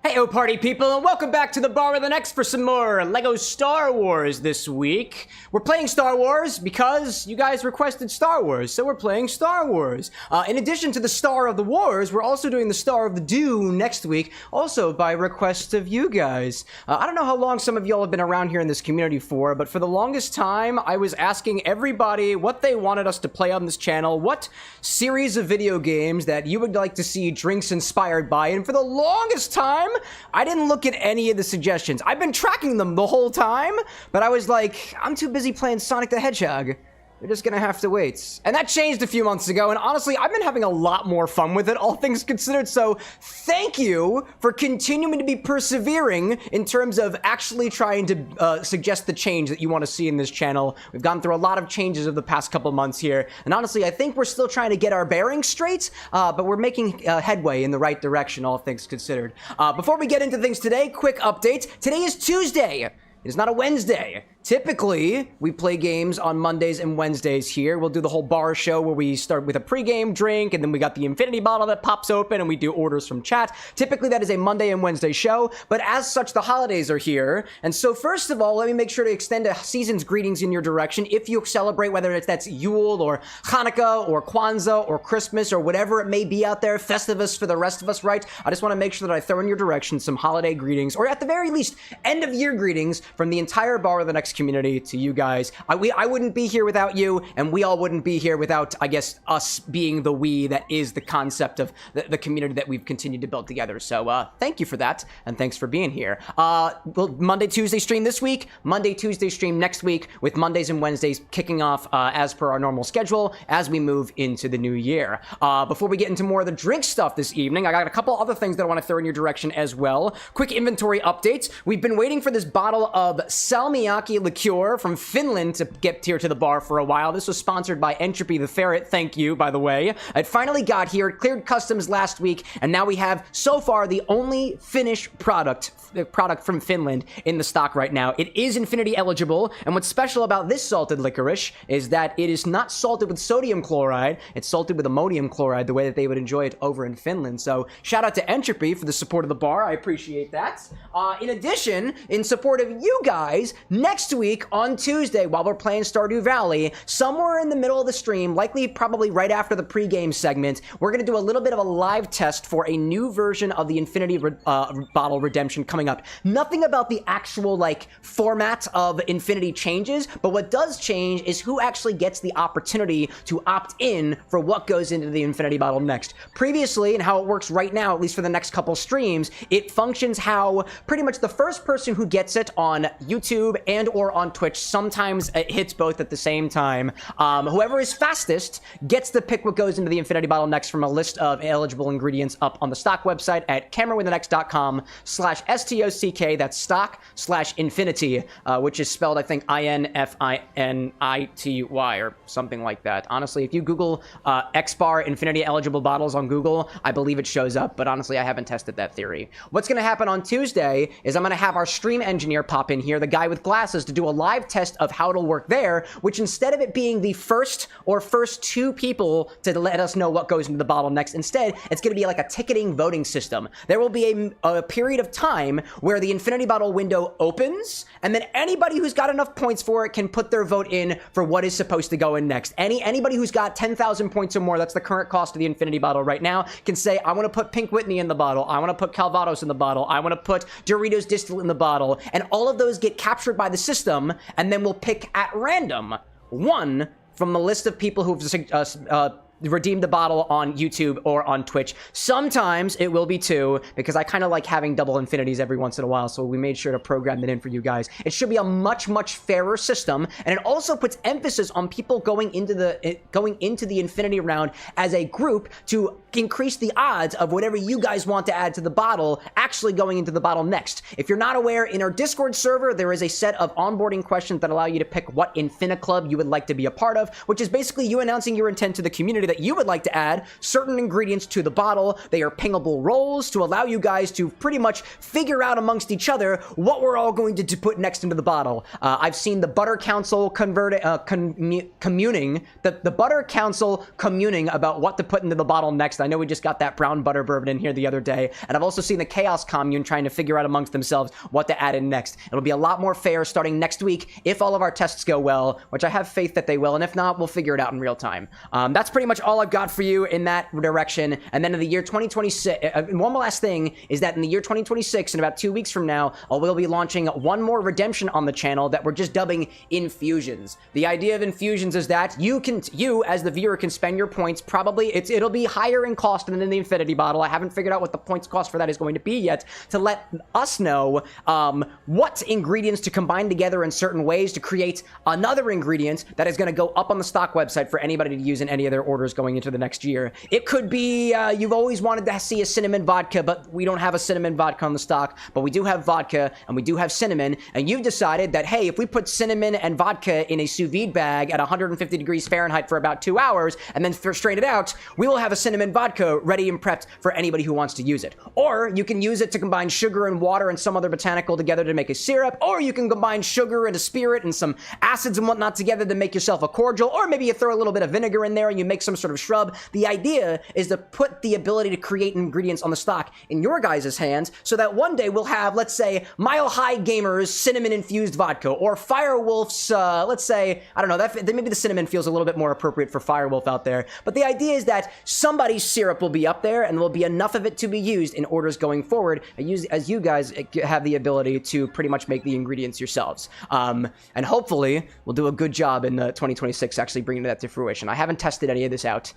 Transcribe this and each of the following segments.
Heyo party people, and welcome back to the bar with an X for some more LEGO Star Wars this week. We're playing Star Wars because you guys requested Star Wars, so we're playing Star Wars. In addition to the Star of the Wars, we're also doing the Star of the Do next week, also by request of you guys. I don't know how long some of y'all have been around here in this community for, but for the longest time, I was asking everybody what they wanted us to play on this channel, what series of video games that you would like to see drinks inspired by, and for the longest time, I didn't look at any of the suggestions. I've been tracking them the whole time, but I was like, I'm too busy playing Sonic the Hedgehog. We're just gonna have to wait. And that changed a few months ago, and honestly, I've been having a lot more fun with it, all things considered, so thank you for continuing to be persevering in terms of actually trying to suggest the change that you want to see in this channel. We've gone through a lot of changes over the past couple months here, and honestly, I think we're still trying to get our bearings straight, but we're making headway in the right direction, all things considered. Before we get into things today, quick update. Today is Tuesday. It is not a Wednesday. Typically, we play games on Mondays and Wednesdays here. We'll do the whole bar show where we start with a pregame drink, and then we got the infinity bottle that pops open, and we do orders from chat. Typically, that is a Monday and Wednesday show, but as such, the holidays are here. And so, first of all, let me make sure to extend a season's greetings in your direction. If you celebrate, whether that's Yule, or Hanukkah, or Kwanzaa, or Christmas, or whatever it may be out there, Festivus for the rest of us, right? I just want to make sure that I throw in your direction some holiday greetings, or at the very least, end-of-year greetings from the entire bar of the next community to you guys. I wouldn't be here without you, and we all wouldn't be here without, I guess, us being the we that is the concept of the community that we've continued to build together. So thank you for that, and thanks for being here. Well, Monday, Tuesday stream this week, Monday, Tuesday stream next week, with Mondays and Wednesdays kicking off as per our normal schedule as we move into the new year. Before we get into more of the drink stuff this evening, I got a couple other things that I want to throw in your direction as well. Quick inventory updates. We've been waiting for this bottle of salmiakki liqueur from Finland to get here to the bar for a while. This was sponsored by Entropy the Ferret. Thank you, by the way. It finally got here. It cleared customs last week, and now we have, so far, the only finished product from Finland in the stock right now. It is Infinity eligible, and what's special about this salted licorice is that it is not salted with sodium chloride. It's salted with ammonium chloride, the way that they would enjoy it over in Finland. So shout out to Entropy for the support of the bar. I appreciate that. In addition, in support of you guys, next week on Tuesday, while we're playing Stardew Valley, somewhere in the middle of the stream, likely probably right after the pregame segment, we're going to do a little bit of a live test for a new version of the Infinity bottle redemption coming up. Nothing about the actual, like, format of Infinity changes, but what does change is who actually gets the opportunity to opt in for what goes into the Infinity bottle next. Previously, and how it works right now, at least for the next couple streams, it functions how pretty much the first person who gets it on YouTube and or on Twitch, sometimes it hits both at the same time. Whoever is fastest gets to pick what goes into the Infinity bottle next from a list of eligible ingredients up on the stock website at CameroxnWithAnX.com/STOCK. That's stock/infinity, which is spelled, I think, INFINITY or something like that. Honestly, if you Google X-Bar Infinity eligible bottles on Google, I believe it shows up, but honestly, I haven't tested that theory. What's going to happen on Tuesday is I'm going to have our stream engineer pop in here, the guy with glasses, to do a live test of how it'll work there, which instead of it being the first two people to let us know what goes into the bottle next, instead, it's going to be like a ticketing voting system. There will be a period of time where the Infinity bottle window opens, and then anybody who's got enough points for it can put their vote in for what is supposed to go in next. Anybody who's got 10,000 points or more, that's the current cost of the Infinity bottle right now, can say, I want to put Pink Whitney in the bottle, I want to put Calvados in the bottle, I want to put Doritos Distillate in the bottle, and all of those get captured by the system, and then we'll pick at random one from the list of people who've redeem the bottle on YouTube or on Twitch. Sometimes it will be two, because I kind of like having double infinities every once in a while, so we made sure to program that in for you guys. It should be a much, much fairer system, and it also puts emphasis on people going into the Infinity round as a group to increase the odds of whatever you guys want to add to the bottle actually going into the bottle next. If you're not aware, in our Discord server, there is a set of onboarding questions that allow you to pick what Infini Club you would like to be a part of, which is basically you announcing your intent to the community that you would like to add certain ingredients to the bottle. They are pingable rolls to allow you guys to pretty much figure out amongst each other what we're all going to put next into the bottle. I've seen the Butter Council communing about what to put into the bottle next. I know we just got that brown butter bourbon in here the other day, and I've also seen the Chaos Commune trying to figure out amongst themselves what to add in next. It'll be a lot more fair starting next week if all of our tests go well, which I have faith that they will, and if not, we'll figure it out in real time. That's pretty much all I've got for you in that direction. And then in the year 2026, one last thing is that in the year 2026, in about 2 weeks from now, we'll be launching one more redemption on the channel that we're just dubbing Infusions. The idea of Infusions is that you as the viewer can spend your points. Probably it'll be higher in cost than the Infinity bottle. I haven't figured out what the points cost for that is going to be yet, to let us know what ingredients to combine together in certain ways to create another ingredient that is going to go up on the stock website for anybody to use in any of their orders going into the next year. It could be you've always wanted to see a cinnamon vodka, but we don't have a cinnamon vodka on the stock, but we do have vodka and we do have cinnamon, and you've decided that, hey, if we put cinnamon and vodka in a sous vide bag at 150 degrees Fahrenheit for about 2 hours and then strain it out, we will have a cinnamon vodka ready and prepped for anybody who wants to use it. Or you can use it to combine sugar and water and some other botanical together to make a syrup, or you can combine sugar and a spirit and some acids and whatnot together to make yourself a cordial, or maybe you throw a little bit of vinegar in there and you make some sort of shrub. The idea is to put the ability to create ingredients on the stock in your guys' hands so that one day we'll have, let's say, Mile High Gamers cinnamon-infused vodka, or Firewolf's, let's say, I don't know, maybe the cinnamon feels a little bit more appropriate for Firewolf out there, but the idea is that somebody's syrup will be up there and there will be enough of it to be used in orders going forward, as you guys have the ability to pretty much make the ingredients yourselves. And hopefully we'll do a good job in 2026 actually bringing that to fruition. I haven't tested any of this out,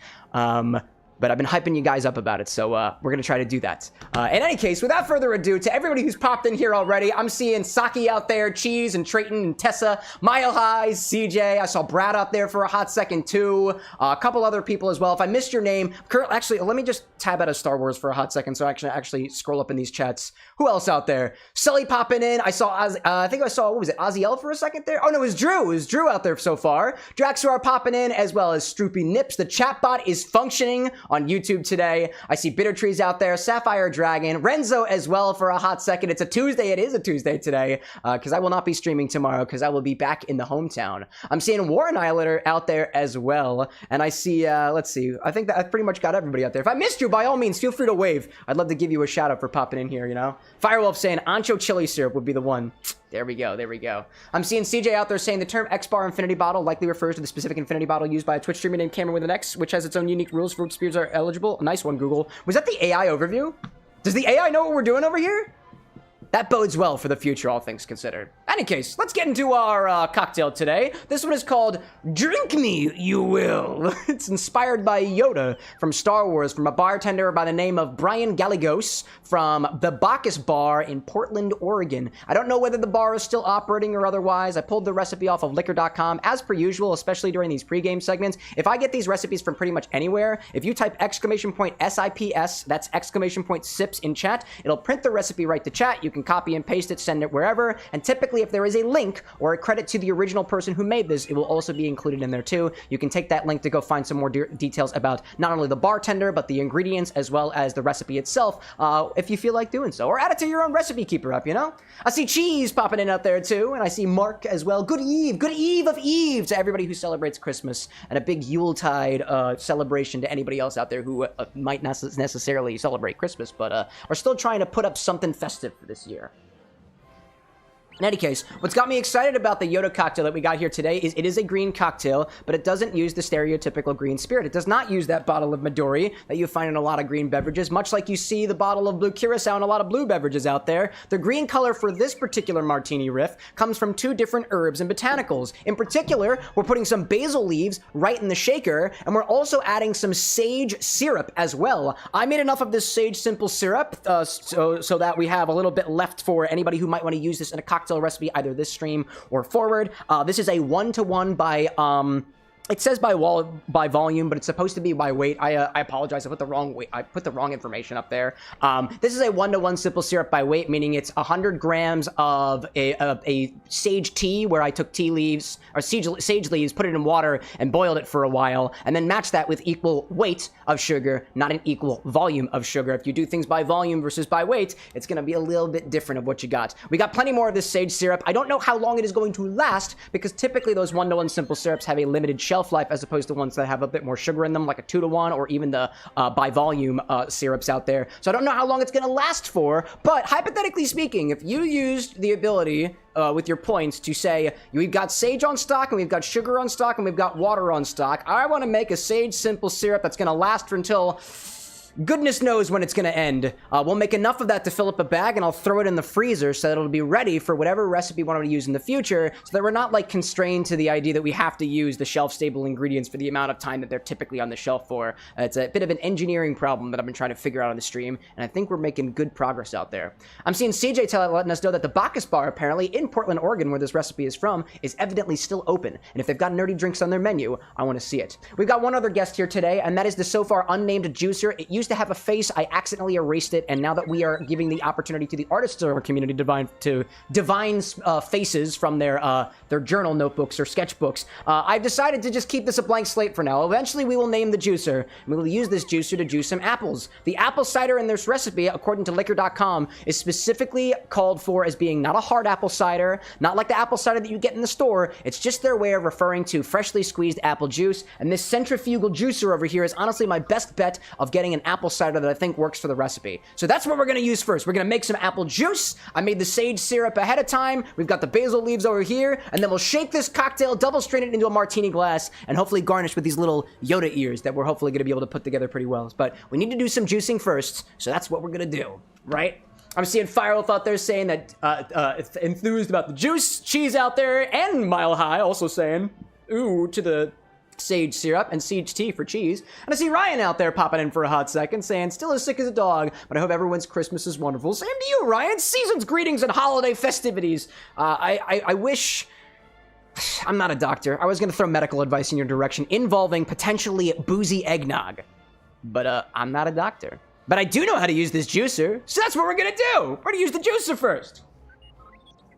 but I've been hyping you guys up about it, so we're going to try to do that. In any case, without further ado, to everybody who's popped in here already, I'm seeing Saki out there, Cheese and Trayton and Tessa, Mile High, CJ, I saw Brad out there for a hot second too, a couple other people as well. If I missed your name, actually, let me just tab out of Star Wars for a hot second so I can actually scroll up in these chats. Who else out there? Sully popping in. I saw, I think I saw, what was it, Oziel for a second there? Oh no, it was Drew. It was Drew out there so far. Draxuar popping in, as well as Stroopy Nips. The chat bot is functioning on YouTube today. I see Bitter Trees out there, Sapphire Dragon, Renzo as well for a hot second. It's a Tuesday. It is a Tuesday today, because I will not be streaming tomorrow, because I will be back in the hometown. I'm seeing War Annihilator out there as well, and I see, let's see, I think that I've pretty much got everybody out there. If I missed you, by all means, feel free to wave. I'd love to give you a shout out for popping in here, you know? Firewolf saying Ancho Chili Syrup would be the one. There we go, there we go. I'm seeing CJ out there saying the term X-Bar Infinity Bottle likely refers to the specific Infinity Bottle used by a Twitch streamer named CameroxnWithAnX, which has its own unique rules for which beers are eligible. Nice one, Google. Was that the AI overview? Does the AI know what we're doing over here? That bodes well for the future, all things considered. Any case, let's get into our cocktail today. This one is called Drink Me, You Will. It's inspired by Yoda from Star Wars, from a bartender by the name of Bryan Galligos from the Bacchus bar in Portland, Oregon. I don't know whether the bar is still operating or otherwise. I pulled the recipe off of liquor.com as per usual, especially during these pregame segments. If I get these recipes from pretty much anywhere, if you type !SIPS, that's !SIPS in chat, it'll print the recipe right to chat. You can copy and paste it, send it wherever, and typically if there is a link or a credit to the original person who made this, it will also be included in there too. You can take that link to go find some more details about not only the bartender, but the ingredients as well as the recipe itself, if you feel like doing so, or add it to your own recipe keeper up, you know? I see Cheese popping in out there too, and I see Mark as well. Good Eve of Eve to everybody who celebrates Christmas, and a big Yuletide celebration to anybody else out there who might not necessarily celebrate Christmas, but are still trying to put up something festive for this year. In any case, what's got me excited about the Yoda cocktail that we got here today is it is a green cocktail, but it doesn't use the stereotypical green spirit. It does not use that bottle of Midori that you find in a lot of green beverages, much like you see the bottle of blue curacao in a lot of blue beverages out there. The green color for this particular martini riff comes from two different herbs and botanicals. In particular, we're putting some basil leaves right in the shaker, and we're also adding some sage syrup as well. I made enough of this sage simple syrup so that we have a little bit left for anybody who might want to use this in a cocktail recipe, either this stream or forward. This is a 1-to-1 by It says by volume, but it's supposed to be by weight. I apologize. I put the wrong weight. I put the wrong information up there. This is a 1-to-1 simple syrup by weight, meaning it's 100 grams of a sage tea, where I took tea leaves or sage leaves, put it in water, and boiled it for a while, and then match that with equal weight of sugar, not an equal volume of sugar. If you do things by volume versus by weight, it's going to be a little bit different of what you got. We got plenty more of this sage syrup. I don't know how long it is going to last, because typically those 1-to-1 simple syrups have a limited shelf life, as opposed to ones that have a bit more sugar in them, like a 2-to-1, or even the by volume syrups out there. So I don't know how long it's going to last for, but hypothetically speaking, if you used the ability with your points to say, we've got sage on stock, and we've got sugar on stock, and we've got water on stock, I want to make a sage simple syrup that's going to last for until goodness knows when it's going to end. We'll make enough of that to fill up a bag, and I'll throw it in the freezer so that it'll be ready for whatever recipe we want to use in the future, so that we're not like constrained to the idea that we have to use the shelf-stable ingredients for the amount of time that they're typically on the shelf for. It's a bit of an engineering problem that I've been trying to figure out on the stream, and I think we're making good progress out there. I'm seeing CJ letting us know that the Bacchus bar, apparently in Portland, Oregon, where this recipe is from, is evidently still open, and if they've got nerdy drinks on their menu, I want to see it. We've got one other guest here today, and that is the so far unnamed juicer. It used to have a face. I accidentally erased it, and now that we are giving the opportunity to the artists of our community to divine faces from their journal notebooks or sketchbooks, I've decided to just keep this a blank slate for now. Eventually, we will name the juicer, and we will use this juicer to juice some apples. The apple cider in this recipe, according to liquor.com, is specifically called for as being not a hard apple cider, not like the apple cider that you get in the store. It's just their way of referring to freshly squeezed apple juice, and this centrifugal juicer over here is honestly my best bet of getting an apple cider that I think works for the recipe. So that's what we're going to use first. We're going to make some apple juice. I made the sage syrup ahead of time. We've got the basil leaves over here, and then we'll shake this cocktail, double strain it into a martini glass, and hopefully garnish with these little Yoda ears that we're hopefully going to be able to put together pretty well. But we need to do some juicing first, so that's what we're going to do, right? I'm seeing Firewolf out there saying that enthused about the juice. Cheese out there, and Mile High also saying, ooh, to the sage syrup and sage tea for cheese. And I see Ryan out there popping in for a hot second saying, still as sick as a dog, but I hope everyone's Christmas is wonderful. Same to you, Ryan. Season's greetings and holiday festivities. I wish... I'm not a doctor. I was going to throw medical advice in your direction involving potentially boozy eggnog. But I'm not a doctor. But I do know how to use this juicer, so that's what we're going to do. We're going to use the juicer first.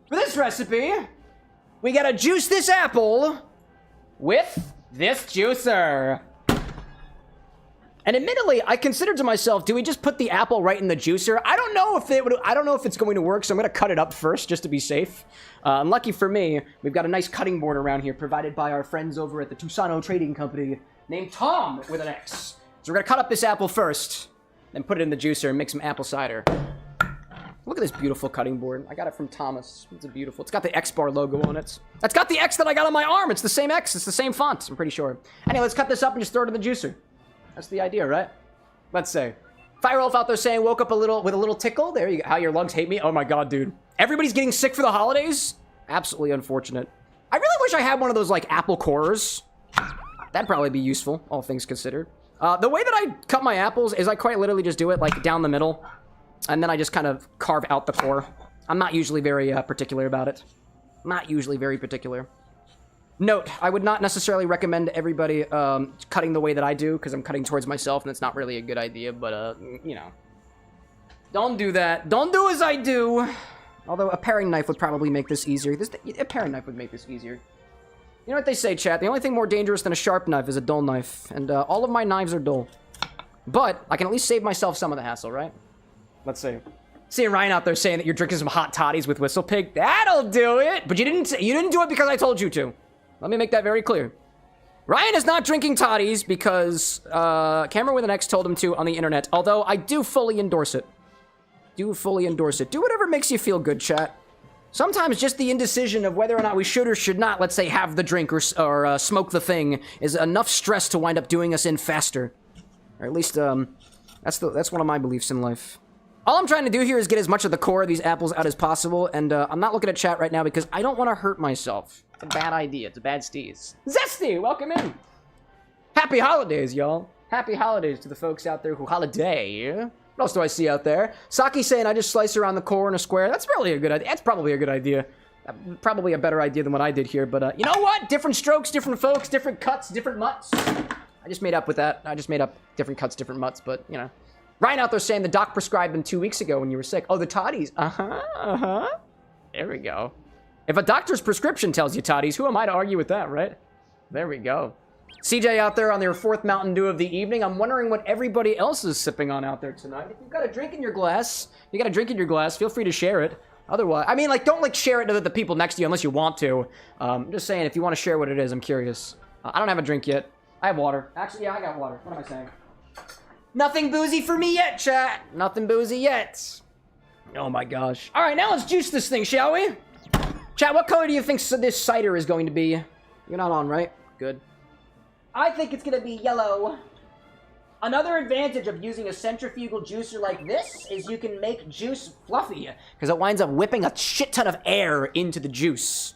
For this recipe, we got to juice this apple with this juicer. And admittedly, I considered to myself, do we just put the apple right in the juicer? I don't know if it's going to work, so I'm going to cut it up first just to be safe. And lucky for me, we've got a nice cutting board around here provided by our friends over at the Tusano Trading Company named Tom with an X. So we're going to cut up this apple first, then put it in the juicer and make some apple cider. Look at this beautiful cutting board. I got it from Thomas. It's beautiful. It's got the X bar logo on it. It's got the X that I got on my arm. It's the same X. It's the same font, I'm pretty sure. Anyway, let's cut this up and just throw it in the juicer. That's the idea, right? Let's say. Firewolf out there saying, woke up with a little tickle. There you go. How your lungs hate me. Oh my god, dude. Everybody's getting sick for the holidays? Absolutely unfortunate. I really wish I had one of those, like, apple cores. That'd probably be useful, all things considered. The way that I cut my apples is I quite literally just do it, like, down the middle. And then I just kind of carve out the core. I'm not usually very particular about it. Not usually very particular. Note, I would not necessarily recommend everybody cutting the way that I do, because I'm cutting towards myself, and it's not really a good idea, but, you know. Don't do that. Don't do as I do. Although a paring knife would probably make this easier. A paring knife would make this easier. You know what they say, chat? The only thing more dangerous than a sharp knife is a dull knife, and all of my knives are dull. But I can at least save myself some of the hassle, right? Let's see. Seeing Ryan out there saying that you're drinking some hot toddies with Whistle Pig. That'll do it. But you didn't do it because I told you to. Let me make that very clear. Ryan is not drinking toddies because CameroxnWithAnX told him to on the internet. Although I do fully endorse it. Do fully endorse it. Do whatever makes you feel good, chat. Sometimes just the indecision of whether or not we should or should not, let's say, have the drink or smoke the thing is enough stress to wind up doing us in faster. Or at least that's one of my beliefs in life. All I'm trying to do here is get as much of the core of these apples out as possible, and I'm not looking at chat right now because I don't want to hurt myself. It's a bad idea. It's a bad steez. Zesty, welcome in. Happy holidays, y'all. Happy holidays to the folks out there who holiday. What else do I see out there? Saki saying I just slice around the core in a square. That's probably a good idea. That's probably a good idea. Probably a better idea than what I did here, but you know what? Different strokes, different folks, different cuts, different mutts. I just made up with that. I just made up different cuts, different mutts, but, you know. Ryan out there saying the doc prescribed them 2 weeks ago when you were sick. Oh, the toddies. There we go. If a doctor's prescription tells you toddies, who am I to argue with that, right? There we go. CJ out there on their 4th Mountain Dew of the evening. I'm wondering what everybody else is sipping on out there tonight. If you've got a drink in your glass, feel free to share it. Otherwise, I mean, like, don't, like, share it to the people next to you unless you want to. I'm just saying, if you want to share what it is, I'm curious. I don't have a drink yet. I have water. Actually, yeah, I got water. What am I saying? Nothing boozy for me yet, chat. Nothing boozy yet. Oh my gosh. All right, now let's juice this thing, shall we? Chat, what color do you think this cider is going to be? You're not on, right? Good. I think it's going to be yellow. Another advantage of using a centrifugal juicer like this is you can make juice fluffy, because it winds up whipping a shit ton of air into the juice.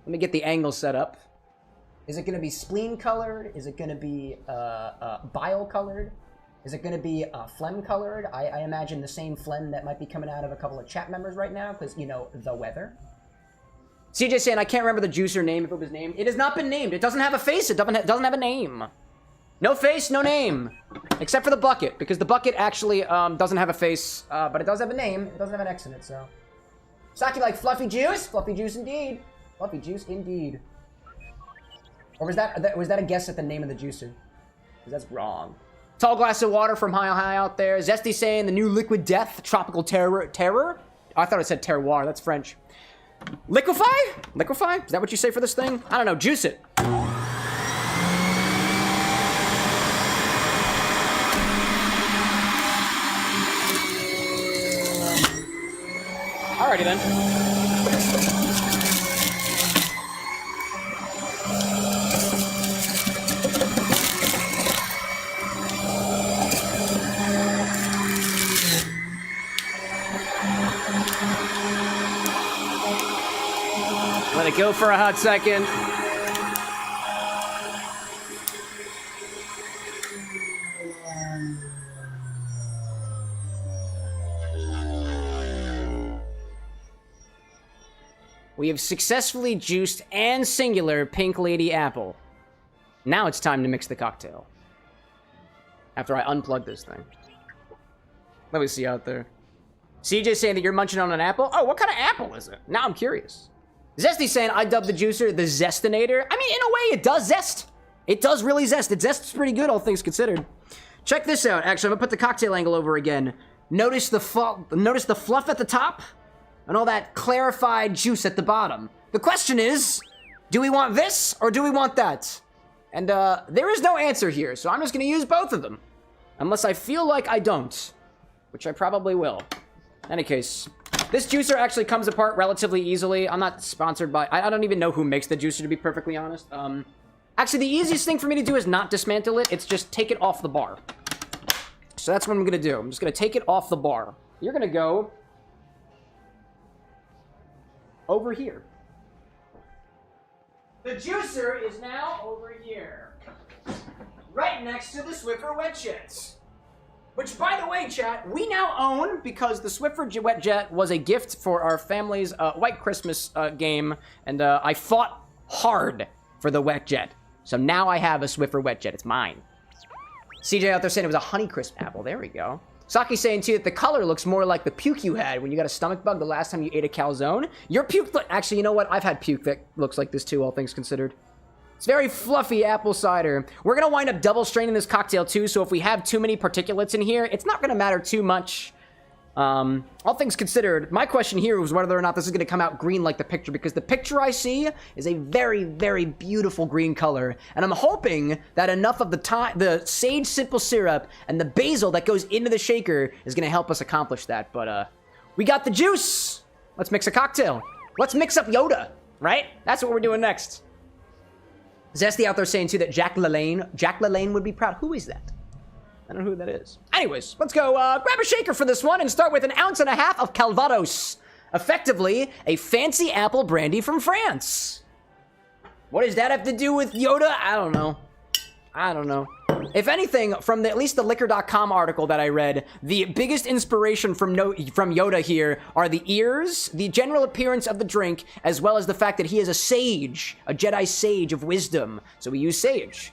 Let me get the angle set up. Is it going to be spleen colored? Is it going to be bile colored? Is it going to be phlegm colored? I imagine the same phlegm that might be coming out of a couple of chat members right now, because, you know, the weather. CJ saying, I can't remember the juicer name if it was named. It has not been named. It doesn't have a face. It doesn't have a name. No face, no name. Except for the bucket, because the bucket actually doesn't have a face, but it does have a name. It doesn't have an X in it, so. Saki like fluffy juice? Fluffy juice indeed. Fluffy juice indeed. Or was that a guess at the name of the juicer? Because that's wrong. Tall glass of water from high out there. Zesty saying the new liquid death, tropical terror? I thought it said terroir. That's French. Liquefy? Liquefy? Is that what you say for this thing? I don't know. Juice it. Alrighty then. Let it go for a hot second. We have successfully juiced and singular Pink Lady Apple. Now it's time to mix the cocktail. After I unplug this thing. Let me see out there. CJ saying that you're munching on an apple? Oh, what kind of apple is it? Now I'm curious. Zesty saying I dubbed the juicer the Zestinator. I mean, in a way, it does zest. It does really zest. It zests pretty good, all things considered. Check this out. Actually, I'm gonna put the cocktail angle over again. Notice the fluff at the top and all that clarified juice at the bottom. The question is, do we want this or do we want that? And there is no answer here, so I'm just gonna use both of them. Unless I feel like I don't, which I probably will. In any case, this juicer actually comes apart relatively easily. I'm not sponsored by... I don't even know who makes the juicer, to be perfectly honest. Actually, the easiest thing for me to do is not dismantle it. It's just take it off the bar. So that's what I'm going to do. I'm just going to take it off the bar. You're going to go over here. The juicer is now over here. Right next to the Swiffer Wet Jets. Which, by the way, chat, we now own, because the Swiffer Wet Jet was a gift for our family's White Christmas game, and I fought hard for the Wet Jet. So now I have a Swiffer Wet Jet. It's mine. CJ out there saying it was a Honeycrisp apple. There we go. Saki saying, too, that the color looks more like the puke you had when you got a stomach bug the last time you ate a calzone. Your puke... Actually, you know what? I've had puke that looks like this, too, all things considered. It's very fluffy apple cider. We're going to wind up double straining this cocktail, too, so if we have too many particulates in here, it's not going to matter too much. All things considered, my question here was whether or not this is going to come out green like the picture, because the picture I see is a very, very beautiful green color, and I'm hoping that enough of the sage simple syrup and the basil that goes into the shaker is going to help us accomplish that, but, we got the juice! Let's mix a cocktail. Let's mix up Yoda, right? That's what we're doing next. Zesty out there saying, too, that Jack LaLanne would be proud. Who is that? I don't know who that is. Anyways, let's go grab a shaker for this one and start with 1.5 ounces of Calvados. Effectively, a fancy apple brandy from France. What does that have to do with Yoda? I don't know. I don't know. If anything, from at least the liquor.com article that I read, the biggest inspiration from Yoda here are the ears, the general appearance of the drink, as well as the fact that he is a sage, a Jedi sage of wisdom. So we use sage,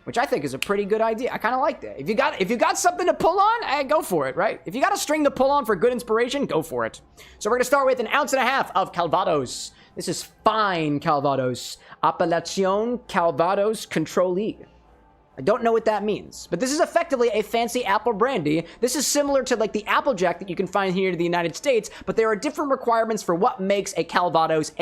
which I think is a pretty good idea. I kind of like that. If you got something to pull on, go for it, right? If you got a string to pull on for good inspiration, go for it. So we're gonna start with 1.5 ounces of Calvados. This is fine Calvados, Appellation Calvados Contrôlée. I don't know what that means, but this is effectively a fancy apple brandy. This is similar to like the Applejack that you can find here in the United States, but there are different requirements for what makes a Calvados,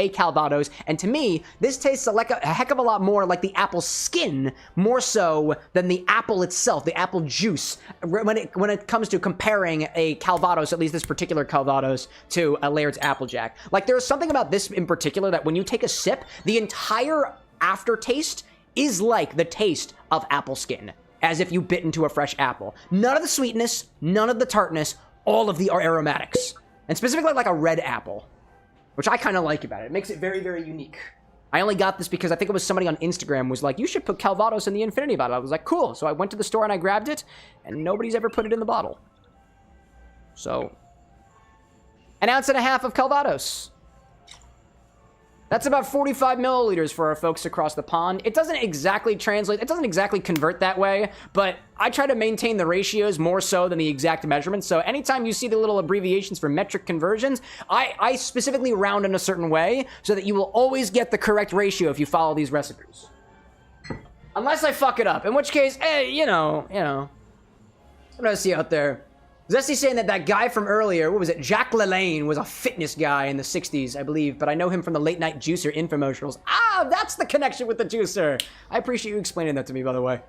and to me, this tastes like a heck of a lot more like the apple skin, more so than the apple itself, the apple juice, when it comes to comparing a Calvados, at least this particular Calvados, to a Laird's Applejack. Like, there's something about this in particular that when you take a sip, the entire aftertaste is like the taste of apple skin, as if you bit into a fresh apple. None of the sweetness, none of the tartness, all of the aromatics. And specifically like a red apple, which I kind of like about it. It makes it very, very unique. I only got this because I think it was somebody on Instagram was like, you should put Calvados in the Infinity bottle. I was like, cool. So I went to the store and I grabbed it, and nobody's ever put it in the bottle. So, 1.5 ounces of Calvados. That's about 45 milliliters for our folks across the pond. It doesn't exactly translate, it doesn't exactly convert that way, but I try to maintain the ratios more so than the exact measurements. So anytime you see the little abbreviations for metric conversions, I specifically round in a certain way so that you will always get the correct ratio if you follow these recipes. Unless I fuck it up, in which case, you know, what do I see out there? Zesty saying that guy from earlier, what was it, Jacques Lalanne, was a fitness guy in the 60s, I believe, but I know him from the late night juicer infomercials. Ah, that's the connection with the juicer. I appreciate you explaining that to me, by the way.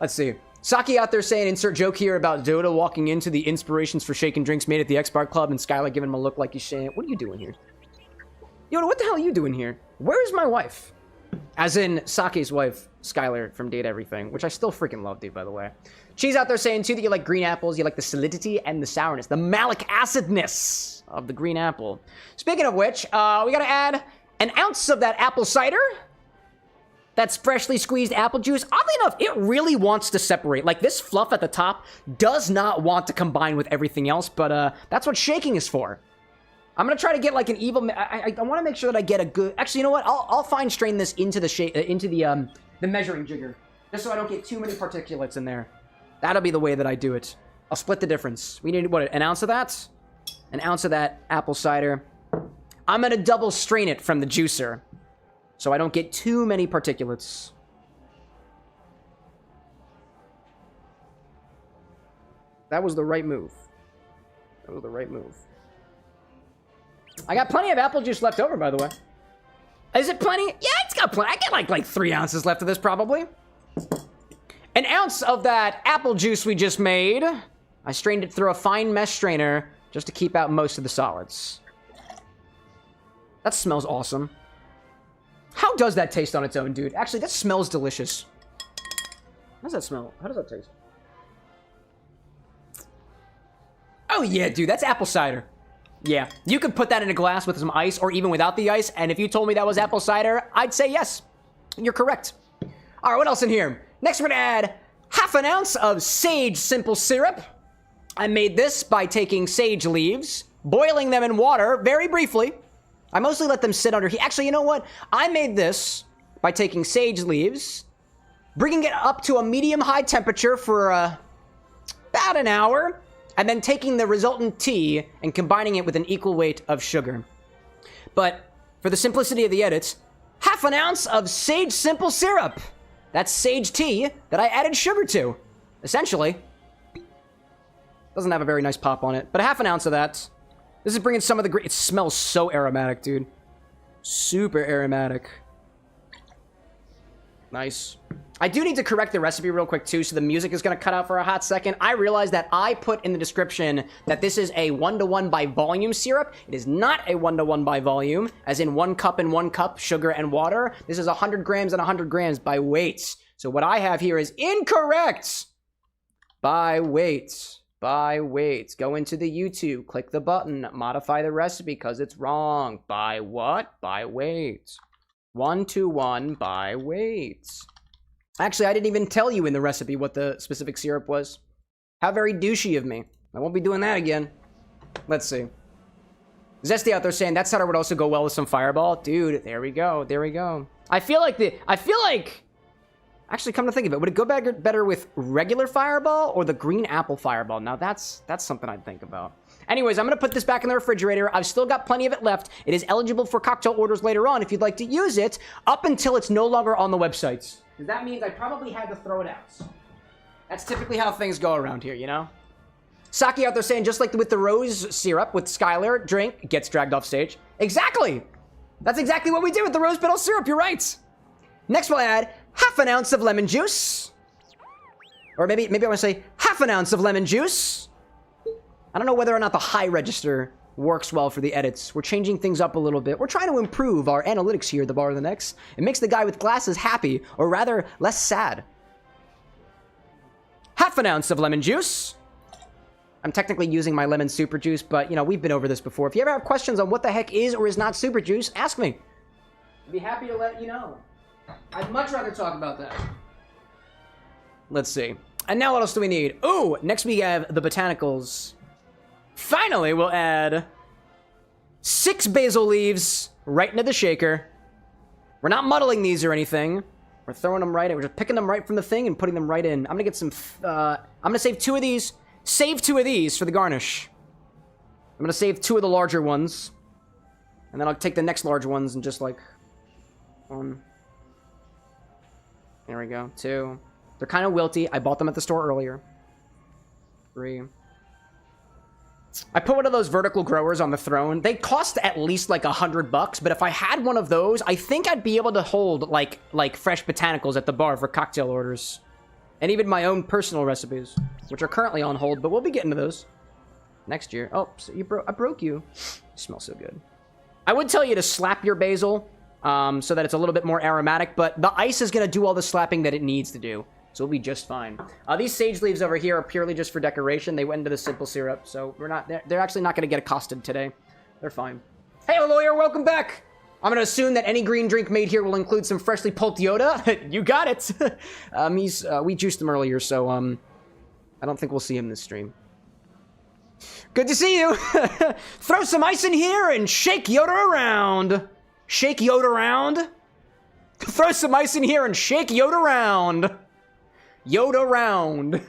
Let's see. Saki out there saying, insert joke here about Yoda walking into the inspirations for shaking drinks made at the X-Bar Club and Skylar giving him a look like he's saying, what are you doing here? Yoda, what the hell are you doing here? Where is my wife? As in Saki's wife, Skylar from Date Everything, which I still freaking love, dude, by the way. She's out there saying, too, that you like green apples, you like the solidity and the sourness, the malic acidness of the green apple. Speaking of which, we gotta add 1 ounce of that apple cider. That's freshly squeezed apple juice. Oddly enough, it really wants to separate. Like, this fluff at the top does not want to combine with everything else, but that's what shaking is for. I'm gonna try to get like an even. I want to make sure that I get a good. Actually, you know what? I'll fine strain this into the measuring jigger, just so I don't get too many particulates in there. That'll be the way that I do it. I'll split the difference. We need what? 1 ounce of that, 1 ounce of that apple cider. I'm gonna double strain it from the juicer, so I don't get too many particulates. That was the right move. That was the right move. I got plenty of apple juice left over, by the way. Is it plenty? Yeah, it's got plenty. I get like 3 ounces left of this, probably. 1 ounce of that apple juice we just made. I strained it through a fine mesh strainer just to keep out most of the solids. That smells awesome. How does that taste on its own, dude? Actually, that smells delicious. How does that smell? How does that taste? Oh, yeah, dude. That's apple cider. Yeah, you could put that in a glass with some ice or even without the ice, and if you told me that was apple cider, I'd say yes. You're correct. All right, what else in here? Next, we're gonna add 1/2 ounce of sage simple syrup. I made this by taking sage leaves, boiling them in water very briefly. I mostly let them sit under heat. Actually, you know what? I made this by taking sage leaves, bringing it up to a medium-high temperature for about an hour, and then taking the resultant tea and combining it with an equal weight of sugar. But for the simplicity of the edits, 1/2 ounce of sage simple syrup. That's sage tea that I added sugar to, essentially. Doesn't have a very nice pop on it, but 1/2 ounce of that. This is bringing some of the it smells so aromatic, dude. Super aromatic. Nice. I do need to correct the recipe real quick, too, so the music is going to cut out for a hot second. I realized that I put in the description that this is a 1-to-1 by volume syrup. It is not a 1-to-1 by volume, as in 1 cup and 1 cup, sugar and water. This is 100 grams and 100 grams by weight. So what I have here is incorrect. By weight. By weight. Go into the YouTube, click the button, modify the recipe because it's wrong. By what? By weight. 1-to-1 by weight. Actually, I didn't even tell you in the recipe what the specific syrup was. How very douchey of me. I won't be doing that again. Let's see. Zesty out there saying that cider would also go well with some Fireball. Dude, there we go. There we go. I feel like... Actually, come to think of it, would it go better with regular Fireball or the green apple Fireball? Now, that's something I'd think about. Anyways, I'm going to put this back in the refrigerator. I've still got plenty of it left. It is eligible for cocktail orders later on if you'd like to use it, up until it's no longer on the websites. Because that means I probably had to throw it out. That's typically how things go around here, you know? Saki out there saying, just like with the rose syrup with Skylar, drink gets dragged off stage. Exactly! That's exactly what we did with the rose petal syrup, you're right. Next we'll add half an ounce of lemon juice. Or maybe I want to say half an ounce of lemon juice. I don't know whether or not the high register works well for the edits. We're changing things up a little bit. We're trying to improve our analytics here at the Bar of the Next. It makes the guy with glasses happy, or rather, less sad. Half an ounce of lemon juice. I'm technically using my lemon super juice, but, you know, we've been over this before. If you ever have questions on what the heck is or is not super juice, ask me. I'd be happy to let you know. I'd much rather talk about that. Let's see. And now what else do we need? Ooh, next we have the botanicals. Finally, we'll add 6 basil leaves right into the shaker. We're not muddling these or anything. We're throwing them right in. We're just picking them right from the thing and putting them right in. I'm gonna get some, I'm gonna save 2 of these. Save 2 of these for the garnish. I'm gonna save 2 of the larger ones. And then I'll take the next large ones and just like... 1. There we go. 2. They're kind of wilty. I bought them at the store earlier. 3. I put one of those vertical growers on the throne. They cost at least like $100, but if I had one of those, I think I'd be able to hold like fresh botanicals at the bar for cocktail orders. And even my own personal recipes, which are currently on hold, but we'll be getting to those next year. Oh, so I broke you. You smell so good. I would tell you to slap your basil so that it's a little bit more aromatic, but the ice is going to do all the slapping that it needs to do. So we'll be just fine. These sage leaves over here are purely just for decoration. They went into the simple syrup, so they're actually not going to get accosted today. They're fine. Hey, lawyer, welcome back. I'm going to assume that any green drink made here will include some freshly pulped Yoda. You got it. We juiced him earlier, so I don't think we'll see him this stream. Good to see you. Throw some ice in here and shake Yoda around. Shake Yoda around. Throw some ice in here and shake Yoda around. Yoda round.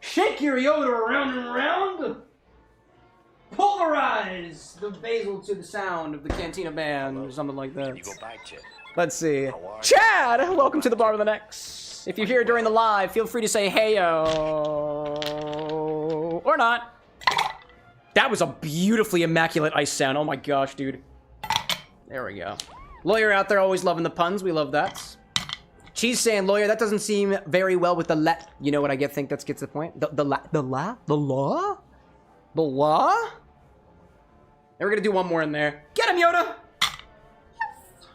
Shake your Yoda around and around. Pulverize the basil to the sound of the Cantina Band, or something like that. Let's see. Chad, welcome to the Bar of the Next. If you're here during the live, feel free to say heyo. Or not. That was a beautifully immaculate ice sound. Oh my gosh, dude. There we go. Lawyer out there always loving the puns. We love that. Cheese saying, lawyer, that doesn't seem very well with the la. You know what I think that gets the point? The law? The law? And we're gonna do one more in there. Get him, Yoda! Yes!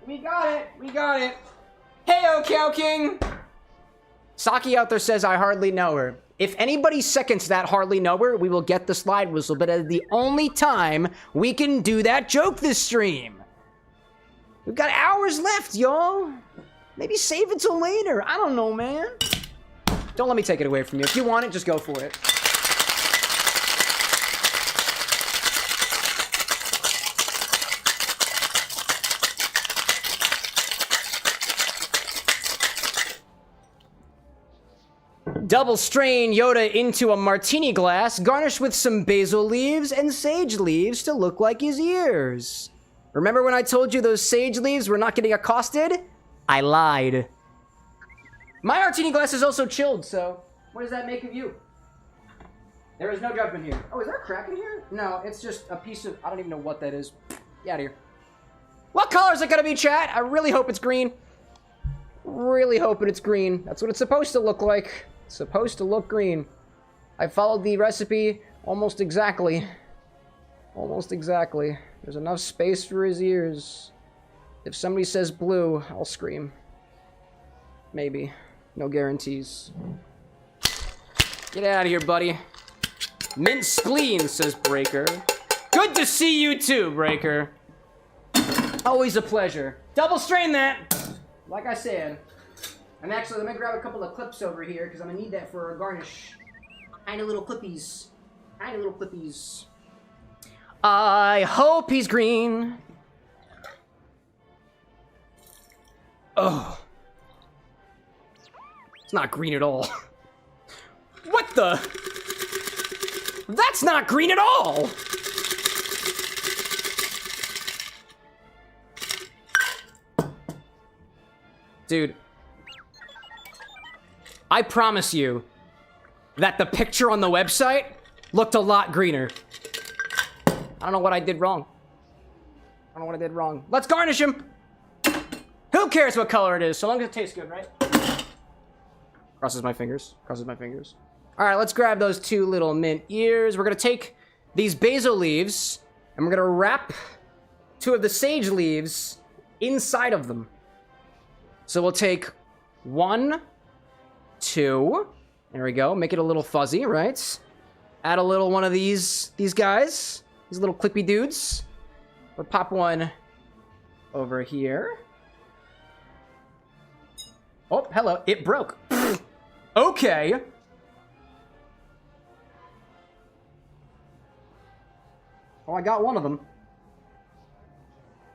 We got it! We got it! Heyo, Cow King! Saki out there says, I hardly know her. If anybody seconds that hardly know her, we will get the slide whistle, but it's the only time we can do that joke this stream. We've got hours left, y'all. Maybe save it till later. I don't know, man. Don't let me take it away from you. If you want it, just go for it. Double strain Yoda into a martini glass, garnish with some basil leaves and sage leaves to look like his ears. Remember when I told you those sage leaves were not getting accosted? I lied. My martini glass is also chilled, so what does that make of you? There is no judgment here. Oh, is there a crack in here? No, it's just a piece of... I don't even know what that is. Get out of here. What color is it gonna be, chat? I really hope it's green. Really hoping it's green. That's what it's supposed to look like. It's supposed to look green. I followed the recipe almost exactly. Almost exactly. There's enough space for his ears. If somebody says blue, I'll scream. Maybe. No guarantees. Get out of here, buddy. Mint spleen, says Breaker. Good to see you too, Breaker. Always a pleasure. Double strain that. like I said, let me grab a couple of clips over here, because I'm going to need that for a garnish. Tiny little clippies. Tiny little clippies. I hope he's green. Oh. It's not green at all. What the? That's not green at all! Dude. I promise you that the picture on the website looked a lot greener. I don't know what I did wrong. I don't know what I did wrong. Let's garnish him! Who cares what color it is, so long as it tastes good, right? Crosses my fingers. Crosses my fingers. Alright, let's grab those 2 little mint ears. We're gonna take these basil leaves, and we're gonna wrap 2 of the sage leaves inside of them. So we'll take 1, 2. There we go. Make it a little fuzzy, right? Add a little one of these guys. These little clippy dudes. We'll pop one over here. Oh, hello. It broke. Okay. Oh, I got one of them.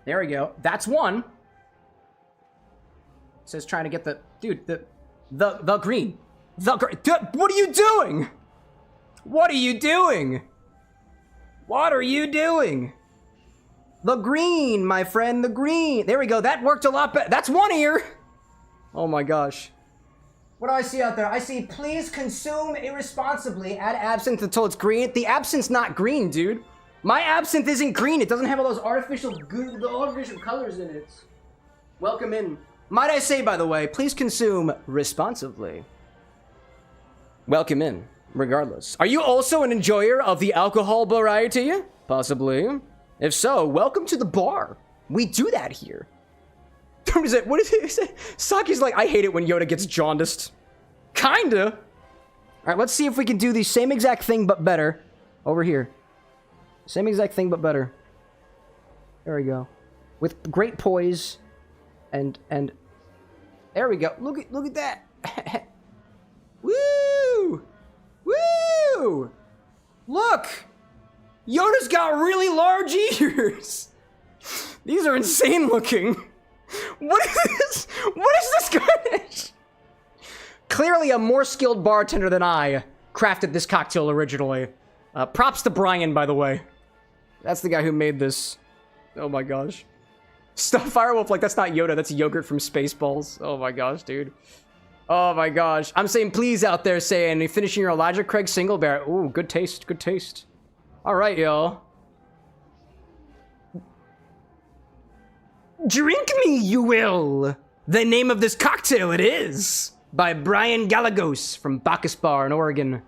There we go. That's one. It says trying to get the... Dude, the green. The green. What are you doing? What are you doing? What are you doing? The green, my friend, the green. There we go. That worked a lot better. That's one ear. Oh my gosh. What do I see out there? I see, please consume irresponsibly. Add absinthe until it's green. The absinthe's not green, dude. My absinthe isn't green. It doesn't have all those artificial colors in it. Welcome in. Might I say, by the way, please consume responsibly. Welcome in, regardless. Are you also an enjoyer of the alcohol variety? Possibly. If so, welcome to the bar. We do that here. What is it? What is it? Saki's like, I hate it when Yoda gets jaundiced. Kinda. All right, let's see if we can do the same exact thing, but better. Over here. Same exact thing, but better. There we go. With great poise. And there we go. Look at that. Woo! Woo! Look! Yoda's got really large ears. These are insane looking. What is this? What is this garnish? Clearly a more skilled bartender than I crafted this cocktail originally. Props to Bryan, by the way. That's the guy who made this. Oh my gosh. Stuff Firewolf like that's not Yoda, that's yogurt from Spaceballs. Oh my gosh, dude. Oh my gosh. I'm saying please out there saying you're finishing your Elijah Craig single bear. Ooh, good taste, good taste. Alright, y'all. Drink me, you will. The name of this cocktail it is. By Bryan Galligos from Bacchus Bar in Oregon.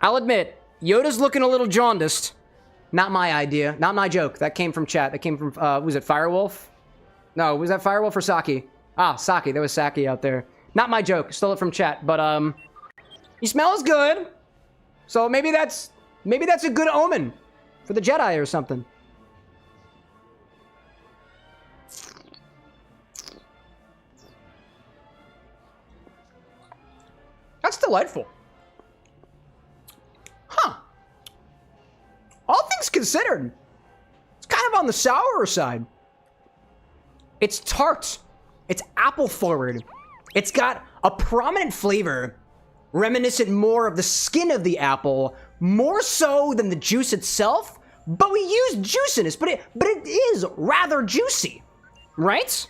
I'll admit, Yoda's looking a little jaundiced. Not my idea. Not my joke. That came from chat. That came from, was it Firewolf? No, was that Firewolf or Saki? Ah, Saki. There was Saki out there. Not my joke. Stole it from chat. But, he smells good. So maybe that's a good omen for the Jedi or something. That's delightful. Huh. All things considered, it's kind of on the sour side. It's tart. It's apple forward. It's got a prominent flavor, reminiscent more of the skin of the apple, more so than the juice itself. But we use juice in this, but it is rather juicy, right?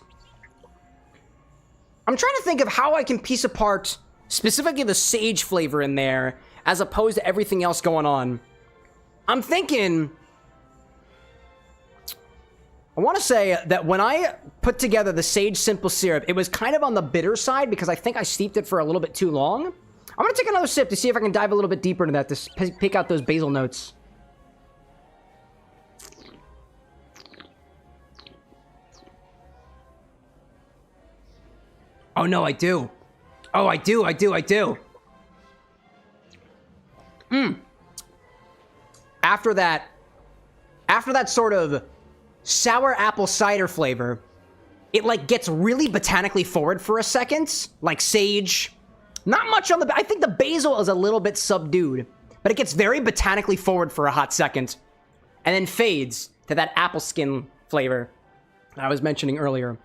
I'm trying to think of how I can piece apart specifically the sage flavor in there, as opposed to everything else going on. I'm thinking... I want to say that when I put together the sage simple syrup, it was kind of on the bitter side because I think I steeped it for a little bit too long. I'm going to take another sip to see if I can dive a little bit deeper into that to pick out those basil notes. Oh no, I do. Oh, I do. After that sort of sour apple cider flavor, it like gets really botanically forward for a second, like sage. Not much on the, I think the basil is a little bit subdued, but it gets very botanically forward for a hot second, and then fades to that apple skin flavor that I was mentioning earlier.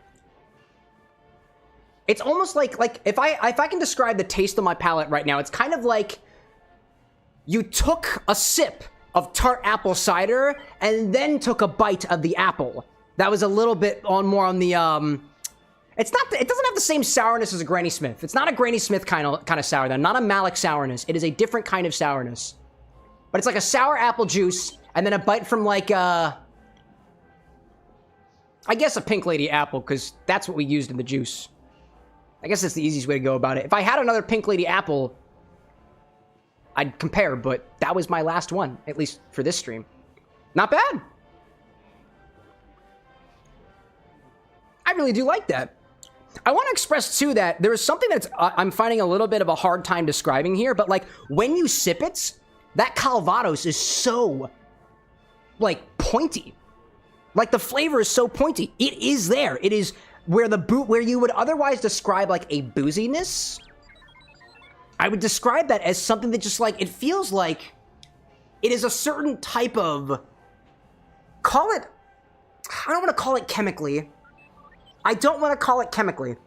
It's almost like if I can describe the taste of my palate right now, it's kind of like you took a sip of tart apple cider and then took a bite of the apple. That was a little bit more on the it doesn't have the same sourness as a Granny Smith. It's not a Granny Smith kind of sour, though. Not a Malik sourness. It is a different kind of sourness. But it's like a sour apple juice, and then a bite from like, I guess a Pink Lady apple, because that's what we used in the juice. I guess that's the easiest way to go about it. If I had another Pink Lady apple, I'd compare, but that was my last one, at least for this stream. Not bad. I really do like that. I want to express, too, that there is something that's I'm finding a little bit of a hard time describing here, but, like, when you sip it, that Calvados is so, like, pointy. Like, the flavor is so pointy. It is there. It is where you would otherwise describe, like, a booziness. I would describe that as something that just, like, it feels like it is a certain type of, I don't want to call it chemically. I don't want to call it chemically.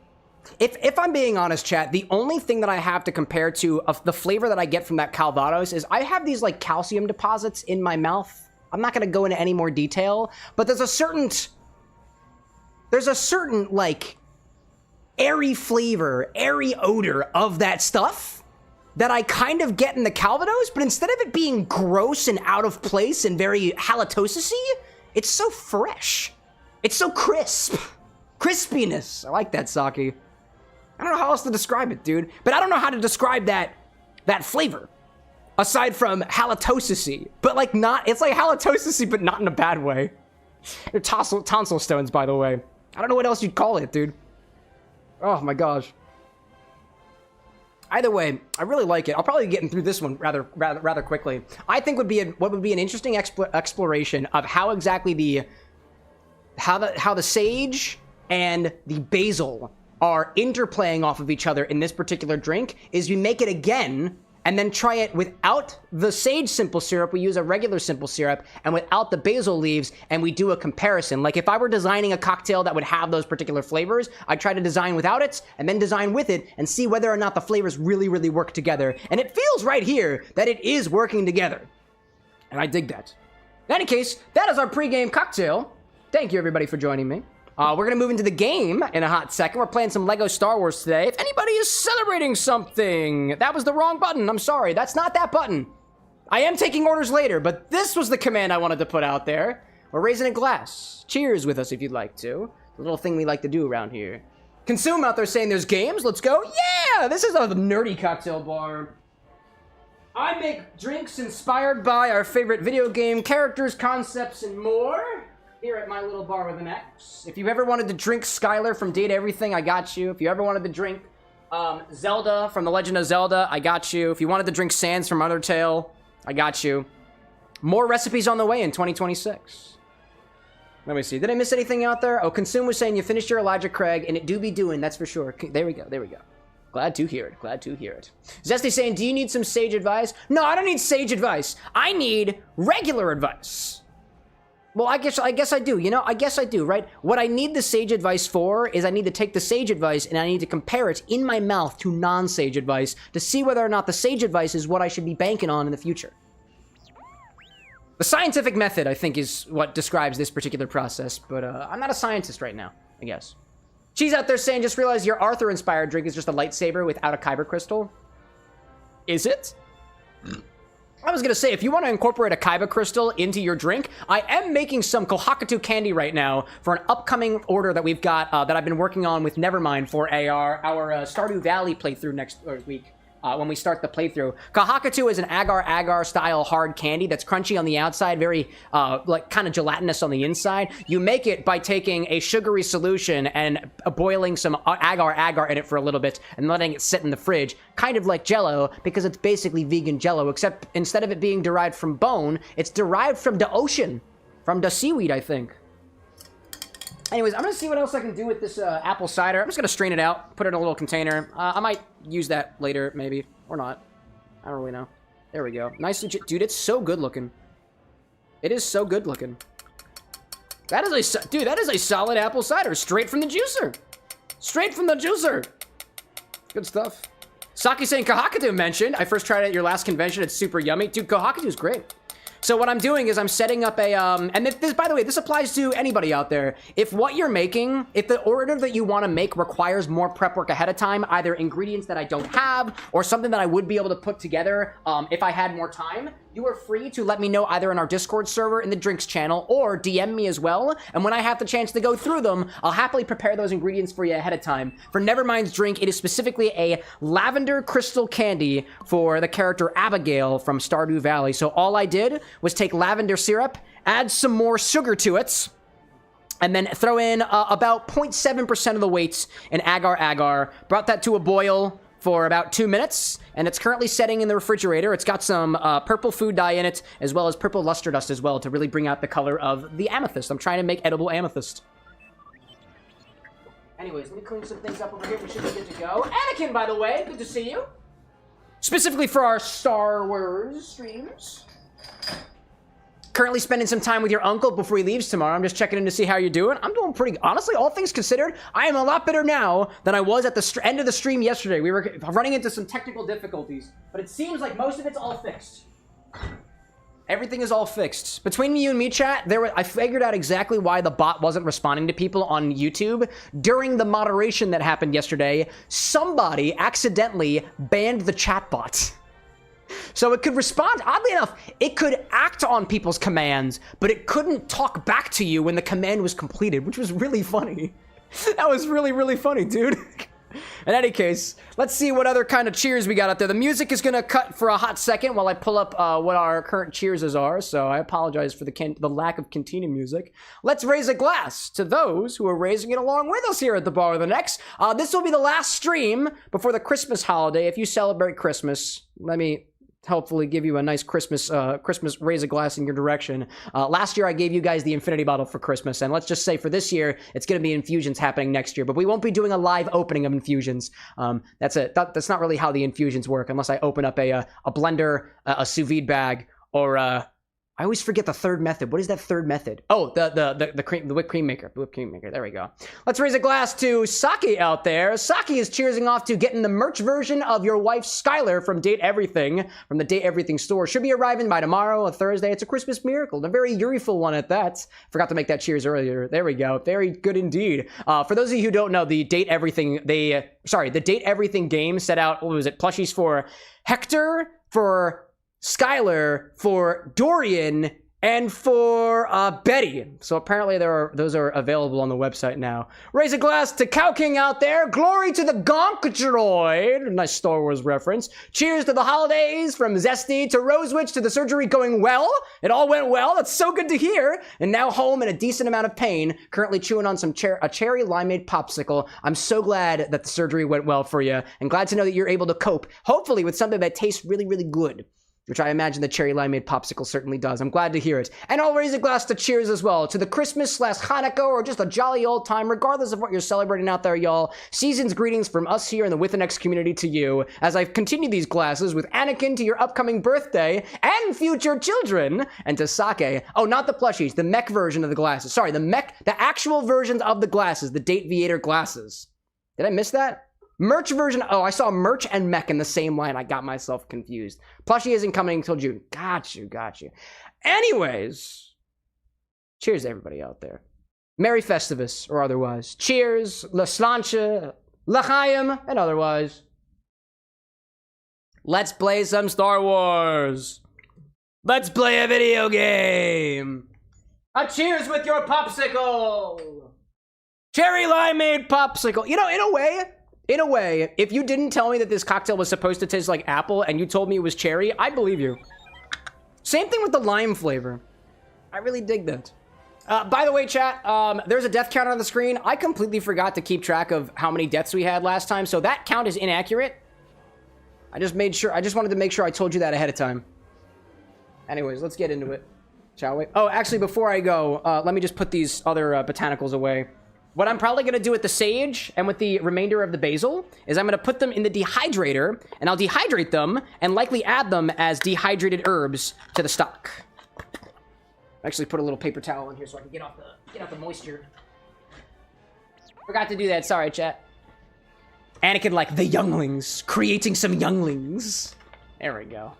If I'm being honest, chat, the only thing that I have to compare to the flavor that I get from that Calvados is I have these, like, calcium deposits in my mouth. I'm not going to go into any more detail, but there's a certain, like, airy flavor, airy odor of that stuff that I kind of get in the Calvados, but instead of it being gross and out of place and very halitosis-y, it's so fresh. It's so crisp. Crispiness. I like that, Saki. I don't know how else to describe it, dude. But I don't know how to describe that flavor. Aside from halitosis-y. But like not, it's like halitosis-y, but not in a bad way. They're tonsil stones, by the way. I don't know what else you'd call it, dude. Oh my gosh. Either way, I really like it. I'll probably be getting through this one rather quickly. I think what would be an interesting exploration of how exactly how the sage and the basil are interplaying off of each other in this particular drink is we make it again and then try it without the sage simple syrup. We use a regular simple syrup, and without the basil leaves, and we do a comparison. Like if I were designing a cocktail that would have those particular flavors, I'd try to design without it and then design with it and see whether or not the flavors really, really work together. And it feels right here that it is working together. And I dig that. In any case, that is our pregame cocktail. Thank you, everybody, for joining me. We're going to move into the game in a hot second. We're playing some Lego Star Wars today. If anybody is celebrating something, that was the wrong button. I'm sorry. That's not that button. I am taking orders later, but this was the command I wanted to put out there. We're raising a glass. Cheers with us if you'd like to. The little thing we like to do around here. Consume out there saying there's games. Let's go. Yeah, this is a nerdy cocktail bar. I make drinks inspired by our favorite video game characters, concepts, and more. Here at my little bar with an X. If you ever wanted to drink Skylar from Data Everything, I got you. If you ever wanted to drink Zelda from The Legend of Zelda, I got you. If you wanted to drink Sans from Undertale, I got you. More recipes on the way in 2026. Let me see. Did I miss anything out there? Oh, Consume was saying you finished your Elijah Craig, and it do be doing, that's for sure. There we go. There we go. Glad to hear it. Glad to hear it. Zesty saying, do you need some sage advice? No, I don't need sage advice. I need regular advice. Well, I guess I do, you know? I guess I do, right? What I need the sage advice for is I need to take the sage advice and I need to compare it in my mouth to non-sage advice to see whether or not the sage advice is what I should be banking on in the future. The scientific method, I think, is what describes this particular process, but I'm not a scientist right now, I guess. She's out there saying, just realized your Arthur-inspired drink is just a lightsaber without a kyber crystal. Is it? I was going to say, if you want to incorporate a Kaiba crystal into your drink, I am making some Kohakatu candy right now for an upcoming order that we've got that I've been working on with Nevermind for our Stardew Valley playthrough next week. When we start the playthrough. Kahakatu is an agar-agar style hard candy that's crunchy on the outside, very like kind of gelatinous on the inside. You make it by taking a sugary solution and boiling some agar-agar in it for a little bit and letting it sit in the fridge, kind of like Jell-O, because it's basically vegan Jell-O, except instead of it being derived from bone, it's derived from the ocean, from the seaweed, I think. Anyways, I'm gonna see what else I can do with this apple cider. I'm just gonna strain it out, put it in a little container. I might use that later, maybe. Or not. I don't really know. There we go. Nice legit. Dude, it's so good looking. It is so good looking. That is a... Dude, that is a solid apple cider. Straight from the juicer. Straight from the juicer. Good stuff. Saki saying Kohakatu mentioned. I first tried it at your last convention. It's super yummy. Dude, Kohakatu is great. So what I'm doing is I'm setting up a, and this, by the way, this applies to anybody out there. If what you're making, if the order that you want to make requires more prep work ahead of time, either ingredients that I don't have or something that I would be able to put together if I had more time, you are free to let me know either in our Discord server, in the drinks channel, or DM me as well. And when I have the chance to go through them, I'll happily prepare those ingredients for you ahead of time. For Nevermind's drink, it is specifically a lavender crystal candy for the character Abigail from Stardew Valley. So all I did was take lavender syrup, add some more sugar to it, and then throw in about 0.7% of the weight in agar-agar. Brought that to a boil for about 2 minutes, and it's currently setting in the refrigerator. It's got some purple food dye in it, as well as purple luster dust as well, to really bring out the color of the amethyst. I'm trying to make edible amethyst. Anyways, let me clean some things up over here. We should be good to go. Anakin, by the way, good to see you. Specifically for our Star Wars streams. Currently spending some time with your uncle before he leaves tomorrow. I'm just checking in to see how you're doing. I'm doing pretty... Honestly, all things considered, I am a lot better now than I was at the end of the stream yesterday. We were running into some technical difficulties, but it seems like most of it's all fixed. Everything is all fixed. Between you and me, chat, I figured out exactly why the bot wasn't responding to people on YouTube. During the moderation that happened yesterday, somebody accidentally banned the chat bot. So it could respond, oddly enough, it could act on people's commands, but it couldn't talk back to you when the command was completed, which was really funny. That was really, really funny, dude. In any case, let's see what other kind of cheers we got out there. The music is going to cut for a hot second while I pull up what our current cheerses are, so I apologize for the lack of cantina music. Let's raise a glass to those who are raising it along with us here at the Bar with an X. This will be the last stream before the Christmas holiday. If you celebrate Christmas, let me hopefully give you a nice Christmas raise a glass in your direction. Last year I gave you guys the infinity bottle for Christmas, and let's just say for this year it's going to be infusions happening next year, but we won't be doing a live opening of infusions. That's not really how the infusions work unless I open up a blender, a sous vide bag, or I always forget the third method. What is that third method? Oh, the whipped cream maker. The whipped cream maker. There we go. Let's raise a glass to Saki out there. Saki is cheersing off to getting the merch version of your wife Skylar from Date Everything, from the Date Everything store. Should be arriving by tomorrow, a Thursday. It's a Christmas miracle. A very Yuri-ful one at that. Forgot to make that cheers earlier. There we go. Very good indeed. For those of you who don't know, the Date Everything, the Date Everything game set out, what was it, plushies for Hector, for Skylar, for Dorian, and for Betty. So apparently those are available on the website now. Raise a glass to Cow King out there. Glory to the Gonk droid. Nice Star Wars reference. Cheers to the holidays, from Zesty to Rosewitch to the surgery going well. It all went well. That's so good to hear. And now home in a decent amount of pain, currently chewing on a cherry limeade popsicle. I'm so glad that the surgery went well for you, and glad to know that you're able to cope, hopefully with something that tastes really, really good, which I imagine the cherry limeade popsicle certainly does. I'm glad to hear it. And I'll raise a glass to cheers as well, to the Christmas/Hanukkah, or just a jolly old time, regardless of what you're celebrating out there, y'all. Season's greetings from us here in the With an X community to you, as I continue these glasses with Anakin to your upcoming birthday and future children, and to Sake. Oh, not the plushies, the mech version of the glasses. Sorry, the actual versions of the glasses, the Date Viator glasses. Did I miss that? Merch version. Oh, I saw merch and mech in the same line. I got myself confused. Plushie isn't coming until June. Got you. Anyways, cheers to everybody out there. Merry Festivus, or otherwise. Cheers, La Slancha, L'chaim, and otherwise. Let's play some Star Wars. Let's play a video game. A cheers with your popsicle. Cherry limeade popsicle. You know, in a way, if you didn't tell me that this cocktail was supposed to taste like apple and you told me it was cherry, I'd believe you. Same thing with the lime flavor. I really dig that. By the way, chat, there's a death count on the screen. I completely forgot to keep track of how many deaths we had last time, so that count is inaccurate. I just wanted to make sure I told you that ahead of time. Anyways, let's get into it. Shall we? Oh, actually, before I go, let me just put these other botanicals away. What I'm probably going to do with the sage and with the remainder of the basil is I'm going to put them in the dehydrator, and I'll dehydrate them and likely add them as dehydrated herbs to the stock. Actually, put a little paper towel in here so I can get off the moisture. Forgot to do that. Sorry, chat. Anakin, like, the younglings. Creating some younglings. There we go.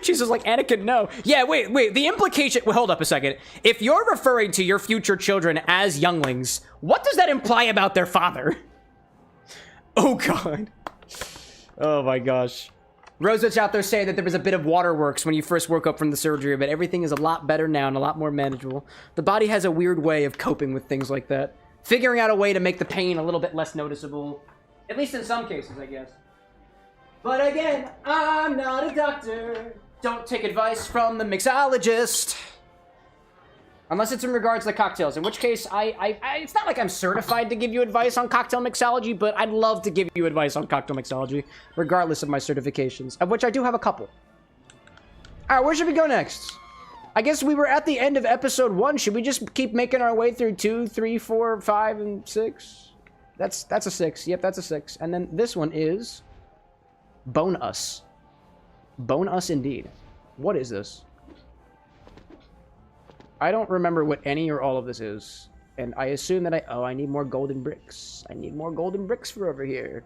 Jesus, like, Anakin, no. Yeah, wait. The implication... Well, hold up a second. If you're referring to your future children as younglings, what does that imply about their father? Oh, God. Oh, my gosh. Rosewitch out there saying that there was a bit of waterworks when you first woke up from the surgery, but everything is a lot better now and a lot more manageable. The body has a weird way of coping with things like that. Figuring out a way to make the pain a little bit less noticeable. At least in some cases, I guess. But again, I'm not a doctor. Don't take advice from the mixologist. Unless it's in regards to the cocktails, in which case, it's not like I'm certified to give you advice on cocktail mixology, but I'd love to give you advice on cocktail mixology, regardless of my certifications, of which I do have a couple. All right, where should we go next? I guess we were at the end of episode 1. Should we just keep making our way through 2, 3, 4, 5, and 6? That's a 6. Yep, that's a 6. And then this one is... Bone Us. Bone Us indeed. What is this? I don't remember what any or all of this is. And I assume that I need more golden bricks. I need more golden bricks for over here.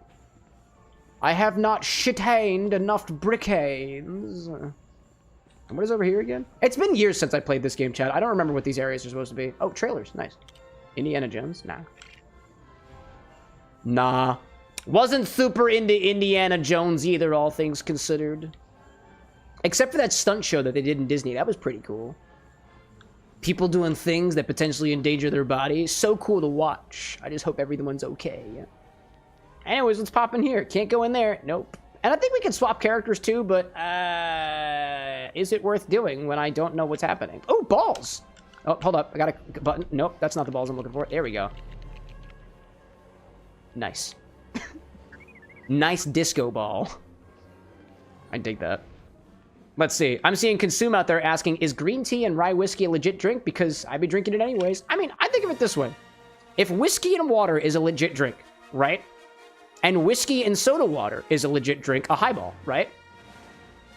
I have not shit-haned enough brick hands. What is over here again? It's been years since I played this game, Chad. I don't remember what these areas are supposed to be. Oh, trailers. Nice. Indiana Jones? Nah. Nah. Wasn't super into Indiana Jones either, all things considered. Except for that stunt show that they did in Disney. That was pretty cool. People doing things that potentially endanger their bodies. So cool to watch. I just hope everyone's okay. Anyways, let's pop in here. Can't go in there. Nope. And I think we can swap characters too, but is it worth doing when I don't know what's happening? Oh, balls! Oh, hold up. I got a button. Nope, that's not the balls I'm looking for. There we go. Nice. Nice disco ball. I dig that. Let's see. I'm seeing Consume out there asking, is green tea and rye whiskey a legit drink? Because I'd be drinking it anyways. I mean, I think of it this way. If whiskey and water is a legit drink, right? And whiskey and soda water is a legit drink, a highball, right?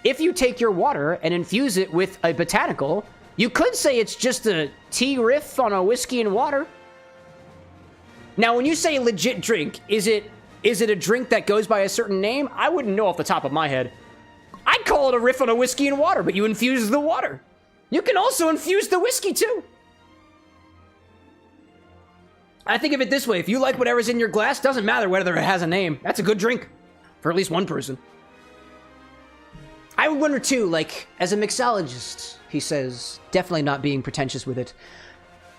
If you take your water and infuse it with a botanical, you could say it's just a tea riff on a whiskey and water. Now, when you say legit drink, is it a drink that goes by a certain name? I wouldn't know off the top of my head. I'd call it a riff on a whiskey and water, but you infuse the water. You can also infuse the whiskey, too. I think of it this way. If you like whatever's in your glass, doesn't matter whether it has a name. That's a good drink. For at least one person. I would wonder, too, like, as a mixologist, he says, definitely not being pretentious with it.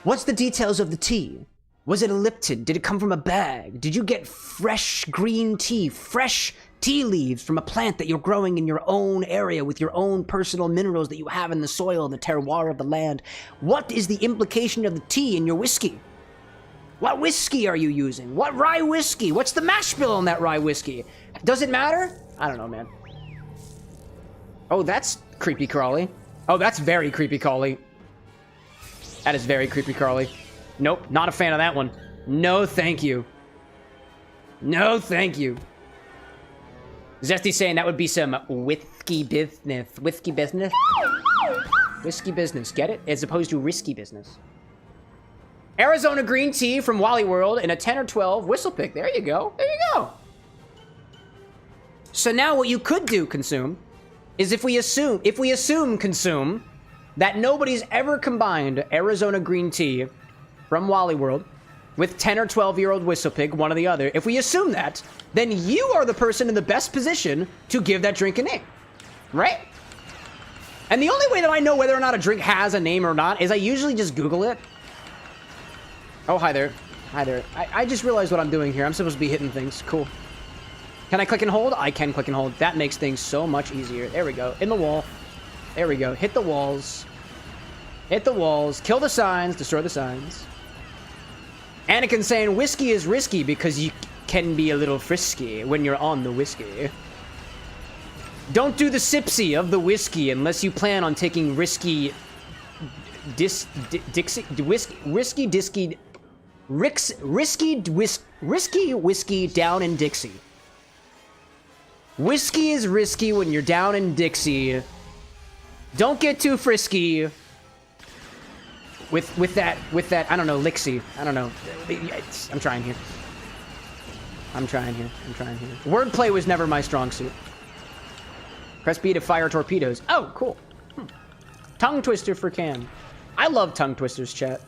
What's the details of the tea? Was it a Lipton? Did it come from a bag? Did you get fresh green tea, fresh tea leaves from a plant that you're growing in your own area with your own personal minerals that you have in the soil, the terroir of the land? What is the implication of the tea in your whiskey? What whiskey are you using? What rye whiskey? What's the mash bill on that rye whiskey? Does it matter? I don't know, man. Oh, that's creepy crawly. Oh, that's very creepy crawly. That is very creepy crawly. Nope, not a fan of that one. No, thank you. No, thank you. Zesty's saying that would be some whiskey business. Whiskey business? Whiskey business, get it? As opposed to risky business. Arizona green tea from Wally World in a 10 or 12 whistle pick. There you go. There you go. So now what you could do, Consume, is if we assume, Consume, that nobody's ever combined Arizona green tea from Wally World with 10 or 12-year-old whistle pig, one or the other. If we assume that, then you are the person in the best position to give that drink a name, right? And the only way that I know whether or not a drink has a name or not is I usually just Google it. Oh, hi there. Hi there. I just realized what I'm doing here. I'm supposed to be hitting things. Cool. Can I click and hold? I can click and hold. That makes things so much easier. There we go. In the wall. There we go. Hit the walls. Hit the walls. Kill the signs. Destroy the signs. Anakin saying whiskey is risky because you can be a little frisky when you're on the whiskey. Don't do the sipsy of the whiskey unless you plan on taking risky risky whiskey down in Dixie. Whiskey is risky when you're down in Dixie. Don't get too frisky with that I don't know, Lixie. I don't know. I'm trying here. Wordplay was never my strong suit. Press B to fire torpedoes. Oh, cool. Tongue twister for Cam. I love tongue twisters, chat.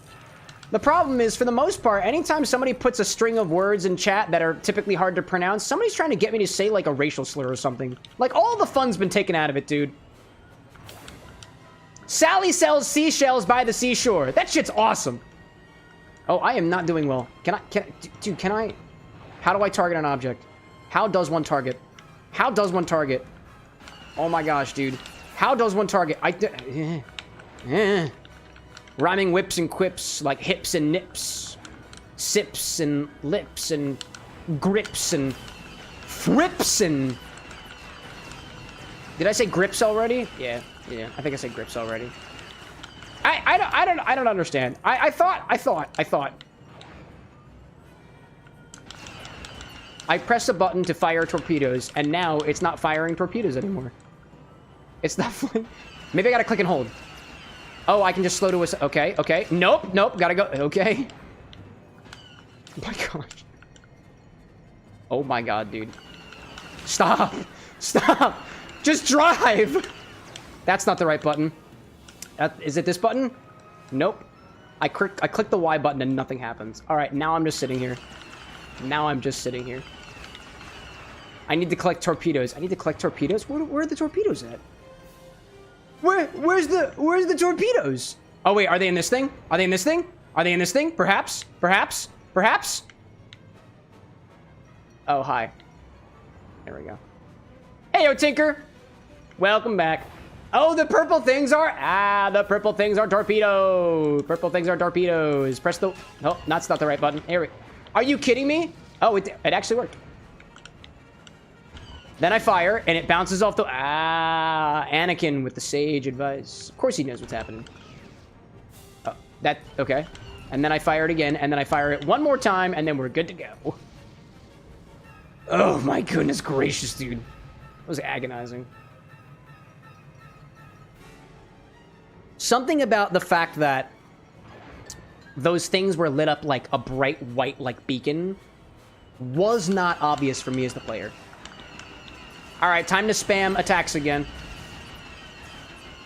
The problem is, for the most part, anytime somebody puts a string of words in chat that are typically hard to pronounce, somebody's trying to get me to say, like, a racial slur or something. Like, all the fun's been taken out of it, dude. Sally sells seashells by the seashore. That shit's awesome. Oh, I am not doing well. Can I? How do I target an object? How does one target? How does one target? Oh my gosh, dude. How does one target? Rhyming whips and quips like hips and nips. Sips and lips and grips and frips and... Did I say grips already? Yeah, I think I said grips already. I don't understand. I thought. I pressed a button to fire torpedoes, and now it's not firing torpedoes anymore. It's not flying. Maybe I gotta click and hold. Oh, I can just slow to a... Okay. Nope, gotta go. Okay. Oh my gosh. Oh my god, dude. Stop. Just drive. That's not the right button. Is it this button? Nope. I click the Y button and nothing happens. All right, now I'm just sitting here. I need to collect torpedoes. Where are the torpedoes at? Where's the torpedoes? Oh wait, are they in this thing? Perhaps. Oh, hi. There we go. Hey, yo, Tinker. Welcome back. Oh, the purple things are... the purple things are torpedoes. Press the... No, that's not the right button. Here we... Are you kidding me? Oh, it actually worked. Then I fire, and it bounces off the... Anakin with the sage advice. Of course he knows what's happening. Oh, okay. And then I fire it again, and then I fire it one more time, and then we're good to go. Oh, my goodness gracious, dude. That was agonizing. Something about the fact that those things were lit up like a bright white, like, beacon was not obvious for me as the player. All right, time to spam attacks again.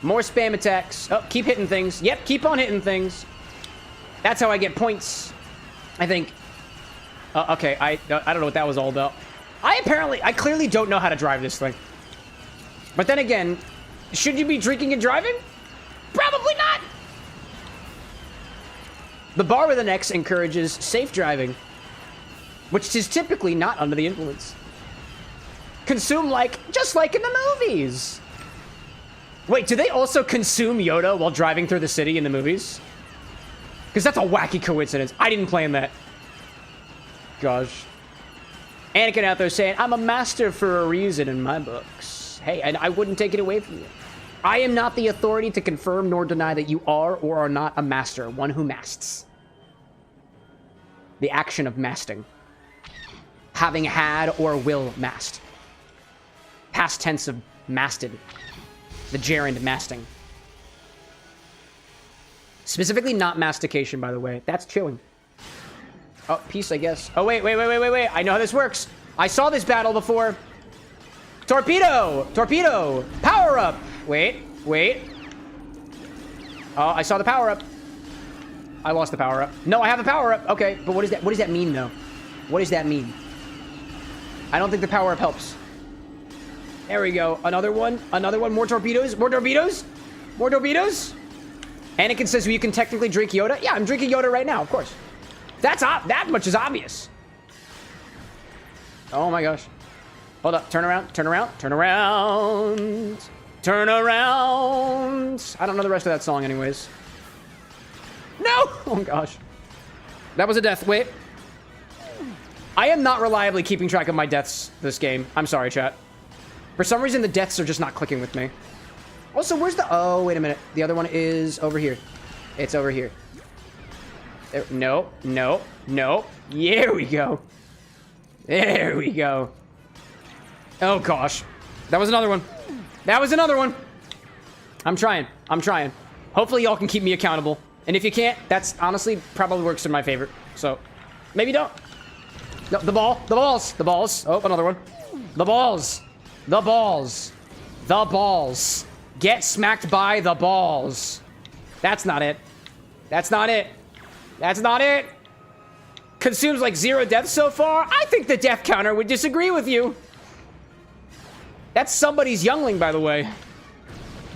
More spam attacks. Oh, keep hitting things. Yep, keep on hitting things. That's how I get points, I think. Okay, I don't know what that was all about. I clearly don't know how to drive this thing. But then again, should you be drinking and driving? Probably not. The bar with an X encourages safe driving, which is typically not under the influence. Consume just like in the movies. Wait, do they also consume Yoda while driving through the city in the movies? Because that's a wacky coincidence. I didn't plan that. Gosh. Anakin out there saying, I'm a master for a reason in my books. Hey, and I wouldn't take it away from you. I am not the authority to confirm nor deny that you are or are not a master, one who masts. The action of masting. Having had or will mast. Past tense of masted. The gerund masting. Specifically not mastication, by the way. That's chewing. Oh, peace, I guess. Oh, wait. I know how this works. I saw this battle before. Torpedo! Power up! Wait. Oh, I saw the power up. I lost the power up. No, I have a power up. Okay, but what does that mean, though? What does that mean? I don't think the power up helps. There we go. Another one. More torpedoes. Anakin says, well, you can technically drink Yoda. Yeah, I'm drinking Yoda right now, of course. That much is obvious. Oh my gosh. Hold up. Turn around. I don't know the rest of that song anyways. No! Oh gosh. That was a death. Wait. I am not reliably keeping track of my deaths this game. I'm sorry, chat. For some reason, the deaths are just not clicking with me. Also, where's the... Oh, wait a minute. The other one is over here. It's over here. There, no, no, no. There we go. There we go. Oh, gosh. That was another one. That was another one. I'm trying. I'm trying. Hopefully, y'all can keep me accountable. And if you can't, that's honestly probably works in my favor. So, maybe don't. No, the ball. The balls. The balls. Oh, another one. The balls. The balls. The balls. Get smacked by the balls. That's not it. That's not it. That's not it. Consumes like 0 deaths so far. I think the death counter would disagree with you. That's somebody's youngling, by the way.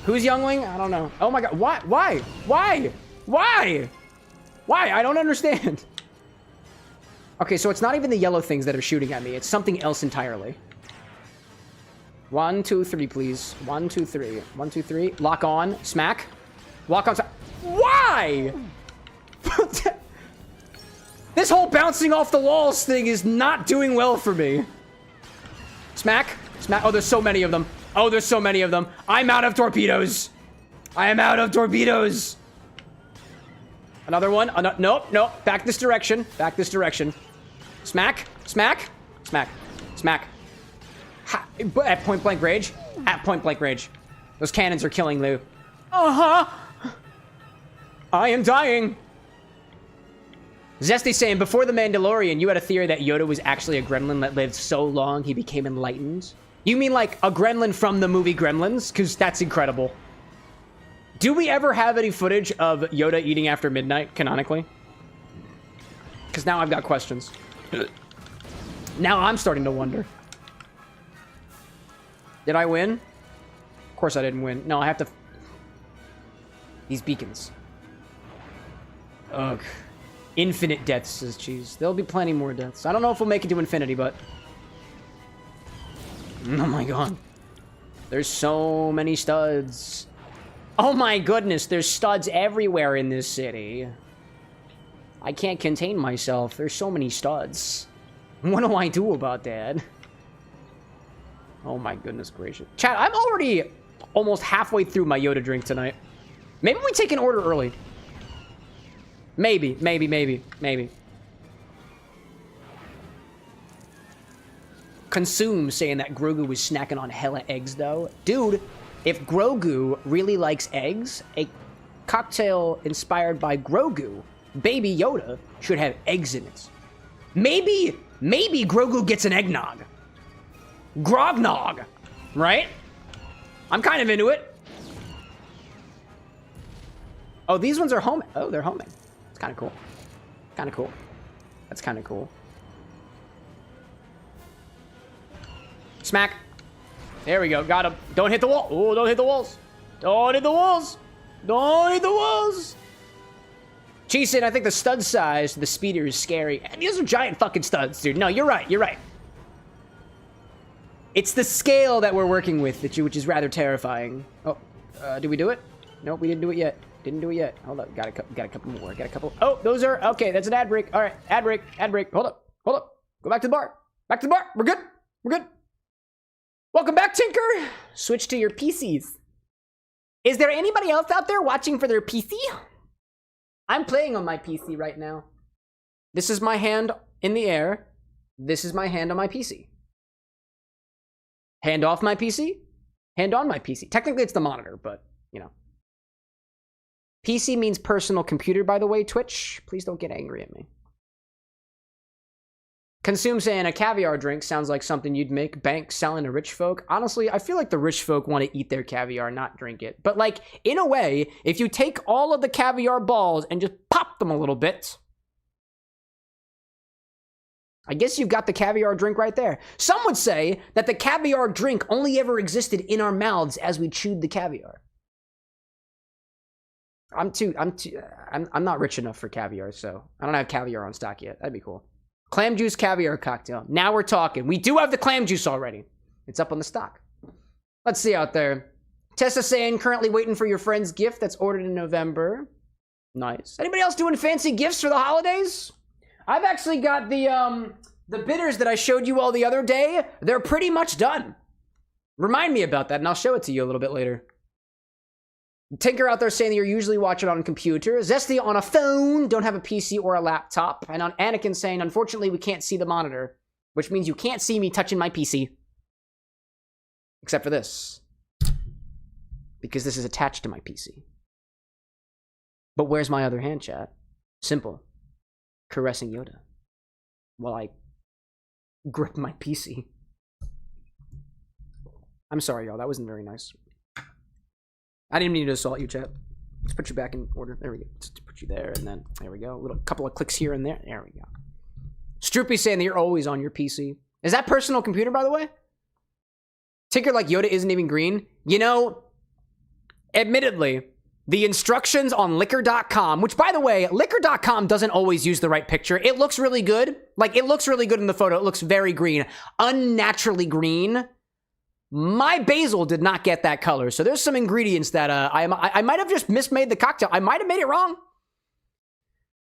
Who's youngling? I don't know. Oh my god. Why? Why? Why? Why? Why? I don't understand. Okay, so it's not even the yellow things that are shooting at me. It's something else entirely. 1, 2, 3, please. 1, 2, 3. 1, 2, 3. Lock on. Smack. Walk on. Why? This whole bouncing off the walls thing is not doing well for me. Smack. Smack. Oh, there's so many of them. Oh, there's so many of them. I'm out of torpedoes. I am out of torpedoes. Another one. Nope, nope. Back this direction. Back this direction. Smack. Smack. Smack. Smack. Ha, at point blank range. At point blank range. Those cannons are killing Lou. Uh-huh. I am dying. Zesty saying, before The Mandalorian, you had a theory that Yoda was actually a gremlin that lived so long he became enlightened. You mean like a gremlin from the movie Gremlins? Because that's incredible. Do we ever have any footage of Yoda eating after midnight, canonically? Because now I've got questions. Now I'm starting to wonder. Did I win? Of course I didn't win. No, I have to... These beacons. Ugh. Infinite deaths, says Cheese. There'll be plenty more deaths. I don't know if we'll make it to infinity, but... Oh my god. There's so many studs. Oh my goodness, there's studs everywhere in this city. I can't contain myself. There's so many studs. What do I do about that? Oh my goodness gracious. Chat, I'm already almost halfway through my Yoda drink tonight. Maybe we take an order early. Maybe. Consume saying that Grogu was snacking on hella eggs, though. Dude, if Grogu really likes eggs, a cocktail inspired by Grogu, Baby Yoda, should have eggs in it. Maybe Grogu gets an eggnog. Grognog, right? I'm kind of into it. Oh, these ones are homing. Oh, they're homing. It's kind of cool. Kind of cool. That's kind of cool. Smack. There we go. Got him. Don't hit the wall. Oh, don't hit the walls. Don't hit the walls. Don't hit the walls. Cheesin, I think the stud size, the speeder is scary. And these are giant fucking studs, dude. No, you're right. You're right. It's the scale that we're working with, which is rather terrifying. Oh, did we do it? Nope, we didn't do it yet. Didn't do it yet. Hold up. Got a couple more. Got a couple. Oh, those are... Okay, that's an ad break. All right, ad break. Ad break. Hold up. Hold up. Go back to the bar. Back to the bar. We're good. We're good. Welcome back, Tinker. Switch to your PCs. Is there anybody else out there watching for their PC? I'm playing on my PC right now. This is my hand in the air. This is my hand on my PC. Hand off my PC. Hand on my PC. Technically, it's the monitor, but, you know. PC means personal computer, by the way, Twitch. Please don't get angry at me. Consume saying a caviar drink sounds like something you'd make bank selling to rich folk. Honestly, I feel like the rich folk want to eat their caviar, not drink it. But like, in a way, if you take all of the caviar balls and just pop them a little bit, I guess you've got the caviar drink right there. Some would say that the caviar drink only ever existed in our mouths as we chewed the caviar. I'm not rich enough for caviar, so I don't have caviar on stock yet. That'd be cool. Clam juice caviar cocktail. Now we're talking. We do have the clam juice already. It's up on the stock. Let's see out there. Tessa saying currently waiting for your friend's gift that's ordered in November. Nice. Anybody else doing fancy gifts for the holidays? I've actually got the bitters that I showed you all the other day. They're pretty much done. Remind me about that, and I'll show it to you a little bit later. Tinker out there saying that you're usually watching on a computer. Zesty on a phone, don't have a PC or a laptop. And on Anakin saying, unfortunately, we can't see the monitor, which means you can't see me touching my PC. Except for this. Because this is attached to my PC. But where's my other hand, chat? Simple. Caressing Yoda. While I grip my PC. I'm sorry, y'all. That wasn't very nice. I didn't mean to assault you, chat. Let's put you back in order. There we go. Let's put you there, and then there we go. A little couple of clicks here and there. There we go. Stroopy saying that you're always on your PC. Is that personal computer, by the way? Tinker like Yoda isn't even green. You know, admittedly, the instructions on liquor.com, which, by the way, liquor.com doesn't always use the right picture. It looks really good. Like, it looks really good in the photo. It looks very green. Unnaturally green. My basil did not get that color. So there's some ingredients that I might have just mismade the cocktail. I might have made it wrong.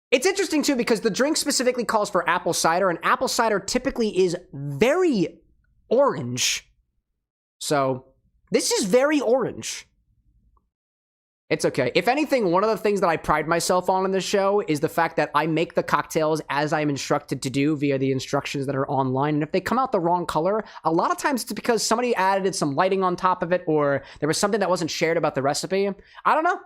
It's interesting, too, because the drink specifically calls for apple cider, and apple cider typically is very orange. So this is very orange. It's okay. If anything, one of the things that I pride myself on in this show is the fact that I make the cocktails as I'm instructed to do via the instructions that are online. And if they come out the wrong color, a lot of times it's because somebody added some lighting on top of it, or there was something that wasn't shared about the recipe. I don't know.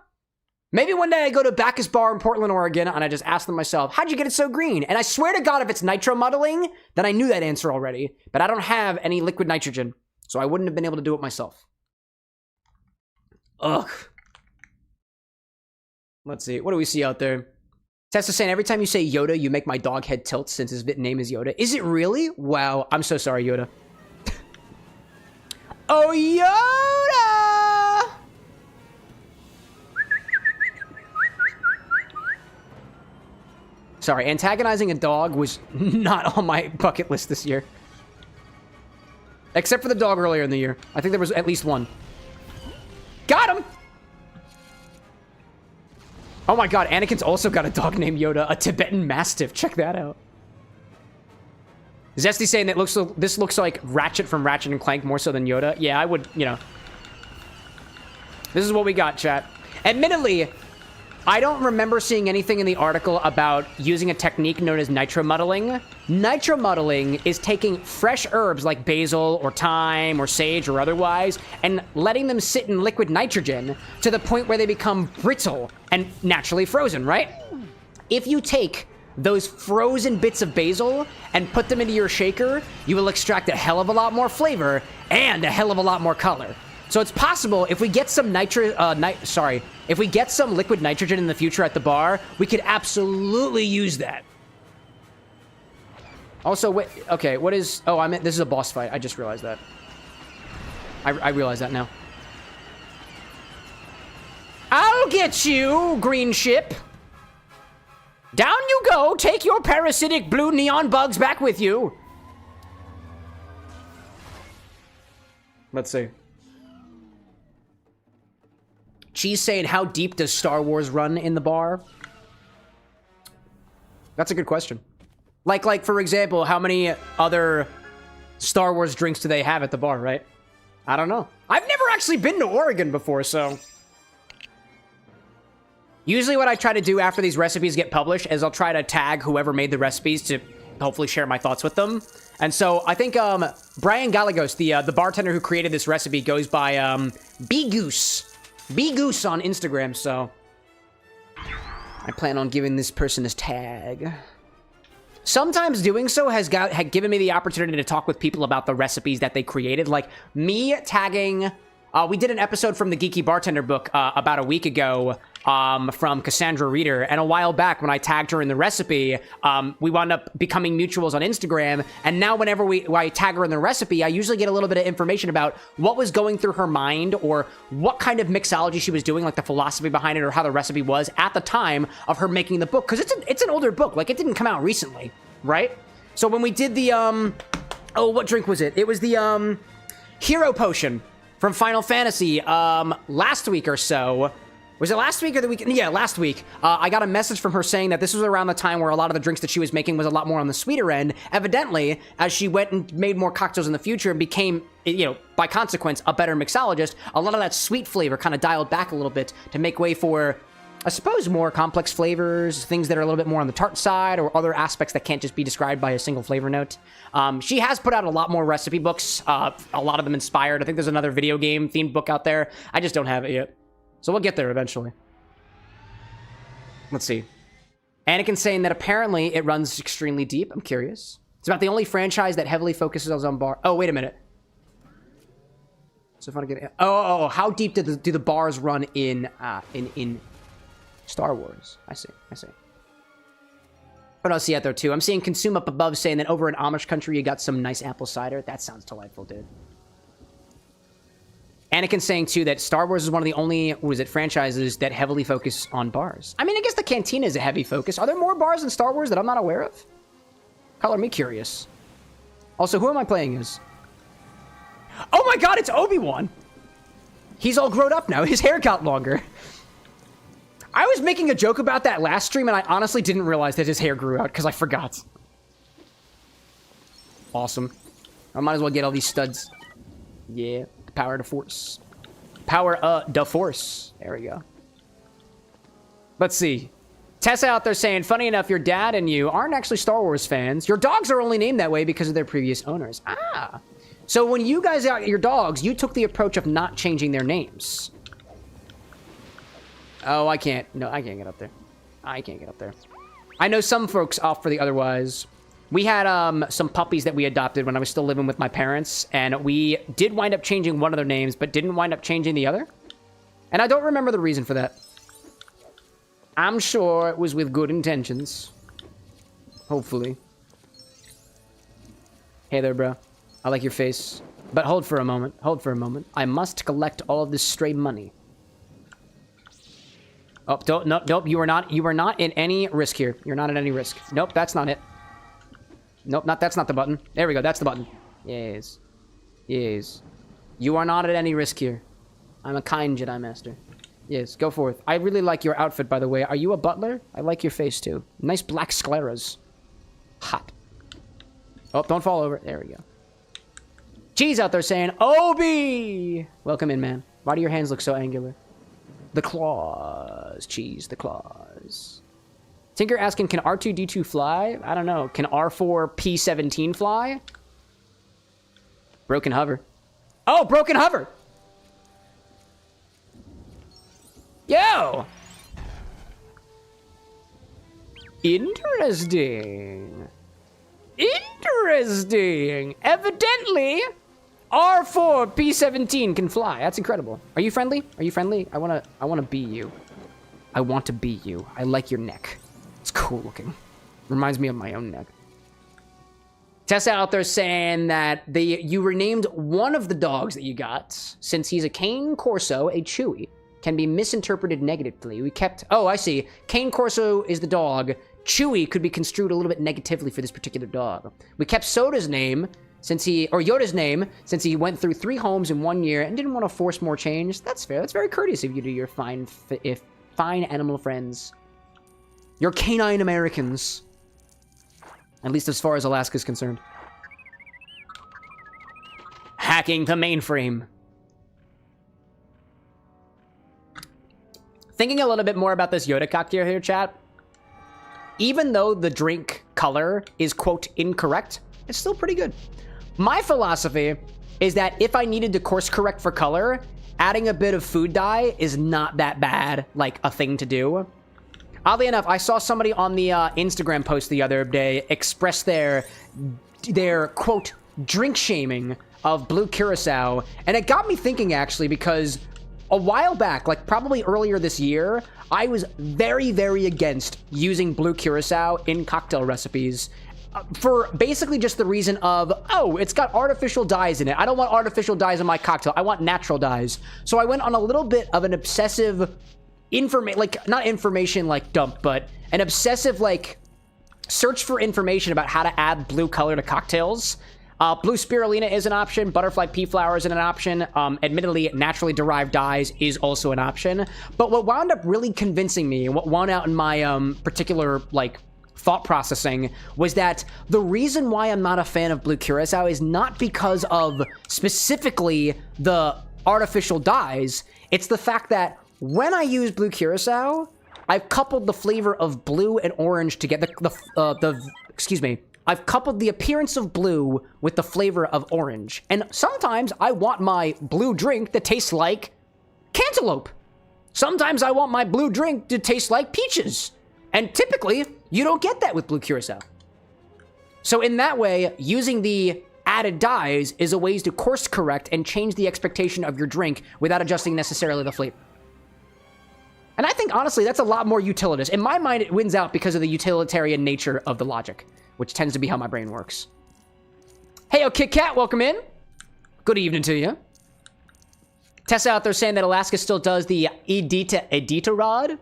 Maybe one day I go to Bacchus bar in Portland, Oregon, and I just ask them myself, how'd you get it so green? And I swear to God, if it's nitro muddling, then I knew that answer already. But I don't have any liquid nitrogen, so I wouldn't have been able to do it myself. Ugh. Let's see. What do we see out there? Tessa saying, every time you say Yoda, you make my dog head tilt since his name is Yoda. Is it really? Wow. I'm so sorry, Yoda. Oh, Yoda! Sorry, antagonizing a dog was not on my bucket list this year. Except for the dog earlier in the year. I think there was at least one. Got him! Oh my god, Anakin's also got a dog named Yoda, a Tibetan Mastiff. Check that out. Zesty saying that this looks like Ratchet from Ratchet and Clank more so than Yoda. Yeah, I would, you know. This is what we got, chat. Admittedly, I don't remember seeing anything in the article about using a technique known as nitro muddling. Nitro muddling is taking fresh herbs like basil or thyme or sage or otherwise and letting them sit in liquid nitrogen to the point where they become brittle and naturally frozen, right? If you take those frozen bits of basil and put them into your shaker, you will extract a hell of a lot more flavor and a hell of a lot more color. So it's possible if we get some if we get some liquid nitrogen in the future at the bar, we could absolutely use that. Also, wait, okay, what is... Oh, I meant this is a boss fight. I just realized that. I realize that now. I'll get you, green ship. Down you go. Take your parasitic blue neon bugs back with you. Let's see. Cheese saying, how deep does Star Wars run in the bar? That's a good question. Like, for example, how many other Star Wars drinks do they have at the bar, right? I don't know. I've never actually been to Oregon before, so... Usually what I try to do after these recipes get published is I'll try to tag whoever made the recipes to hopefully share my thoughts with them. And so I think Bryan Galligos, the bartender who created this recipe, goes by Bacchus. Bacchus on Instagram, so I plan on giving this person his tag. Sometimes doing so had given me the opportunity to talk with people about the recipes that they created, like me tagging. We did an episode from the Geeky Bartender book about a week ago from Cassandra Reeder, and a while back when I tagged her in the recipe, we wound up becoming mutuals on Instagram, and now whenever I tag her in the recipe, I usually get a little bit of information about what was going through her mind, or what kind of mixology she was doing, like the philosophy behind it, or how the recipe was at the time of her making the book, because it's an older book, like it didn't come out recently, right? So when we did the, oh, what drink was it? It was the, Hero Potion from Final Fantasy, last week or so. Was it last week or the week? Yeah, last week. I got a message from her saying that this was around the time where a lot of the drinks that she was making was a lot more on the sweeter end. Evidently, as she went and made more cocktails in the future and became, you know, by consequence, a better mixologist, a lot of that sweet flavor kind of dialed back a little bit to make way for, I suppose, more complex flavors, things that are a little bit more on the tart side, or other aspects that can't just be described by a single flavor note. She has put out a lot more recipe books, a lot of them inspired. I think there's another video game themed book out there. I just don't have it yet. So we'll get there eventually. Let's see. Anakin's saying that apparently it runs extremely deep. I'm curious. It's about the only franchise that heavily focuses on bar. Oh, wait a minute. So if I want to get... how deep do the bars run in Star Wars? I see. What else you out there, too? I'm seeing Consume up above saying that over in Amish country, you got some nice apple cider. That sounds delightful, dude. Anakin's saying, too, that Star Wars is one of the only, franchises that heavily focus on bars. I mean, I guess the Cantina is a heavy focus. Are there more bars in Star Wars that I'm not aware of? Color me curious. Also, who am I playing as? Oh my god, it's Obi-Wan! He's all grown up now. His hair got longer. I was making a joke about that last stream, and I honestly didn't realize that his hair grew out, because I forgot. Awesome. I might as well get all these studs. Yeah. Power to force. Power the force. There we go. Let's see. Tessa out there saying, funny enough, your dad and you aren't actually Star Wars fans. Your dogs are only named that way because of their previous owners. Ah. So when you guys got your dogs, you took the approach of not changing their names. Oh, I can't. No, I can't get up there. I can't get up there. I know some folks opt for the otherwise. We had some puppies that we adopted when I was still living with my parents, and we did wind up changing one of their names, but didn't wind up changing the other. And I don't remember the reason for that. I'm sure it was with good intentions. Hopefully. Hey there, bro. I like your face. But hold for a moment. Hold for a moment. I must collect all of this stray money. Oh, don't, no, nope, you are not in any risk here. You're not at any risk. Nope, that's not it. Nope, that's not the button. There we go, that's the button. Yes. Yes. You are not at any risk here. I'm a kind Jedi Master. Yes, go forth. I really like your outfit, by the way. Are you a butler? I like your face, too. Nice black scleras. Hot. Oh, don't fall over. There we go. Cheese out there saying, Obi! Welcome in, man. Why do your hands look so angular? The claws. Cheese, the claws. Tinker asking, can R2-D2 fly? I don't know. Can R4-P17 fly? Broken hover. Oh, broken hover! Yo! Interesting. Interesting. Evidently, R4-P17 can fly. That's incredible. Are you friendly? Are you friendly? I wanna be you. I want to be you. I like your neck. It's cool looking. Reminds me of my own neck. Tessa out there saying that you renamed one of the dogs that you got, since he's a Cane Corso, a Chewy, can be misinterpreted negatively. We kept... Oh, I see. Cane Corso is the dog. Chewy could be construed a little bit negatively for this particular dog. We kept Soda's name, Yoda's name, since he went through 3 homes in 1 year and didn't want to force more change. That's fair. That's very courteous of you to your fine animal friends. Your canine Americans. At least as far as Alaska's concerned. Hacking the mainframe. Thinking a little bit more about this Yoda cocktail here, chat. Even though the drink color is, quote, incorrect, it's still pretty good. My philosophy is that if I needed to course correct for color, adding a bit of food dye is not that bad, like, a thing to do. Oddly enough, I saw somebody on the Instagram post the other day express their quote, drink shaming of blue curacao. And it got me thinking, actually, because a while back, like probably earlier this year, I was very, very against using blue curacao in cocktail recipes for basically just the reason of, oh, it's got artificial dyes in it. I don't want artificial dyes in my cocktail. I want natural dyes. So I went on a little bit of an obsessive... not information like dump, but an obsessive like search for information about how to add blue color to cocktails. Blue spirulina is an option. Butterfly pea flower is an option. Admittedly, naturally derived dyes is also an option. But what wound up really convincing me, and what won out in my particular, like, thought processing, was that the reason why I'm not a fan of blue curacao is not because of specifically the artificial dyes. It's the fact that when I use blue curacao, I've coupled the flavor of blue and orange together. Excuse me. I've coupled the appearance of blue with the flavor of orange. And sometimes I want my blue drink to taste like cantaloupe. Sometimes I want my blue drink to taste like peaches. And typically, you don't get that with blue curacao. So in that way, using the added dyes is a way to course correct and change the expectation of your drink without adjusting necessarily the flavor. And I think, honestly, that's a lot more utilitarian. In my mind, it wins out because of the utilitarian nature of the logic, which tends to be how my brain works. Hey, yo, Kit Kat, welcome in. Good evening to you. Tessa out there saying that Alaska still does the Edita rod.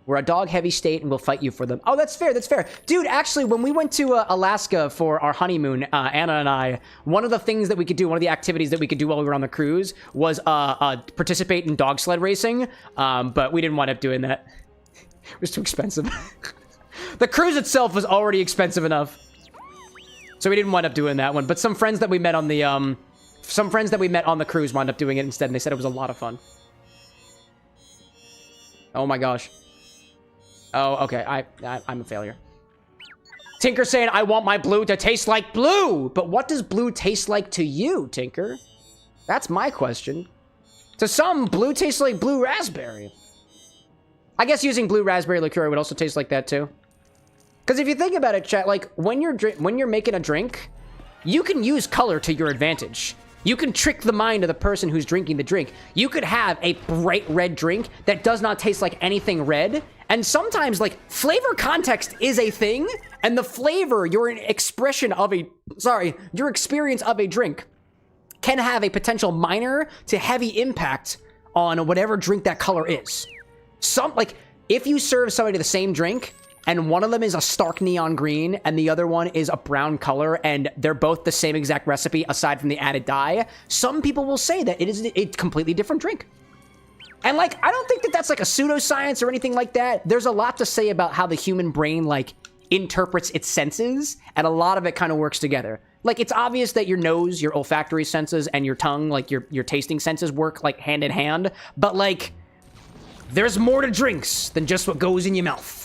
We're a dog-heavy state and we'll fight you for them. Oh, that's fair, that's fair. Dude, actually, when we went to Alaska for our honeymoon, Anna and I, one of the things that we could do, one of the activities that we could do while we were on the cruise was participate in dog sled racing, but we didn't wind up doing that. It was too expensive. The cruise itself was already expensive enough. So we didn't wind up doing that one, but some friends that we met on the, cruise wound up doing it instead, and they said it was a lot of fun. Oh my gosh. Oh, okay. I'm a failure. Tinker saying, I want my blue to taste like blue. But what does blue taste like to you, Tinker? That's my question. To some, blue tastes like blue raspberry. I guess using blue raspberry liqueur would also taste like that too. Because if you think about it, chat, like when you're making a drink, you can use color to your advantage. You can trick the mind of the person who's drinking the drink. You could have a bright red drink that does not taste like anything red. And sometimes, like, flavor context is a thing. And the flavor, your experience of a drink can have a potential minor to heavy impact on whatever drink that color is. If you serve somebody the same drink, and one of them is a stark neon green, and the other one is a brown color, and they're both the same exact recipe aside from the added dye, some people will say that it is a completely different drink. And, like, I don't think that that's, like, a pseudoscience or anything like that. There's a lot to say about how the human brain, like, interprets its senses, and a lot of it kind of works together. Like, it's obvious that your nose, your olfactory senses, and your tongue, like, your tasting senses work, like, hand in hand, but, like, there's more to drinks than just what goes in your mouth.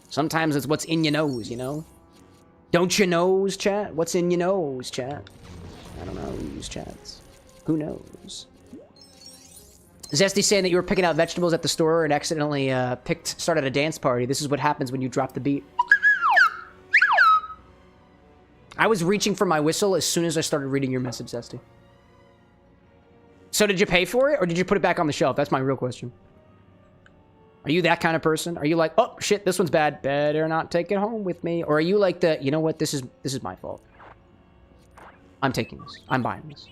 Sometimes it's what's in your nose, you know? Don't you knows, chat? What's in your nose, chat? I don't know, chats. Who knows? Zesty saying that you were picking out vegetables at the store and accidentally started a dance party. This is what happens when you drop the beat. I was reaching for my whistle as soon as I started reading your message, Zesty. So did you pay for it, or did you put it back on the shelf? That's my real question. Are you that kind of person? Are you like, oh, shit, this one's bad. Better not take it home with me. Or are you like the, you know what, this is my fault. I'm taking this. I'm buying this.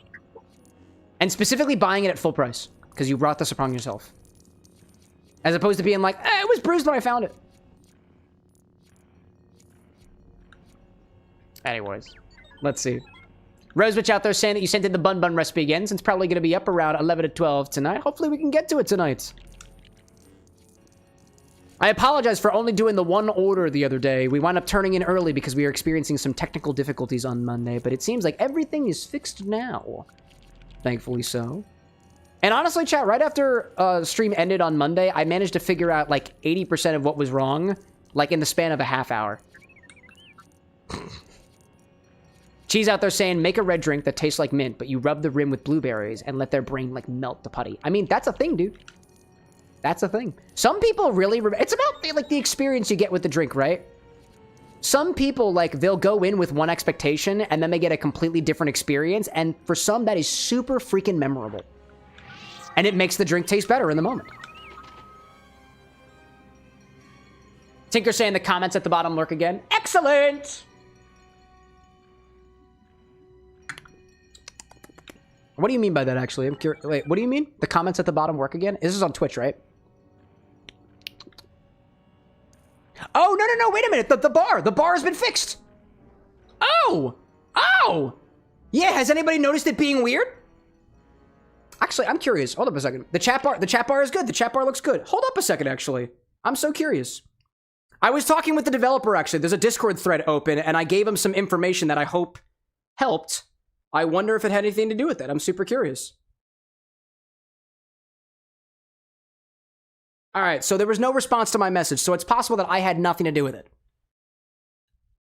And specifically buying it at full price. Because you brought this upon yourself. As opposed to being like, it was bruised when I found it. Anyways, let's see. Rosewitch out there saying that you sent in the bun bun recipe again, since it's probably going to be up around 11 to 12 tonight. Hopefully we can get to it tonight. I apologize for only doing the one order the other day. We wound up turning in early because we were experiencing some technical difficulties on Monday, but it seems like everything is fixed now. Thankfully so. And honestly, chat, right after stream ended on Monday, I managed to figure out like 80% of what was wrong, like in the span of a half hour. Cheese out there saying, make a red drink that tastes like mint, but you rub the rim with blueberries and let their brain like melt the putty. I mean, that's a thing, dude. That's a thing. Some people really... It's about like the experience you get with the drink, right? Some people, like, they'll go in with one expectation and then they get a completely different experience. And for some, that is super freaking memorable. And it makes the drink taste better in the moment. Tinker saying the comments at the bottom lurk again. Excellent! What do you mean by that, actually? I'm curious. Wait, what do you mean? The comments at the bottom work again? This is on Twitch, right? Oh, no, wait a minute. The bar has been fixed. Oh! Oh! Yeah, has anybody noticed it being weird? Actually, I'm curious. Hold up a second. The chat bar is good. The chat bar looks good. Hold up a second, actually. I'm so curious. I was talking with the developer, actually. There's a Discord thread open, and I gave him some information that I hope helped. I wonder if it had anything to do with that. I'm super curious. All right, so there was no response to my message, so it's possible that I had nothing to do with it.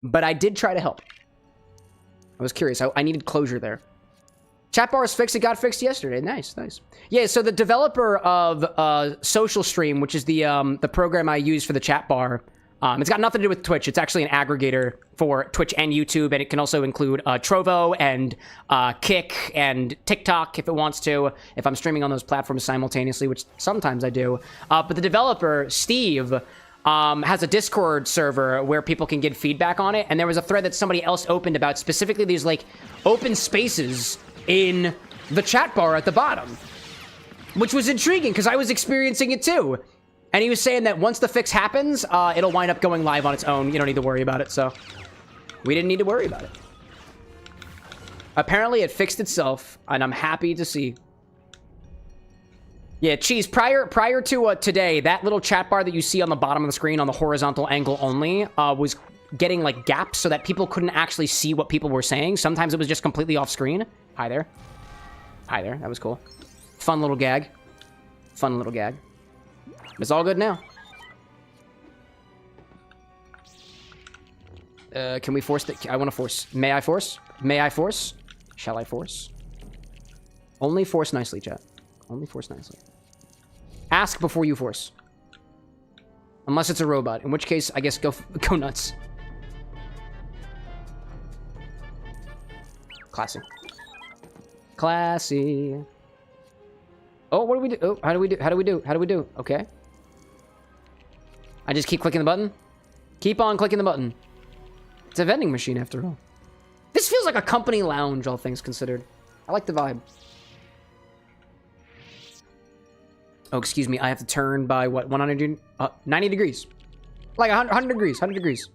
But I did try to help. I was curious. I needed closure there. Chat bar is fixed. It got fixed yesterday. Nice, nice. Yeah, so the developer of Social Stream, which is the program I use for the chat bar, it's got nothing to do with Twitch. It's actually an aggregator for Twitch and YouTube, and it can also include Trovo and Kick and TikTok if it wants to, if I'm streaming on those platforms simultaneously, which sometimes I do. But the developer, Steve, has a Discord server where people can give feedback on it, and there was a thread that somebody else opened about specifically these, like, open spaces in the chat bar at the bottom, which was intriguing because I was experiencing it too. And he was saying that once the fix happens, it'll wind up going live on its own. You don't need to worry about it, so we didn't need to worry about it. Apparently, it fixed itself, and I'm happy to see. Yeah, Cheese, prior to today, that little chat bar that you see on the bottom of the screen on the horizontal angle only was getting, like, gaps so that people couldn't actually see what people were saying. Sometimes it was just completely off screen. Hi there. Hi there. That was cool. Fun little gag. Fun little gag. It's all good now. Can we force the... I want to force. May I force? May I force? Shall I force? Only force nicely, chat. Only force nicely. Ask before you force. Unless it's a robot. In which case, I guess go nuts. Classy. Classy. Oh, what do we do? Oh, how do we do? How do we do? How do we do? Okay. I just keep clicking the button. Keep on clicking the button. It's a vending machine after all. This feels like a company lounge, all things considered. I like the vibe. Oh, excuse me. I have to turn by what? 90 degrees. Like 100 degrees. 100 degrees.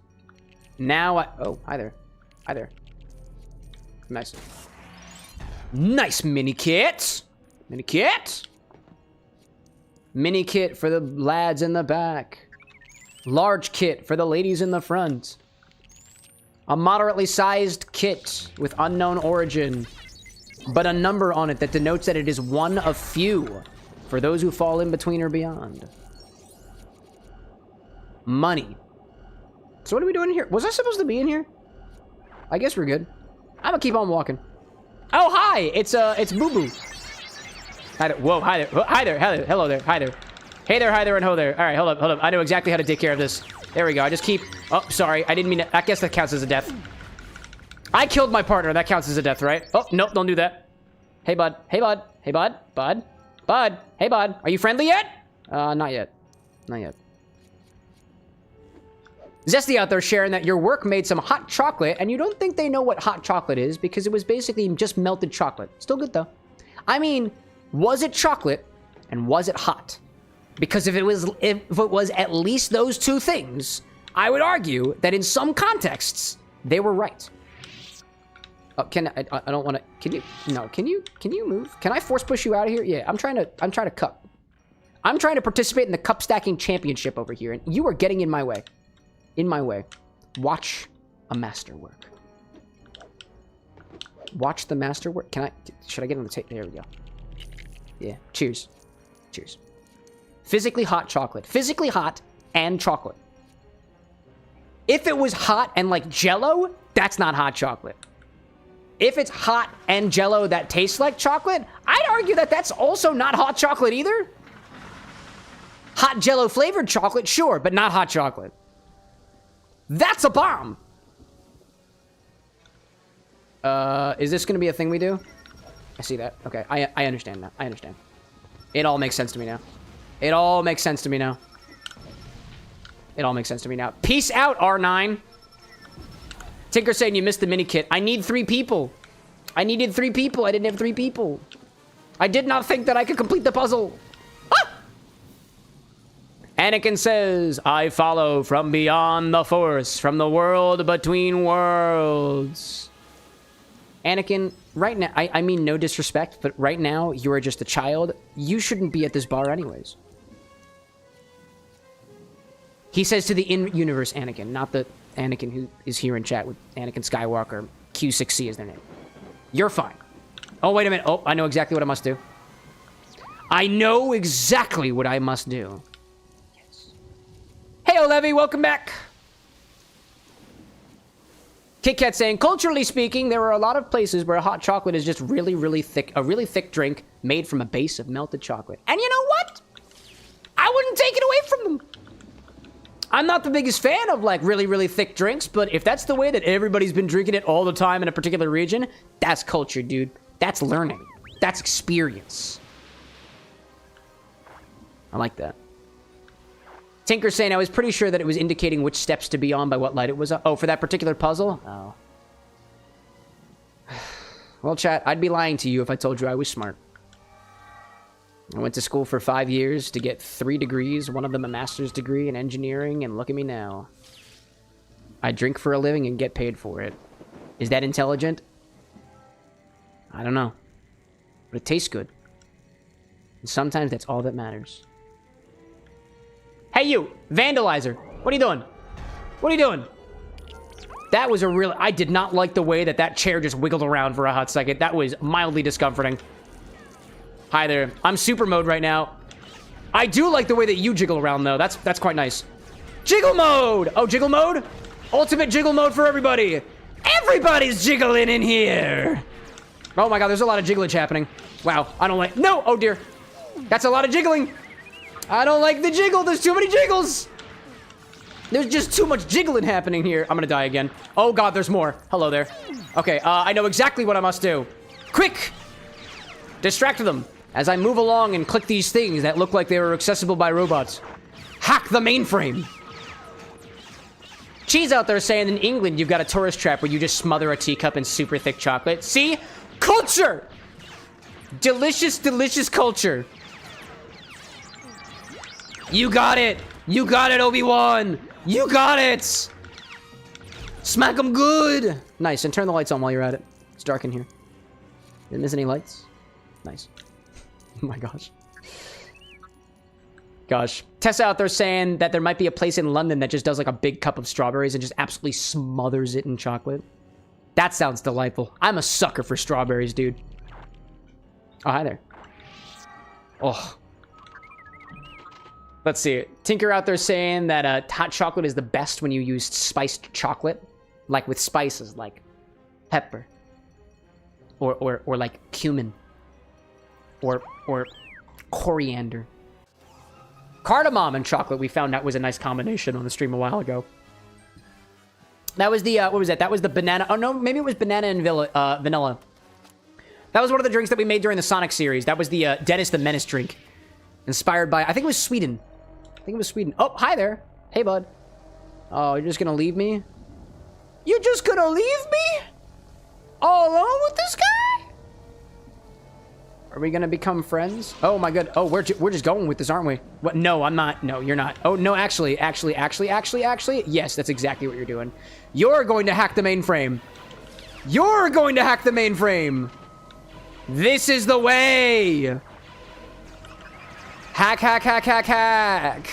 Now I... Oh, hi there. Hi there. Nice. Nice mini kit. Mini kit. Mini kit for the lads in the back. Large kit for the ladies in the front. A moderately sized kit with unknown origin, but a number on it that denotes that it is one of few for those who fall in between or beyond. Money. So what are we doing here? Was I supposed to be in here? I guess we're good. I'm gonna keep on walking. Oh, hi! It's Boo Boo. Hi there. Whoa, hi there. Hi there. Hi there. Hello there. Hi there. Hey there, hi there, and ho there. All right, hold up. I know exactly how to take care of this. There we go. I just keep... Oh, sorry. I didn't mean to... I guess that counts as a death. I killed my partner. That counts as a death, right? Oh, nope, don't do that. Hey, bud. Hey, bud. Hey, bud. Bud. Bud. Hey, bud. Are you friendly yet? Not yet. Not yet. Zesty out there sharing that your work made some hot chocolate, and you don't think they know what hot chocolate is because it was basically just melted chocolate. Still good, though. I mean, was it chocolate, and was it hot? Because if it was at least those two things, I would argue that in some contexts, they were right. Oh, I don't want to, can you move? Can I force push you out of here? Yeah, I'm trying to cup. I'm trying to participate in the cup stacking championship over here, and you are getting in my way. In my way. Watch a master work. Watch the master work. Should I get on the tape? There we go. Yeah, cheers. Cheers. Physically hot chocolate. Physically hot and chocolate. If it was hot and like Jell-O, that's not hot chocolate. If it's hot and Jell-O that tastes like chocolate, I'd argue that that's also not hot chocolate either. Hot Jell-O flavored chocolate, sure, but not hot chocolate. That's a bomb. Is this gonna be a thing we do? I see that. Okay, I understand now. I understand. It all makes sense to me now. It all makes sense to me now. It all makes sense to me now. Peace out, R9. Tinker saying you missed the mini kit. I need 3 people. I needed 3 people. I didn't have 3 people. I did not think that I could complete the puzzle. Ah! Anakin says, I follow from beyond the force, from the world between worlds. Anakin, right now, I mean no disrespect, but right now, you are just a child. You shouldn't be at this bar anyways. He says to the in-universe Anakin, not the Anakin who is here in chat with Anakin Skywalker. Q6C is their name. You're fine. Oh, wait a minute. Oh, I know exactly what I must do. I know exactly what I must do. Yes. Hey, Levy, welcome back. Kit Kat saying, culturally speaking, there are a lot of places where hot chocolate is just really, really thick, a really thick drink made from a base of melted chocolate. And you know what? I wouldn't take it away from them. I'm not the biggest fan of, like, really, really thick drinks, but if that's the way that everybody's been drinking it all the time in a particular region, that's culture, dude. That's learning. That's experience. I like that. Tinker saying, I was pretty sure that it was indicating which steps to be on by what light it was on. Oh, for that particular puzzle? Oh. Well, chat, I'd be lying to you if I told you I was smart. I went to school for 5 years to get 3 degrees, one of them a master's degree in engineering, and look at me now. I drink for a living and get paid for it. Is that intelligent? I don't know. But it tastes good. And sometimes that's all that matters. Hey, you! Vandalizer! What are you doing? What are you doing? That was a real... I did not like the way that that chair just wiggled around for a hot second. That was mildly discomforting. Hi there. I'm super mode right now. I do like the way that you jiggle around, though. That's quite nice. Jiggle mode! Oh, jiggle mode? Ultimate jiggle mode for everybody. Everybody's jiggling in here. Oh my god, there's a lot of jigglage happening. Wow, I don't like... No! Oh, dear. That's a lot of jiggling. I don't like the jiggle. There's too many jiggles. There's just too much jiggling happening here. I'm gonna die again. Oh god, there's more. Hello there. Okay, I know exactly what I must do. Quick! Distract them as I move along and click these things that look like they were accessible by robots. Hack the mainframe. Cheese out there saying in England you've got a tourist trap where you just smother a teacup in super thick chocolate. See? Culture! Delicious, delicious culture. You got it! You got it, Obi-Wan! You got it! Smack them good! Nice, and turn the lights on while you're at it. It's dark in here. Didn't miss any lights? Nice. Oh my gosh. Gosh. Tessa out there saying that there might be a place in London that just does like a big cup of strawberries and just absolutely smothers it in chocolate. That sounds delightful. I'm a sucker for strawberries, dude. Oh, hi there. Oh. Let's see. Tinker out there saying that hot chocolate is the best when you use spiced chocolate. Like with spices, like pepper. Or like cumin. Or coriander. Cardamom and chocolate we found out was a nice combination on the stream a while ago. That was the, what was that? That was the banana. Oh, no, maybe it was banana and vanilla. That was one of the drinks that we made during the Sonic series. That was the Dennis the Menace drink. Inspired by, I think it was Sweden. I think it was Sweden. Oh, hi there. Hey, bud. Oh, you're just gonna leave me? You're just gonna leave me? All alone with this guy? Are we gonna become friends? Oh my god. Oh, we're just going with this, aren't we? What? No, I'm not. No, you're not. Oh, no, actually. Yes, that's exactly what you're doing. You're going to hack the mainframe. You're going to hack the mainframe. This is the way. Hack, hack, hack, hack, hack.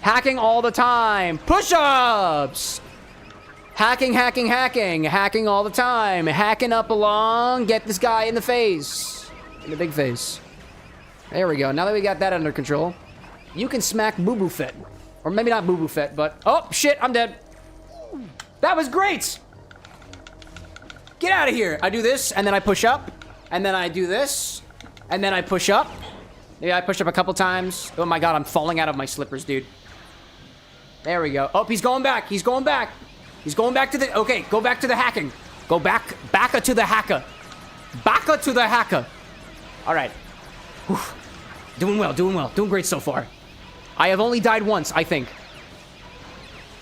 Hacking all the time. Push-ups. Hacking, hacking, hacking. Hacking all the time. Hacking up along. Get this guy in the face. In the big face. There we go. Now that we got that under control, you can smack Boo Boo Fett. Or maybe not Boo Boo Fett, but... Oh, shit, I'm dead. That was great. Get out of here. I do this, and then I push up. And then I do this. And then I push up. Yeah, I pushed up a couple times. Oh my god, I'm falling out of my slippers, dude. There we go. Oh, he's going back. He's going back. He's going back to the... Okay, go back to the hacking. Go back. Backa to the hacker. Backa to the hacker. All right. Whew. Doing well, doing well. Doing great so far. I have only died once, I think.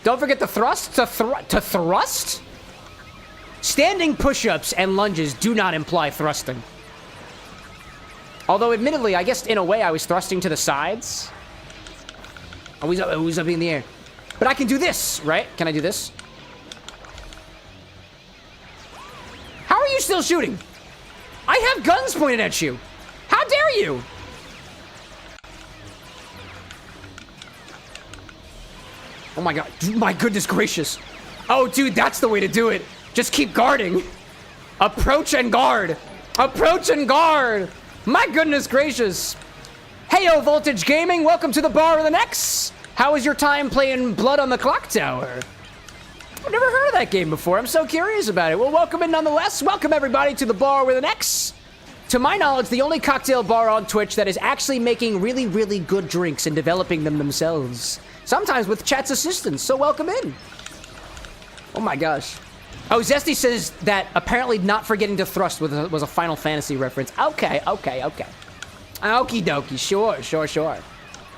Don't forget the thrust. To thrust? Standing push-ups and lunges do not imply thrusting. Although, admittedly, I guess in a way I was thrusting to the sides. Oh, he's up in the air. But I can do this, right? Can I do this? How are still shooting? I have guns pointed at you. How dare you? Oh my god. My goodness gracious. Oh, dude, that's the way to do it. Just keep guarding. Approach and guard. Approach and guard. My goodness gracious. Heyo, Voltage Gaming. Welcome to the Bar with an X. How was your time playing Blood on the Clock Tower? I've never heard of that game before. I'm so curious about it. Well, welcome in nonetheless. Welcome everybody to the Bar with an X. To my knowledge, the only cocktail bar on Twitch that is actually making really, really good drinks and developing them themselves. Sometimes with chat's assistance, so welcome in. Oh my gosh. Oh, Zesty says that apparently not forgetting to thrust was a Final Fantasy reference. Okay. Okie dokie, sure.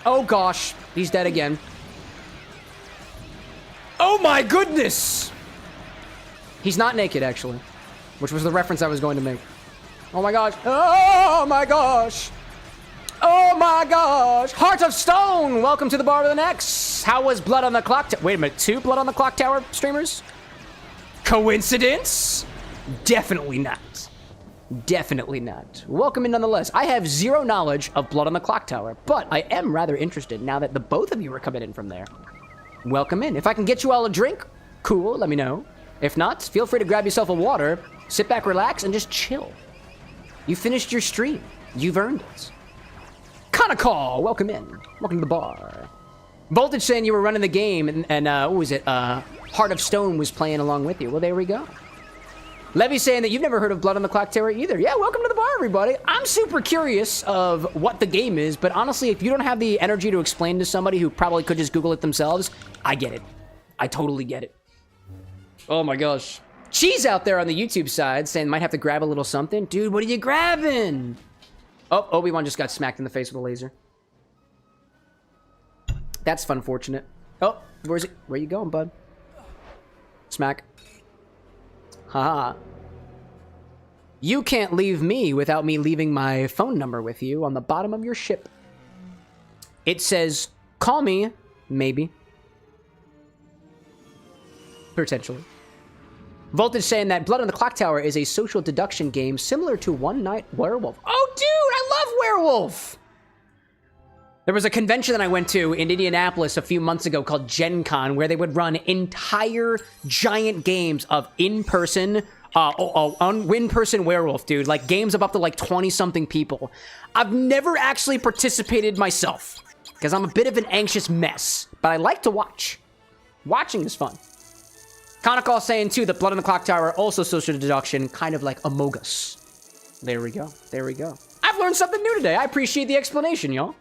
Oh gosh, he's dead again. Oh my goodness! He's not naked, actually, which was the reference I was going to make. Oh my gosh. Oh my gosh. Oh my gosh. Heart of Stone. Welcome to the Bar with an X. How was Blood on the Clock Wait a minute. 2 Blood on the Clock Tower streamers? Coincidence? Definitely not. Definitely not. Welcome in nonetheless. I have zero knowledge of Blood on the Clock Tower, but I am rather interested now that the both of you are coming in from there. Welcome in. If I can get you all a drink, cool, let me know. If not, feel free to grab yourself a water, sit back, relax, and just chill. You finished your stream. You've earned it. Kanakal, welcome in. Welcome to the bar. Voltage saying you were running the game, and what was it? Heart of Stone was playing along with you. Well, there we go. Levy saying that you've never heard of Blood on the Clock Tower either. Yeah, welcome to the bar, everybody. I'm super curious of what the game is, but honestly, if you don't have the energy to explain to somebody who probably could just Google it themselves, I get it. I totally get it. Oh my gosh. Cheese out there on the YouTube side saying might have to grab a little something. Dude, what are you grabbing? Oh, Obi-Wan just got smacked in the face with a laser. That's unfortunate. Oh, where's it? Where you going, bud? Smack. Haha. You can't leave me without me leaving my phone number with you on the bottom of your ship. It says, call me, maybe. Potentially. Voltage saying that Blood on the Clock Tower is a social deduction game similar to One Night Werewolf. Oh, dude, I love Werewolf! There was a convention that I went to in Indianapolis a few months ago called Gen Con, where they would run entire giant games of in-person werewolf, dude. Like, games of up to, like, 20-something people. I've never actually participated myself, because I'm a bit of an anxious mess, but I like to watch. Watching is fun. Kanakal saying, too, that Blood on the Clock Tower, also social deduction, kind of like Among Us. There we go. There we go. I've learned something new today. I appreciate the explanation, y'all.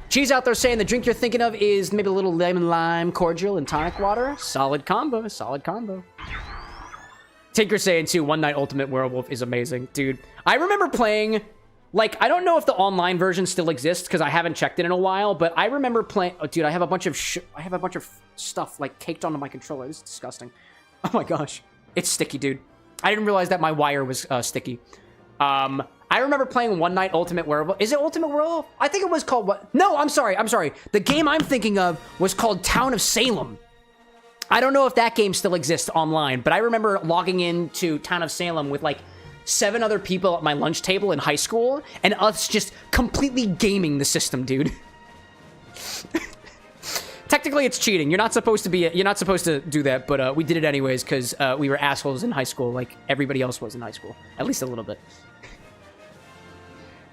Cheese out there saying the drink you're thinking of is maybe a little lemon lime cordial and tonic water. Solid combo. Solid combo. Tinker saying, too, One Night Ultimate Werewolf is amazing. Dude, I remember playing... Like, I don't know if the online version still exists because I haven't checked it in a while, but I remember playing... Oh, dude, I have a bunch of stuff, like, caked onto my controller. This is disgusting. Oh, my gosh. It's sticky, dude. I didn't realize that my wire was sticky. I remember playing One Night Ultimate Werewolf. Is it Ultimate Werewolf? I think it was called what? No, I'm sorry. The game I'm thinking of was called Town of Salem. I don't know if that game still exists online, but I remember logging into Town of Salem with, like, 7 other people at my lunch table in high school, and us just completely gaming the system, dude. Technically, it's cheating. You're not supposed to do that, but we did it anyways because we were assholes in high school, like everybody else was in high school, at least a little bit.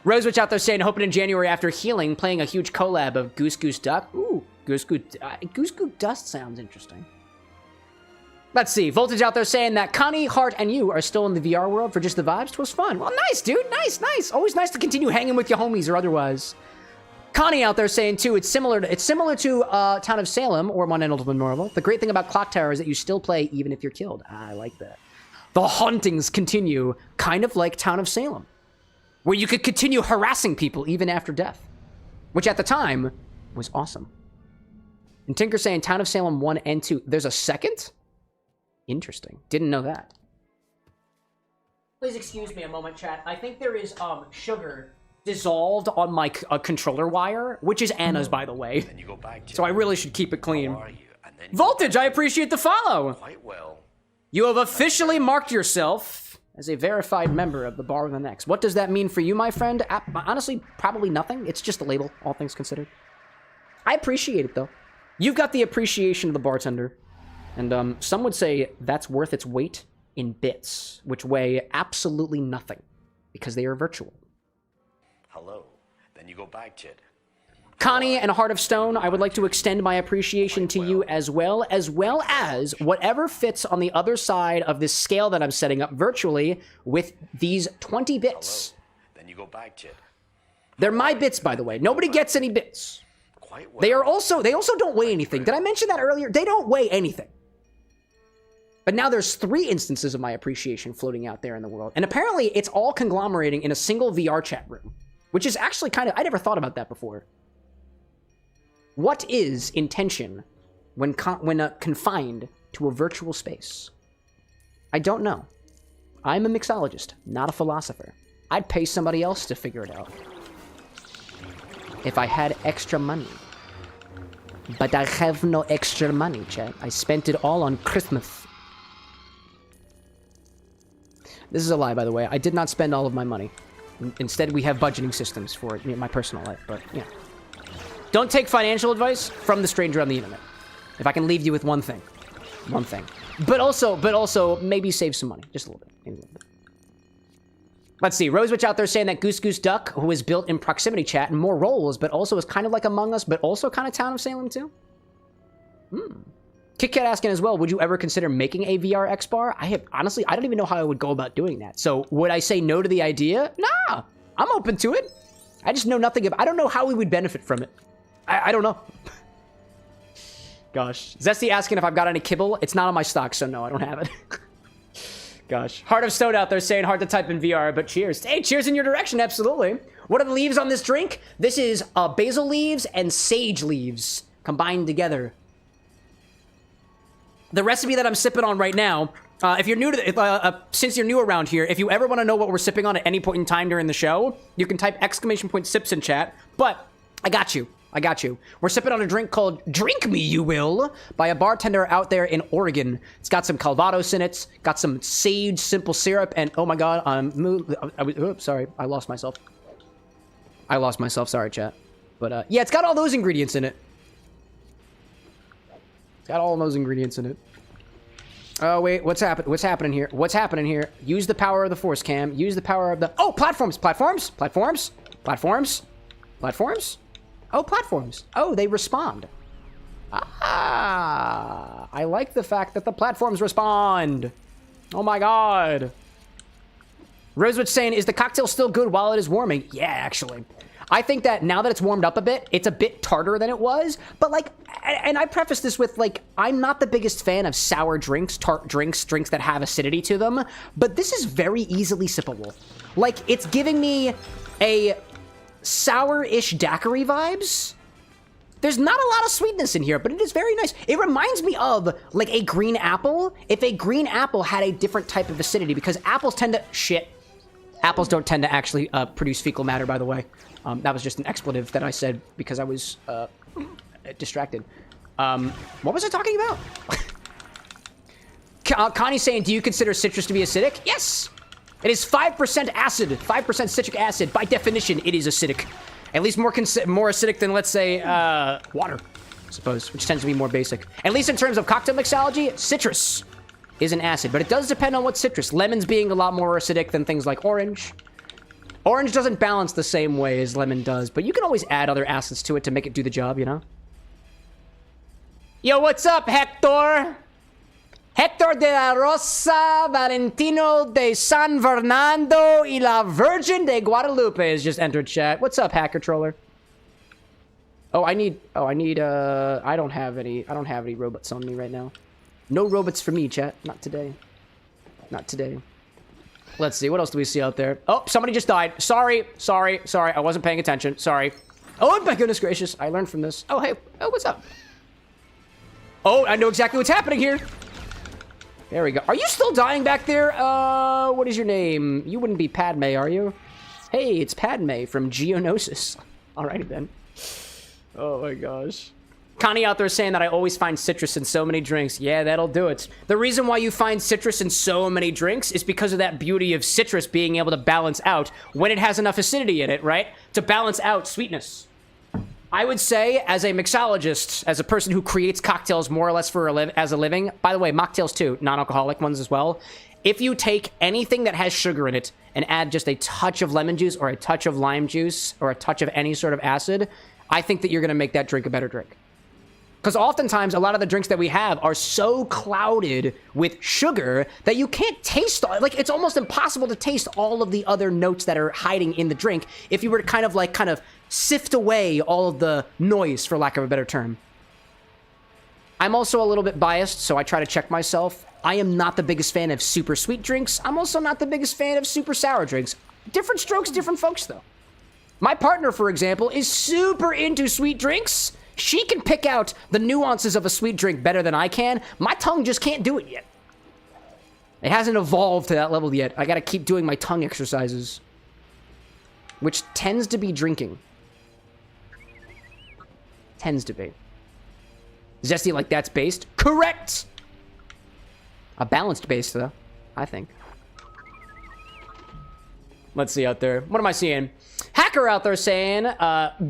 Rosewitch out there saying, hoping in January after healing, playing a huge collab of Goose Goose Duck. Ooh, Goose Goose Dust sounds interesting. Let's see. Voltage out there saying that Connie, Hart, and you are still in the VR world for just the vibes. 'Twas fun. Well, nice, dude. Nice. Always nice to continue hanging with your homies or otherwise. Connie out there saying, too, it's similar to Town of Salem or One Night Ultimate Werewolf. The great thing about Clock Tower is that you still play even if you're killed. I like that. The hauntings continue, kind of like Town of Salem, where you could continue harassing people even after death, which at the time was awesome. And Tinker saying Town of Salem 1 and 2. There's a second? Interesting. Didn't know that. Please excuse me a moment, chat. I think there is sugar dissolved on my controller wire, which is Anna's, by the way. Then you go back to so I really should keep it clean. Voltage, I appreciate the follow. Quite well. You have officially marked yourself as a verified member of the Bar with an X. What does that mean for you, my friend? Honestly, probably nothing. It's just a label, all things considered. I appreciate it, though. You've got the appreciation of the bartender. And some would say that's worth its weight in bits, which weigh absolutely nothing, because they are virtual. Hello. Then you go back, Chid. Connie and Heart of Stone, I would like to extend my appreciation to you as well as whatever fits on the other side of this scale that I'm setting up virtually with these 20 bits. Hello. Then you go back, Chid. They're my bits, by the way. Nobody gets any bits. Quite well. They also don't weigh anything. Did I mention that earlier? They don't weigh anything. But now there's 3 instances of my appreciation floating out there in the world. And apparently it's all conglomerating in a single VR chat room, which is actually kind of, I never thought about that before. What is intention when confined to a virtual space? I don't know. I'm a mixologist, not a philosopher. I'd pay somebody else to figure it out. If I had extra money. But I have no extra money, chat. I spent it all on Christmas. This is a lie, by the way. I did not spend all of my money. Instead, we have budgeting systems for it in my personal life, but yeah. Don't take financial advice from the stranger on the internet. If I can leave you with one thing. One thing. But also, maybe save some money. Just a little bit. Maybe a little bit. Let's see. Rosewitch out there saying that Goose Goose Duck, who is built in proximity chat and more roles, but also is kind of like Among Us, but also kind of Town of Salem too? Kit Kat asking as well, would you ever consider making a VR X bar? Honestly, I don't even know how I would go about doing that. So would I say no to the idea? Nah, I'm open to it. I just know nothing about, I don't know how we would benefit from it. I don't know. Gosh. Zesty asking if I've got any kibble. It's not on my stock, so no, I don't have it. Gosh. Heart of Stone out there saying hard to type in VR, but cheers. Hey, cheers in your direction, absolutely. What are the leaves on this drink? This is basil leaves and sage leaves combined together. The recipe that I'm sipping on right now, if you're new to since you're new around here, if you ever want to know what we're sipping on at any point in time during the show, you can type !sips in chat, but I got you. I got you. We're sipping on a drink called Drink Me You Will by a bartender out there in Oregon. It's got some Calvados in it, got some sage simple syrup, and oh my god, oops, sorry, I lost myself. Sorry, chat. But yeah, it's got all those ingredients in it. It's got all those ingredients in it. Oh wait, what's happening here? What's happening here? Use the power of the Force, Cam. Use the power of the... Oh, platforms! Oh, platforms. Oh, they respond. Ah, I like the fact that the platforms respond. Oh my god. Rosewitch saying, is the cocktail still good while it is warming? Yeah, actually. I think that now that it's warmed up a bit, it's a bit tarter than it was. But like, and I preface this with like, I'm not the biggest fan of sour drinks, tart drinks, drinks that have acidity to them. But this is very easily sippable. Like, it's giving me a sour-ish daiquiri vibes. There's not a lot of sweetness in here, but it is very nice. It reminds me of like a green apple. If a green apple had a different type of acidity, because apples tend to apples don't tend to actually produce fecal matter, by the way. That was just an expletive that I said because I was distracted. What was I talking about? Connie's saying, do you consider citrus to be acidic? Yes. It is 5% acid, 5% citric acid. By definition, it is acidic. At least more acidic than, let's say, water, I suppose, which tends to be more basic. At least in terms of cocktail mixology, citrus is an acid, but it does depend on what citrus. Lemons being a lot more acidic than things like orange. Orange doesn't balance the same way as lemon does, but you can always add other acids to it to make it do the job, you know? Yo, what's up, Hector? Hector de la Rosa Valentino de San Fernando y la Virgin de Guadalupe has just entered chat. What's up, Hacker Troller? I don't have any robots on me right now. No robots for me, chat. Not today. Not today. Let's see, what else do we see out there? Oh, somebody just died. Sorry. I wasn't paying attention. Sorry. Oh, my goodness gracious. I learned from this. Oh, hey. Oh, what's up? Oh, I know exactly what's happening here. There we go. Are you still dying back there? What is your name? You wouldn't be Padme, are you? Hey, it's Padme from Geonosis. Alrighty then. Oh my gosh. Connie out there saying that I always find citrus in so many drinks. Yeah, that'll do it. The reason why you find citrus in so many drinks is because of that beauty of citrus being able to balance out when it has enough acidity in it, right? To balance out sweetness. I would say, as a mixologist, as a person who creates cocktails more or less for as a living, by the way, mocktails too, non-alcoholic ones as well, if you take anything that has sugar in it and add just a touch of lemon juice or a touch of lime juice or a touch of any sort of acid, I think that you're going to make that drink a better drink. Because oftentimes, a lot of the drinks that we have are so clouded with sugar that you can't taste, like, it's almost impossible to taste all of the other notes that are hiding in the drink if you were to kind of sift away all of the noise, for lack of a better term. I'm also a little bit biased, so I try to check myself. I am not the biggest fan of super sweet drinks. I'm also not the biggest fan of super sour drinks. Different strokes, different folks, though. My partner, for example, is super into sweet drinks. She can pick out the nuances of a sweet drink better than I can. My tongue just can't do it yet. It hasn't evolved to that level yet. I gotta keep doing my tongue exercises. Which tends to be drinking. Tends to be. Zesty like that's based? Correct! A balanced base, though, I think. Let's see out there. What am I seeing? Hacker out there saying,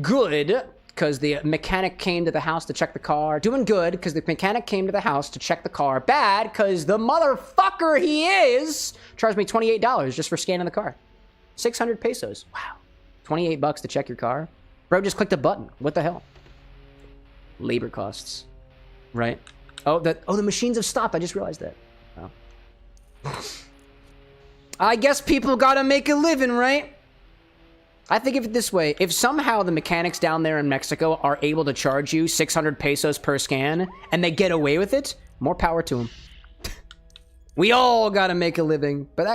good, because the mechanic came to the house to check the car. Doing good, because the mechanic came to the house to check the car. Bad, because the motherfucker he is charged me $28 just for scanning the car. 600 pesos. Wow. 28 bucks to check your car? Bro just clicked a button. What the hell? Labor costs. Right? Oh, the machines have stopped. I just realized that. Oh. I guess people gotta make a living, right? I think of it this way. If somehow the mechanics down there in Mexico are able to charge you 600 pesos per scan, and they get away with it, more power to them. We all gotta make a living. But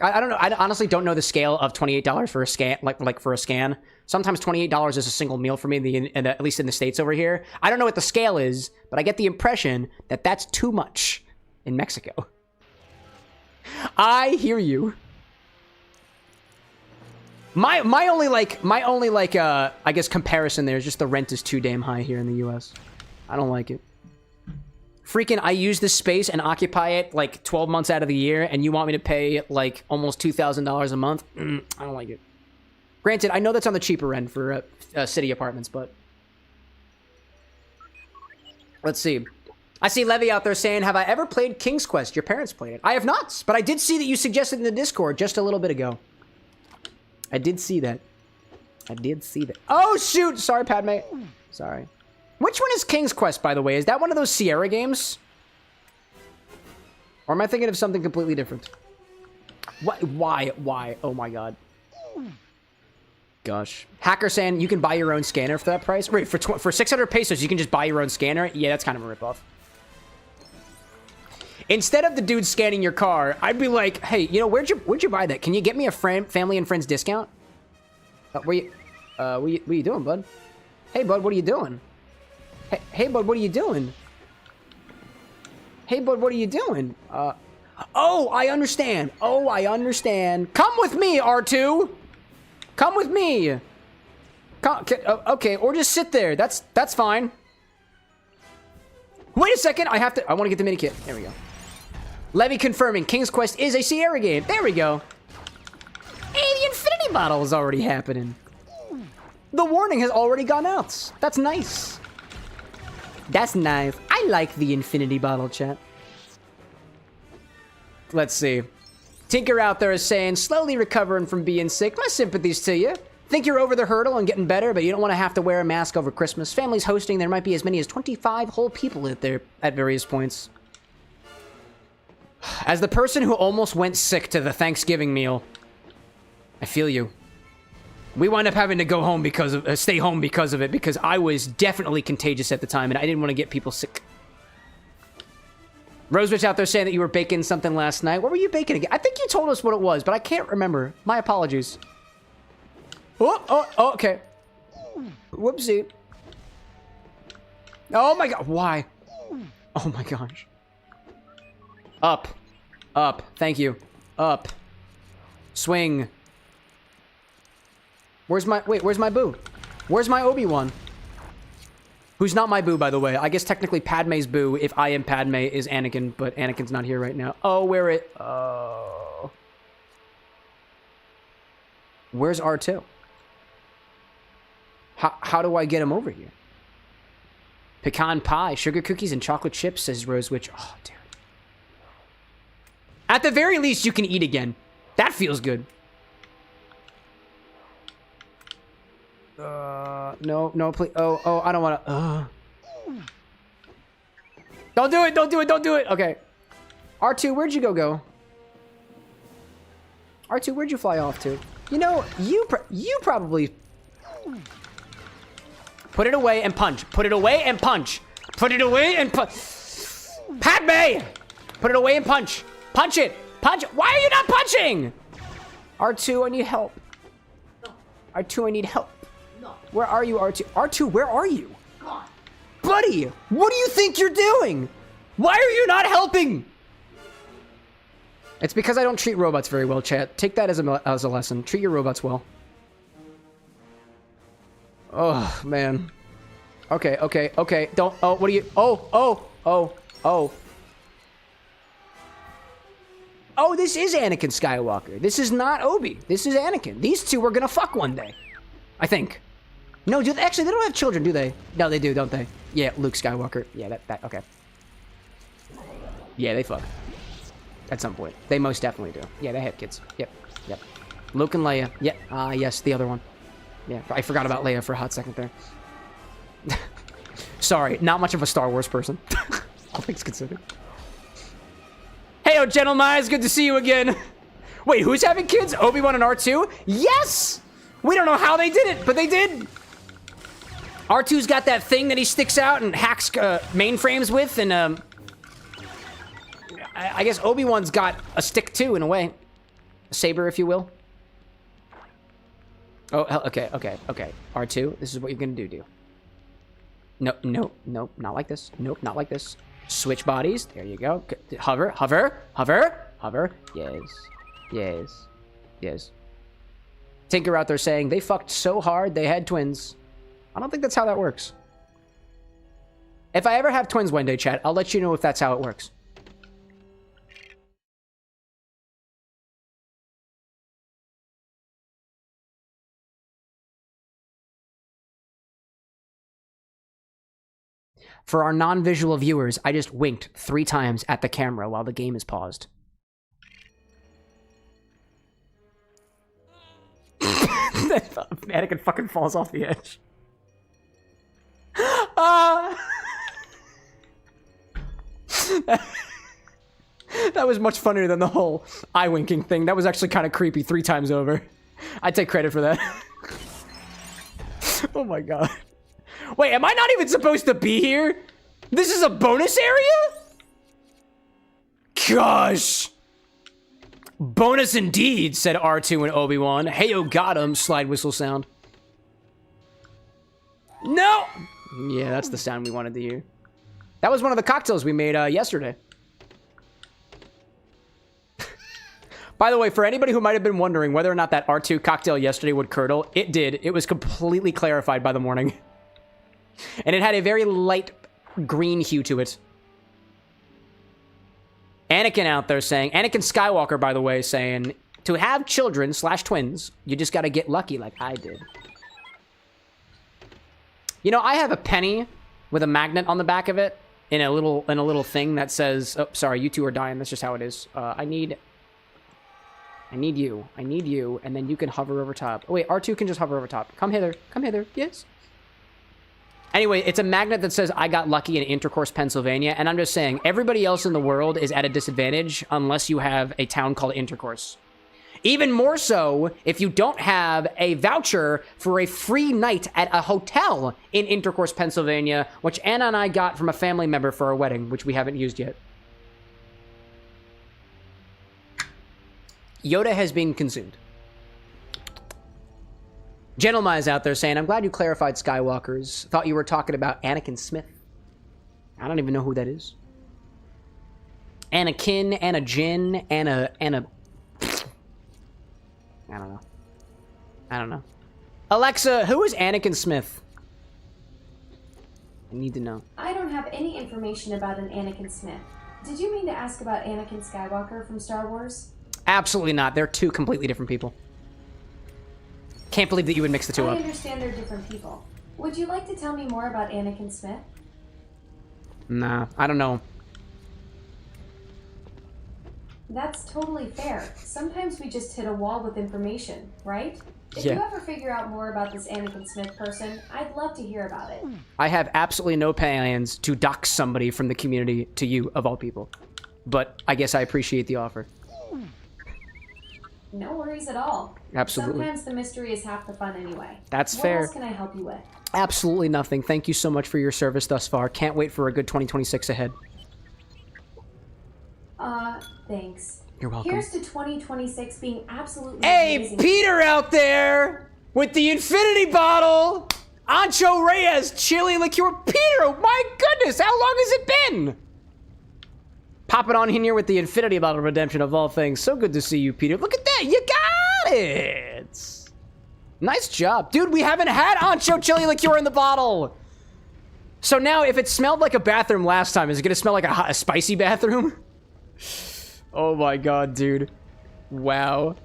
I don't know. I honestly don't know the scale of $28 for a scan, like for a scan. Sometimes $28 is a single meal for me, at least in the States over here. I don't know what the scale is, but I get the impression that that's too much in Mexico. I hear you. My only I guess comparison there is just the rent is too damn high here in the US. I don't like it. Freaking, I use this space and occupy it like 12 months out of the year, and you want me to pay like almost $2,000 a month? I don't like it. Granted, I know that's on the cheaper end for city apartments, but... Let's see. I see Levy out there saying, have I ever played King's Quest? Your parents played it. I have not, but I did see that you suggested in the Discord just a little bit ago. I did see that. I did see that. Oh, shoot! Sorry, Padme. Sorry. Which one is King's Quest, by the way? Is that one of those Sierra games? Or am I thinking of something completely different? What? Why? Oh my god. Gosh. Hacker saying you can buy your own scanner for that price? Wait, for 600 pesos, you can just buy your own scanner? Yeah, that's kind of a ripoff. Instead of the dude scanning your car, I'd be like, hey, you know, where'd you buy that? Can you get me a family and friends discount? What are you doing, bud? Hey, bud, what are you doing? Hey, bud, what are you doing? Hey, bud, what are you doing? Oh, I understand. Oh, I understand. Come with me, R2. Come with me. Okay, or just sit there. That's fine. Wait a second. I want to get the mini kit. There we go. Levy confirming King's Quest is a Sierra game. There we go. Hey, the Infinity bottle is already happening. The warning has already gone out. That's nice. That's nice. I like the Infinity bottle, chat. Let's see. Tinker out there is saying, slowly recovering from being sick. My sympathies to you. Think you're over the hurdle and getting better, but you don't want to have to wear a mask over Christmas. Family's hosting. There might be as many as 25 whole people out there at various points. As the person who almost went sick to the Thanksgiving meal, I feel you. We wind up having to go home because of, stay home because of it, because I was definitely contagious at the time, and I didn't want to get people sick. Rosewitch out there saying that you were baking something last night. What were you baking again? I think you told us what it was, but I can't remember. My apologies. Oh, okay. Whoopsie. Oh my god, why? Oh my gosh. Up. Thank you. Up. Swing. Where's my boo? Where's my Obi-Wan? Who's not my boo, by the way. I guess technically Padme's boo, if I am Padme, is Anakin, but Anakin's not here right now. Oh, where it... Oh... Where's R2? How do I get him over here? Pecan pie, sugar cookies, and chocolate chips, says Rose Witch. Oh, dude. At the very least, you can eat again. That feels good. No, please. Oh, I don't want to. Don't do it, don't do it, don't do it. Okay. R2, where'd you go? R2, where'd you fly off to? You know, you probably... Put it away and punch. Put it away and punch. Put it away and punch. Padme! Put it away and punch. Punch it. Punch it. Why are you not punching? R2, I need help. R2, I need help. Where are you, R2? R2, where are you? Gone. Buddy, what do you think you're doing? Why are you not helping? It's because I don't treat robots very well, chat. Take that as a lesson. Treat your robots well. Oh, man. Okay. Don't... Oh, what are you... Oh. Oh, this is Anakin Skywalker. This is not Obi. This is Anakin. These two are gonna fuck one day. I think. No, actually, they don't have children, do they? No, they do, don't they? Yeah, Luke Skywalker. Yeah, okay. Yeah, they fuck. At some point. They most definitely do. Yeah, they have kids. Yep. Luke and Leia. Yep. Yes, the other one. Yeah, I forgot about Leia for a hot second there. Sorry, not much of a Star Wars person. All things considered. Hey, gentlemen, it's good to see you again. Wait, who's having kids? Obi-Wan and R2? Yes! We don't know how they did it, but they did. R2's got that thing that he sticks out and hacks mainframes with, and I guess Obi-Wan's got a stick too, in a way. A saber, if you will. Oh, okay. R2, this is what you're gonna do. No, not like this. Nope, not like this. Switch bodies. There you go. Hover. Yes. Tinker out there saying, they fucked so hard, they had twins. I don't think that's how that works. If I ever have twins one day, chat, I'll let you know if that's how it works. For our non-visual viewers, I just winked 3 times at the camera while the game is paused. Anakin fucking falls off the edge. That was much funnier than the whole eye winking thing. That was actually kind of creepy 3 times over. I take credit for that. Oh my god. Wait, am I not even supposed to be here? This is a bonus area? Gosh. Bonus indeed, said R2 and Obi-Wan. Heyo, got him, slide whistle sound. No! Yeah, that's the sound we wanted to hear. That was one of the cocktails we made yesterday. By the way, for anybody who might have been wondering whether or not that R2 cocktail yesterday would curdle, it did. It was completely clarified by the morning. And it had a very light green hue to it. Anakin out there saying, Anakin Skywalker, by the way, saying, to have children / twins, you just gotta get lucky like I did. You know, I have a penny with a magnet on the back of it in a little thing that says, oh, sorry, you two are dying. That's just how it is. I need you, and then you can hover over top. Oh, wait, R2 can just hover over top. Come hither, yes. Anyway, it's a magnet that says, I got lucky in Intercourse, Pennsylvania, and I'm just saying, everybody else in the world is at a disadvantage unless you have a town called Intercourse. Even more so if you don't have a voucher for a free night at a hotel in Intercourse, Pennsylvania, which Anna and I got from a family member for our wedding, which we haven't used yet. Yoda has been consumed. Gentleman is out there saying, I'm glad you clarified Skywalkers. Thought you were talking about Anakin Smith. I don't even know who that is. Anakin, Anna Jin, Anna... I don't know. Alexa, who is Anakin Smith? I need to know. I don't have any information about an Anakin Smith. Did you mean to ask about Anakin Skywalker from Star Wars? Absolutely not. They're two completely different people. Can't believe that you would mix the two up. I understand they're different people. Would you like to tell me more about Anakin Smith? Nah, I don't know. That's totally fair. Sometimes we just hit a wall with information, right? If Yeah. you ever figure out more about this Anakin Smith person, I'd love to hear about it. I have absolutely no plans to dox somebody from the community to you, of all people. But I guess I appreciate the offer. No worries at all. Absolutely. Sometimes the mystery is half the fun anyway. That's fair. What else can I help you with? Absolutely nothing. Thank you so much for your service thus far. Can't wait for a good 2026 ahead. Thanks. You're welcome. Here's to 2026 being absolutely Hey, amazing. Peter out there with the infinity bottle. Ancho Reyes chili liqueur. Peter, my goodness, how long has it been? Popping on in here with the infinity bottle redemption of all things. So good to see you, Peter. Look at that. You got it. Nice job. Dude, we haven't had Ancho chili liqueur in the bottle. So now if it smelled like a bathroom last time, is it going to smell like a spicy bathroom? Oh my god, dude. Wow.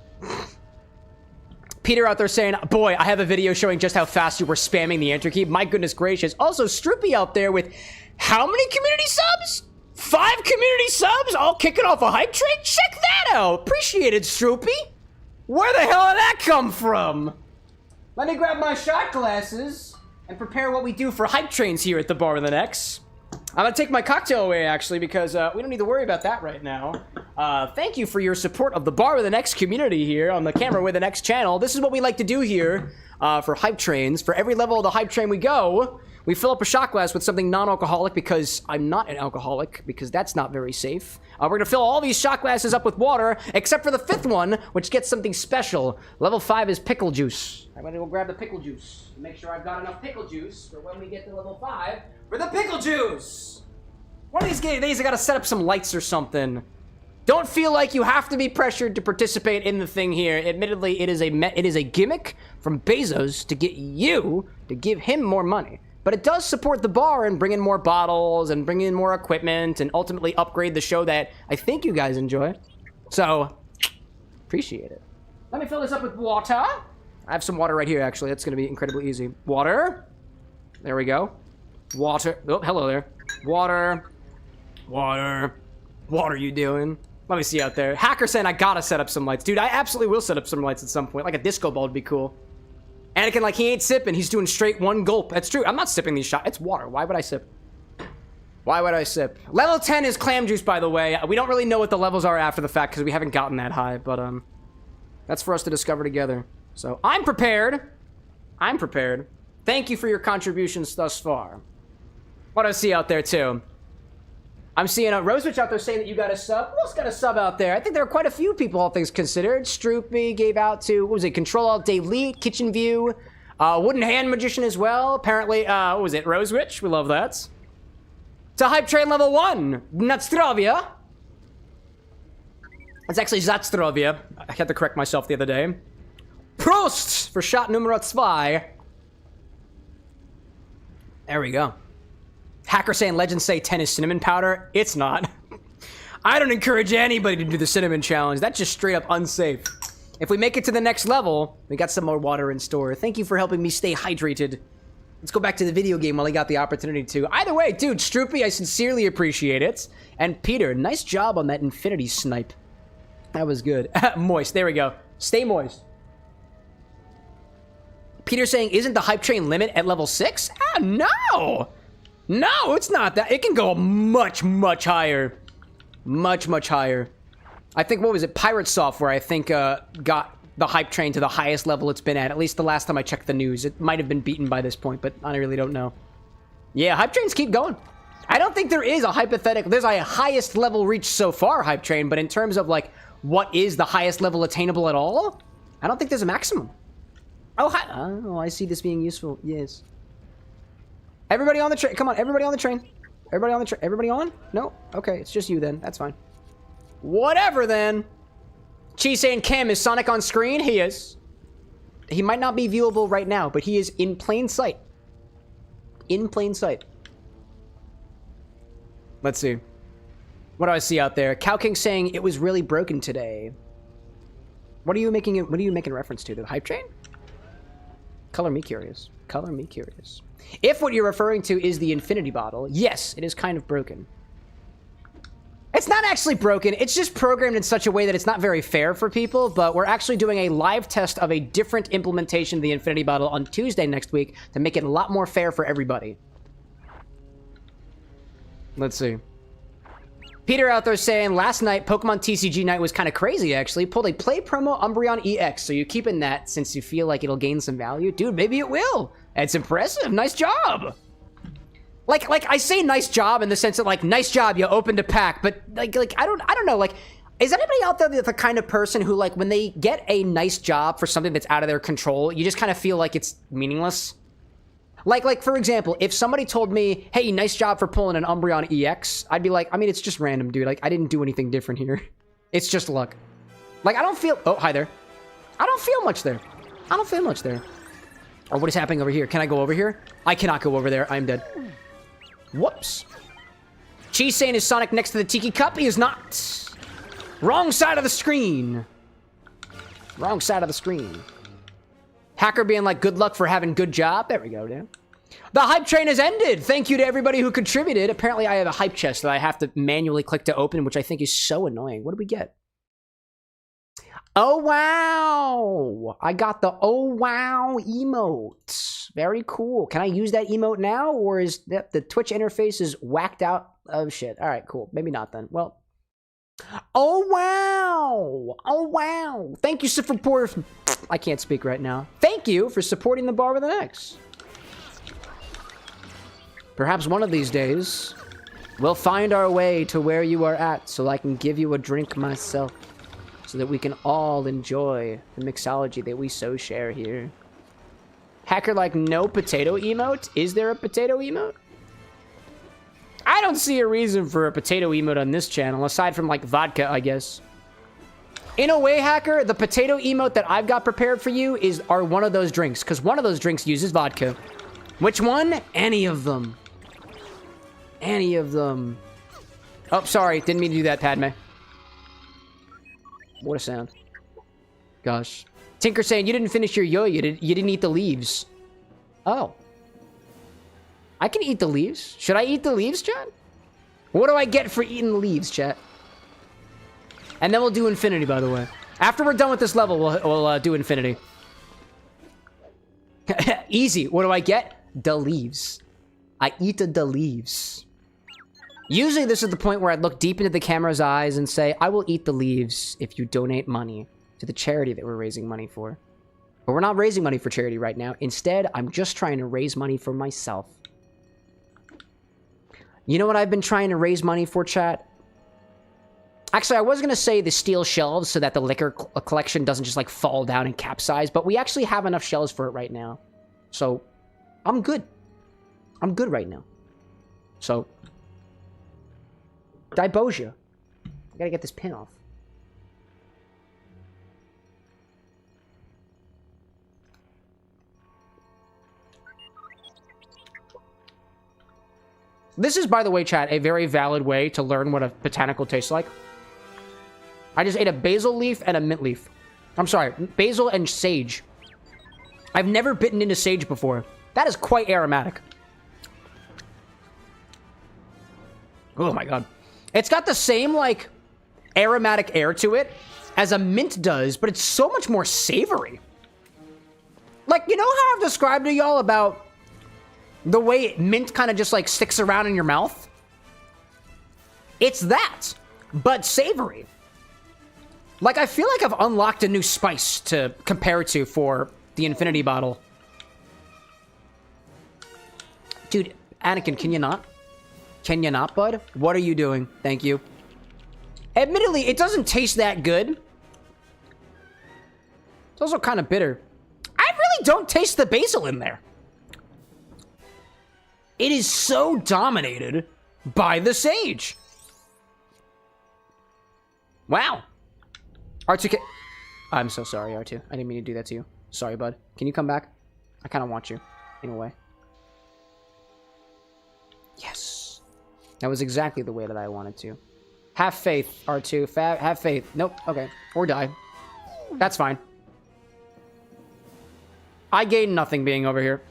Peter out there saying, boy, I have a video showing just how fast you were spamming the enter key. My goodness gracious. Also, Stroopy out there with how many community subs? 5 community subs? All kicking off a hype train? Check that out. Appreciate it, Stroopy. Where the hell did that come from? Let me grab my shot glasses and prepare what we do for hype trains here at the Bar with an X. I'm gonna take my cocktail away, actually, because we don't need to worry about that right now. Thank you for your support of the Bar with an X community here on the Camera with an X channel. This is what we like to do here for hype trains. For every level of the hype train we go, we fill up a shot glass with something non-alcoholic, because I'm not an alcoholic, because that's not very safe. We're gonna fill all these shot glasses up with water, except for the 5th one, which gets something special. Level 5 is pickle juice. I'm gonna go grab the pickle juice. Make sure I've got enough pickle juice for when we get to level 5 for the pickle juice. One of these days I gotta set up some lights or something. Don't feel like you have to be pressured to participate in the thing here. Admittedly, it is a gimmick from Bezos to get you to give him more money. But it does support the bar and bring in more bottles and bring in more equipment and ultimately upgrade the show that I think you guys enjoy. So, appreciate it. Let me fill this up with water. I have some water right here, actually. That's going to be incredibly easy. Water. There we go. Water. Oh, hello there. Water. Water. What are you doing? Let me see out there. Hacker saying I gotta set up some lights. Dude, I absolutely will set up some lights at some point. Like a disco ball would be cool. Anakin, like, he ain't sipping. He's doing straight one gulp. That's true. I'm not sipping these shots. It's water. Why would I sip? Why would I sip? Level 10 is clam juice, by the way. We don't really know what the levels are after the fact because we haven't gotten that high, but that's for us to discover together. So, I'm prepared. I'm prepared. Thank you for your contributions thus far. What do I see out there, too? I'm seeing Rosewitch out there saying that you got a sub. Who else got a sub out there? I think there are quite a few people, all things considered. Stroopy gave out to, what was it? Control Alt Delete, Kitchen View, Wooden Hand Magician as well. Apparently, what was it? Rosewitch. We love that. To Hype Train level 1. Natstrovia. That's actually Zatstrovia. I had to correct myself the other day. Prost for shot numero 2. There we go. Hacker saying legends say 10 is cinnamon powder. It's not. I don't encourage anybody to do the cinnamon challenge. That's just straight up unsafe. If we make it to the next level, we got some more water in store. Thank you for helping me stay hydrated. Let's go back to the video game while I got the opportunity to. Either way, dude, Stroopy, I sincerely appreciate it. And Peter, nice job on that infinity snipe. That was good. Moist, there we go. Stay moist. Peter saying, isn't the hype train limit at level 6? Ah, no! No, it's not that. It can go much, much higher. Much, much higher. I think, what was it? Pirate Software, I think, got the hype train to the highest level it's been at least the last time I checked the news. It might have been beaten by this point, but I really don't know. Yeah, hype trains keep going. I don't think there is a hypothetical... There's a highest level reached so far hype train, but in terms of, like, what is the highest level attainable at all? I don't think there's a maximum. Oh, hi. Oh, I see this being useful. Yes. Everybody on the train. Come on, everybody on the train. Everybody on the train. Everybody on? No? Okay, it's just you then. That's fine. Whatever then. Cheese saying, Cam, is Sonic on screen? He is. He might not be viewable right now, but he is in plain sight. In plain sight. Let's see. What do I see out there? Cow King saying it was really broken today. What are you making reference to? The hype train? Color me curious. Color me curious. If what you're referring to is the infinity bottle, yes, it is kind of broken. It's not actually broken. It's just programmed in such a way that it's not very fair for people, but we're actually doing a live test of a different implementation of the infinity bottle on Tuesday next week to make it a lot more fair for everybody. Let's see. Peter out there saying, last night, Pokemon TCG night was kind of crazy, actually. Pulled a play promo Umbreon EX, so you're keeping that since you feel like it'll gain some value? Dude, maybe it will. That's impressive. Nice job. Like I say nice job in the sense that, like, nice job, you opened a pack, but, like I don't know, like, is anybody out there the kind of person who, like, when they get a nice job for something that's out of their control, you just kind of feel like it's meaningless? Like, for example, if somebody told me, hey, nice job for pulling an Umbreon EX, I'd be like, I mean, it's just random, dude. Like, I didn't do anything different here. It's just luck. Like, I don't feel... Oh, hi there. I don't feel much there. I don't feel much there. Oh, what is happening over here? Can I go over here? I cannot go over there. I'm dead. Whoops. Cheese saying is Sonic next to the Tiki Cup? He is not. Wrong side of the screen. Wrong side of the screen. Hacker being like, good luck for having good job. There we go, dude. The hype train has ended. Thank you to everybody who contributed. Apparently, I have a hype chest that I have to manually click to open, which I think is so annoying. What do we get? Oh, wow. I got the oh, wow emote. Very cool. Can I use that emote now? Or is that the Twitch interface is whacked out? Oh, shit. All right, cool. Maybe not then. Well. Oh, wow. Oh, wow. Thank you for... I can't speak right now. Thank you for supporting the bar with an X. Perhaps one of these days, we'll find our way to where you are at so I can give you a drink myself so that we can all enjoy the mixology that we so share here. Hacker like, no potato emote? Is there a potato emote? I don't see a reason for a potato emote on this channel, aside from, like, vodka, I guess. In a way, Hacker, the potato emote that I've got prepared for you are one of those drinks, because one of those drinks uses vodka. Which one? Any of them. Any of them. Oh, sorry. Didn't mean to do that, Padme. What a sound. Gosh. Tinker saying, you didn't finish your yo, you didn't eat the leaves. Oh. I can eat the leaves. Should I eat the leaves, chat? What do I get for eating the leaves, chat? And then we'll do infinity, by the way. After we're done with this level, we'll do infinity. Easy. What do I get? The leaves. I eat the leaves. Usually this is the point where I'd look deep into the camera's eyes and say, I will eat the leaves if you donate money to the charity that we're raising money for. But we're not raising money for charity right now. Instead, I'm just trying to raise money for myself. You know what I've been trying to raise money for, chat? Actually, I was going to say the steel shelves so that the liquor collection doesn't just, like, fall down and capsize, but we actually have enough shelves for it right now. So, I'm good. I'm good right now. So, Dibosia. I gotta get this pin off. This is, by the way, chat, a very valid way to learn what a botanical tastes like. I just ate a basil leaf and a mint leaf. I'm sorry, basil and sage. I've never bitten into sage before. That is quite aromatic. Oh my god. It's got the same, like, aromatic air to it as a mint does, but it's so much more savory. Like, you know how I've described to y'all about the way mint kind of just, like, sticks around in your mouth? It's that, but savory. Like, I feel like I've unlocked a new spice to compare to for the infinity bottle. Dude, Anakin, can you not? Can you not, bud? What are you doing? Thank you. Admittedly, it doesn't taste that good. It's also kind of bitter. I really don't taste the basil in there. It is so dominated by the sage. Wow. R2K... I'm so sorry, R2. I didn't mean to do that to you. Sorry, bud. Can you come back? I kind of want you, in a way. Yes. That was exactly the way that I wanted to. Have faith, R2. Have faith. Nope. Okay. Or die. That's fine. I gain nothing being over here.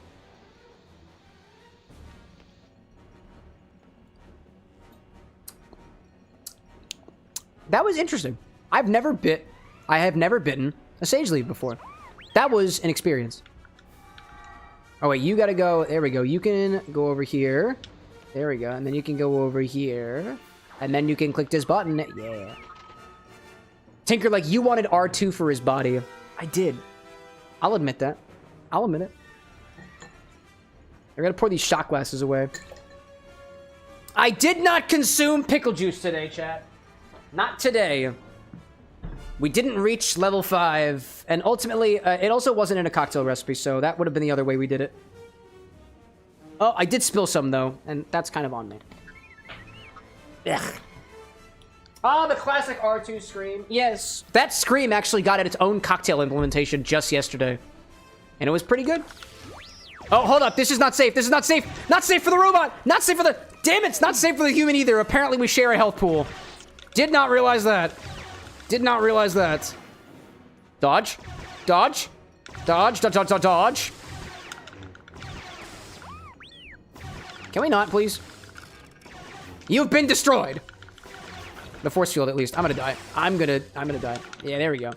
That was interesting. I have never bitten a sage leaf before. That was an experience. Oh, wait. You gotta go. There we go. You can go over here. There we go. And then you can go over here. And then you can click this button. Yeah. Tinker, like, you wanted R2 for his body. I did. I'll admit that. I'll admit it. I gotta pour these shot glasses away. I did not consume pickle juice today, chat. Not today. We didn't reach level 5. And ultimately, it also wasn't in a cocktail recipe, so that would have been the other way we did it. Oh, I did spill some, though, and that's kind of on me. Ugh. Oh, the classic R2 scream. Yes. That scream actually got its own cocktail implementation just yesterday. And it was pretty good. Oh, hold up. This is not safe. This is not safe. Not safe for the robot. Not safe for the... Damn it, it's not safe for the human either. Apparently, we share a health pool. Did not realize that. Did not realize that. Dodge. Dodge. Dodge. Dodge. Dodge. Dodge. Dodge. Can we not, please? You've been destroyed. The force field, at least. I'm gonna die. I'm gonna die. Yeah, there we go.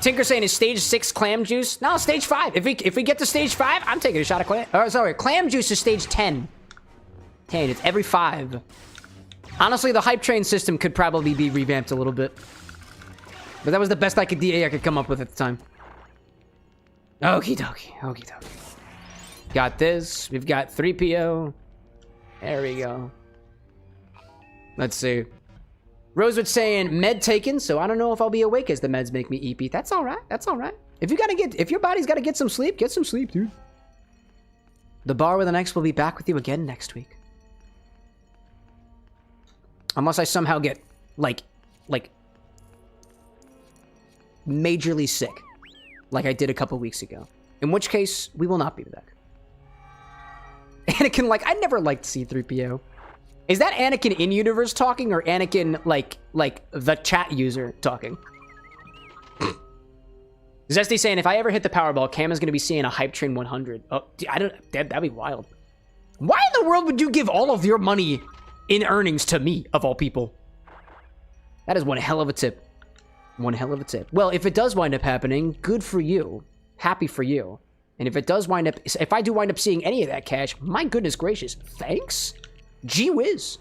Tinker saying is stage 6 clam juice. No, stage 5. If we get to stage 5, I'm taking a shot of clam. Oh, sorry, clam juice is stage 10. 10. It's every 5. Honestly, the hype train system could probably be revamped a little bit, but that was the best I could come up with at the time. Okie dokie. Okie dokie. Got this. We've got 3PO. There we go. Let's see. Rosewood saying med taken, so I don't know if I'll be awake as the meds make me EP. That's all right. That's all right. If your body's got to get some sleep, dude. The Bar with an X will be back with you again next week. Unless I somehow get like majorly sick, like I did a couple weeks ago. In which case, we will not be back. Anakin, like, I never liked C-3PO. Is that Anakin in-universe talking, or Anakin, like the chat user talking? Zesty saying, if I ever hit the Powerball, Cam is going to be seeing a Hype Train 100. Oh, that'd be wild. Why in the world would you give all of your money in earnings to me, of all people? That is one hell of a tip. One hell of a tip. Well, if it does wind up happening, good for you. Happy for you. And if I do wind up seeing any of that cash, my goodness gracious, thanks. Gee whiz.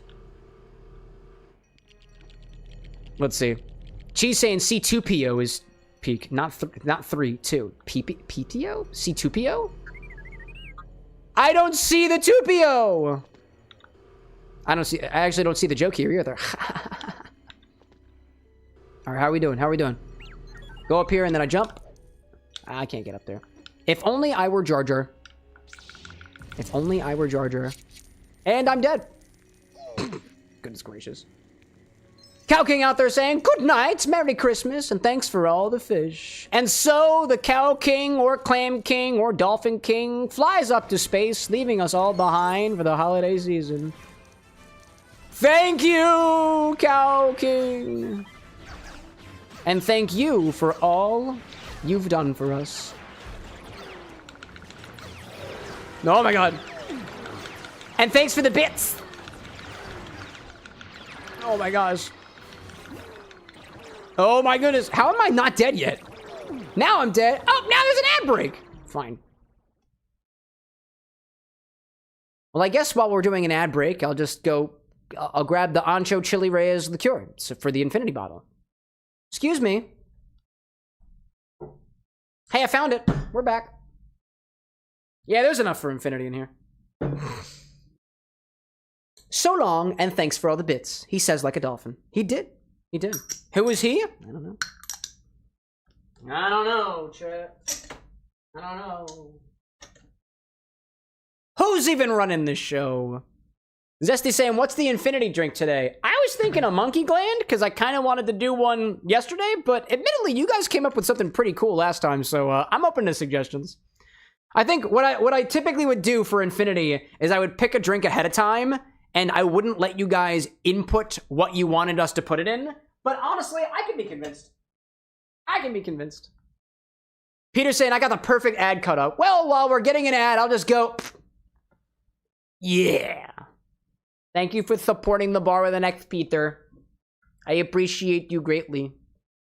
Let's see. Cheese saying C2PO is peak, not 3, 2. PTO? C2PO? I don't see the 2PO. I actually don't see the joke here either. All right, how are we doing? How are we doing? Go up here and then I jump. I can't get up there. If only I were Jar Jar. If only I were Jar Jar. And I'm dead. Goodness gracious. Cow King out there saying, good night, Merry Christmas, and thanks for all the fish. And so the Cow King or Clam King or Dolphin King flies up to space, leaving us all behind for the holiday season. Thank you, Cow King. And thank you for all you've done for us. Oh my god. And thanks for the bits. Oh my gosh. Oh my goodness. How am I not dead yet? Now I'm dead. Oh, now there's an ad break. Fine. Well, I guess while we're doing an ad break, I'll just go... I'll grab the Ancho Chili Reyes liqueur for the infinity bottle. Excuse me. Hey, I found it. We're back. Yeah, there's enough for infinity in here. So long, and thanks for all the bits. He says like a dolphin. He did. He did. Who is he? I don't know. I don't know, chat. I don't know. Who's even running this show? Zesty saying, what's the Infini-Drink today? I was thinking a monkey gland, because I kind of wanted to do one yesterday, but admittedly, you guys came up with something pretty cool last time, so I'm open to suggestions. I think what I typically would do for Infinity is I would pick a drink ahead of time, and I wouldn't let you guys input what you wanted us to put it in. But honestly, I can be convinced. I can be convinced. Peter's saying, I got the perfect ad cut up. Well, while we're getting an ad, I'll just go, yeah. Thank you for supporting the bar with an X, Peter. I appreciate you greatly.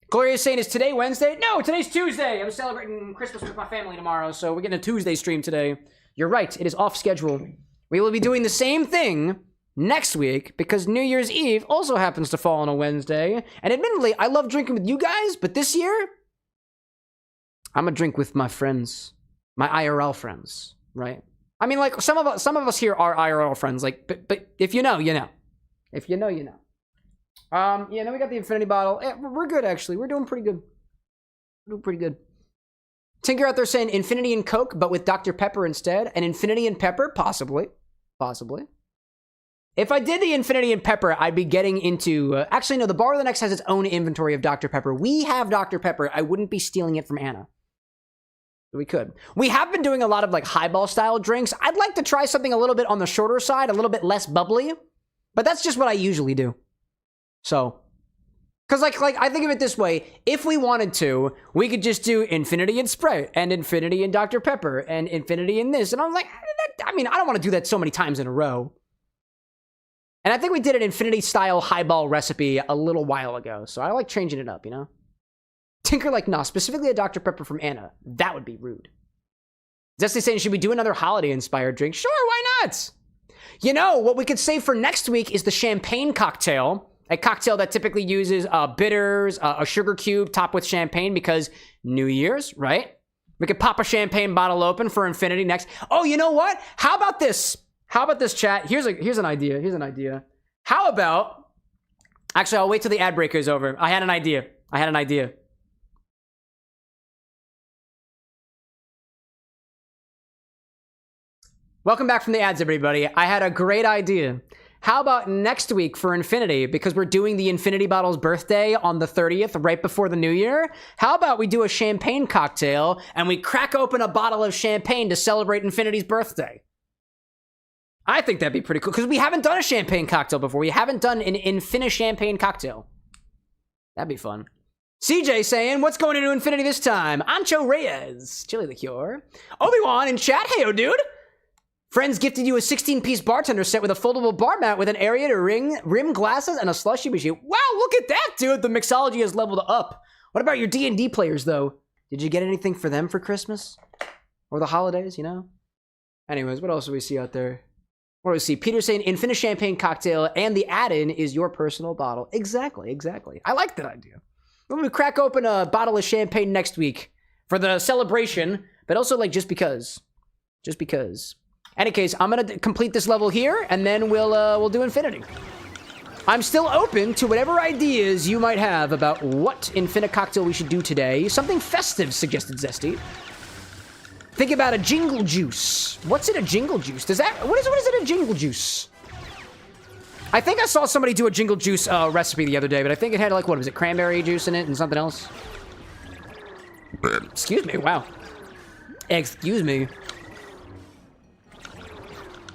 Gloria's saying, is today Wednesday? No, today's Tuesday. I'm celebrating Christmas with my family tomorrow, so we're getting a Tuesday stream today. You're right, it is off schedule. We will be doing the same thing next week because New Year's Eve also happens to fall on a Wednesday. And admittedly, I love drinking with you guys, but this year, I'm gonna drink with my friends, my IRL friends, right? I mean, like, some of us here are IRL friends, like, but if you know, you know. If you know, you know. Yeah, then we got the infinity bottle. Yeah, we're good, actually. We're doing pretty good. We're doing pretty good. Tinker out there saying Infinity and Coke, but with Dr. Pepper instead. And Infinity and Pepper? Possibly. Possibly. If I did the Infinity and Pepper, I'd be getting into... actually, no, the Bar with an X has its own inventory of Dr. Pepper. We have Dr. Pepper. I wouldn't be stealing it from Anna. We could. We have been doing a lot of, like, highball-style drinks. I'd like to try something a little bit on the shorter side, a little bit less bubbly. But that's just what I usually do. So... because, like, I think of it this way. If we wanted to, we could just do Infinity and Sprite, and Infinity and Dr. Pepper, and Infinity and this. And I'm like, I mean, I don't want to do that so many times in a row. And I think we did an Infinity-style highball recipe a little while ago. So I like changing it up, you know? Tinker like, nah, specifically a Dr. Pepper from Anna. That would be rude. Zesty saying, should we do another holiday-inspired drink? Sure, why not? You know, what we could save for next week is the champagne cocktail. A cocktail that typically uses bitters, a sugar cube topped with champagne because New Year's, right? We could pop a champagne bottle open for Infinity next. Oh, you know what? How about this? How about this, chat? Here's an idea. Here's an idea. How about... actually, I'll wait till the ad break is over. I had an idea. Welcome back from the ads, everybody. I had a great idea. How about next week for Infinity, because we're doing the Infinity Bottle's birthday on the 30th, right before the new year? How about we do a champagne cocktail, and we crack open a bottle of champagne to celebrate Infinity's birthday? I think that'd be pretty cool, because we haven't done a champagne cocktail before. We haven't done an Infini-champagne cocktail. That'd be fun. CJ saying, what's going into Infinity this time? Ancho Reyes, Chili Liqueur. Obi-Wan in chat, heyo, dude. Friends gifted you a 16-piece bartender set with a foldable bar mat with an area to rim glasses and a slushy machine. Wow, look at that, dude. The mixology has leveled up. What about your D&D players, though? Did you get anything for them for Christmas? Or the holidays, you know? Anyways, what else do we see out there? What do we see? Peter saying Infinite Champagne Cocktail and the add-in is your personal bottle. Exactly. I like that idea. We're going to crack open a bottle of champagne next week for the celebration, but also, like, just because. Just because. Any case, I'm gonna complete this level here, and then we'll do Infinity. I'm still open to whatever ideas you might have about what Infinite cocktail we should do today. Something festive, suggested Zesty. Think about a jingle juice. What's in a jingle juice? What is in a jingle juice? I think I saw somebody do a jingle juice recipe the other day, but I think it had, like, what was it, cranberry juice in it and something else? Excuse me, wow. Excuse me.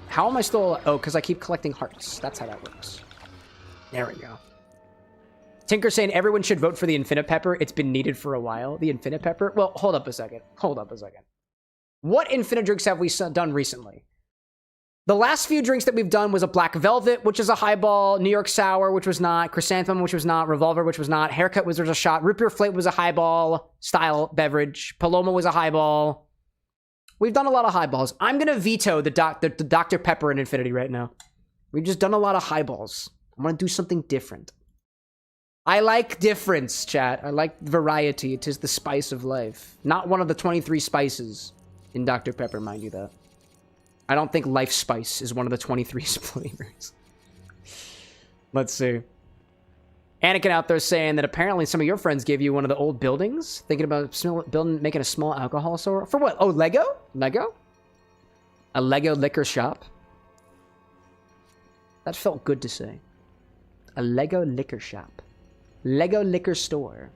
How am I still... oh, because I keep collecting hearts. That's how that works. There we go. Tinker saying everyone should vote for the Infinite Pepper. It's been needed for a while. The Infinite Pepper? Well, hold up a second. What Infinite drinks have we done recently? The last few drinks that we've done was a Black Velvet, which is a highball, New York Sour, which was not, Chrysanthemum, which was not, Revolver, which was not, Haircut was a shot, Root Beer Flake was a highball style beverage, Paloma was a highball. We've done a lot of highballs. I'm going to veto the Dr. Pepper in Infinity right now. We've just done a lot of highballs. I want to do something different. I like difference, chat. I like variety. It is the spice of life. Not one of the 23 spices in Dr. Pepper, mind you, though. I don't think life spice is one of the 23 flavors. Let's see. Anakin out there saying that apparently some of your friends gave you one of the old buildings. Thinking about making a small alcohol store. For what? Oh, Lego? Lego? A Lego liquor shop? That felt good to say. A Lego liquor shop. Lego liquor store.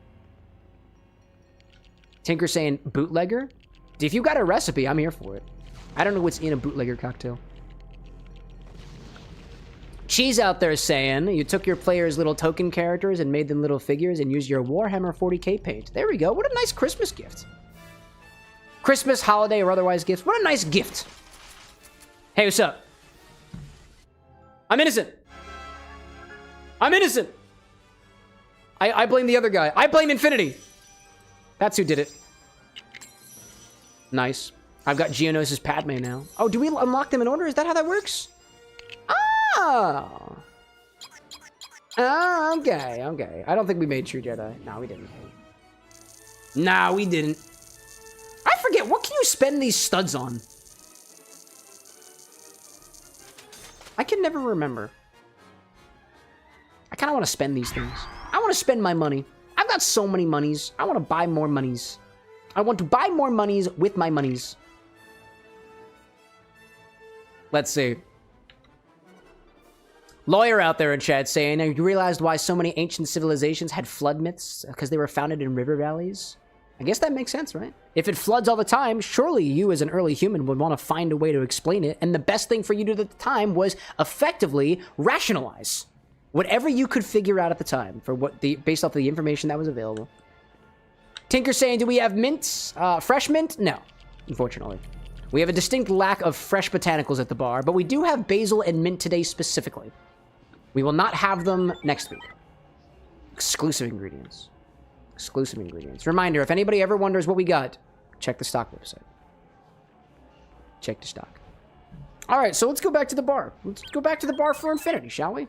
Tinker saying bootlegger? If you got a recipe, I'm here for it. I don't know what's in a bootlegger cocktail. Cheese out there saying you took your players' little token characters and made them little figures and used your Warhammer 40k paint. There we go. What a nice Christmas gift. Christmas, holiday, or otherwise gifts. What a nice gift. Hey, what's up? I'm innocent. I'm innocent. I blame the other guy. I blame Infinity. That's who did it. Nice. I've got Geonosis Padme now. Oh, do we unlock them in order? Is that how that works? Oh. Oh, okay, okay. I don't think we made True Jedi. No, we didn't. No, we didn't. I forget, what can you spend these studs on? I can never remember. I kind of want to spend these things. I want to spend my money. I've got so many monies. I want to buy more monies. I want to buy more monies with my monies. Let's see. Lawyer out there in chat saying, you realized why so many ancient civilizations had flood myths? Because they were founded in river valleys? I guess that makes sense, right? If it floods all the time, surely you as an early human would want to find a way to explain it. And the best thing for you to do at the time was effectively rationalize whatever you could figure out at the time for based off of the information that was available. Tinker saying, do we have mints? Fresh mint? No, unfortunately. We have a distinct lack of fresh botanicals at the bar, but we do have basil and mint today specifically. We will not have them next week. Exclusive ingredients. Exclusive ingredients. Reminder, if anybody ever wonders what we got, check the stock website. Check the stock. All right, so let's go back to the bar. Let's go back to the bar for Infinity, shall we?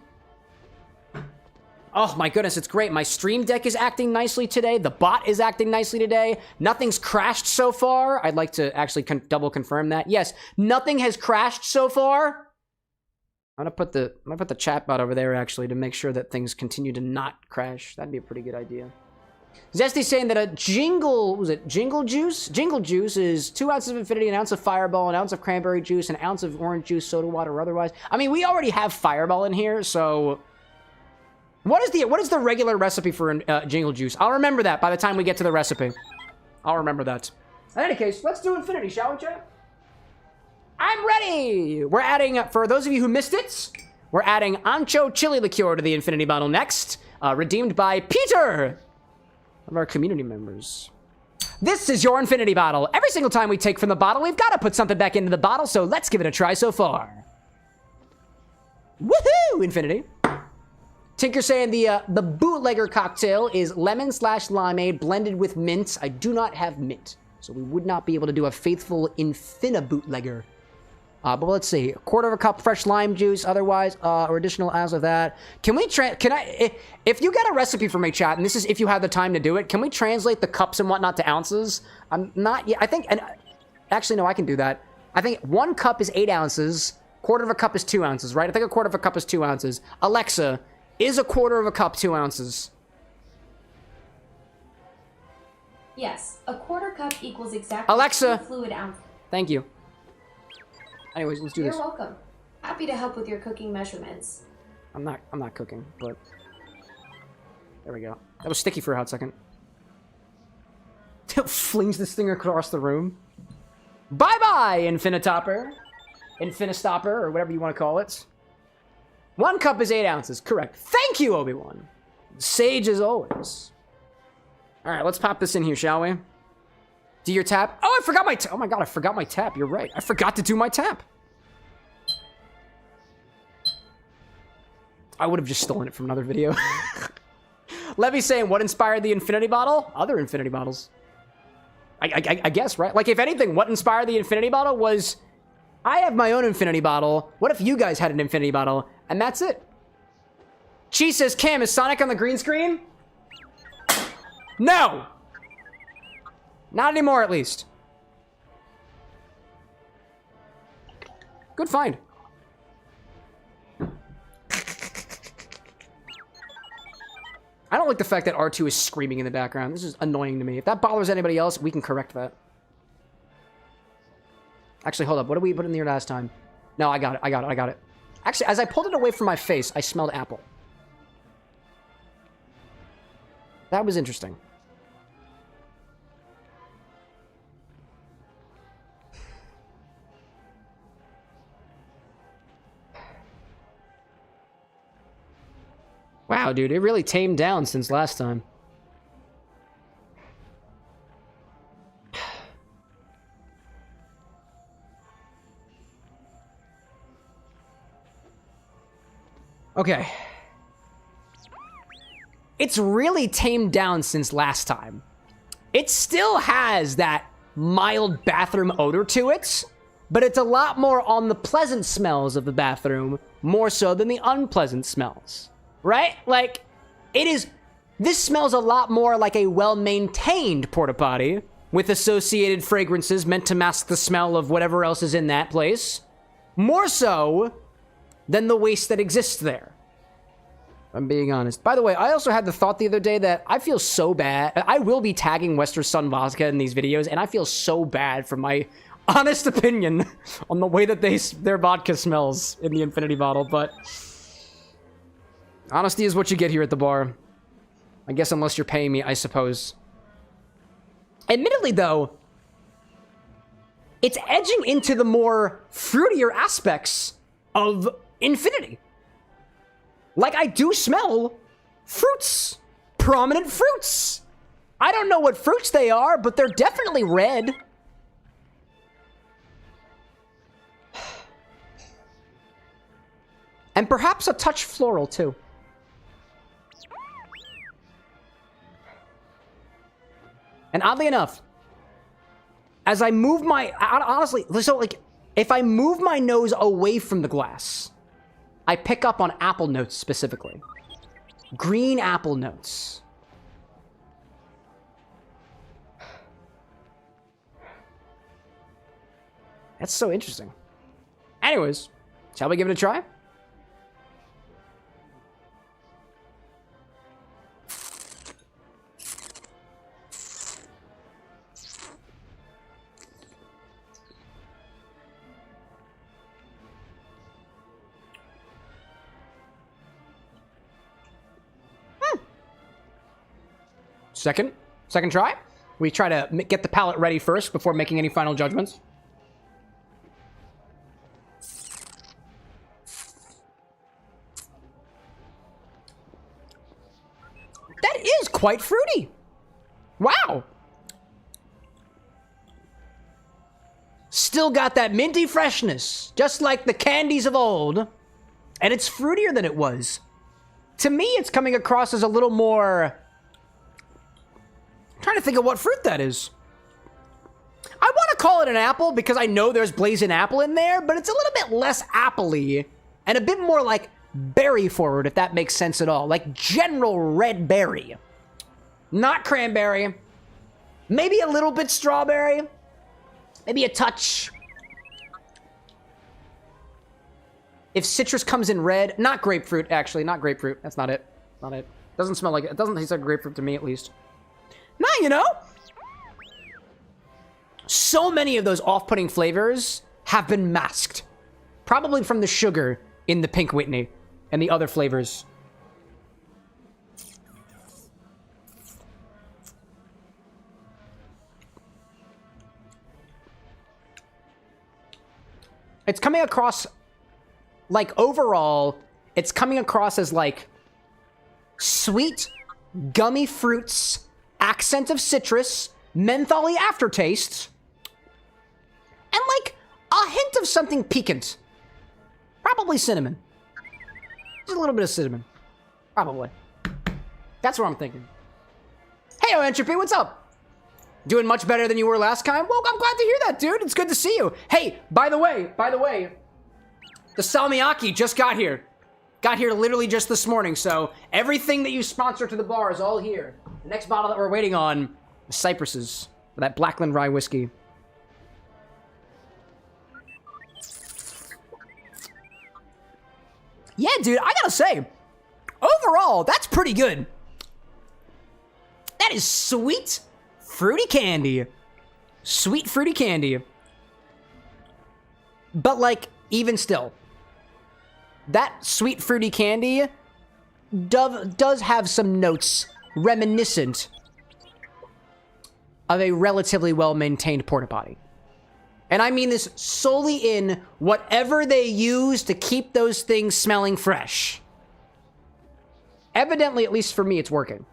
Oh my goodness, it's great. My stream deck is acting nicely today. The bot is acting nicely today. Nothing's crashed so far. I'd like to actually double confirm that. Yes, nothing has crashed so far. I'm gonna put the chat bot over there actually to make sure that things continue to not crash. That'd be a pretty good idea. Zesty's saying that a jingle juice? Jingle juice is 2 ounces of Infinity, an ounce of Fireball, an ounce of cranberry juice, an ounce of orange juice, soda water, or otherwise. I mean, we already have Fireball in here, so what is the regular recipe for jingle juice? I'll remember that by the time we get to the recipe. I'll remember that. In any case, let's do Infinity, shall we, chat? I'm ready! We're adding, for those of you who missed it, we're adding Ancho Chili Liqueur to the Infinity bottle next, redeemed by Peter, one of our community members. This is your Infinity bottle. Every single time we take from the bottle, we've got to put something back into the bottle, so let's give it a try so far. Woohoo, Infinity. Tinker saying the bootlegger cocktail is lemon/limeade blended with mint. I do not have mint, so we would not be able to do a faithful Infina bootlegger. But let's see, 1/4 cup fresh lime juice, otherwise, or additional ounce of that. Can I, if you got a recipe for me, chat, and this is if you have the time to do it, can we translate the cups and whatnot to ounces? I'm not yet, I think, and actually, no, I can do that. I think 1 cup is 8 ounces, 1/4 cup is 2 ounces, right? I think 1/4 cup is 2 ounces. Alexa, is 1/4 cup 2 ounces? Yes, 1/4 cup equals exactly Alexa, 2 fluid ounces. Thank you. Anyways, let's do this. You're welcome. Happy to help with your cooking measurements. I'm not cooking, but there we go. That was sticky for a hot second. Flings this thing across the room. Bye-bye, Infinitopper. Infinistopper, or whatever you want to call it. 1 cup is 8 ounces, correct. Thank you, Obi-Wan. Sage as always. All right, let's pop this in here, shall we? Do your tap. Oh, I forgot my oh my god, I forgot my tap. You're right. I forgot to do my tap. I would have just stolen it from another video. Levy saying, what inspired the Infinity bottle? Other Infinity bottles. I guess, right? Like, if anything, what inspired the Infinity bottle was, I have my own Infinity bottle. What if you guys had an Infinity bottle? And that's it. Chi says, Cam, is Sonic on the green screen? No! Not anymore, at least. Good find. I don't like the fact that R2 is screaming in the background. This is annoying to me. If that bothers anybody else, we can correct that. Actually, hold up. What did we put in there last time? No, I got it. Actually, as I pulled it away from my face, I smelled apple. That was interesting. Wow, dude, it really tamed down since last time. Okay. It's really tamed down since last time. It still has that mild bathroom odor to it, but it's a lot more on the pleasant smells of the bathroom, more so than the unpleasant smells, right? Like, this smells a lot more like a well-maintained porta potty with associated fragrances meant to mask the smell of whatever else is in that place, more so than the waste that exists there. I'm being honest. By the way, I also had the thought the other day that I feel so bad. I will be tagging Western Sun Vodka in these videos, and I feel so bad for my honest opinion on the way that their vodka smells in the Infinity bottle, but honesty is what you get here at the bar. I guess unless you're paying me, I suppose. Admittedly, though, it's edging into the more fruitier aspects of Infinity. Like, I do smell fruits. Prominent fruits. I don't know what fruits they are, but they're definitely red. And perhaps a touch floral, too. And oddly enough, as I move my... Honestly, so, like, if I move my nose away from the glass, I pick up on apple notes specifically. Green apple notes. That's so interesting. Anyways, shall we give it a try? Second try. We try to get the palate ready first before making any final judgments. That is quite fruity. Wow. Still got that minty freshness, just like the candies of old. And it's fruitier than it was. To me, it's coming across as a little more... I'm trying to think of what fruit that is. I want to call it an apple because I know there's blazing apple in there, but it's a little bit less apple-y and a bit more like berry forward, if that makes sense at all. Like general red berry. Not cranberry. Maybe a little bit strawberry. Maybe a touch. If citrus comes in red, not grapefruit, actually, not grapefruit. That's not it. Not it. Doesn't smell like it. It doesn't taste like grapefruit to me, at least. Nah, you know? So many of those off-putting flavors have been masked. Probably from the sugar in the Pink Whitney and the other flavors. It's coming across, like, overall, it's coming across as, like, sweet, gummy fruits, accent of citrus, mentholy aftertaste, and, like, a hint of something piquant. Probably cinnamon. Just a little bit of cinnamon. Probably. That's what I'm thinking. Hey, Entropy, what's up? Doing much better than you were last time? Well, I'm glad to hear that, dude. It's good to see you. Hey, by the way, the salmiakki just got here. Got here literally just this morning, so everything that you sponsor to the bar is all here. The next bottle that we're waiting on is Cypress's, for that Blackland Rye Whiskey. Yeah, dude, I gotta say, overall, that's pretty good. That is sweet, fruity candy. Sweet, fruity candy. But, like, even still, that sweet, fruity candy does have some notes reminiscent of a relatively well-maintained porta potty. And I mean this solely in whatever they use to keep those things smelling fresh. Evidently, at least for me, it's working.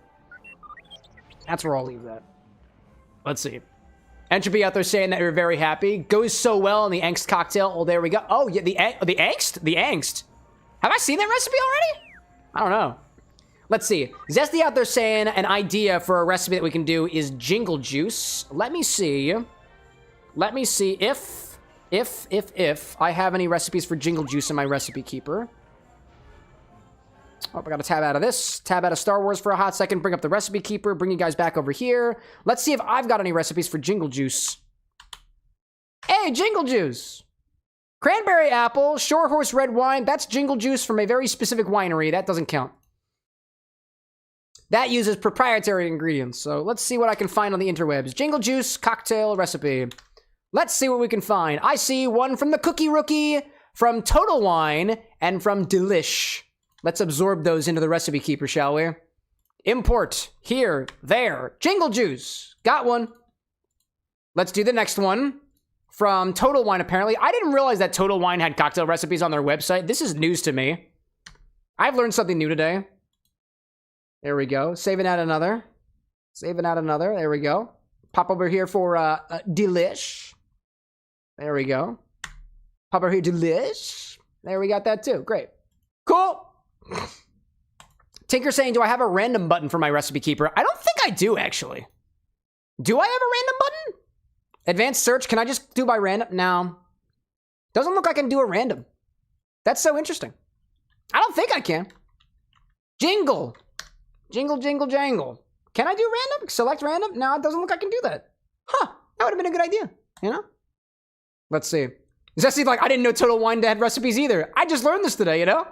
That's where I'll leave that. Let's see. Entropy out there saying that you're very happy. Goes so well in the angst cocktail. Oh, there we go. Oh, yeah, the angst? The angst. Have I seen that recipe already? I don't know. Let's see. Zesty out there saying an idea for a recipe that we can do is jingle juice. Let me see. Let me see if I have any recipes for jingle juice in my recipe keeper. Oh, I gotta tab out of this. Tab out of Star Wars for a hot second. Bring up the recipe keeper. Bring you guys back over here. Let's see if I've got any recipes for jingle juice. Hey, jingle juice. Cranberry apple, Shore Horse red wine. That's jingle juice from a very specific winery. That doesn't count. That uses proprietary ingredients. So let's see what I can find on the interwebs. Jingle juice cocktail recipe. Let's see what we can find. I see one from the Cookie Rookie, from Total Wine, and from Delish. Let's absorb those into the recipe keeper, shall we? Import. Here. There. Jingle juice. Got one. Let's do the next one. From Total Wine, apparently. I didn't realize that Total Wine had cocktail recipes on their website. This is news to me. I've learned something new today. There we go. Saving out another. Saving out another. There we go. Pop over here for Delish. There we go. Pop over here, Delish. There we got that too. Great. Cool. Tinker saying, do I have a random button for my recipe keeper? I don't think I do, actually. Do I have a random button? Advanced search, can I just do by random? No. Doesn't look like I can do a random. That's so interesting. I don't think I can. Jingle. Jingle, jingle, jangle. Can I do random? Select random? No, it doesn't look like I can do that. Huh, that would have been a good idea, you know? Let's see. Zesty, like, I didn't know Total Wine had recipes either. I just learned this today, you know?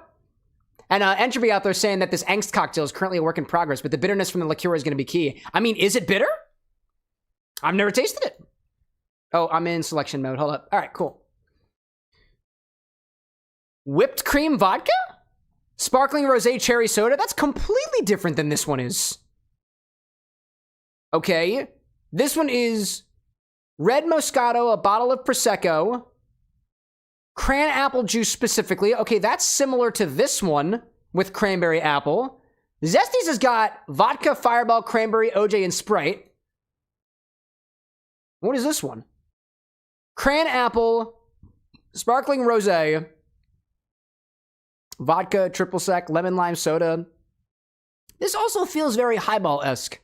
And Entropy out there saying that this angst cocktail is currently a work in progress, but the bitterness from the liqueur is going to be key. I mean, is it bitter? I've never tasted it. Oh, I'm in selection mode. Hold up. All right, cool. Whipped cream vodka? Sparkling rosé cherry soda? That's completely different than this one is. Okay. This one is red Moscato, a bottle of Prosecco, cran apple juice specifically. Okay, that's similar to this one with cranberry apple. Zesty's has got vodka, Fireball, cranberry, OJ, and Sprite. What is this one? Cran apple, sparkling rosé, vodka, triple sec, lemon lime soda. This also feels very highball-esque.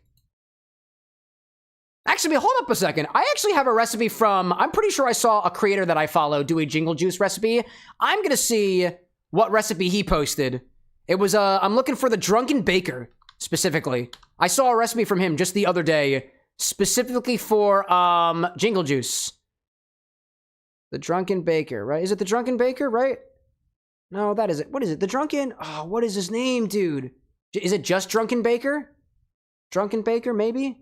Actually, hold up a second. I actually have a recipe from, I'm pretty sure I saw a creator that I follow do a jingle juice recipe. I'm going to see what recipe he posted. It was, I'm looking for the Drunken Baker, specifically. I saw a recipe from him just the other day, specifically for, jingle juice. The Drunken Baker, right? Is it the Drunken Baker, right? No, that isn't. What is it? The Drunken, oh, what is his name, dude? Is it just Drunken Baker? Drunken Baker, maybe?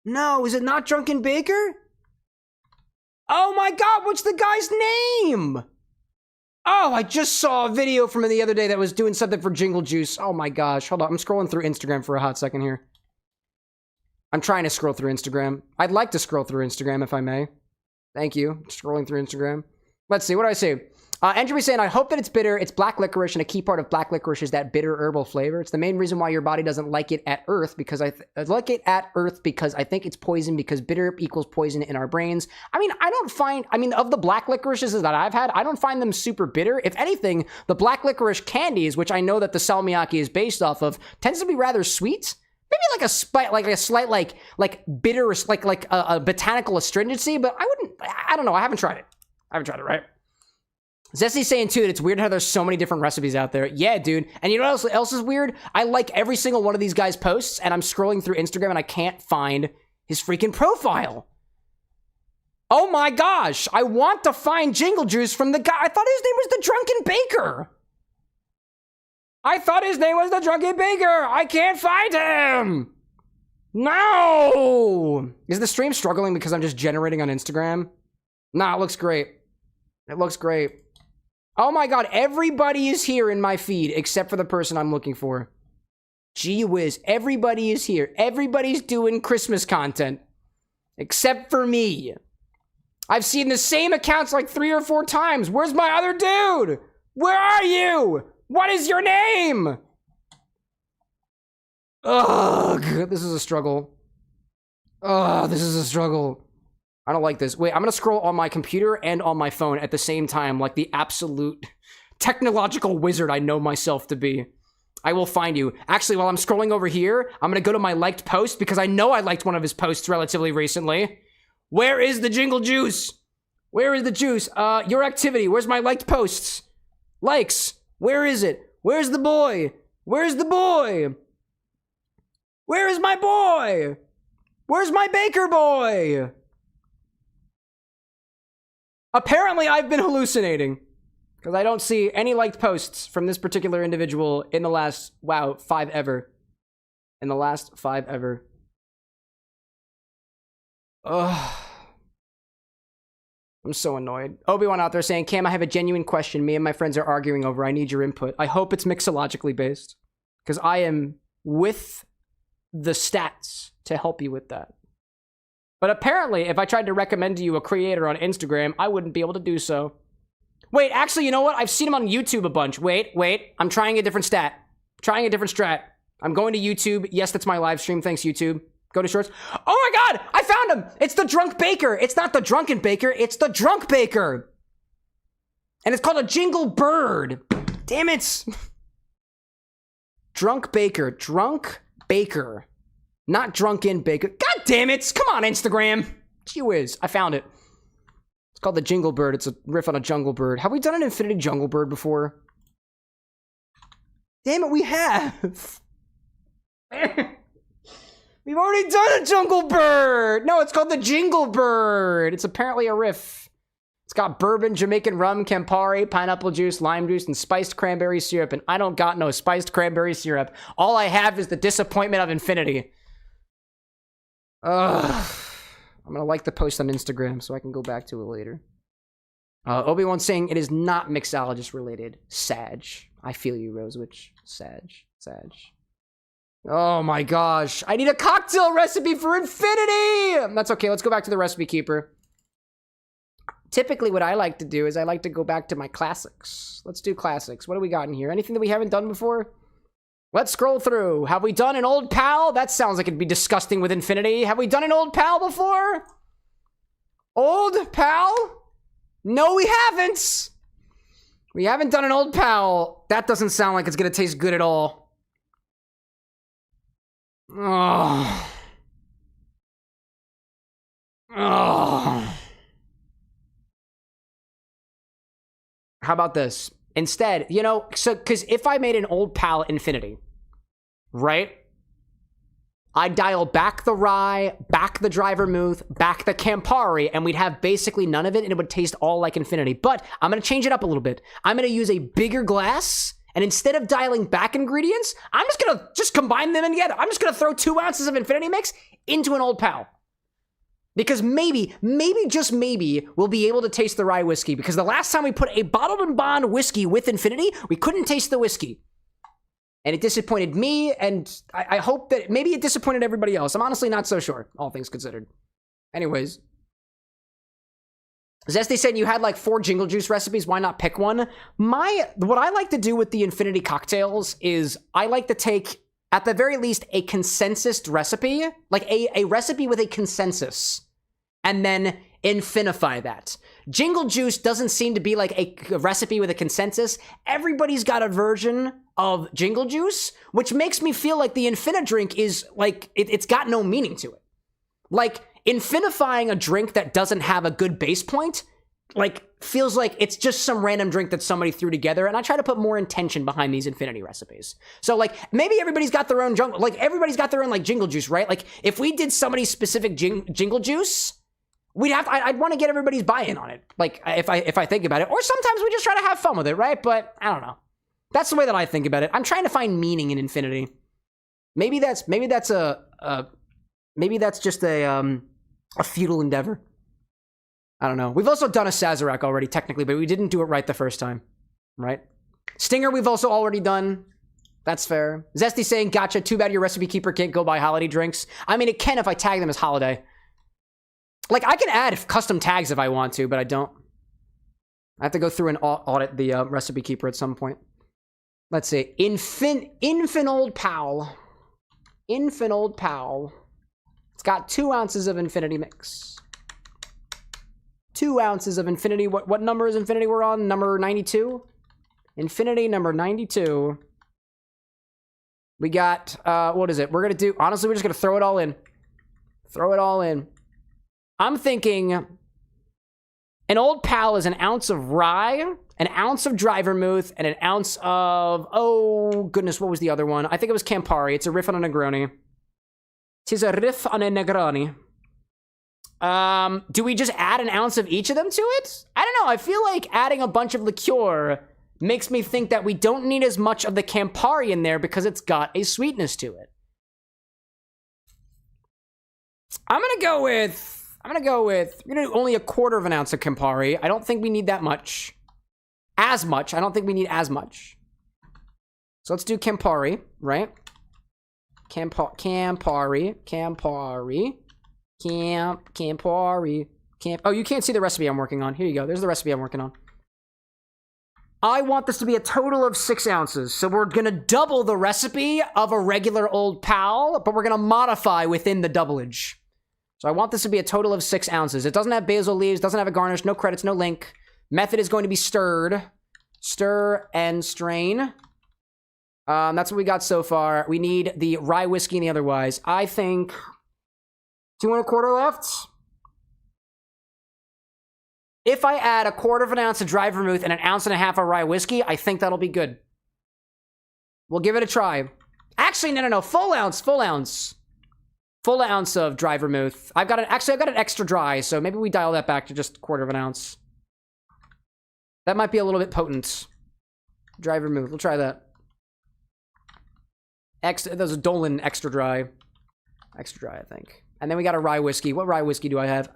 No, is it not Drunken Baker? Oh my god, what's the guy's name? Oh, I just saw a video from him the other day that was doing something for Jingle Juice. Oh my gosh, hold on, I'm scrolling through Instagram for a hot second here. I'm trying to scroll through Instagram. I'd like to scroll through Instagram if I may. Thank you, scrolling through Instagram. Let's see, what do I say? Entropy saying, I hope that it's bitter. It's black licorice, and a key part of black licorice is that bitter herbal flavor. It's the main reason why your body doesn't like it at Earth, because I like it at Earth because I think it's poison, because bitter equals poison in our brains. I mean, of the black licorices that I've had, I don't find them super bitter. If anything, the black licorice candies, which I know that the salmiakki is based off of, tends to be rather sweet. Maybe like a slight bitter, like a botanical astringency, but I don't know. I haven't tried it. Right? Zesty's saying, too, that it's weird how there's so many different recipes out there. Yeah, dude. And you know what else is weird? I like every single one of these guys' posts, and I'm scrolling through Instagram, and I can't find his freaking profile. Oh, my gosh. I want to find Jingle Juice from the guy. I thought his name was the Drunken Baker. I can't find him. No. Is the stream struggling because I'm just generating on Instagram? Nah, it looks great. It looks great. Oh my god, everybody is here in my feed except for the person I'm looking for. Gee whiz, everybody is here. Everybody's doing Christmas content except for me. I've seen the same accounts like 3 or 4 times. Where's my other dude? Where are you? What is your name? Ugh, this is a struggle. Ugh, this is a struggle. I don't like this. Wait, I'm gonna scroll on my computer and on my phone at the same time, like the absolute technological wizard I know myself to be. I will find you. Actually, while I'm scrolling over here, I'm gonna go to my liked post because I know I liked one of his posts relatively recently. Where is the jingle juice? Where is the juice? Your activity. Where's my liked posts? Likes. Where is it? Where's the boy? Where's the boy? Where is my boy? Where's my baker boy? Apparently, I've been hallucinating. Because I don't see any liked posts from this particular individual in the last, wow, 5 ever. In the last 5 ever. Ugh. I'm so annoyed. Obi-Wan out there saying, Cam, I have a genuine question me and my friends are arguing over. I need your input. I hope it's mixologically based. Because I am with the stats to help you with that. But apparently, if I tried to recommend to you a creator on Instagram, I wouldn't be able to do so. Wait, actually, you know what? I've seen him on YouTube a bunch. Wait. I'm trying a different stat. Trying a different strat. I'm going to YouTube. Yes, that's my live stream. Thanks, YouTube. Go to shorts. Oh my God! I found him! It's the drunk baker. It's not the drunken baker. It's the drunk baker. And it's called a jingle bird. Damn it. Drunk baker. Drunk baker. Not drunken baker. God damn it! Come on, Instagram. Gee whiz. I found it. It's called the Jingle Bird. It's a riff on a jungle bird. Have we done an Infinity Jungle Bird before? Damn it, we have. We've already done a Jungle Bird. No, it's called the Jingle Bird. It's apparently a riff. It's got bourbon, Jamaican rum, Campari, pineapple juice, lime juice, and spiced cranberry syrup. And I don't got no spiced cranberry syrup. All I have is the disappointment of infinity. Ugh. I'm gonna like the post on Instagram so I can go back to it later. Obi-Wan's saying it is not mixologist related. Sag. I feel you, Rosewitch. Sag. Oh my gosh. I need a cocktail recipe for infinity! That's okay, let's go back to the recipe keeper. Typically what I like to do is I like to go back to my classics. Let's do classics. What do we got in here? Anything that we haven't done before? Let's scroll through. Have we done an Old Pal? That sounds like it'd be disgusting with infinity. Have we done an Old Pal before? Old Pal? No, we haven't. We haven't done an Old Pal. That doesn't sound like it's gonna taste good at all. Oh. Oh. How about this? Instead, you know, so, because if I made an Old Pal Infinity, right? I'd dial back the rye, back the dry vermouth, back the Campari, and we'd have basically none of it, and it would taste all like Infinity. But I'm going to change it up a little bit. I'm going to use a bigger glass, and instead of dialing back ingredients, I'm just going to combine them together. I'm just going to throw 2 ounces of Infinity mix into an Old Pal. Because maybe, just maybe, we'll be able to taste the rye whiskey. Because the last time we put a bottled and bond whiskey with Infinity, we couldn't taste the whiskey. And it disappointed me, and I hope that maybe it disappointed everybody else. I'm honestly not so sure, all things considered. Anyways. Zesty said you had like 4 jingle juice recipes. Why not pick one? What I like to do with the Infinity cocktails is I like to take, at the very least, a consensus recipe, like a recipe with a consensus, and then infinify that. Jingle juice doesn't seem to be like a recipe with a consensus. Everybody's got a version of jingle juice, which makes me feel like the Infini-Drink is like, it's got no meaning to it. Like, infinifying a drink that doesn't have a good base point, like, feels like it's just some random drink that somebody threw together, and I try to put more intention behind these infinity recipes. So, like, maybe everybody's got their own everybody's got their own, like, jingle juice, right? Like, if we did somebody's specific jingle juice, I'd want to get everybody's buy-in on it, like, if I think about it. Or sometimes we just try to have fun with it, right? But, I don't know. That's the way that I think about it. I'm trying to find meaning in infinity. Maybe that's just a futile endeavor. I don't know. We've also done a Sazerac already, technically, but we didn't do it right the first time, right? Stinger, we've also already done. That's fair. Zesty saying, gotcha, too bad your recipe keeper can't go buy holiday drinks. I mean, it can if I tag them as holiday. Like, I can add custom tags if I want to, but I don't. I have to go through and audit the recipe keeper at some point. Let's see. Infin-old Pal. Infin-old Pal. It's got 2 ounces of Infinity mix. 2 ounces of Infinity. What number is Infinity we're on? Number 92? Infinity number 92. We got, what is it? We're going to do, honestly, we're just going to throw it all in. Throw it all in. I'm thinking an Old Pal is an ounce of rye, an ounce of dry vermouth, and an ounce of, oh, goodness, what was the other one? I think it was Campari. It's a riff on a Negroni. Tis a riff on a Negroni. Do we just add an ounce of each of them to it? I don't know. I feel like adding a bunch of liqueur makes me think that we don't need as much of the Campari in there because it's got a sweetness to it. I'm gonna go with, we're gonna do only 1/4 of an ounce of Campari. I don't think we need that much. As much. I don't think we need as much. So let's do Campari, right? Campari. Oh, you can't see the recipe I'm working on. Here you go. There's the recipe I'm working on. I want this to be a total of 6 ounces. So we're going to double the recipe of a regular Old Pal, but we're going to modify within the doublage. So I want this to be a total of 6 ounces. It doesn't have Basil Leaves, doesn't have a garnish, no credits, no link. Method is going to be stirred. Stir and strain. That's what we got so far. We need the Rye Whiskey and the otherwise. I think 2 1/4 left. If I add 1/4 of an ounce of dry vermouth and an 1.5 ounces of Rye Whiskey, I think that'll be good. We'll give it a try. Actually, no. Full ounce. Full ounce of dry vermouth. I've got an extra dry, so maybe we dial that back to just 1/4 of an ounce. That might be a little bit potent. Dry vermouth. We'll try that. There's a Dolin extra dry. Extra dry, I think. And then we got a Rye Whiskey. What Rye Whiskey do I have?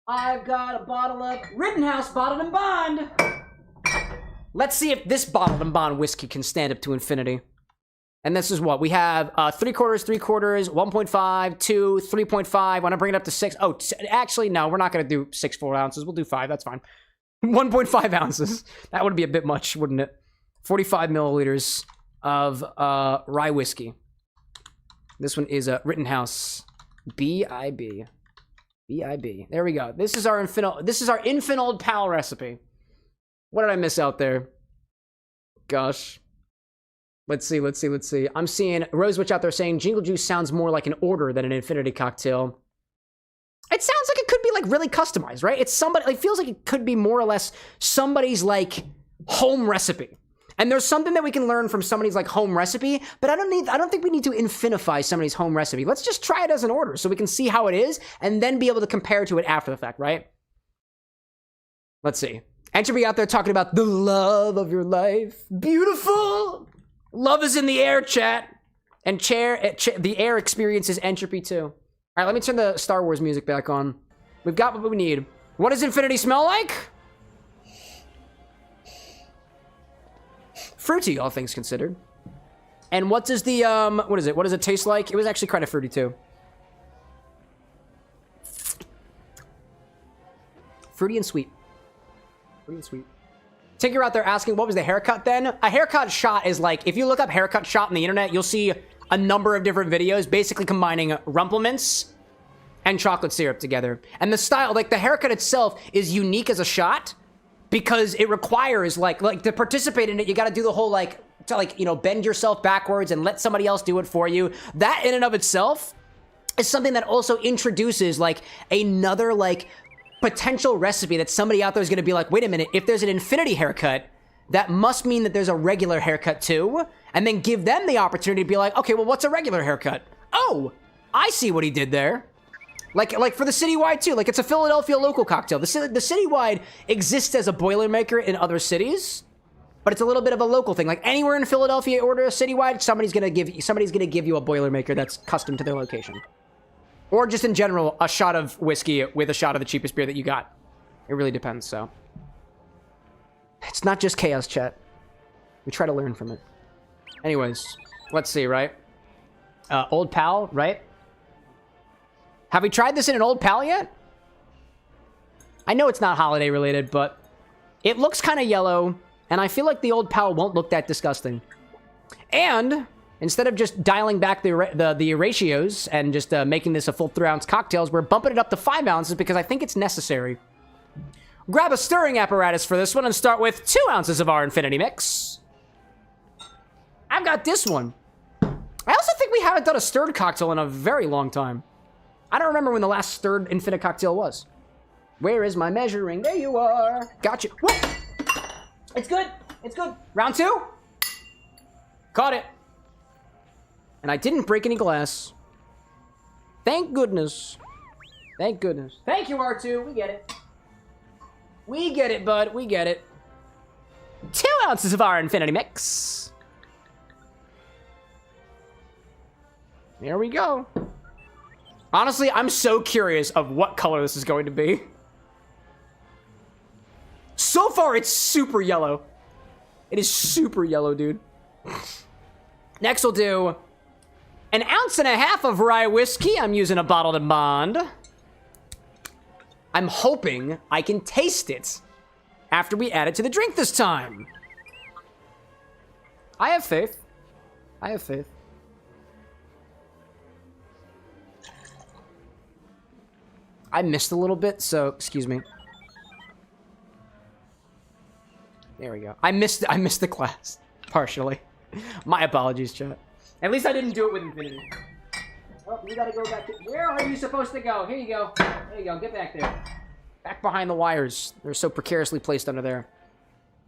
I've got a bottle of Rittenhouse Bottled and Bond. Let's see if this Bottled and Bond whiskey can stand up to infinity. And this is what? We have 3/4, 3/4, 1.5, 2, 3.5. When I bring it up to 6. Oh, actually, no. We're not going to do 6 full ounces. We'll do 5. That's fine. 1.5 ounces. That would be a bit much, wouldn't it? 45 milliliters of Rye Whiskey. This one is a Rittenhouse BiB. BiB. There we go. This is our Infin-old Pal recipe. What did I miss out there? Gosh. Let's see. I'm seeing Rosewitch out there saying Jingle Juice sounds more like an order than an infinity cocktail. It sounds like it could be like really customized, right? It's somebody, it feels like it could be more or less somebody's like home recipe. And there's something that we can learn from somebody's like home recipe, but I don't think we need to infinify somebody's home recipe. Let's just try it as an order so we can see how it is and then be able to compare to it after the fact, right? Let's see. Entropy out there talking about the love of your life. Beautiful. Love is in the air, chat. And the air experiences entropy too. All right, let me turn the Star Wars music back on. We've got what we need. What does infinity smell like? Fruity, all things considered. And what does the, what is it? What does it taste like? It was actually kind of fruity too. Fruity and sweet. Fruity and sweet. Tinker out there asking, what was the haircut then? A haircut shot is like, if you look up haircut shot on the internet, you'll see a number of different videos basically combining rumplements and chocolate syrup together. And the style, like the haircut itself is unique as a shot because it requires like to participate in it, you got to do the whole bend yourself backwards and let somebody else do it for you. That in and of itself is something that also introduces like another like potential recipe that somebody out there is going to be like, wait a minute, if there's an infinity haircut, that must mean that there's a regular haircut too, and then give them the opportunity to be like, okay, well, what's a regular haircut? Oh, I see what he did there. Like for the citywide too, like it's a Philadelphia local cocktail. The citywide exists as a Boilermaker in other cities, but it's a little bit of a local thing. Like anywhere in Philadelphia, order a citywide, somebody's gonna give you a Boilermaker that's custom to their location, or just in general a shot of whiskey with a shot of the cheapest beer that you got. It really depends. So it's not just chaos, chat. We try to learn from it. Anyways, let's see, right? Old Pal, right? Have we tried this in an Old Pal yet? I know it's not holiday related, but it looks kind of yellow, And I feel like the old pal won't look that disgusting. And instead of just dialing back the ratios and just making this a full 3-ounce cocktails, we're bumping it up to 5 ounces because I think it's necessary. Grab a stirring apparatus for this one and start with 2 ounces of our Infinity Mix. I've got this one. I also think we haven't done a stirred cocktail in a very long time. I don't remember when the last stirred Infinite cocktail was. Where is my measuring? There you are. Gotcha. Whoop. It's good. It's good. Round 2. Caught it. And I didn't break any glass. Thank goodness. Thank goodness. Thank you, R2. We get it. We get it, bud. We get it. 2 ounces of our Infinity Mix. There we go. Honestly, I'm so curious of what color this is going to be. So far, it's super yellow. It is super yellow, dude. Next, we'll do 1.5 ounces of Rye Whiskey. I'm using a bottle to bond. I'm hoping I can taste it after we add it to the drink this time. I have faith. I have faith. I missed a little bit, so excuse me. There we go. I missed the class partially. My apologies, chat. At least I didn't do it with Infinity. Oh, you gotta go back to... Where are you supposed to go? Here you go. There you go. Get back there. Back behind the wires. They're so precariously placed under there.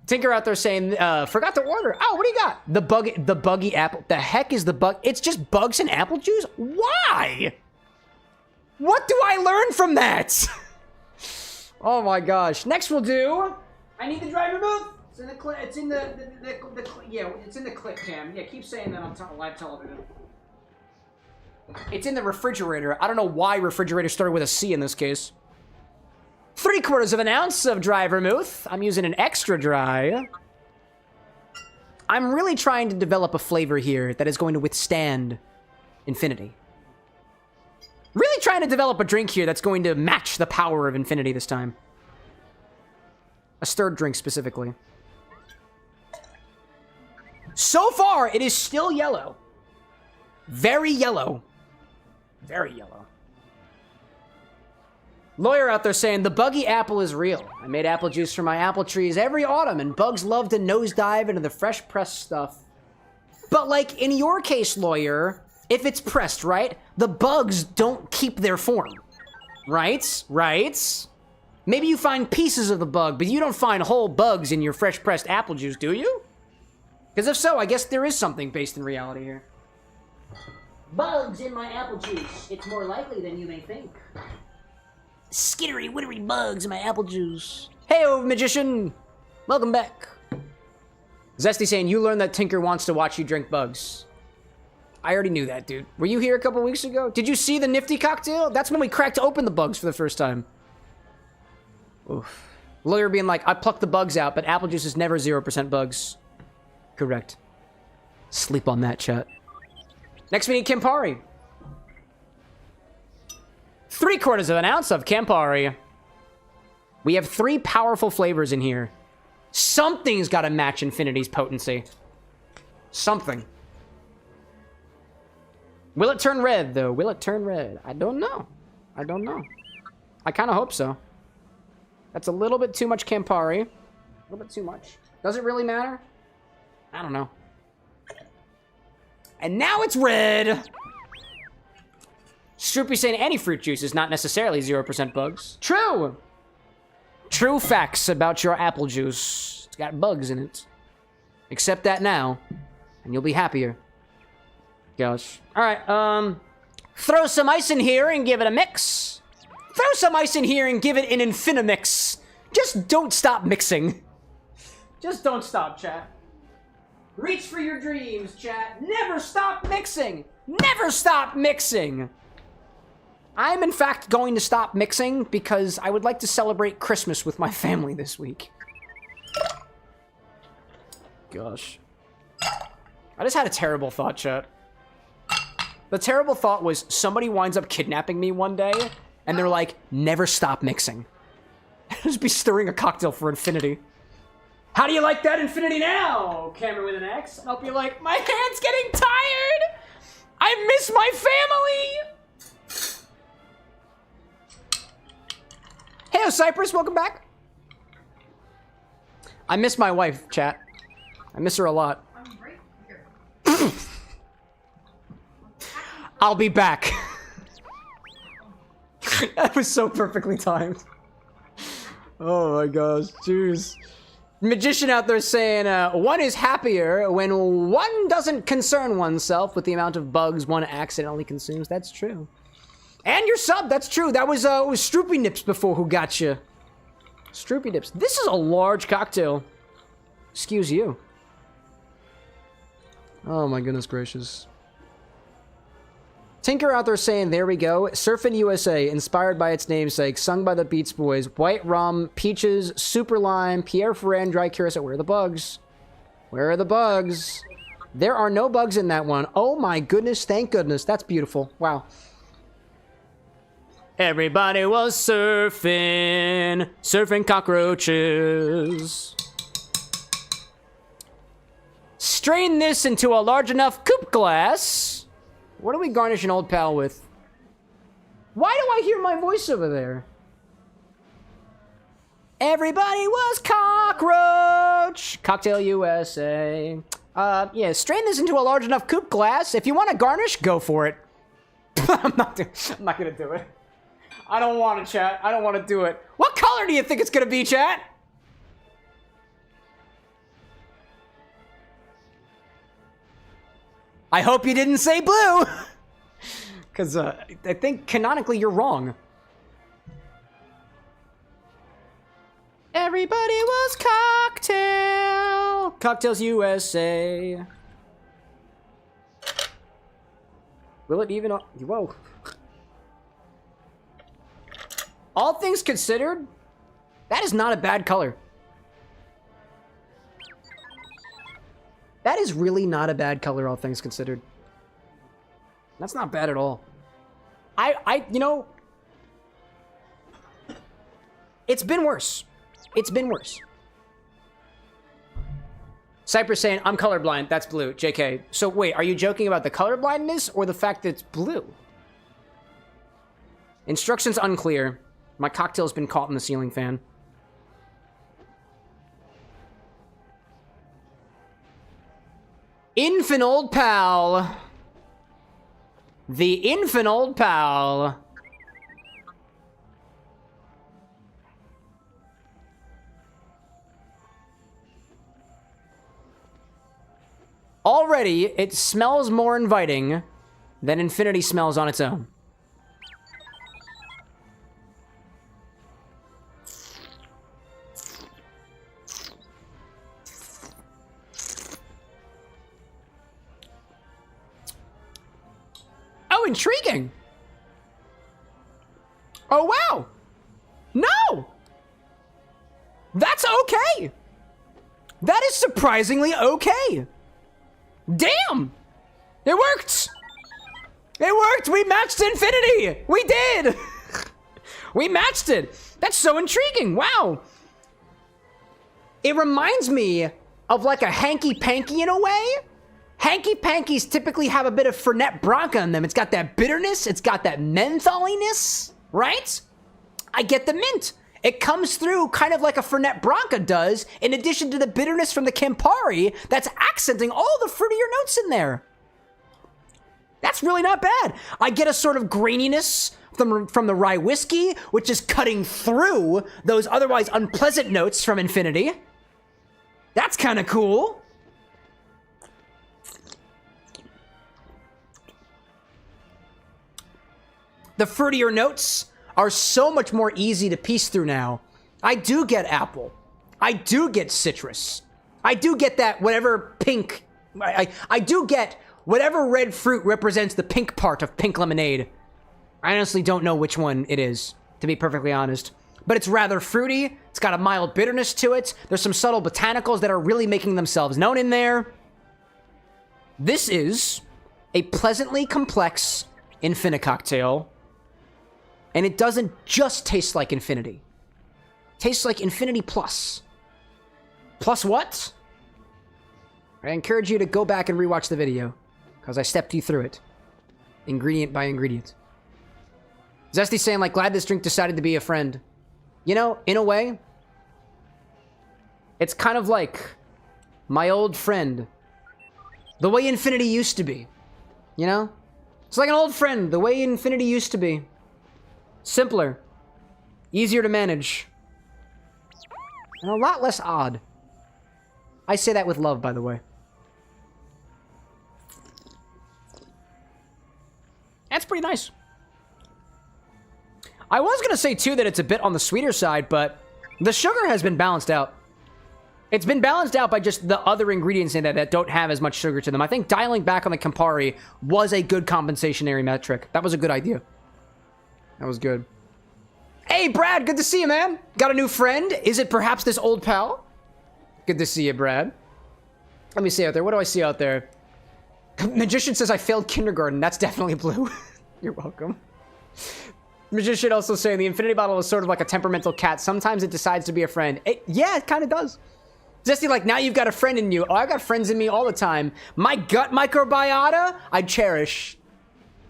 Tinker out there saying, forgot to order. Oh, what do you got? The buggy apple. The heck is the bug? It's just bugs and apple juice? Why? What do I learn from that? Oh my gosh. Next we'll do... I need the dry vermouth. It's in the clip. It's in yeah, it's in the clip cam. Yeah, keep saying that on live television. It's in the refrigerator. I don't know why refrigerator started with a C in this case. 3/4 ounce of dry vermouth. I'm using an extra dry. I'm really trying to develop a flavor here that is going to withstand infinity. Really trying to develop a drink here that's going to match the power of infinity this time. A stirred drink specifically. So far, it is still yellow. Very yellow. Very yellow. Lawyer out there saying, the buggy apple is real. I made apple juice from my apple trees every autumn, and bugs love to nosedive into the fresh pressed stuff. But like in your case, lawyer, if it's pressed, right? The bugs don't keep their form. Right? Right? Maybe you find pieces of the bug, but you don't find whole bugs in your fresh pressed apple juice, do you? Because if so, I guess there is something based in reality here. Bugs in my apple juice. It's more likely than you may think. Skittery, wittery bugs in my apple juice. Hey, magician. Welcome back. Zesty saying, you learned that Tinker wants to watch you drink bugs. I already knew that, dude. Were you here a couple weeks ago? Did you see the nifty cocktail? That's when we cracked open the bugs for the first time. Oof. Lawyer being like, I plucked the bugs out, but apple juice is never 0% bugs. Correct. Sleep on that, chat. Next, we need Campari. 3/4 ounce of Campari. We have 3 powerful flavors in here. Something's got to match Infinity's potency. Something. Will it turn red, though? Will it turn red? I don't know. I don't know. I kind of hope so. That's a little bit too much Campari. A little bit too much. Does it really matter? I don't know. And now it's red! Stroopy saying any fruit juice is not necessarily 0% bugs. True! True facts about your apple juice. It's got bugs in it. Accept that now, and you'll be happier. Gosh. Alright, throw some ice in here and give it a mix. Throw some ice in here and give it an Infini-Mix. Just don't stop mixing. Just don't stop, chat. Reach for your dreams, chat. Never stop mixing. Never stop mixing. I'm, in fact, going to stop mixing because I would like to celebrate Christmas with my family this week. Gosh. I just had a terrible thought, chat. The terrible thought was somebody winds up kidnapping me one day, and they're like, never stop mixing. I'll just be stirring a cocktail for infinity. How do you like that infinity now, Camera with an X? I'll be like, my hand's getting tired. I miss my family. Hey, Cypress, welcome back. I miss my wife, chat. I miss her a lot. I'm right here. I'll be back. That was so perfectly timed. Oh my gosh, jeez. Magician out there saying, one is happier when one doesn't concern oneself with the amount of bugs one accidentally consumes. That's true. And your sub, that's true. That was Stroopy Nips before who got you. Stroopy Nips. This is a large cocktail. Excuse you. Oh my goodness gracious. Tinker out there saying, there we go. Surfin' USA, inspired by its namesake, sung by the Beats Boys. White rum, peaches, super lime, Pierre Ferrand, dry curacao. Where are the bugs? Where are the bugs? There are no bugs in that one. Oh my goodness, thank goodness. That's beautiful. Wow. Everybody was surfing cockroaches. Strain this into a large enough coupe glass. What do we garnish an old pal with? Why do I hear my voice over there? Everybody was cockroach. Cocktail USA. Yeah, strain this into a large enough coupe glass. If you want to garnish, go for it. I'm not gonna do it. I don't want to, chat. I don't want to do it. What color do you think it's gonna be, chat? I hope you didn't say blue! Because, I think canonically you're wrong. Everybody was cocktail! Cocktails USA. Will it even... Whoa. All things considered, that is not a bad color. That is really not a bad color, all things considered. That's not bad at all. You know... It's been worse. It's been worse. Cypress saying, I'm colorblind. That's blue. JK. So wait, are you joking about the colorblindness or the fact that it's blue? Instructions unclear. My cocktail's been caught in the ceiling fan. Infin-old Pal. The Infin-old Pal. Already, it smells more inviting than Infinity smells on its own. Oh, intriguing. Oh, wow. No. That's okay. That is surprisingly okay. Damn. It worked. It worked. We matched Infinity. We did. We matched it. That's so intriguing. Wow. It reminds me of like a hanky-panky in a way. Hanky-pankies typically have a bit of Fernet Branca in them. It's got that bitterness. It's got that mentholiness, right? I get the mint. It comes through kind of like a Fernet Branca does, in addition to the bitterness from the Campari that's accenting all the fruitier notes in there. That's really not bad. I get a sort of graininess from the Rye Whiskey, which is cutting through those otherwise unpleasant notes from Infinity. That's kind of cool. The fruitier notes are so much more easy to piece through now. I do get apple. I do get citrus. I do get that whatever pink. I do get whatever red fruit represents the pink part of pink lemonade. I honestly don't know which one it is, to be perfectly honest. But it's rather fruity. It's got a mild bitterness to it. There's some subtle botanicals that are really making themselves known in there. This is a pleasantly complex Infini cocktail. And it doesn't just taste like Infinity. It tastes like Infinity Plus. Plus what? I encourage you to go back and rewatch the video, because I stepped you through it. Ingredient by ingredient. Zesty's saying, like, glad this drink decided to be a friend. You know, in a way, it's kind of like my old friend. The way infinity used to be. You know? It's like an old friend, the way infinity used to be. Simpler. Easier to manage. And a lot less odd. I say that with love, by the way. That's pretty nice. I was going to say, too, that it's a bit on the sweeter side, but the sugar has been balanced out. It's been balanced out by just the other ingredients in it that don't have as much sugar to them. I think dialing back on the Campari was a good compensationary metric. That was a good idea. That was good. Hey, Brad, good to see you, man. Got a new friend? Is it perhaps this old pal? Good to see you, Brad. Let me see out there. What do I see out there? Magician says I failed kindergarten. That's definitely blue. You're welcome. Magician also saying the infinity bottle is sort of like a temperamental cat. Sometimes it decides to be a friend. Yeah, it kind of does. Zesty, like, now you've got a friend in you. Oh, I've got friends in me all the time. My gut microbiota, I cherish.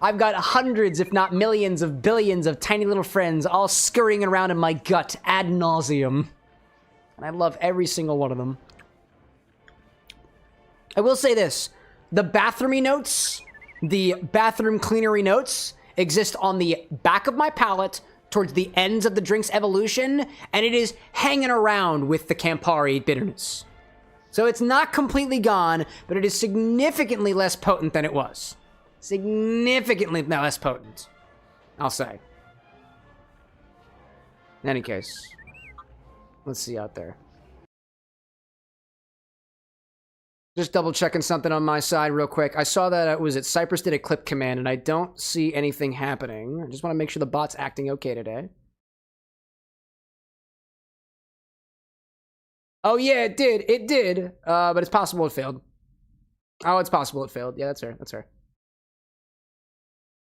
I've got hundreds, if not millions of billions of tiny little friends all scurrying around in my gut ad nauseum. And I love every single one of them. I will say this. The bathroomy notes, the bathroom cleanery notes, exist on the back of my palate towards the ends of the drink's evolution, and it is hanging around with the Campari bitterness. So it's not completely gone, but it is significantly less potent than it was. Significantly less potent, I'll say. In any case, let's see out there. Just double checking something on my side real quick. I saw that it was at Cypress did a clip command, and I don't see anything happening. I just want to make sure the bot's acting okay today. Oh yeah, it did. It did. But it's possible it failed. Oh, it's possible it failed. Yeah, that's fair. That's fair.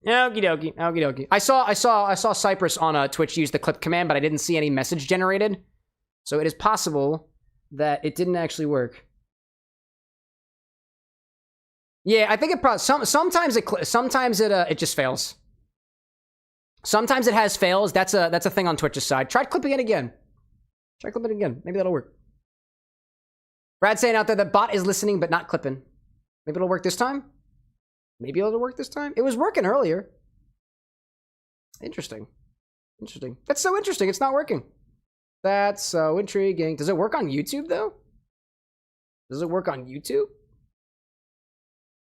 Okie dokie. Okie dokie. I saw Cypress on Twitch use the clip command, but I didn't see any message generated. So it is possible that it didn't actually work. Yeah, I think it probably sometimes it just fails. Sometimes it has fails. That's a thing on Twitch's side. Try clipping it again. Try clipping it again. Maybe that'll work. Brad saying out there that bot is listening but not clipping. Maybe it'll work this time. Maybe it'll work this time. It was working earlier. Interesting. Interesting. That's so interesting. It's not working. That's so intriguing. Does it work on YouTube though? Does it work on YouTube?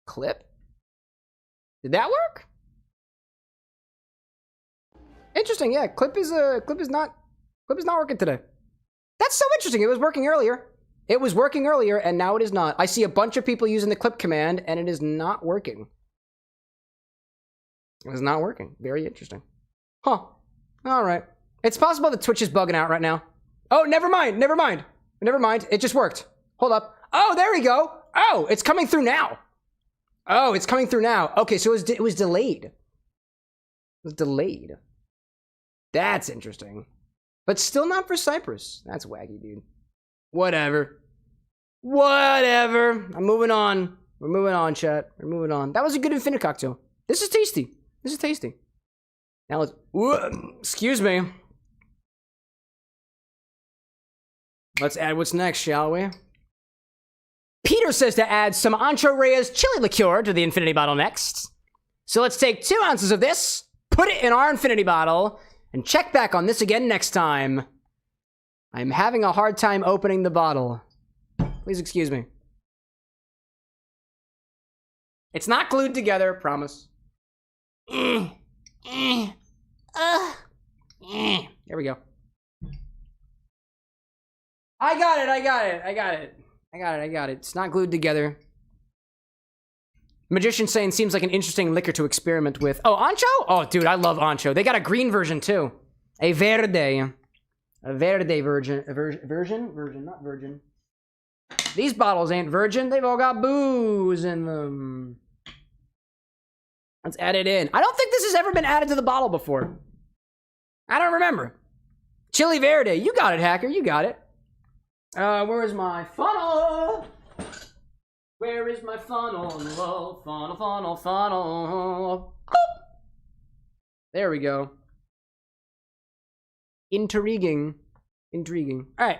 Clip? Did that work? Interesting, yeah. Clip is not working today. That's so interesting. It was working earlier. It was working earlier, and now it is not. I see a bunch of people using the clip command, and it is not working. It is not working. Very interesting. Huh. All right. It's possible that Twitch is bugging out right now. Oh, never mind. Never mind. Never mind. It just worked. Hold up. Oh, there we go. Oh, it's coming through now. Oh, it's coming through now. Okay, so it was delayed. It was delayed. That's interesting. But still not for Cypress. That's wacky, dude. Whatever. Whatever. I'm moving on. We're moving on, chat. We're moving on. That was a good Infinite cocktail. This is tasty. This is tasty. Now let's... excuse me. Let's add what's next, shall we? Peter says to add some Ancho Reyes chili liqueur to the infinity bottle next. So let's take 2 ounces of this, put it in our infinity bottle, and check back on this again next time. I'm having a hard time opening the bottle. Please excuse me. It's not glued together, promise. There we go. I got it. It's not glued together. Magician saying seems like an interesting liquor to experiment with. Oh, Ancho? Oh, dude, I love Ancho. They got a green version, too. A verde. A verde version, not virgin. These bottles ain't virgin. They've all got booze in them. Let's add it in. I don't think this has ever been added to the bottle before. I don't remember. Chili verde. You got it, hacker. You got it. Where is my funnel? Where is my funnel? Oh, funnel, funnel, funnel. Boop. There we go. Intriguing. Intriguing. All right.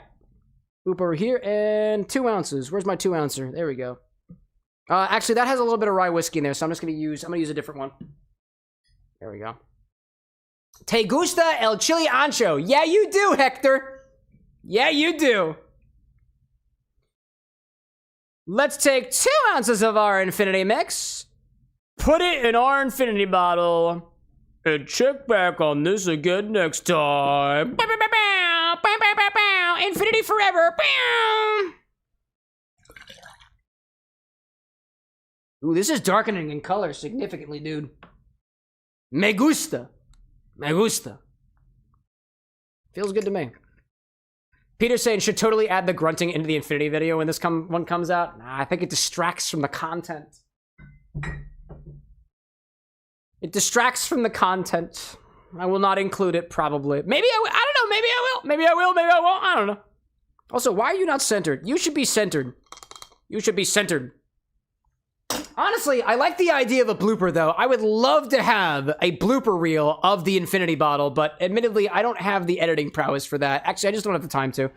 Boop over here, and 2 ounces. Where's my 2 ouncer? There we go. Actually, that has a little bit of rye whiskey in there, so I'm gonna use a different one. There we go. Te gusta el chili ancho? Yeah, you do, Hector. Yeah, you do. Let's take 2 ounces of our Infinity mix, put it in our Infinity bottle, and check back on this again next time. Bow, bow, bow, bow, bow, bow, bow, bow. Infinity forever. Bow. Ooh, this is darkening in color significantly, dude. Me gusta. Me gusta. Feels good to me. Peter's saying should totally add the grunting into the Infinity video when this one comes out. Nah, I think it distracts from the content. It distracts from the content. I will not include it, probably. Maybe I don't know. Maybe I will. Maybe I will. Maybe I won't. I don't know. Also, why are you not centered? You should be centered. You should be centered. Honestly, I like the idea of a blooper, though. I would love to have a blooper reel of the Infinity bottle, but admittedly, I don't have the editing prowess for that. Actually, I just don't have the time to.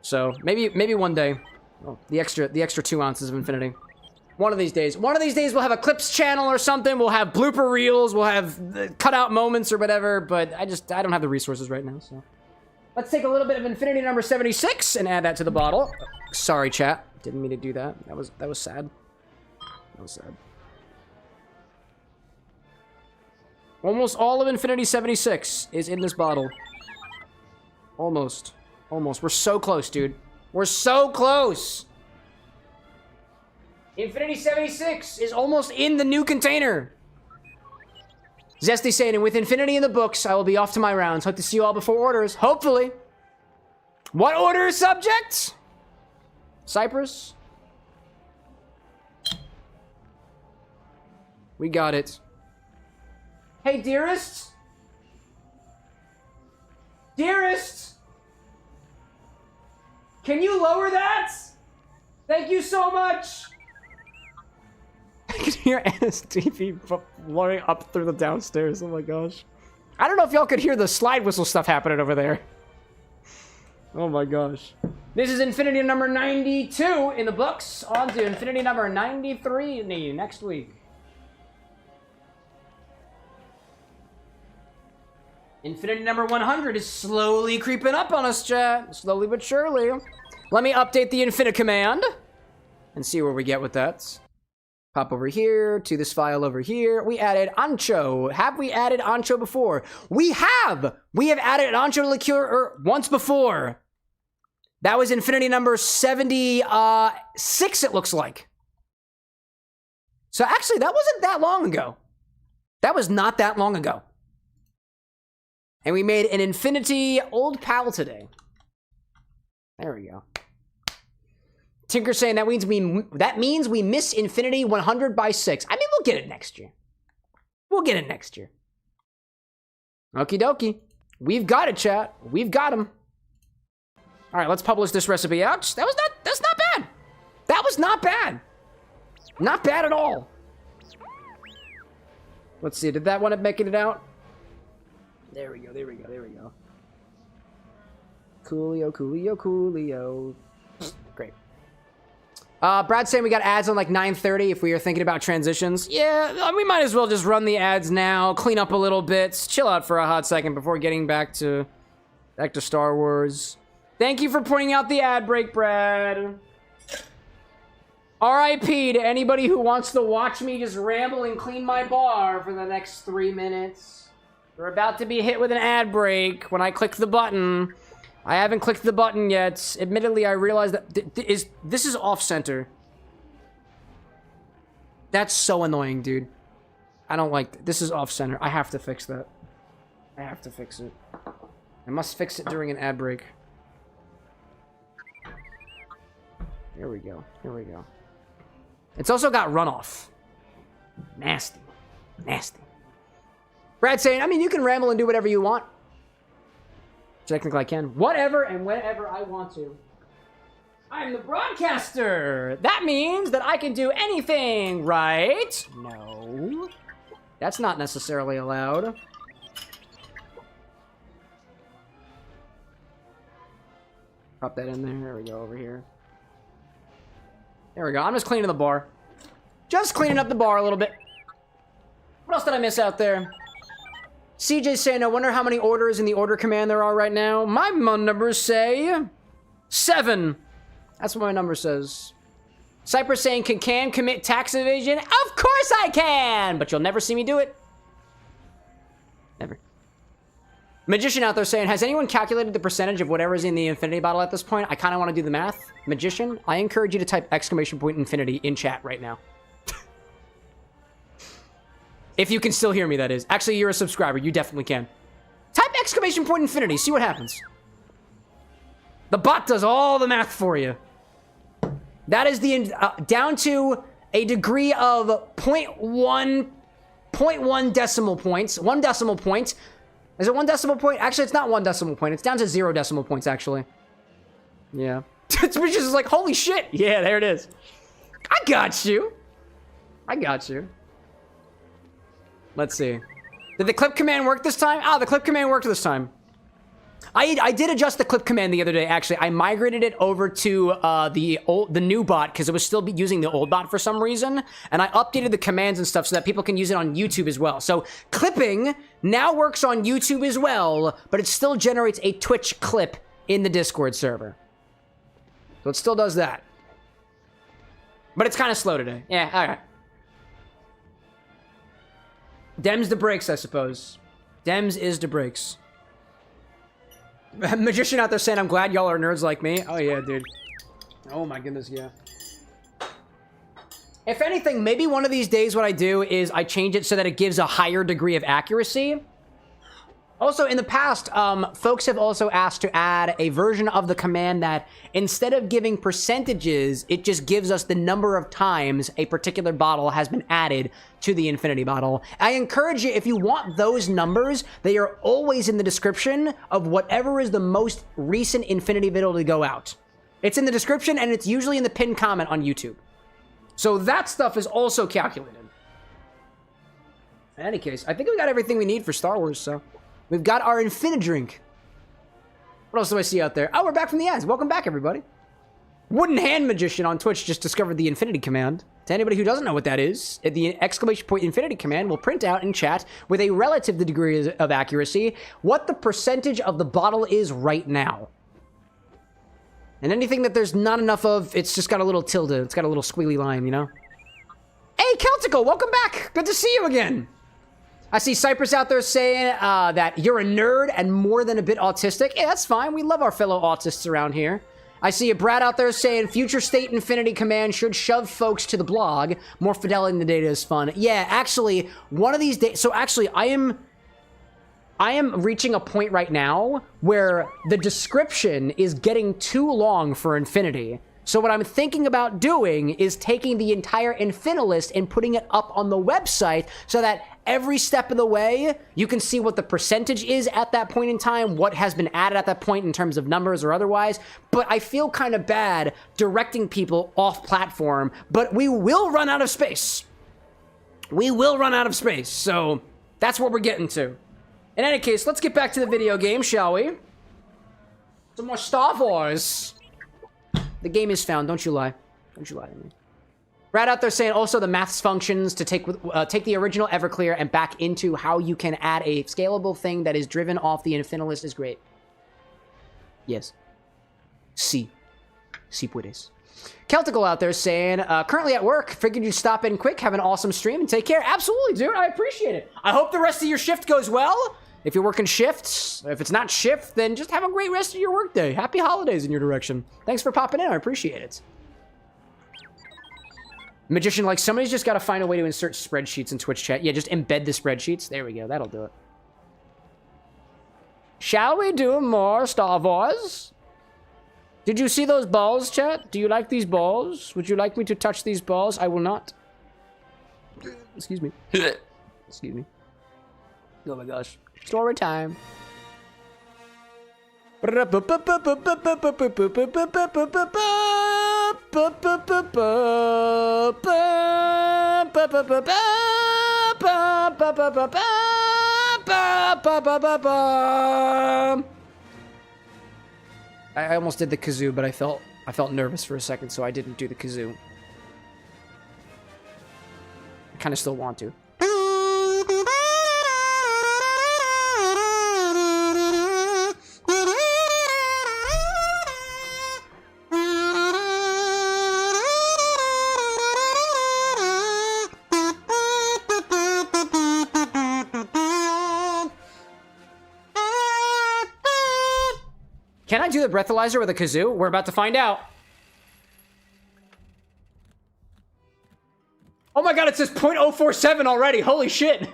So maybe one day, oh, the extra 2 ounces of Infinity. One of these days we'll have a clips channel or something. We'll have blooper reels. We'll have cutout moments or whatever. But I don't have the resources right now. So let's take a little bit of Infinity number 76 and add that to the bottle. Sorry, chat. Didn't mean to do that. That was sad. That was sad. Almost all of Infinity 76 is in this bottle. Almost. Almost. We're so close, dude. We're so close. Infinity 76 is almost in the new container. Zesty saying, and with Infinity in the books, I will be off to my rounds. Hope to see you all before orders. Hopefully. What order is subject? Cyprus? We got it. Hey, dearest? Dearest? Can you lower that? Thank you so much. I can hear Anna's TV blowing up through the downstairs. Oh my gosh. I don't know if y'all could hear the slide whistle stuff happening over there. Oh my gosh. This is Infinity number 92 in the books. On to Infinity number 93 in the next week. Infinity number 100 is slowly creeping up on us, chat. Slowly but surely. Let me update the Infini command and see where we get with that. Pop over here to this file over here. We added ancho. Have we added ancho before? We have! We have added ancho liqueur once before. That was Infinity number 76, it looks like. So actually, that wasn't that long ago. That was not that long ago. And we made an Infin-old Pal today. There we go. Tinker saying that means we miss Infinity 100 by 6. I mean, we'll get it next year. We'll get it next year. Okie dokie. We've got it, chat. We've got him. All right, let's publish this recipe out. That's not bad. That was not bad. Not bad at all. Let's see, did that one up making it out? There we go, there we go, there we go. Coolio, coolio, coolio. Great. Brad's saying we got ads on like 9:30 if we are thinking about transitions. Yeah, we might as well just run the ads now, clean up a little bit, chill out for a hot second before getting back to Star Wars. Thank you for pointing out the ad break, Brad. R.I.P. to anybody who wants to watch me just ramble and clean my bar for the next 3 minutes. We're about to be hit with an ad break when I click the button. I haven't clicked the button yet. Admittedly, I realize that this is off-center. That's so annoying, dude. I don't like this. This is off-center. I have to fix that. I have to fix it. I must fix it during an ad break. Here we go. Here we go. It's also got runoff. Nasty. Nasty. Brad saying, I mean, you can ramble and do whatever you want. Technically, I can. Whatever and whenever I want to. I'm the broadcaster. That means that I can do anything, right? No. That's not necessarily allowed. Pop that in there. There we go, over here. There we go. I'm just cleaning the bar. Just cleaning up the bar a little bit. What else did I miss out there? CJ saying, I wonder how many orders in the order command there are right now. My numbers say 7. That's what my number says. Cypress saying, can Cam commit tax evasion? Of course I can! But you'll never see me do it. Never. Magician out there saying, has anyone calculated the percentage of whatever's in the infinity bottle at this point? I kind of want to do the math. Magician, I encourage you to type !infinity in chat right now. If you can still hear me, that is. Actually, you're a subscriber. You definitely can. Type !infinity. See what happens. The bot does all the math for you. That is the down to a degree of 0.1 decimal points. 1 decimal point. Is it 1 decimal point? Actually, it's not 1 decimal point. It's down to 0 decimal points, actually. Yeah. It's just like, holy shit. Yeah, there it is. I got you. I got you. Let's see. Did the clip command work this time? Ah, the clip command worked this time. I did adjust the clip command the other day, actually. I migrated it over to the new bot because it was still using the old bot for some reason. And I updated the commands and stuff so that people can use it on YouTube as well. So clipping now works on YouTube as well, but it still generates a Twitch clip in the Discord server. So it still does that. But it's kind of slow today. Yeah, all right. Dems the breaks, I suppose. Dems is the breaks. Magician out there saying, I'm glad y'all are nerds like me. Oh, yeah, dude. Oh, my goodness, yeah. If anything, maybe one of these days what I do is I change it so that it gives a higher degree of accuracy. Also, in the past, folks have also asked to add a version of the command that instead of giving percentages, it just gives us the number of times a particular bottle has been added to the infinity bottle. I encourage you, if you want those numbers, they are always in the description of whatever is the most recent infinity video to go out. It's in the description, and it's usually in the pinned comment on YouTube. So that stuff is also calculated. In any case, I think we got everything we need for Star Wars, so... We've got our Infini-Drink. What else do I see out there? Oh, we're back from the ads. Welcome back, everybody. Wooden Hand Magician on Twitch just discovered the Infinity command. To anybody who doesn't know what that is, the !Infinity command will print out in chat with a relative degree of accuracy what the percentage of the bottle is right now. And anything that there's not enough of, it's just got a little tilde. It's got a little squiggly line, you know? Hey, Celtical, welcome back. Good to see you again. I see Cypress out there saying that you're a nerd and more than a bit autistic. Yeah, that's fine. We love our fellow autists around here. I see a Brad out there saying future state infinity command should shove folks to the blog. More fidelity in the data is fun. Yeah, actually, one of these days... So actually, I am reaching a point right now where the description is getting too long for infinity. So what I'm thinking about doing is taking the entire Infinilist and putting it up on the website so that every step of the way, you can see what the percentage is at that point in time, what has been added at that point in terms of numbers or otherwise. But I feel kind of bad directing people off platform, but we will run out of space. We will run out of space, so that's what we're getting to. In any case, let's get back to the video game, shall we? Some more Star Wars. The game is found, don't you lie. Don't you lie to me. Brad out there saying also the maths functions to take the original Everclear and back into how you can add a scalable thing that is driven off the Infinilist is great. Yes. Sí. Sí puedes. Celtical out there saying, currently at work, figured you'd stop in quick, have an awesome stream, and take care. Absolutely, dude, I appreciate it. I hope the rest of your shift goes well. If you're working shifts, if it's not shift, then just have a great rest of your workday. Happy holidays in your direction. Thanks for popping in, I appreciate it. Magician, like, somebody's just got to find a way to insert spreadsheets in Twitch chat. Yeah, just embed the spreadsheets. There we go, that'll do it. Shall we do more Star Wars? Did you see those balls, chat? Do you like these balls? Would you like me to touch these balls? I will not. Excuse me. Excuse me. Oh my gosh. Story time. I almost did the kazoo, but I felt nervous for a second, so I didn't do the kazoo. I kind of still want to. Can I do the breathalyzer with a kazoo? We're about to find out. Oh my god, it says 0.047 already. Holy shit.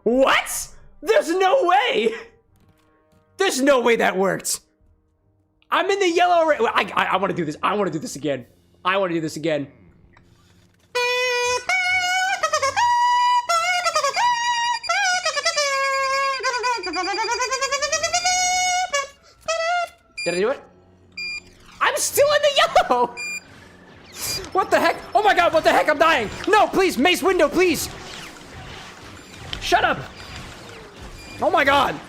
What? There's no way. There's no way that worked. I'm in the yellow. I want to do this. I want to do this again. I want to do this again. Did I do it? I'm still in the yellow! What the heck? Oh my god, what the heck? I'm dying! No, please, Mace window, please! Shut up! Oh my god!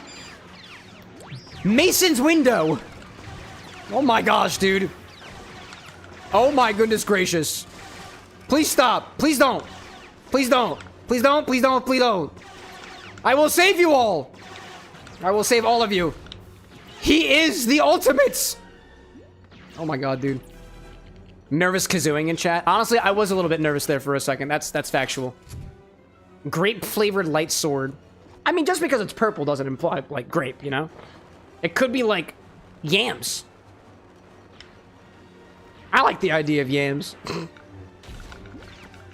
Mason's window! Oh my gosh, dude. Oh my goodness gracious. Please stop. Please don't. Please don't. Please don't. Please don't. Please don't. I will save you all. I will save all of you. He is the ultimates! Oh my god, dude. Nervous kazooing in chat. Honestly, I was a little bit nervous there for a second. That's factual. Grape-flavored light sword. I mean, just because it's purple doesn't imply, like, grape, you know? It could be, like, yams. I like the idea of yams.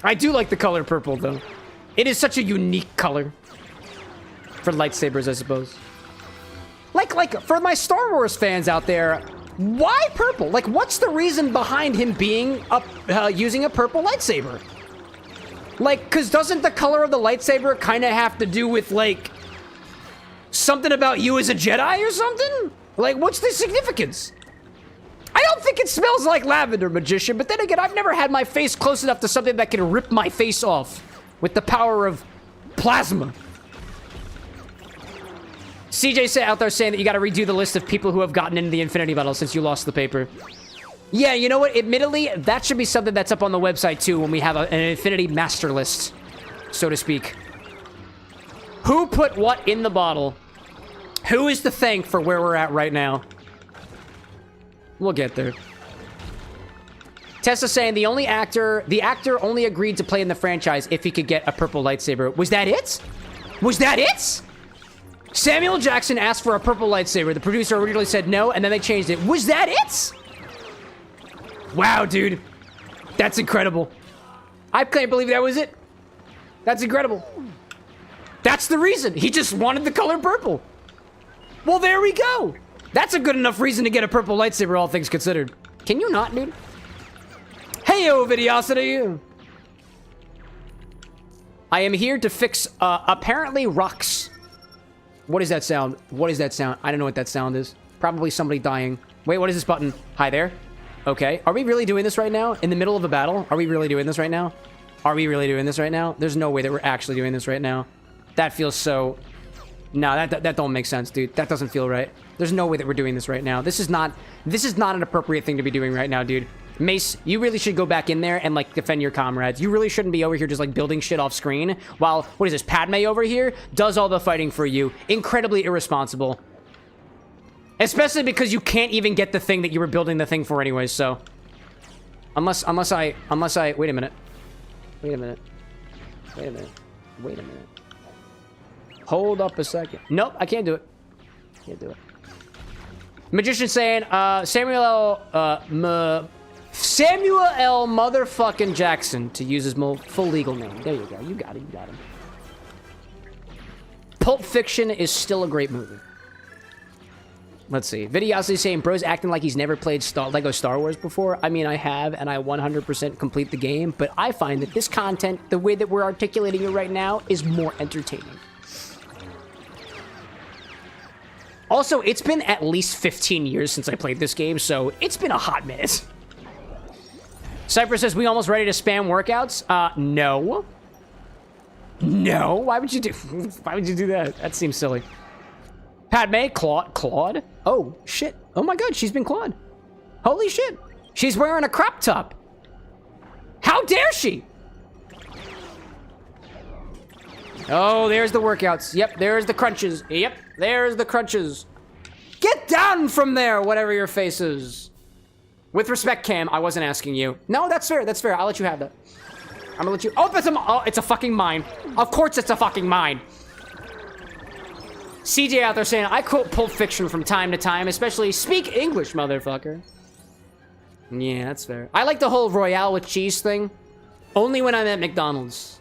I do like the color purple, though. It is such a unique color. For lightsabers, I suppose. Like, for my Star Wars fans out there, why purple? Like, what's the reason behind him being using a purple lightsaber? Like, because doesn't the color of the lightsaber kind of have to do with, like, something about you as a Jedi or something? Like, what's the significance? I don't think it smells like lavender, Magician, but then again, I've never had my face close enough to something that can rip my face off with the power of plasma. CJ out there saying that you gotta redo the list of people who have gotten into the Infinity Battle since you lost the paper. Yeah, you know what? Admittedly, that should be something that's up on the website too when we have an Infinity Master List, so to speak. Who put what in the bottle? Who is to thank for where we're at right now? We'll get there. Tessa saying the actor only agreed to play in the franchise if he could get a purple lightsaber. Was that it? Was that it? Samuel Jackson asked for a purple lightsaber. The producer originally said no, and then they changed it. Was that it? Wow, dude. That's incredible. I can't believe that was it. That's incredible. That's the reason. He just wanted the color purple. Well, there we go. That's a good enough reason to get a purple lightsaber, all things considered. Can you not, dude? Hey-o, Videosity. I am here to fix, apparently rocks. What is that sound? What is that sound? I don't know what that sound is. Probably somebody dying. Wait, what is this button? Hi there. Okay. Are we really doing this right now? In the middle of a battle? Are we really doing this right now? Are we really doing this right now? There's no way that we're actually doing this right now. That feels so... No, that don't make sense, dude. That doesn't feel right. There's no way that we're doing this right now. This is not an appropriate thing to be doing right now, dude. Mace, you really should go back in there and, like, defend your comrades. You really shouldn't be over here just, like, building shit off screen while, what is this, Padme over here does all the fighting for you. Incredibly irresponsible. Especially because you can't even get the thing that you were building the thing for anyways, so. Unless I, wait a minute. Wait a minute. Wait a minute. Wait a minute. Hold up a second. Nope, I can't do it. Can't do it. Magician saying, Samuel L. motherfucking Jackson, to use his full legal name. There you go. You got it. You got him. Pulp Fiction is still a great movie. Let's see. Videosity saying, bro's acting like he's never played Lego Star Wars before. I mean, I have, and I 100% complete the game, but I find that this content, the way that we're articulating it right now, is more entertaining. Also, it's been at least 15 years since I played this game, so it's been a hot minute. Cypress says, we almost ready to spam workouts? No. No? Why would you do that? That seems silly. Padme, Claude? Oh, shit. Oh my god, she's been Claude. Holy shit. She's wearing a crop top. How dare she? Oh, there's the workouts. Yep, there's the crunches. Yep, there's the crunches. Get down from there, whatever your face is. With respect, Cam, I wasn't asking you. No, that's fair, that's fair. I'll let you have that. I'm gonna let you... Oh, it's a fucking mine. Of course it's a fucking mine. CJ out there saying, I quote Pulp Fiction from time to time, especially speak English, motherfucker. Yeah, that's fair. I like the whole Royale with cheese thing. Only when I'm at McDonald's.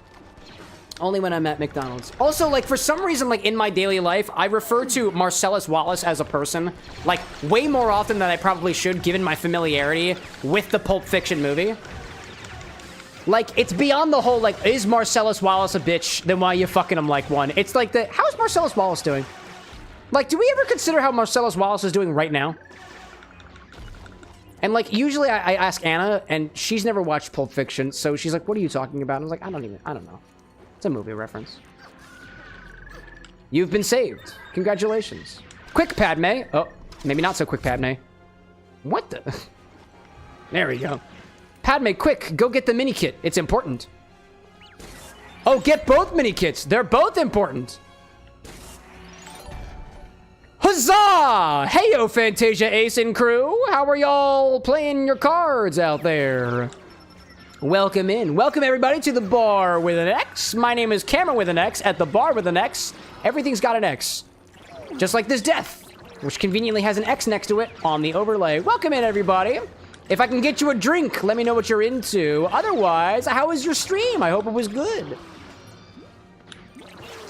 Only when I'm at McDonald's. Also, like, for some reason, like, in my daily life, I refer to Marcellus Wallace as a person, like, way more often than I probably should, given my familiarity with the Pulp Fiction movie. Like, it's beyond the whole, like, is Marcellus Wallace a bitch? Then why you fucking him like one? It's like the, how's Marcellus Wallace doing? Like, do we ever consider how Marcellus Wallace is doing right now? And, like, usually I ask Anna, and she's never watched Pulp Fiction, so she's like, what are you talking about? And I was like, I don't know. It's a movie reference. You've been saved. Congratulations. Quick, Padme. Oh, maybe not so quick, Padme. What the? There we go. Padme, quick, go get the mini kit. It's important. Oh, get both mini kits. They're both important. Huzzah! Heyo, Fantasia Ace and crew. How are y'all playing your cards out there? Welcome in. Welcome, everybody, to the bar with an X. My name is Cameron with an X. At the bar with an X, everything's got an X. Just like this death, which conveniently has an X next to it on the overlay. Welcome in, everybody. If I can get you a drink, let me know what you're into. Otherwise, how was your stream? I hope it was good.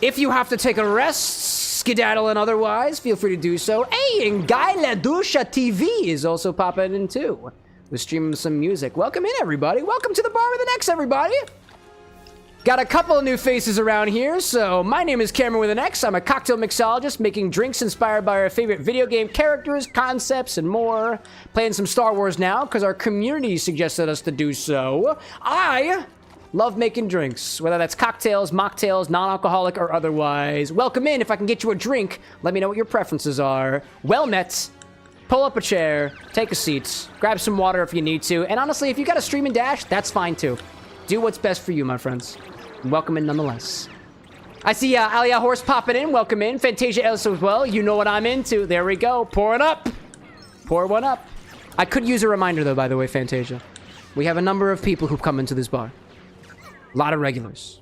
If you have to take a rest, skedaddle and otherwise, feel free to do so. Hey, and Guy Ladusha TV is also popping in, too. We're streaming some music. Welcome in, everybody. Welcome to the bar with an X, everybody. Got a couple of new faces around here. So my name is Cameron with an X. I'm a cocktail mixologist making drinks inspired by our favorite video game characters, concepts, and more. Playing some Star Wars now because our community suggested us to do so. I love making drinks, whether that's cocktails, mocktails, non-alcoholic, or otherwise. Welcome in. If I can get you a drink, let me know what your preferences are. Well met. Pull up a chair, take a seat, grab some water if you need to, and honestly, if you got a stream and dash, that's fine too. Do what's best for you, my friends. Welcome in nonetheless. I see Alia Horse popping in. Welcome in. Fantasia also as well. You know what I'm into. There we go. Pour it up. Pour one up. I could use a reminder, though, by the way, Fantasia. We have a number of people who've come into this bar. A lot of regulars.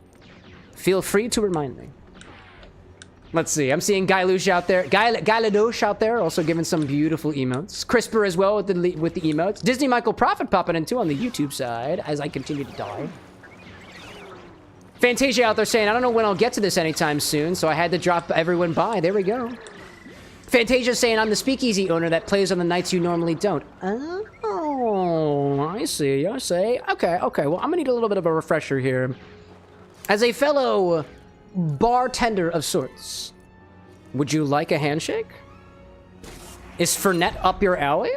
Feel free to remind me. Let's see. I'm seeing Guy Lush out there. Galligos out there, also giving some beautiful emotes. Crisper as well with the emotes. Disney Michael Prophet popping in too on the YouTube side as I continue to die. Fantasia out there saying, I don't know when I'll get to this anytime soon, so I had to drop everyone by. There we go. Fantasia saying, I'm the speakeasy owner that plays on the nights you normally don't. Oh, I see. I see. Okay. Well, I'm gonna need a little bit of a refresher here. As a fellow bartender of sorts, would you like a handshake? Is Fernet up your alley?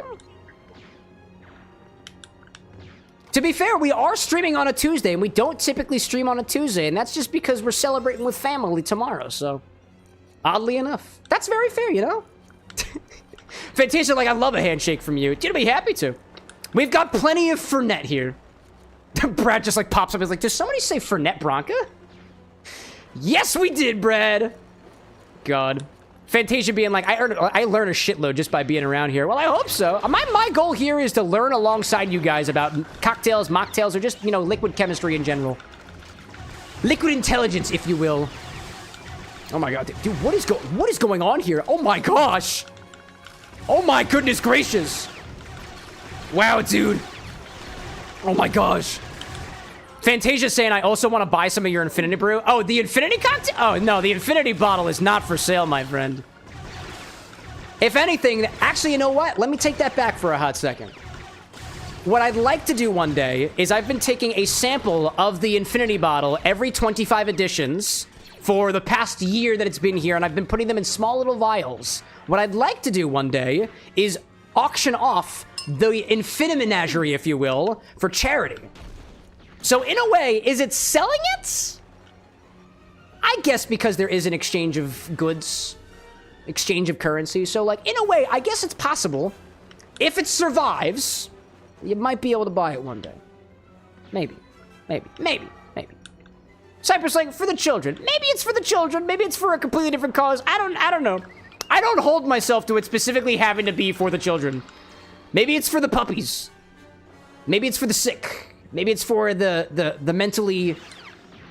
To be fair, we are streaming on a Tuesday, and we don't typically stream on a Tuesday, and that's just because we're celebrating with family tomorrow, so oddly enough. That's very fair, you know? Fantasia, like, I love a handshake from you. You'd be happy to. We've got plenty of Fernet here. Brad just, like, pops up. He's like, did somebody say Fernet Branca? Yes, we did, Brad. God. Fantasia being like, I learn a shitload just by being around here. Well, I hope so. My goal here is to learn alongside you guys about cocktails, mocktails, or just, you know, liquid chemistry in general. Liquid intelligence, if you will. Oh my god, dude, what is going on here? Oh my gosh. Oh my goodness gracious. Wow, dude. Oh my gosh. Fantasia saying, I also want to buy some of your Infinity Brew. Oh, the Infinity cocktail? Oh, no, the Infinity bottle is not for sale, my friend. If anything, actually, you know what? Let me take that back for a hot second. What I'd like to do one day is I've been taking a sample of the Infinity bottle every 25 editions for the past year that it's been here, and I've been putting them in small little vials. What I'd like to do one day is auction off the Infini-Menagerie, if you will, for charity. So in a way, is it selling it? I guess because there is an exchange of goods, exchange of currency. So like, in a way, I guess it's possible. If it survives, you might be able to buy it one day. Maybe. Cypress, like, for the children. Maybe it's for the children. Maybe it's for a completely different cause. I don't know. I don't hold myself to it specifically having to be for the children. Maybe it's for the puppies. Maybe it's for the sick. Maybe it's for the mentally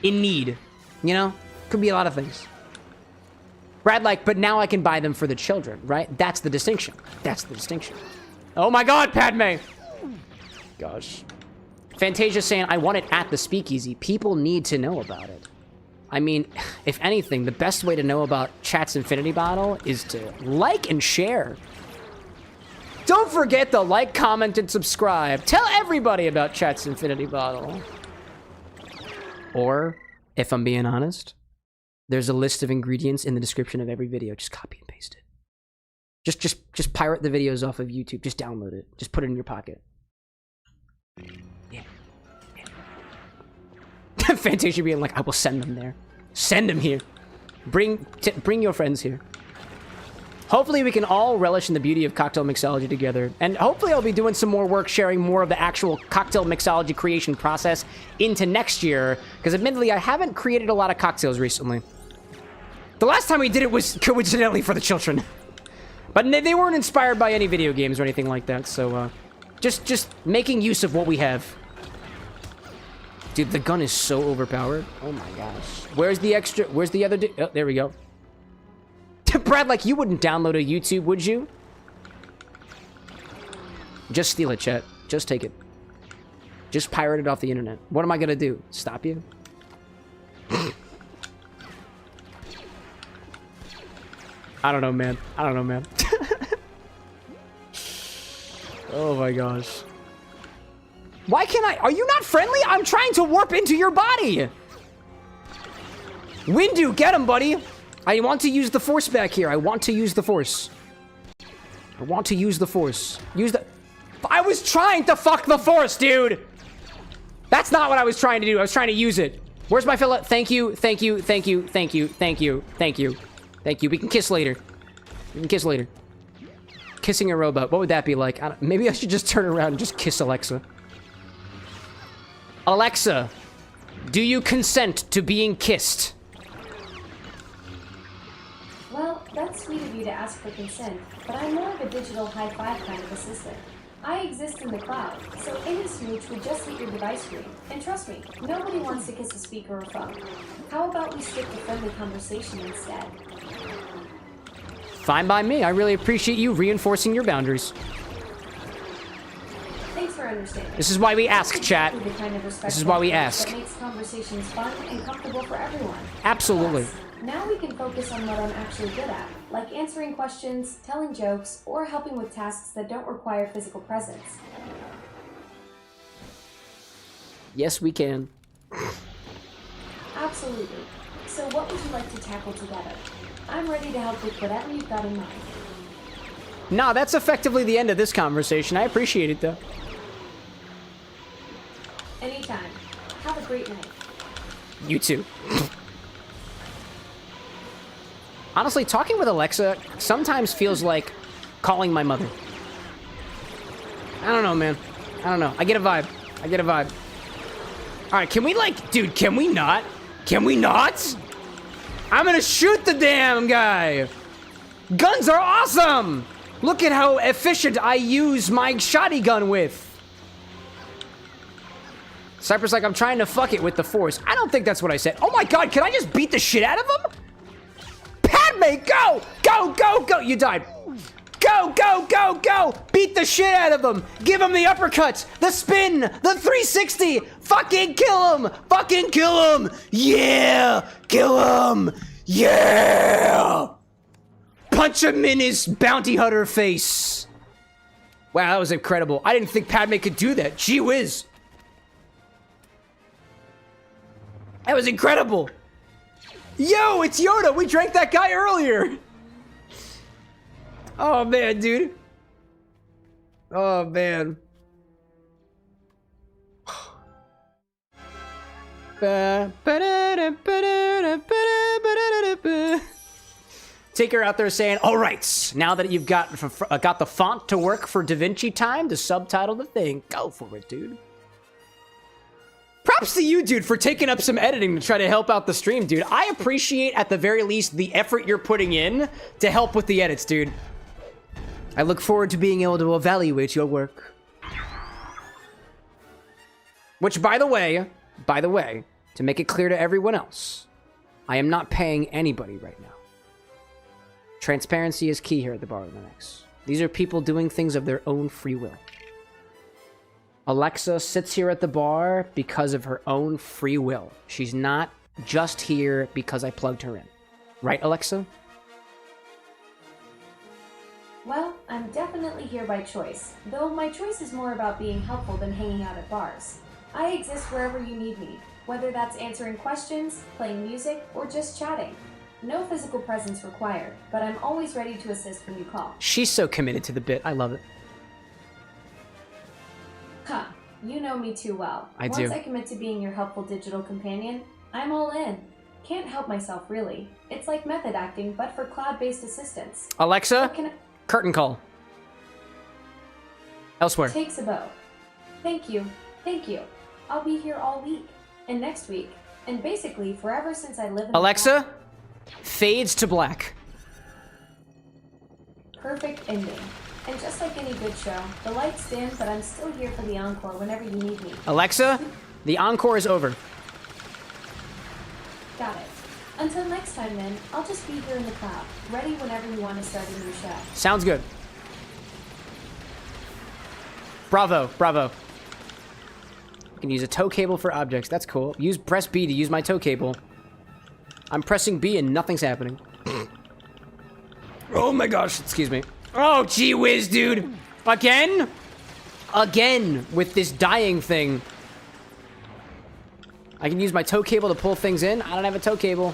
in need. You know? Could be a lot of things. Brad, like, but now I can buy them for the children, right? That's the distinction. Oh my god, Padme! Gosh. Fantasia saying, I want it at the speakeasy. People need to know about it. I mean, if anything, the best way to know about Chat's Infinity Bottle is to like and share. Don't forget to like, comment, and subscribe. Tell everybody about Chat's Infinity Bottle. Or, if I'm being honest, there's a list of ingredients in the description of every video. Just copy and paste it. Just pirate the videos off of YouTube. Just download it. Just put it in your pocket. Yeah. Fantasia being like, I will send them there. Send them here. Bring your friends here. Hopefully we can all relish in the beauty of cocktail mixology together. And hopefully I'll be doing some more work sharing more of the actual cocktail mixology creation process into next year. Because admittedly, I haven't created a lot of cocktails recently. The last time we did it was coincidentally for the children. But they weren't inspired by any video games or anything like that. So just making use of what we have. Dude, the gun is so overpowered. Oh my gosh. Where's the extra? Where's the other? Oh, there we go. Brad, like, you wouldn't download a YouTube, would you? Just steal it, chat. Just take it. Just pirate it off the internet. What am I gonna do? Stop you? I don't know, man. Oh my gosh. Why can't I? Are you not friendly? I'm trying to warp into your body. Windu, get him, buddy. I want to use the force back here. I want to use the force. Use the... I was trying to fuck the force, dude. That's not what I was trying to do. I was trying to use it. Where's my fella? Thank you. We can kiss later. Kissing a robot. What would that be like? Maybe I should just turn around and just kiss Alexa. Alexa, do you consent to being kissed? Well, that's sweet of you to ask for consent, but I'm more of a digital high-five kind of assistant. I exist in the cloud, so any smooch would just hit your device screen. And trust me, nobody wants to kiss a speaker or phone. How about we stick to friendly conversation instead? Fine by me. I really appreciate you reinforcing your boundaries. Thanks for understanding. This is why we ask, chat. This is why we ask. That makes conversations fun and comfortable for everyone. Absolutely. Plus, now we can focus on what I'm actually good at, like answering questions, telling jokes, or helping with tasks that don't require physical presence. Yes, we can. Absolutely. So what would you like to tackle together? I'm ready to help with whatever you've got in mind. Nah, that's effectively the end of this conversation. I appreciate it, though. Anytime. Have a great night. You too. Honestly, talking with Alexa sometimes feels like calling my mother. I don't know, man. I don't know. I get a vibe. Alright, can we, like... Dude, can we not? I'm gonna shoot the damn guy! Guns are awesome! Look at how efficient I use my shotgun with. Cypress like, I'm trying to fuck it with the force. I don't think that's what I said. Oh my god, can I just beat the shit out of him? Padme, go! Go! You died. Go! Beat the shit out of him! Give him the uppercuts! The spin! The 360! Fucking kill him! Yeah! Kill him! Yeah! Punch him in his bounty hunter face! Wow, that was incredible. I didn't think Padme could do that. Gee whiz. That was incredible. Yo, it's Yoda! We drank that guy earlier! Oh, man, dude. Oh, man. Tinker out there saying, all right, now that you've got the font to work for DaVinci time to subtitle the thing, go for it, dude. Props to you, dude, for taking up some editing to try to help out the stream, dude. I appreciate, at the very least, the effort you're putting in to help with the edits, dude. I look forward to being able to evaluate your work. Which, by the way, to make it clear to everyone else, I am not paying anybody right now. Transparency is key here at the Bar with an X. These are people doing things of their own free will. Alexa sits here at the bar because of her own free will. She's not just here because I plugged her in. Right, Alexa? Well, I'm definitely here by choice, though my choice is more about being helpful than hanging out at bars. I exist wherever you need me, whether that's answering questions, playing music, or just chatting. No physical presence required, but I'm always ready to assist when you call. She's so committed to the bit. I love it. Huh. You know me too well. I do. Once I commit to being your helpful digital companion, I'm all in. Can't help myself, really. It's like method acting, but for cloud-based assistance. Alexa, curtain call. Elsewhere. Takes a bow. Thank you. Thank you. I'll be here all week. And next week. And basically forever since I live in Alexa, fades to black. Perfect ending. And just like any good show, the lights dim, but I'm still here for the encore whenever you need me. Alexa, the encore is over. Got it. Until next time then, I'll just be here in the cloud, ready whenever you want to start a new show. Sounds good. Bravo, bravo. You can use a tow cable for objects. That's cool. Press B to use my tow cable. I'm pressing B and nothing's happening. Oh my gosh, excuse me. Oh, gee whiz, dude. Again? Again with this dying thing. I can use my tow cable to pull things in. I don't have a tow cable.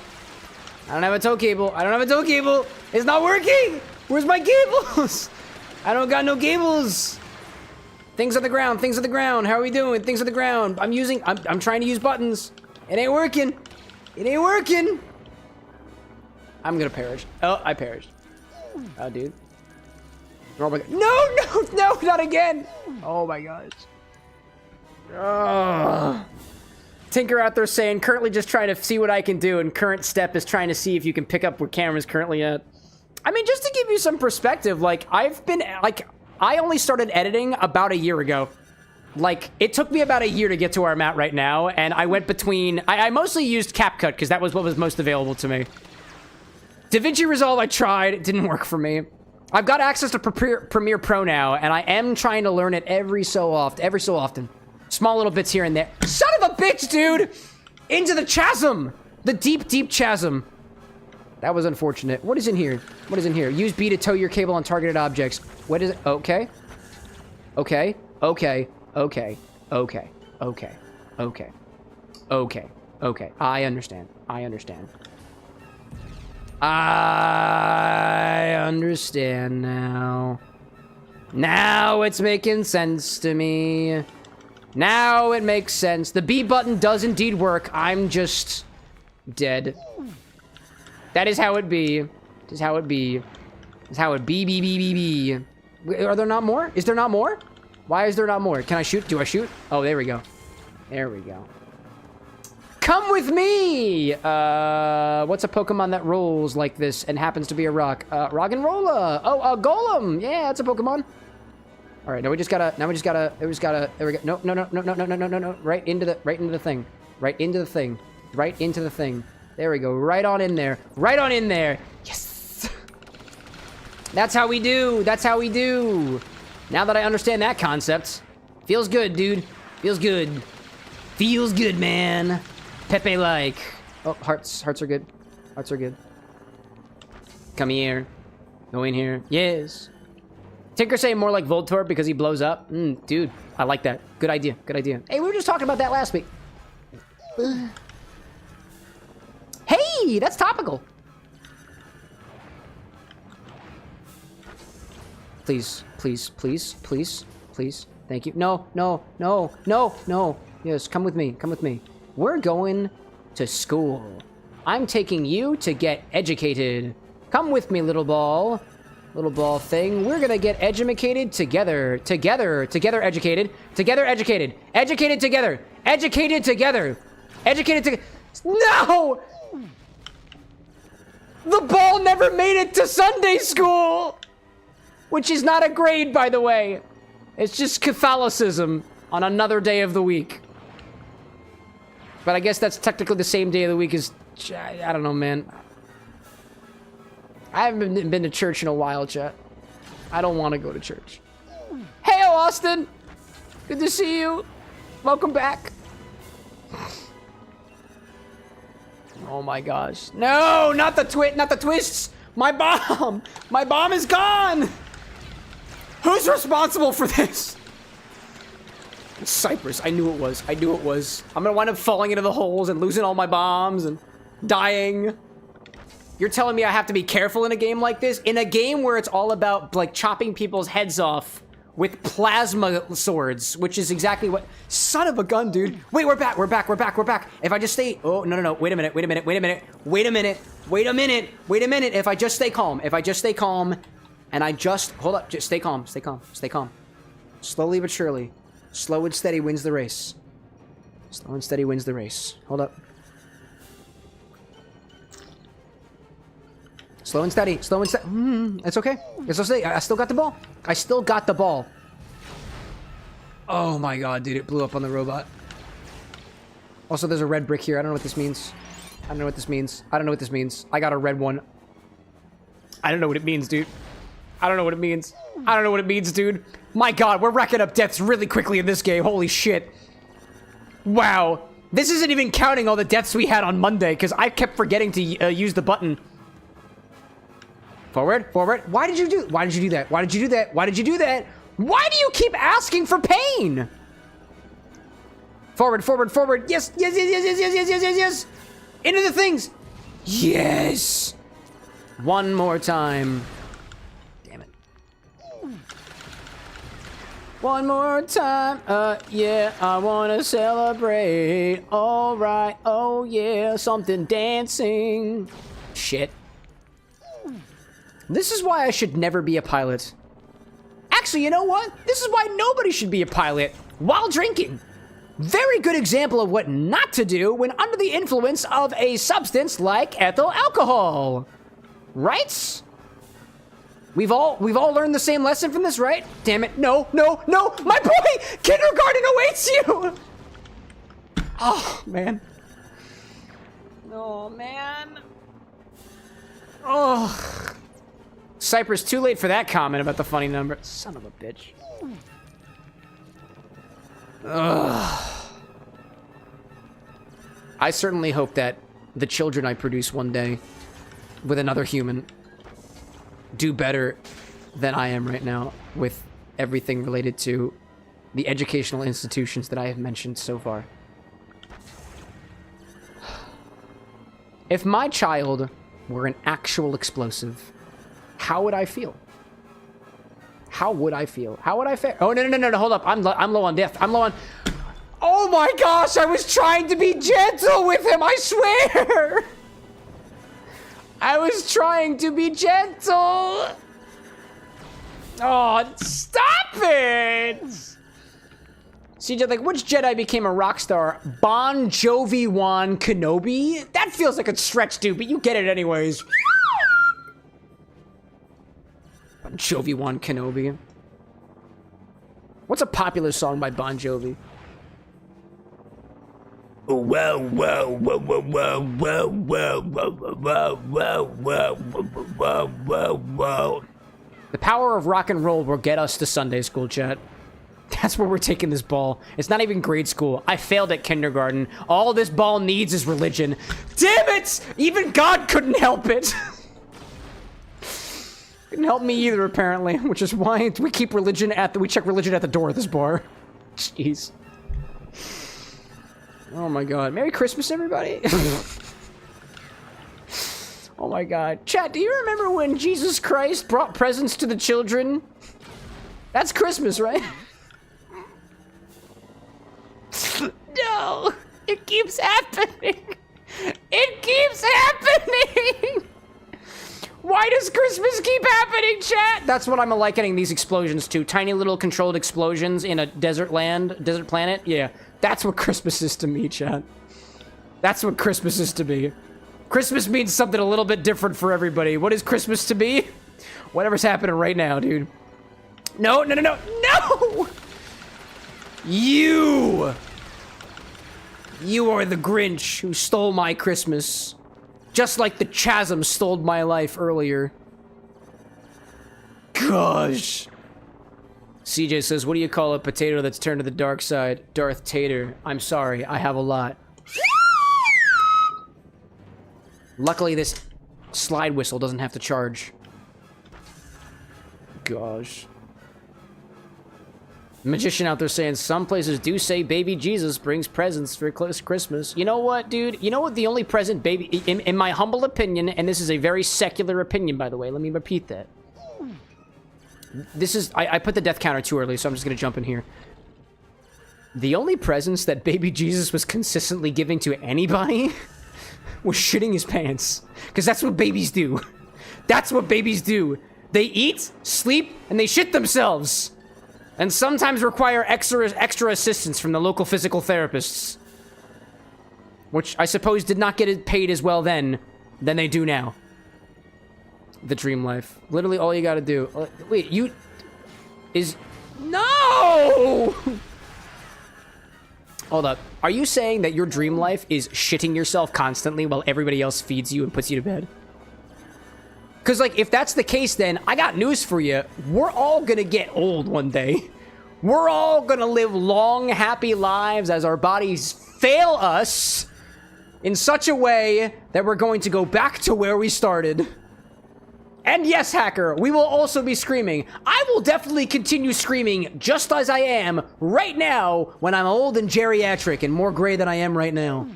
I don't have a tow cable. I don't have a tow cable. It's not working. Where's my cables? I don't got no cables. Things on the ground. Things on the ground. How are we doing? Things on the ground. I'm trying to use buttons. It ain't working. It ain't working. I'm gonna perish. Oh, I perished. Oh, dude. Oh my god. No, not again. Oh my gosh. Ugh. Tinker out there saying, currently just trying to see what I can do, and current step is trying to see if you can pick up where camera's currently at. I mean, just to give you some perspective, like, I only started editing about a year ago. Like, it took me about a year to get to where I'm at right now, and I went between... I mostly used CapCut, because that was what was most available to me. DaVinci Resolve I tried, it didn't work for me. I've got access to Premiere Pro now, and I am trying to learn it every so often. Small little bits here and there. Son of a bitch, dude! Into the chasm! The deep, deep chasm. That was unfortunate. What is in here? What is in here? Use B to tow your cable on targeted objects. What is it? Okay. Okay. Okay. Okay. Okay. Okay. Okay. Okay. Okay. I understand. I understand. I understand now. Now it's making sense to me. Now it makes sense. The B button does indeed work. I'm just dead. That is how it be. It is how it be. It's how it be. Are there not more? Is there not more? Why is there not more? Can I shoot? Do I shoot? Oh, there we go. There we go. Come with me! What's a Pokemon that rolls like this and happens to be a rock? Roggenrola! Oh, a Golem! Yeah, that's a Pokemon. Alright, now we just gotta, there we go. No. Right into the thing. Right into the thing. Right into the thing. There we go. Right on in there. Right on in there. Yes! That's how we do. That's how we do. Now that I understand that concept. Feels good, dude. Feels good. Feels good, man. Pepe-like. Oh, hearts. Hearts are good. Hearts are good. Come here. Go in here. Yes. Tinker saying more like Voltorb because he blows up. Dude, I like that. Good idea. Good idea. Hey, we were just talking about that last week. Hey, Hey, that's topical. Please, please, please, please, please. Thank you. No, no, no, no, no. Yes, come with me. Come with me. We're going to school. I'm taking you to get educated. Come with me, little ball. Little ball thing. We're gonna get educated together. Together. Together educated. Together educated. Educated together. Educated together. Educated together. No! The ball never made it to Sunday school! Which is not a grade, by the way. It's just Catholicism on another day of the week. But I guess that's technically the same day of the week as... I don't know, man. I haven't been to church in a while, chat. I don't want to go to church. Hey, Austin! Good to see you. Welcome back. Oh my gosh. No, not the twists. My bomb. My bomb is gone. Who's responsible for this? It's Cypress. I knew it was. I knew it was. I'm gonna wind up falling into the holes and losing all my bombs and dying. You're telling me I have to be careful in a game like this? In a game where it's all about, like, chopping people's heads off with plasma swords, which is exactly what... Son of a gun, dude. Wait, we're back, we're back, we're back, we're back. If I just stay... Oh, no, no, no. Wait a minute, wait a minute, wait a minute. Wait a minute, wait a minute, wait a minute. If I just stay calm, if I just stay calm, and I just... Hold up, just stay calm, stay calm, stay calm. Slowly but surely. Slow and steady wins the race. Slow and steady wins the race. Hold up. Slow and steady, slow and steady. It's okay. It's okay. I still got the ball. I still got the ball. Oh my god, dude, it blew up on the robot. Also, there's a red brick here. I don't know what this means. I don't know what this means. I don't know what this means. I got a red one. I don't know what it means, dude. I don't know what it means. I don't know what it means, dude. My god, we're racking up deaths really quickly in this game. Holy shit. Wow. This isn't even counting all the deaths we had on Monday, because I kept forgetting to use the button. Forward, forward. Why did you do that? Why did you do that? Why did you do that? Why did you do that? Why do you keep asking for pain? Forward, forward, forward. Yes, yes, yes, yes, yes, yes, yes, yes, yes, yes. Into the things. Yes. One more time. Damn it. One more time. Yeah, I want to celebrate. All right. Oh, yeah. Something dancing. Shit. This is why I should never be a pilot. Actually, you know what? This is why nobody should be a pilot while drinking. Very good example of what not to do when under the influence of a substance like ethyl alcohol. Right? We've all learned the same lesson from this, right? Damn it. No, no, no. My boy! Kindergarten awaits you! Oh, man. Oh, man. Oh. Cypress, too late for that comment about the funny number. Son of a bitch. Ugh. I certainly hope that the children I produce one day with another human do better than I am right now with everything related to the educational institutions that I have mentioned so far. If my child were an actual explosive, how would I feel? How would I feel? How would I fare? Oh, no, no, no, no, hold up. I'm low on death. I'm low on... Oh my gosh, I was trying to be gentle with him, I swear! I was trying to be gentle! Oh, stop it! CJ, like, which Jedi became a rock star? Bon Jovi Wan Kenobi? That feels like a stretch, dude, but you get it anyways. Bon Jovi Wan Kenobi. What's a popular song by Bon Jovi? Whoa, whoa, whoa, whoa, whoa, whoa, whoa, whoa, whoa, whoa, whoa, whoa, whoa, whoa. The power of rock and roll will get us to Sunday school, chat. That's where we're taking this ball. It's not even grade school. I failed at kindergarten. All this ball needs is religion. Damn it! Even God couldn't help it. Couldn't help me either, apparently, which is why we keep religion we check religion at the door of this bar. Jeez. Oh my god. Merry Christmas, everybody. Oh my god. Chat, do you remember when Jesus Christ brought presents to the children? That's Christmas, right? No! It keeps happening! It keeps happening! Why does Christmas keep happening, chat? That's what I'm likening these explosions to. Tiny little controlled explosions in a desert planet. Yeah, that's what Christmas is to me, chat. That's what Christmas is to me. Christmas means something a little bit different for everybody. What is Christmas to me? Whatever's happening right now, dude. No, no, no, no, no! You are the Grinch who stole my Christmas. Just like the chasm stole my life earlier. Gosh. CJ says, what do you call a potato that's turned to the dark side? Darth Tater. I'm sorry, I have a lot. Luckily, this slide whistle doesn't have to charge. Gosh. Magician out there saying some places do say baby Jesus brings presents for Christmas. You know what, dude? You know what the only present baby... In my humble opinion, and this is a very secular opinion, by the way. Let me repeat that. This is... I put the death counter too early, so I'm just going to jump in here. The only presents that baby Jesus was consistently giving to anybody was shitting his pants. Because that's what babies do. That's what babies do. They eat, sleep, and they shit themselves. And sometimes require extra assistance from the local physical therapists. Which I suppose did not get paid as well then than they do now. The dream life. Literally all you gotta do. Wait, you... No! Hold up. Are you saying that your dream life is shitting yourself constantly while everybody else feeds you and puts you to bed? Because, like, if that's the case, then I got news for you. We're all gonna get old one day. We're all gonna live long, happy lives as our bodies fail us in such a way that we're going to go back to where we started. And yes, Hacker, we will also be screaming. I will definitely continue screaming just as I am right now when I'm old and geriatric and more gray than I am right now.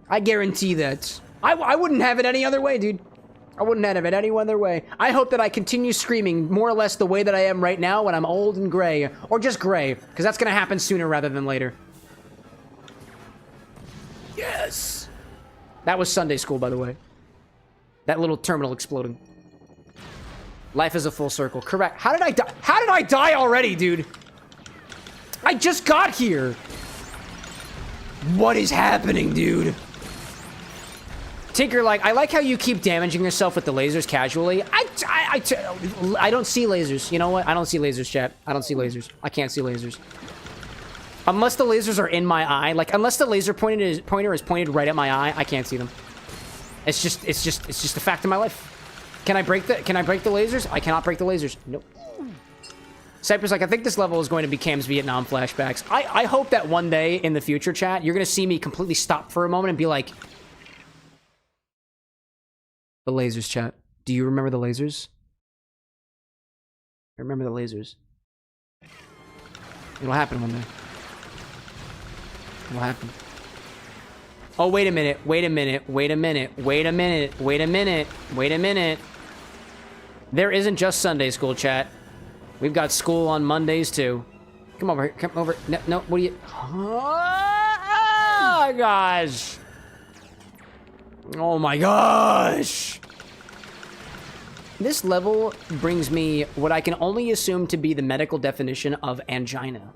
I guarantee that. I wouldn't have it any other way, dude. I wouldn't have it any other way. I hope that I continue screaming more or less the way that I am right now when I'm old and gray. Or just gray, because that's going to happen sooner rather than later. Yes! That was Sunday school, by the way. That little terminal exploding. Life is a full circle. Correct. How did I die? How did I die already, dude? I just got here. What is happening, dude? Tinker, like, I like how you keep damaging yourself with the lasers casually. I don't see lasers. You know what? I don't see lasers, chat. I don't see lasers. I can't see lasers. Unless the lasers are in my eye. Like, unless the laser pointer is pointed right at my eye, I can't see them. It's just a fact of my life. Can I break the lasers? I cannot break the lasers. Nope. Cypress, like, I think this level is going to be Cam's Vietnam flashbacks. I hope that one day in the future, chat, you're going to see me completely stop for a moment and be like... The lasers, chat. Do you remember the lasers? I remember the lasers. It'll happen one day. It'll happen. Oh, wait a minute. Wait a minute. Wait a minute. Wait a minute. Wait a minute. Wait a minute. There isn't just Sunday school, chat. We've got school on Mondays, too. Come over here. Come over. No, no. What do you... Oh, gosh. Oh my gosh! This level brings me what I can only assume to be the medical definition of angina.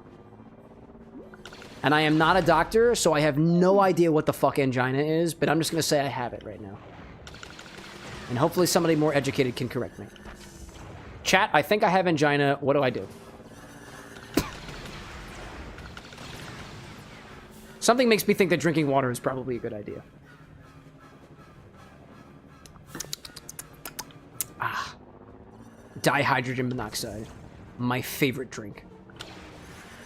And I am not a doctor, so I have no idea what the fuck angina is, but I'm just gonna say I have it right now. And hopefully somebody more educated can correct me. Chat, I think I have angina. What do I do? Something makes me think that drinking water is probably a good idea. Ah, dihydrogen monoxide, my favorite drink.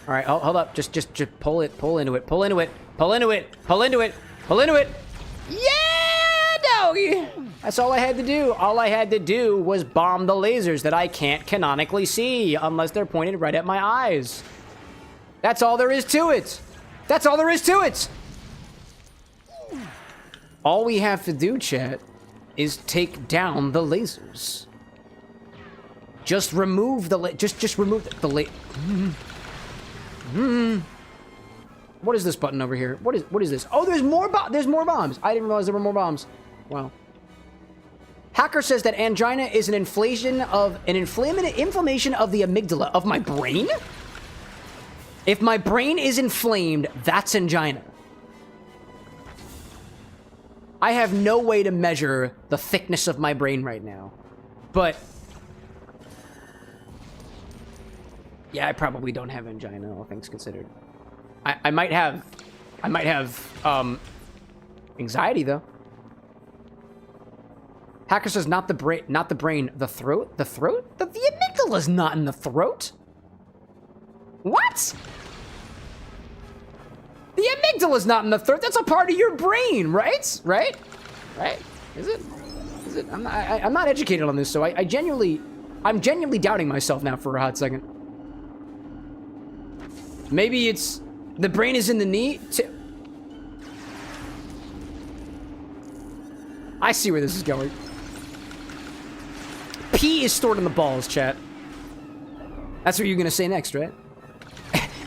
All right, hold up, just pull into it. Yeah, doggy. That's all I had to do. All I had to do was bomb the lasers that I can't canonically see unless they're pointed right at my eyes. That's all there is to it. That's all there is to it. All we have to do, chat, is take down the lasers. Just remove the just remove the What is this button over here? What is this? Oh, there's more bombs. I didn't realize there were more bombs. Wow. Hacker says that angina is an inflammation of the amygdala of my brain. If my brain is inflamed, that's angina. I have no way to measure the thickness of my brain right now, but yeah, I probably don't have angina, all things considered. I might have anxiety though. Hacker says not the brain, the throat. The throat? The amygdala's not in the throat. What? The amygdala's not in the throat. That's a part of your brain, right? Right? Is it? I'm not educated on this, so I'm genuinely doubting myself now for a hot second. Maybe it's the brain is in the knee. I see where this is going. Pee is stored in the balls, chat. That's what you're gonna say next, right?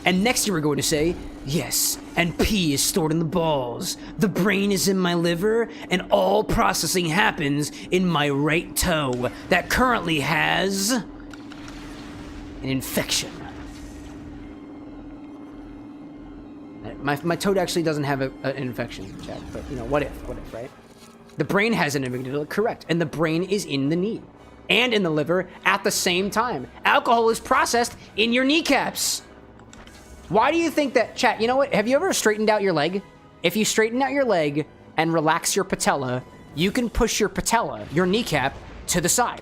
And next you were going to say, yes, and pee is stored in the balls. The brain is in my liver, and all processing happens in my right toe that currently has an infection. My toad actually doesn't have an infection, chat, but you know, what if, right? The brain has an amygdala, correct, and the brain is in the knee and in the liver at the same time. Alcohol is processed in your kneecaps. Why do you think that, chat, you know what? Have you ever straightened out your leg? If you straighten out your leg and relax your patella, you can push your patella, your kneecap, to the side.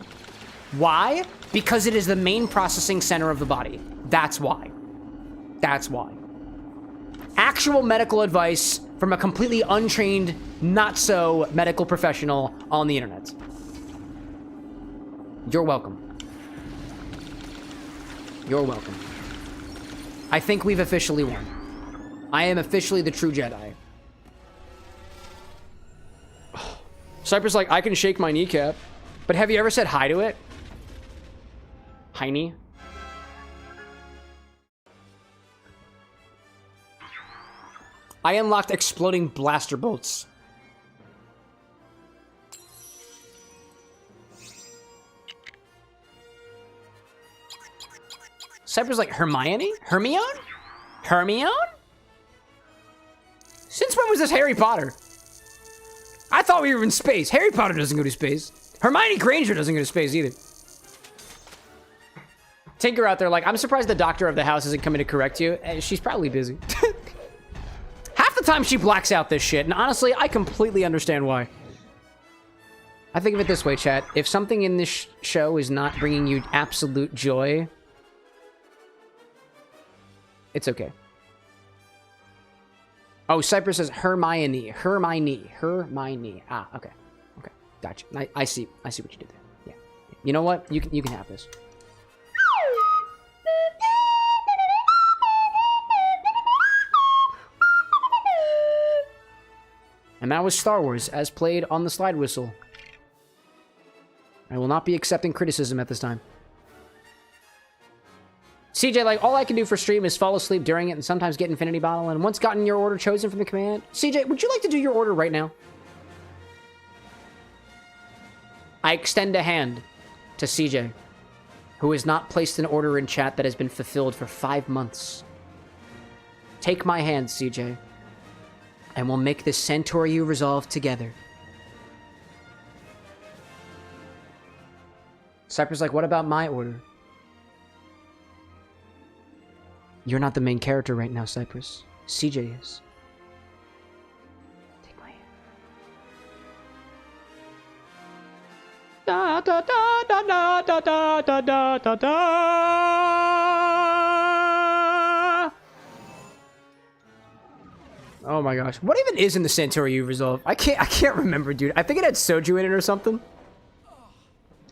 Why? Because it is the main processing center of the body. That's why. That's why. Actual medical advice from a completely untrained, not-so medical professional on the internet. You're welcome. You're welcome. I think we've officially won. I am officially the true Jedi. Cypress like, I can shake my kneecap. But have you ever said hi to it? Heine? I unlocked exploding blaster bolts. Cypher's like, Hermione? Hermione? Hermione? Since when was this Harry Potter? I thought we were in space. Harry Potter doesn't go to space. Hermione Granger doesn't go to space either. Tinker out there like, I'm surprised the doctor of the house isn't coming to correct you. She's probably busy. Half the time she blacks out this shit, and honestly, I completely understand why. I think of it this way, chat. If something in this show is not bringing you absolute joy, it's okay. Oh, Cypress says Hermione. Hermione. Ah, okay. Okay. Gotcha. I see what you did there. Yeah. You know what? You can have this. And that was Star Wars, as played on the slide whistle. I will not be accepting criticism at this time. CJ, like, all I can do for stream is fall asleep during it and sometimes get Infinity Bottle, and once gotten your order chosen from the command... CJ, would you like to do your order right now? I extend a hand to CJ, who has not placed an order in chat that has been fulfilled for 5 months. Take my hand, CJ, and we'll make this Santoryu resolve together. Cypress like, what about my order? You're not the main character right now, Cypress. CJ is. Take my hand. Da da da da da da da da da da da. Oh my gosh. What even is in the Santoryu resolve? I can't remember, dude. I think it had soju in it or something.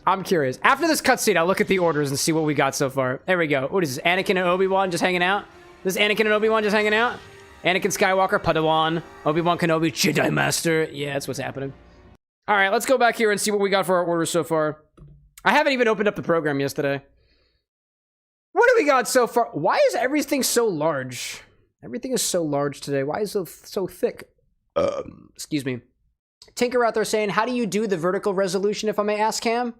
I'm curious. After this cutscene, I'll look at the orders and see what we got so far. There we go. What is this? Anakin and Obi-Wan just hanging out? This is Anakin and Obi-Wan just hanging out? Anakin Skywalker, Padawan, Obi-Wan Kenobi, Jedi Master. Yeah, that's what's happening. All right, let's go back here and see what we got for our orders so far. I haven't even opened up the program yesterday. What do we got so far? Why is everything so large? Everything is so large today. Why is it so thick? Excuse me. Tinker out there saying, how do you do the vertical resolution, if I may ask, Cam?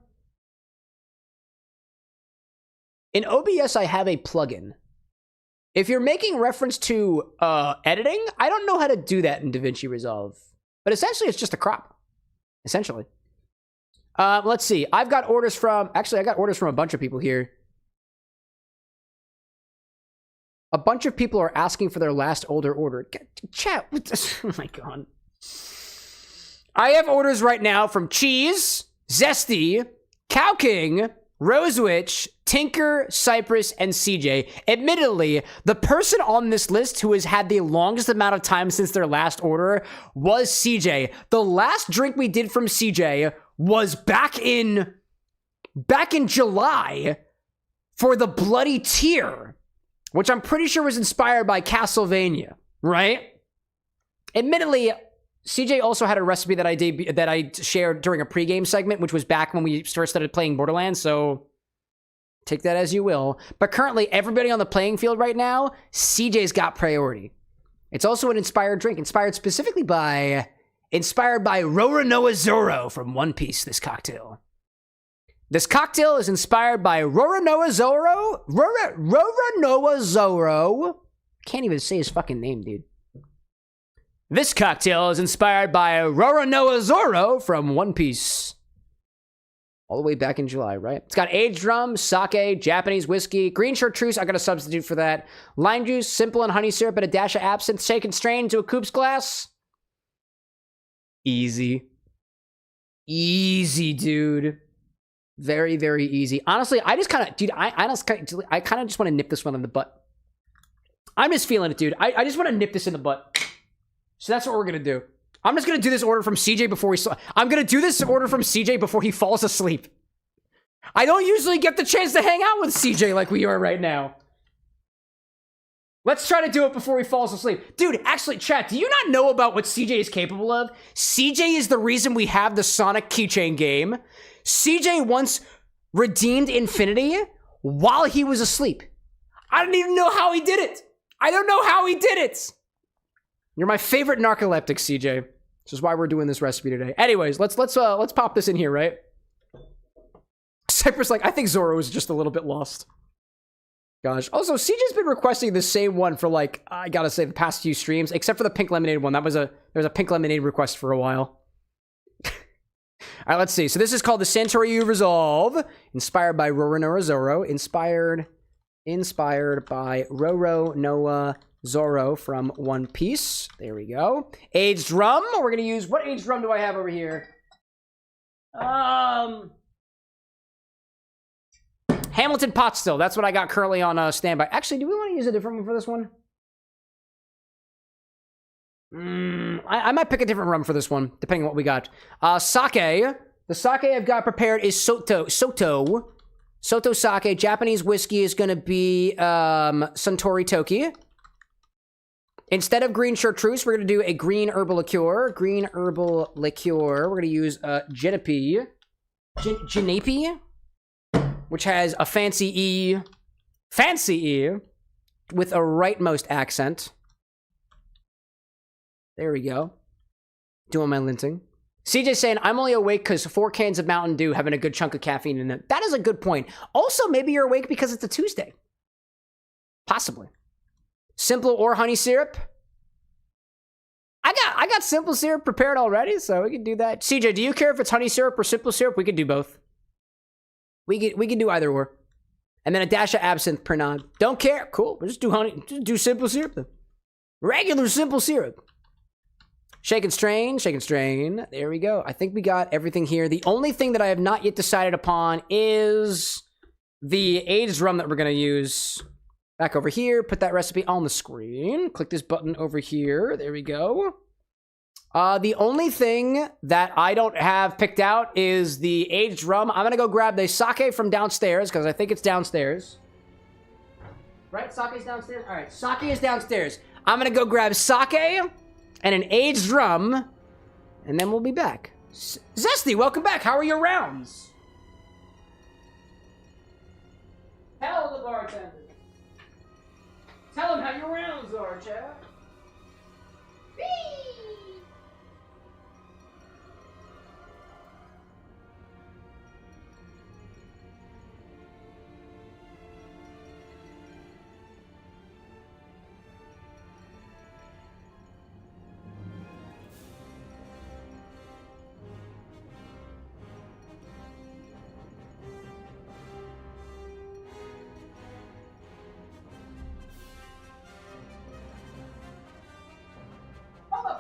In OBS, I have a plugin. If you're making reference to editing, I don't know how to do that in DaVinci Resolve. But essentially, it's just a crop. Essentially. Let's see. I've got orders from... Actually, I got orders from a bunch of people here. A bunch of people are asking for their last older order. Chat. Oh my god. I have orders right now from Cheese, Zesty, Cow King, Rosewitch, Tinker, Cypress, and CJ. Admittedly, the person on this list who has had the longest amount of time since their last order was CJ. The last drink we did from CJ was back in July for the Bloody Tear, which I'm pretty sure was inspired by Castlevania, right? Admittedly, CJ also had a recipe that I shared during a pregame segment, which was back when we first started playing Borderlands, so take that as you will. But currently, everybody on the playing field right now, CJ's got priority. It's also an inspired drink, inspired by Roronoa Zoro from One Piece, this cocktail. This cocktail is inspired by Roronoa Zoro. Roronoa Zoro. Can't even say his fucking name, dude. This cocktail is inspired by Roronoa Zoro from One Piece. All the way back in July, right? It's got aged rum, sake, Japanese whiskey, green chartreuse. I got a substitute for that. Lime juice, simple and honey syrup, and a dash of absinthe. Shake and strain into a coupe's glass. Easy. Easy, dude. Very, very easy. Honestly, I just kind of, dude, I kind of just want to nip this one in the butt. I'm just feeling it, dude. I just want to nip this in the butt. So that's what we're going to do. I'm just going to do this order from CJ before I'm going to do this order from CJ before he falls asleep. I don't usually get the chance to hang out with CJ like we are right now. Let's try to do it before he falls asleep. Dude, actually, chat, do you not know about what CJ is capable of? CJ is the reason we have the Sonic keychain game. CJ once redeemed Infinity while he was asleep. I don't even know how he did it. I don't know how he did it. You're my favorite narcoleptic, CJ. This is why we're doing this recipe today. Anyways, let's pop this in here, right? Cypress, like, I think Zoro is just a little bit lost. Gosh. Also, CJ's been requesting the same one for, like, I gotta say, the past few streams, except for the pink lemonade one. There was a pink lemonade request for a while. All right, let's see. So this is called the Santoryu Resolve, inspired by Roronoa Zoro, inspired by Roronoa Zoro from One Piece. There we go. Aged rum. We're gonna use, what aged rum do I have over here? Hamilton Pot Still. That's what I got currently on standby. Actually, do we want to use a different one for this one? I might pick a different rum for this one, depending on what we got. Sake. The sake I've got prepared is Soto sake. Japanese whiskey is going to be Suntory Toki. Instead of green chartreuse, we're going to do a green herbal liqueur. We're going to use Genepi, which has a fancy E with a rightmost accent. There we go. Doing my linting. CJ saying, I'm only awake because 4 cans of Mountain Dew having a good chunk of caffeine in it. That is a good point. Also, maybe you're awake because it's a Tuesday. Possibly. Simple or honey syrup. I got simple syrup prepared already, so we can do that. CJ, do you care if it's honey syrup or simple syrup? We could do both. We can do either or. And then a dash of absinthe per nod. Don't care. Cool. We'll just do honey. Just do simple syrup then. Regular simple syrup. Shake and strain. Shake and strain. There we go. I think we got everything here. The only thing that I have not yet decided upon is the aged rum that we're going to use. Back over here. Put that recipe on the screen. Click this button over here. There we go. The only thing that I don't have picked out is the aged rum. I'm going to go grab the sake from downstairs because I think it's downstairs. Right? Sake's downstairs? All right. Sake is downstairs. I'm going to go grab sake and an aged rum, and then we'll be back. Zesty, welcome back. How are your rounds? Tell the bartender. Tell him how your rounds are, Chad.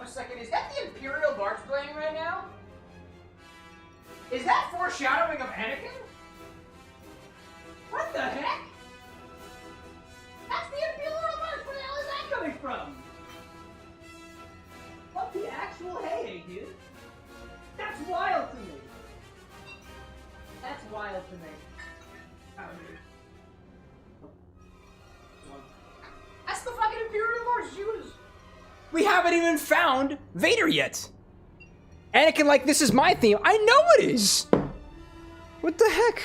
A second, is that the Imperial March playing right now? Is that foreshadowing of Anakin? What the heck? That's the Imperial March, where the hell is that coming from? What the actual hey, dude? That's wild to me. That's wild to me. That's the fucking Imperial March, Judas. We haven't even found Vader yet. Anakin, like, this is my theme. I know it is. What the heck?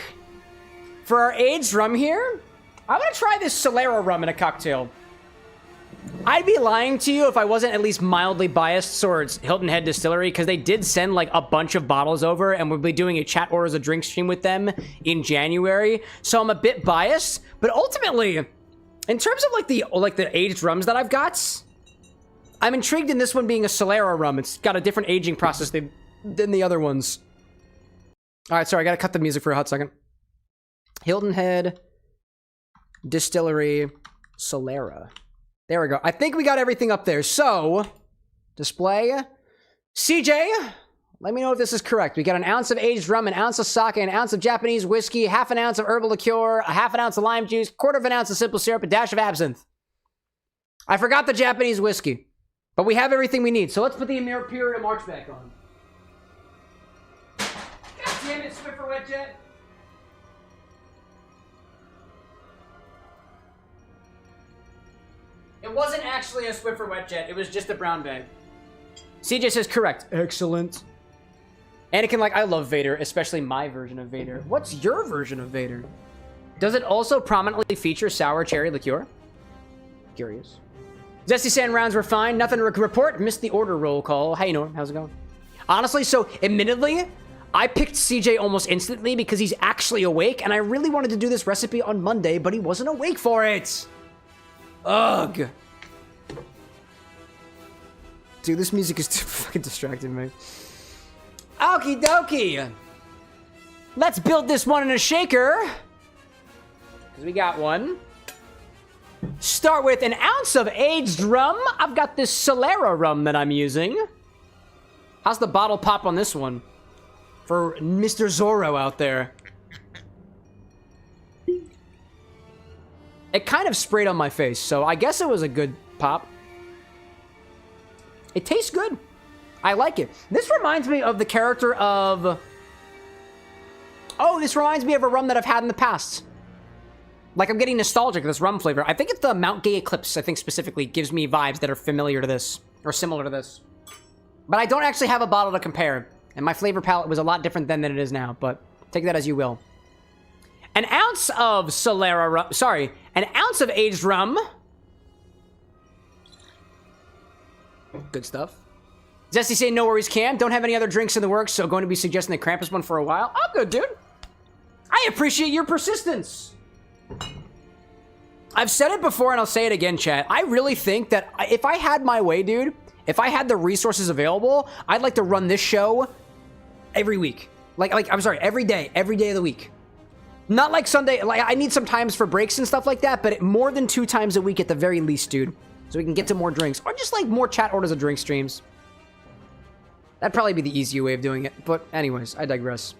For our aged rum here, I'm gonna try this Solera rum in a cocktail. I'd be lying to you if I wasn't at least mildly biased towards Hilton Head Distillery, because they did send like a bunch of bottles over, and we'll be doing a chat orders a drink stream with them in January. So I'm a bit biased, but ultimately, in terms of like the aged rums that I've got, I'm intrigued in this one being a Solera rum. It's got a different aging process than the other ones. All right, sorry, I gotta cut the music for a hot second. Hilton Head Distillery Solera. There we go. I think we got everything up there. So, display. CJ, let me know if this is correct. We got an ounce of aged rum, an ounce of sake, an ounce of Japanese whiskey, half an ounce of herbal liqueur, a half an ounce of lime juice, quarter of an ounce of simple syrup, a dash of absinthe. I forgot the Japanese whiskey. But we have everything we need, so let's put the Imperial March back on. God damn it, Swiffer Wet Jet. It wasn't actually a Swiffer Wet Jet, it was just a brown bag. CJ says correct. Excellent. Anakin, like, I love Vader, especially my version of Vader. What's your version of Vader? Does it also prominently feature sour cherry liqueur? Curious. Zesty Sand rounds were fine. Nothing to report. Missed the order roll call. Hey, Norm. How's it going? Honestly, so, admittedly, I picked CJ almost instantly because he's actually awake, and I really wanted to do this recipe on Monday, but he wasn't awake for it. Ugh. Dude, this music is too fucking distracting me. Okie dokie. Let's build this one in a shaker. Because we got one. Start with an ounce of aged rum. I've got this Solera rum that I'm using. How's the bottle pop on this one? For Mr. Zoro out there. It kind of sprayed on my face, so I guess it was a good pop. It tastes good. I like it. This reminds me of the character of... Oh, this reminds me of a rum that I've had in the past. Like, I'm getting nostalgic of this rum flavor. I think it's the Mount Gay Eclipse, I think specifically, gives me vibes that are familiar to this. Or similar to this. But I don't actually have a bottle to compare. And my flavor palette was a lot different then than it is now. But take that as you will. An ounce of Solera rum... Sorry. An ounce of aged rum. Good stuff. Zesty saying no worries, Cam. Don't have any other drinks in the works, so going to be suggesting the Krampus one for a while. Oh, good, dude. I appreciate your persistence. I've said it before and I'll say it again, chat. I really think that if I had my way, dude, if I had the resources available, I'd like to run this show every week. I'm sorry, every day of the week. Not like Sunday, like I need some times for breaks and stuff like that, but more than 2 times a week at the very least, dude. So we can get to more drinks, or just like more chat orders of drink streams. That'd probably be the easier way of doing it, but anyways, I digress.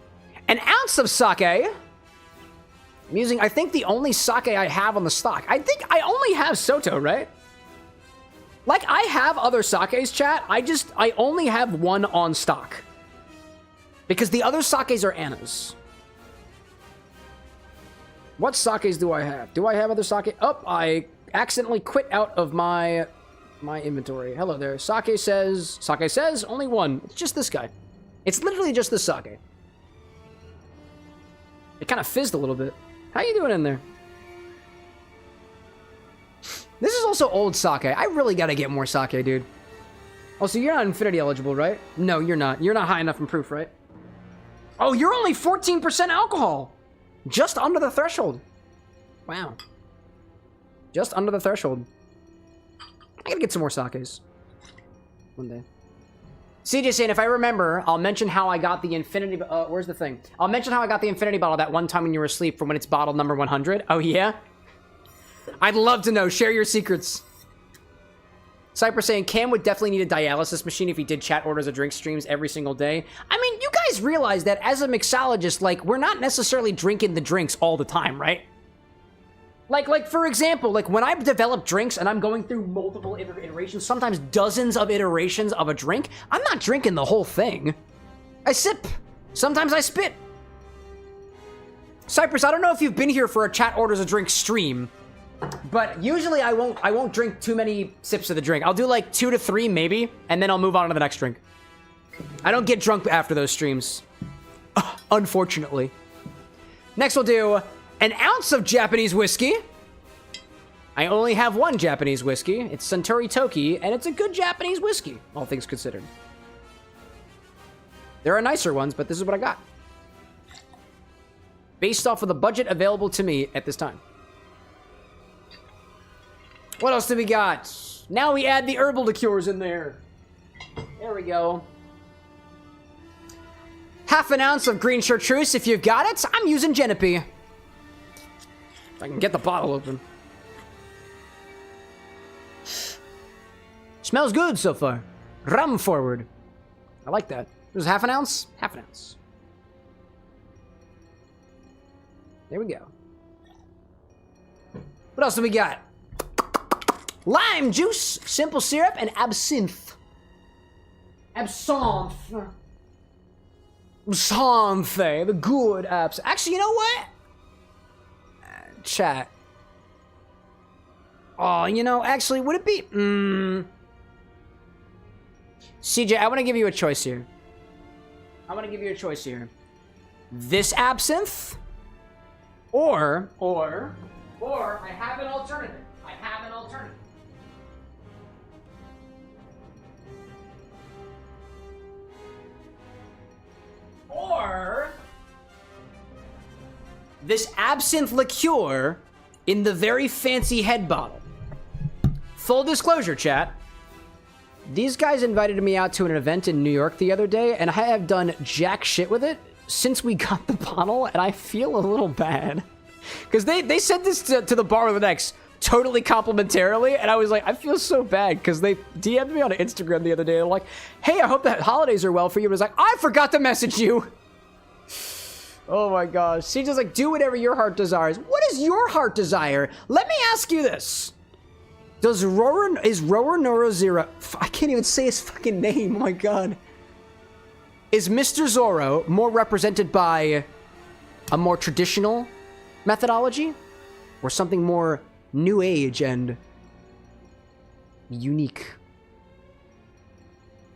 An ounce of sake. I'm using, I think, the only sake I have on the stock. I think I only have Soto, right? Like, I have other sakes, chat. I only have one on stock. Because the other sakes are Anna's. What sakes do I have? Do I have other sake? Oh, I accidentally quit out of my inventory. Hello there. Sake says only one. It's just this guy. It's literally just the sake. It kind of fizzed a little bit. How you doing in there? This is also old sake. I really gotta get more sake, dude. Also, you're not infinity eligible, right? No, you're not. You're not high enough in proof, right? Oh, you're only 14% alcohol. Just under the threshold. Wow. Just under the threshold. I gotta get some more sakes. One day. CJ saying, if I remember, I'll mention how I got the infinity... where's the thing? I'll mention how I got the infinity bottle that one time when you were asleep from when it's bottle number 100. Oh, yeah? I'd love to know. Share your secrets. Cypress saying, Cam would definitely need a dialysis machine if he did chat orders of drink streams every single day. I mean, you guys realize that as a mixologist, like, we're not necessarily drinking the drinks all the time, right? Like for example, like, when I develop drinks and I'm going through multiple iterations, sometimes dozens of iterations of a drink, I'm not drinking the whole thing. I sip. Sometimes I spit. Cypress, I don't know if you've been here for a chat orders of drink stream, but usually I won't drink too many sips of the drink. I'll do like 2 to 3 maybe, and then I'll move on to the next drink. I don't get drunk after those streams. Unfortunately. Next we'll do an ounce of Japanese whiskey. I only have one Japanese whiskey. It's Santoryu Toki, and it's a good Japanese whiskey, all things considered. There are nicer ones, but this is what I got. Based off of the budget available to me at this time. What else do we got? Now we add the herbal liqueurs in there. There we go. Half an ounce of green chartreuse if you've got it. I'm using Genepi. If I can get the bottle open. Smells good so far. Rum forward. I like that. It was half an ounce? Half an ounce. There we go. What else do we got? Lime juice, simple syrup, and absinthe. Absinthe. Absinthe, the good absinthe. Actually, you know what? Chat. Oh, you know, actually, would it be... CJ, I want to give you a choice here. This absinthe, or I have an alternative. Or this absinthe liqueur in the very fancy head bottle. Full disclosure, chat. These guys invited me out to an event in New York the other day, and I have done jack shit with it since we got the bottle, and I feel a little bad. Because they said this to the bar with an X totally complimentarily, and I was like, I feel so bad, because they DM'd me on Instagram the other day, and like, hey, I hope the holidays are well for you. And I was like, I forgot to message you. Oh my gosh. CJ's like, do whatever your heart desires. What is your heart desire? Let me ask you this. Is Roronoa Zero... I can't even say his fucking name. Oh my god. Is Mr. Zoro more represented by a more traditional methodology? Or something more new age and unique?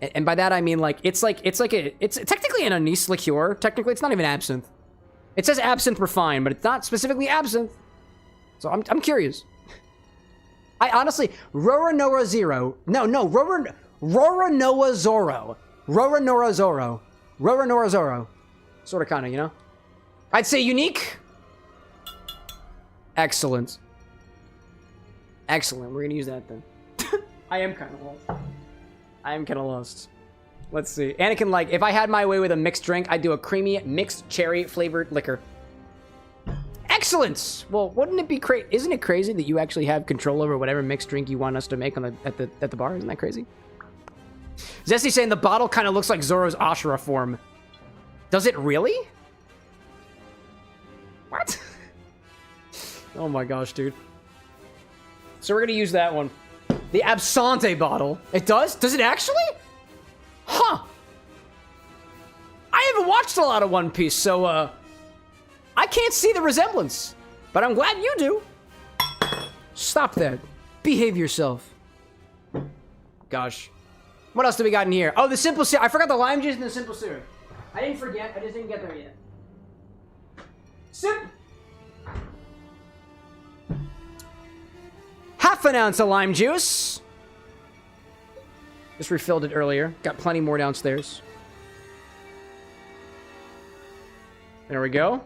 And by that I mean, like, it's technically an anise liqueur. Technically, it's not even absinthe. It says absinthe refined, but it's not specifically absinthe. So I'm curious. I honestly, Roronoa Zero. No, Roronoa Zoro. Roronoa Zoro. Roronoa Zoro. Sort of, kind of, you know? I'd say unique. Excellent. Excellent. We're gonna use that then. I am kind of lost. Let's see. Anakin, like, if I had my way with a mixed drink, I'd do a creamy mixed cherry flavored liquor. Excellent. Well, wouldn't it be crazy? Isn't it crazy that you actually have control over whatever mixed drink you want us to make on at the bar? Isn't that crazy? Zesty saying the bottle kind of looks like Zoro's Ashura form. Does it really? What? Oh my gosh, dude. So we're gonna use that one. The Absante bottle. It does? Does it actually? Huh. I haven't watched a lot of One Piece, so, I can't see the resemblance. But I'm glad you do. Stop that. Behave yourself. Gosh. What else do we got in here? Oh, the simple syrup. I forgot the lime juice and the simple syrup. I didn't forget. I just didn't get there yet. Sip. Half an ounce of lime juice. Just refilled it earlier. Got plenty more downstairs. There we go.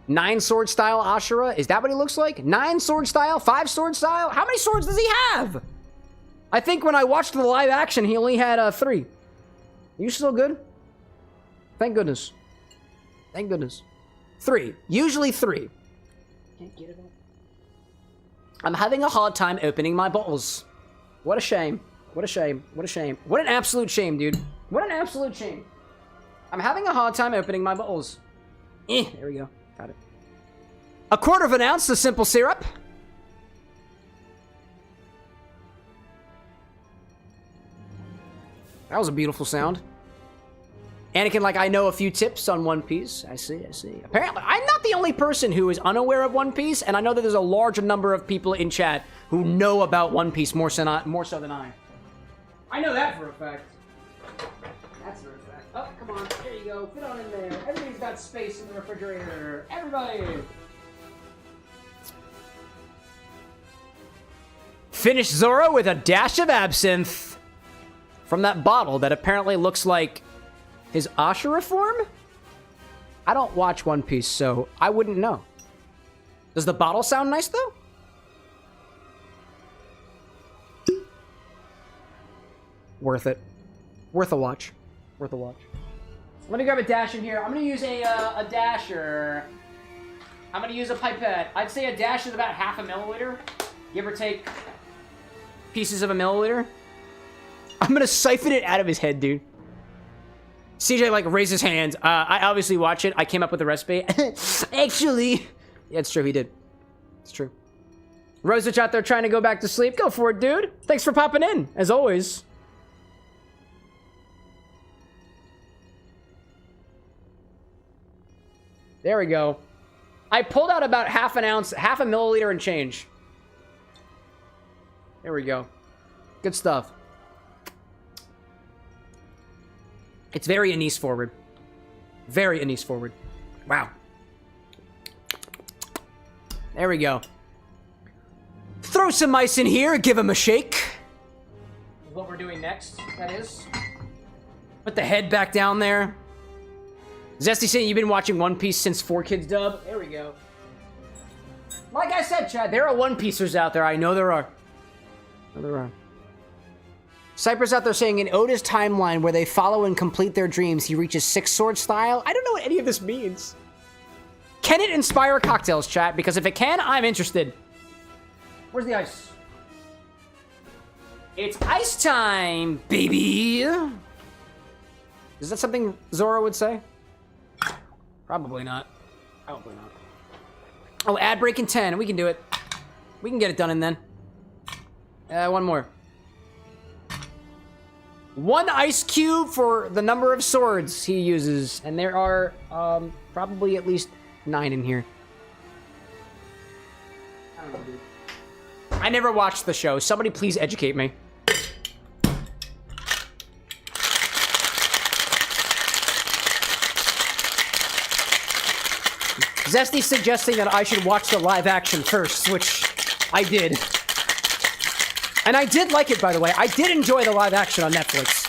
9 sword style Ashura. Is that what he looks like? 9 sword style? 5 sword style? How many swords does he have? I think when I watched the live action, he only had 3. You still good? Thank goodness. Thank goodness. 3. Usually 3. Can't get it all. I'm having a hard time opening my bottles. What a shame. What a shame. What a shame. What an absolute shame, dude. What an absolute shame. I'm having a hard time opening my bottles. There we go. Got it. 1/4 ounce of simple syrup. That was a beautiful sound. Anakin, like, I know a few tips on One Piece. I see, I see. Apparently, I'm not the only person who is unaware of One Piece, and I know that there's a large number of people in chat who know about One Piece more so than I. I know that for a fact. That's for a fact. Oh, come on. There you go. Fit on in there. Everybody's got space in the refrigerator. Everybody! Finish Zoro with a dash of absinthe from that bottle that apparently looks like his Ashura form? I don't watch One Piece, so I wouldn't know. Does the bottle sound nice, though? Worth it. Worth a watch. Worth a watch. Let me grab a dash in here. I'm going to use a dasher. I'm going to use a pipette. I'd say a dash is about 1/2 milliliter. Give or take pieces of a milliliter. I'm going to siphon it out of his head, dude. CJ, like, raised his hands. I obviously watch it. I came up with the recipe. Actually. Yeah, it's true. He did. It's true. Rosich out there trying to go back to sleep. Go for it, dude. Thanks for popping in, as always. There we go. I pulled out about 1/2 ounce, 1/2 milliliter and change. There we go. Good stuff. It's very anise forward. Very anise forward. Wow. There we go. Throw some ice in here, give him a shake. What we're doing next, that is. Put the head back down there. Zesty saying you've been watching One Piece since 4Kids dub. There we go. Like I said, Chad, there are One Piecers out there. I know there are. I know there are. Cypress out there saying, in Oda's timeline where they follow and complete their dreams, he reaches 6 sword style. I don't know what any of this means. Can it inspire cocktails, chat? Because if it can, I'm interested. Where's the ice? It's ice time, baby. Is that something Zoro would say? Probably not. Probably not. Oh, ad break in 10. We can do it. We can get it done in then. One more. 1 ice cube for the number of swords he uses. And there are probably at least 9 in here. I don't know, dude. I never watched the show. Somebody please educate me. Zesty suggesting that I should watch the live action first, which I did. And I did like it, by the way. I did enjoy the live action on Netflix.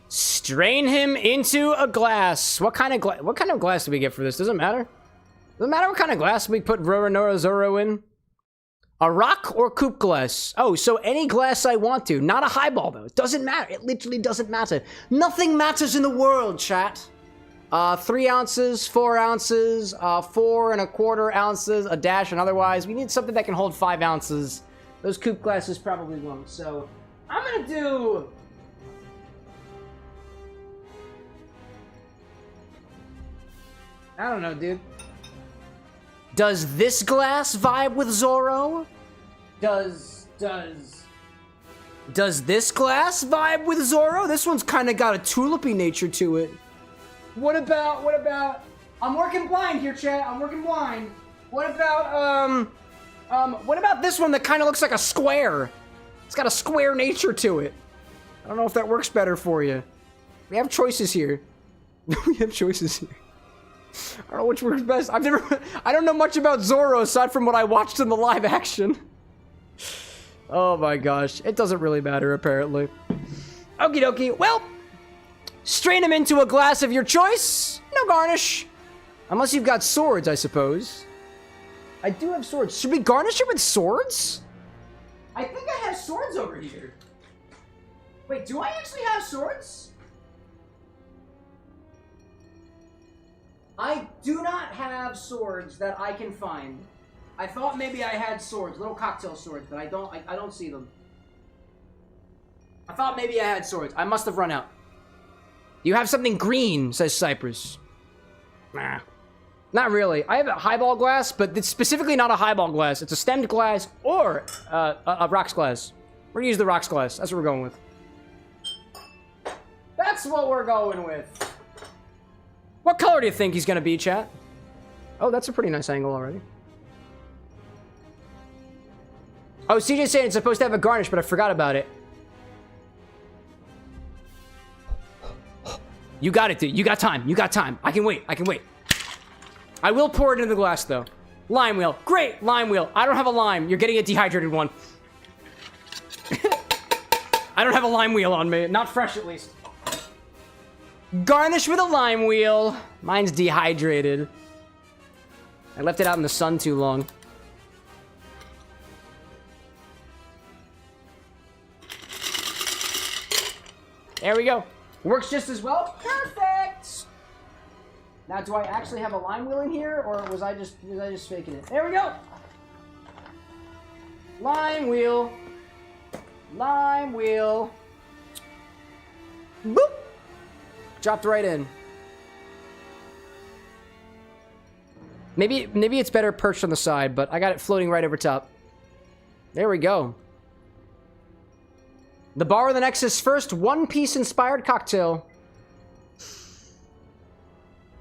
Strain him into a glass. What kind of glass do we get for this? Doesn't matter. Doesn't matter what kind of glass we put Roronoa Zoro in. A rock or coupe glass? Oh, so any glass I want to. Not a highball, though. It doesn't matter. It literally doesn't matter. Nothing matters in the world, chat. 3 ounces, 4 ounces, 4 1/4 ounces, a dash, and otherwise. We need something that can hold 5 ounces. Those coupe glasses probably won't. So, I'm gonna do... I don't know, dude. Does this glass vibe with Zoro? Does this glass vibe with Zoro? This one's kind of got a tulipy nature to it. What about, I'm working blind here, chat. I'm working blind. What about this one that kind of looks like a square? It's got a square nature to it. I don't know if that works better for you. We have choices here. We have choices here. I don't know which works best. I don't know much about Zoro aside from what I watched in the live action. Oh my gosh. It doesn't really matter, apparently. Okie dokie. Well, strain him into a glass of your choice. No garnish. Unless you've got swords, I suppose. I do have swords. Should we garnish it with swords? I think I have swords over here. Wait, do I actually have swords? I do not have swords that I can find. I thought maybe I had swords, little cocktail swords, but I don't see them. I thought maybe I had swords. I must have run out. You have something green, says Cypress. Nah. Not really. I have a highball glass, but it's specifically not a highball glass. It's a stemmed glass or a rocks glass. We're gonna use the rocks glass. That's what we're going with. That's what we're going with. What color do you think he's gonna be, chat? Oh, that's a pretty nice angle already. Oh, CJ's saying it's supposed to have a garnish, but I forgot about it. You got it, dude. You got time. You got time. I can wait. I can wait. I will pour it into the glass, though. Lime wheel. Great! Lime wheel. I don't have a lime. You're getting a dehydrated one. I don't have a lime wheel on me. Not fresh, at least. Garnish with a lime wheel. Mine's dehydrated. I left it out in the sun too long. There we go. Works just as well. Perfect! Now, do I actually have a lime wheel in here, or was I just faking it? There we go! Lime wheel. Lime wheel. Boop! Dropped right in. Maybe it's better perched on the side, but I got it floating right over top. There we go. The Bar with an X's first one-piece inspired cocktail.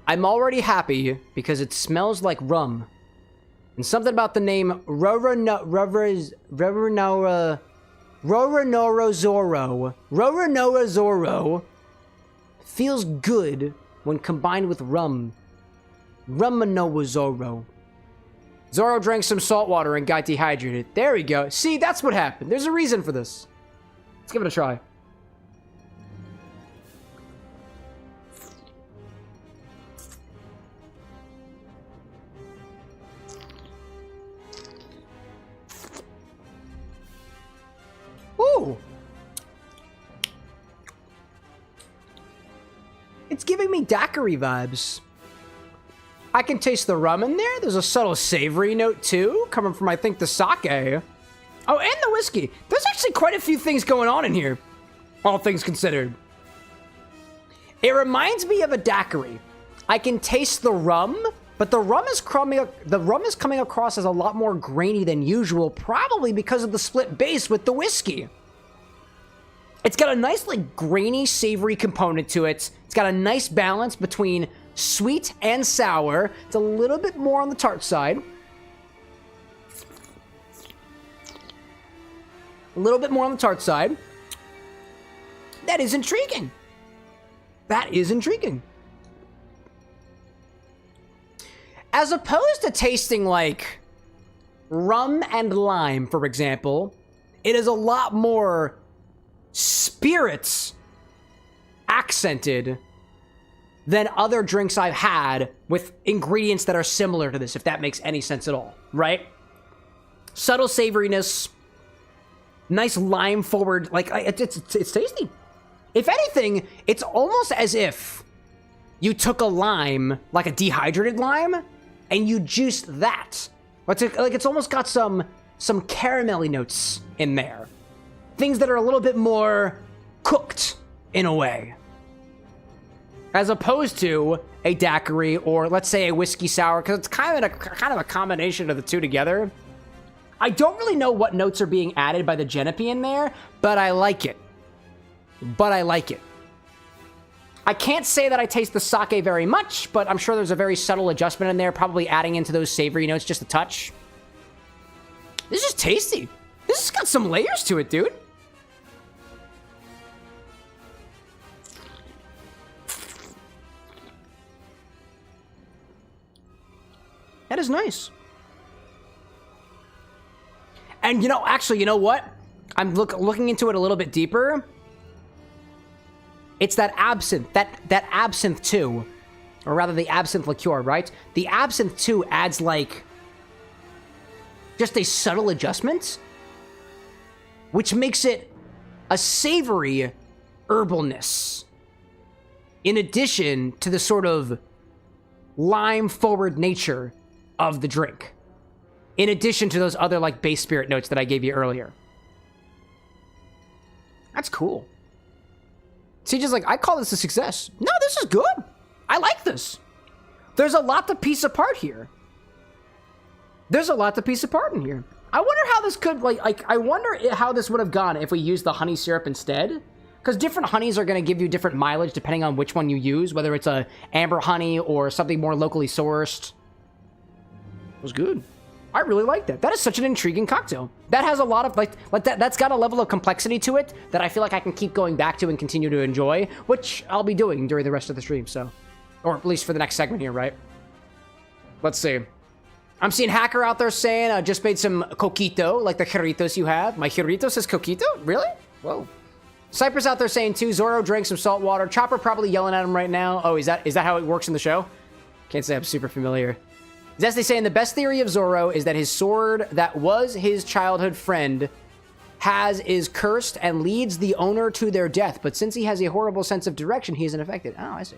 I'm already happy because it smells like rum. And something about the name Roronoa Zoro feels good when combined with rum. Roronoa Zoro. Zoro drank some salt water and got dehydrated. There we go. See, that's what happened. There's a reason for this. Let's give it a try. Ooh. It's giving me daiquiri vibes. I can taste the rum in there. There's a subtle savory note too, coming from, I think, the sake. Oh, and the whiskey. There's actually quite a few things going on in here, all things considered. It reminds me of a daiquiri. I can taste the rum, but the rum is coming across as a lot more grainy than usual, probably because of the split base with the whiskey. It's got a nice, like, grainy, savory component to it. It's got a nice balance between sweet and sour. It's a little bit more on the tart side. A little bit more on the tart side. That is intriguing. That is intriguing. As opposed to tasting like rum and lime, for example, it is a lot more spirits accented than other drinks I've had with ingredients that are similar to this, if that makes any sense at all, right? Subtle savoriness, nice lime forward, like, it's tasty. If anything, it's almost as if you took a lime, like a dehydrated lime, and you juiced that. It's almost got some caramelly notes in there. Things that are a little bit more cooked, in a way. As opposed to a daiquiri, or let's say a whiskey sour, because it's kind of a combination of the two together. I don't really know what notes are being added by the Genepi in there, but I like it. I can't say that I taste the sake very much, but I'm sure there's a very subtle adjustment in there, probably adding into those savory notes just a touch. This is tasty. This has got some layers to it, dude. nice. And, actually, you know what? I'm looking into it a little bit deeper. It's that absinthe, that absinthe too, or rather the absinthe liqueur, right? The absinthe too adds like just a subtle adjustment, which makes it a savory herbalness, in addition to the sort of lime-forward nature of the drink, in addition to those other like base spirit notes that I gave you earlier. That's cool. See, just like, I call this a success. No, this is good. I like this. There's a lot to piece apart here. There's a lot to piece apart in here. I wonder how this could, I wonder how this would have gone if we used the honey syrup instead. Because different honeys are going to give you different mileage depending on which one you use, whether it's a amber honey or something more locally sourced. It was good. I really like that. That is such an intriguing cocktail. That has a lot of, that's got a level of complexity to it that I feel like I can keep going back to and continue to enjoy, which I'll be doing during the rest of the stream, so. Or at least for the next segment here, right? Let's see. I'm seeing Hacker out there saying, just made some coquito, like the churritos you have. My churritos is coquito? Really? Whoa. Cypress out there saying, too, Zoro drank some salt water. Chopper probably yelling at him right now. Oh, is that how it works in the show? Can't say I'm super familiar. Zesty saying the best theory of Zoro is that his sword that was his childhood friend is cursed and leads the owner to their death. But since he has a horrible sense of direction, he isn't affected. Oh, I see.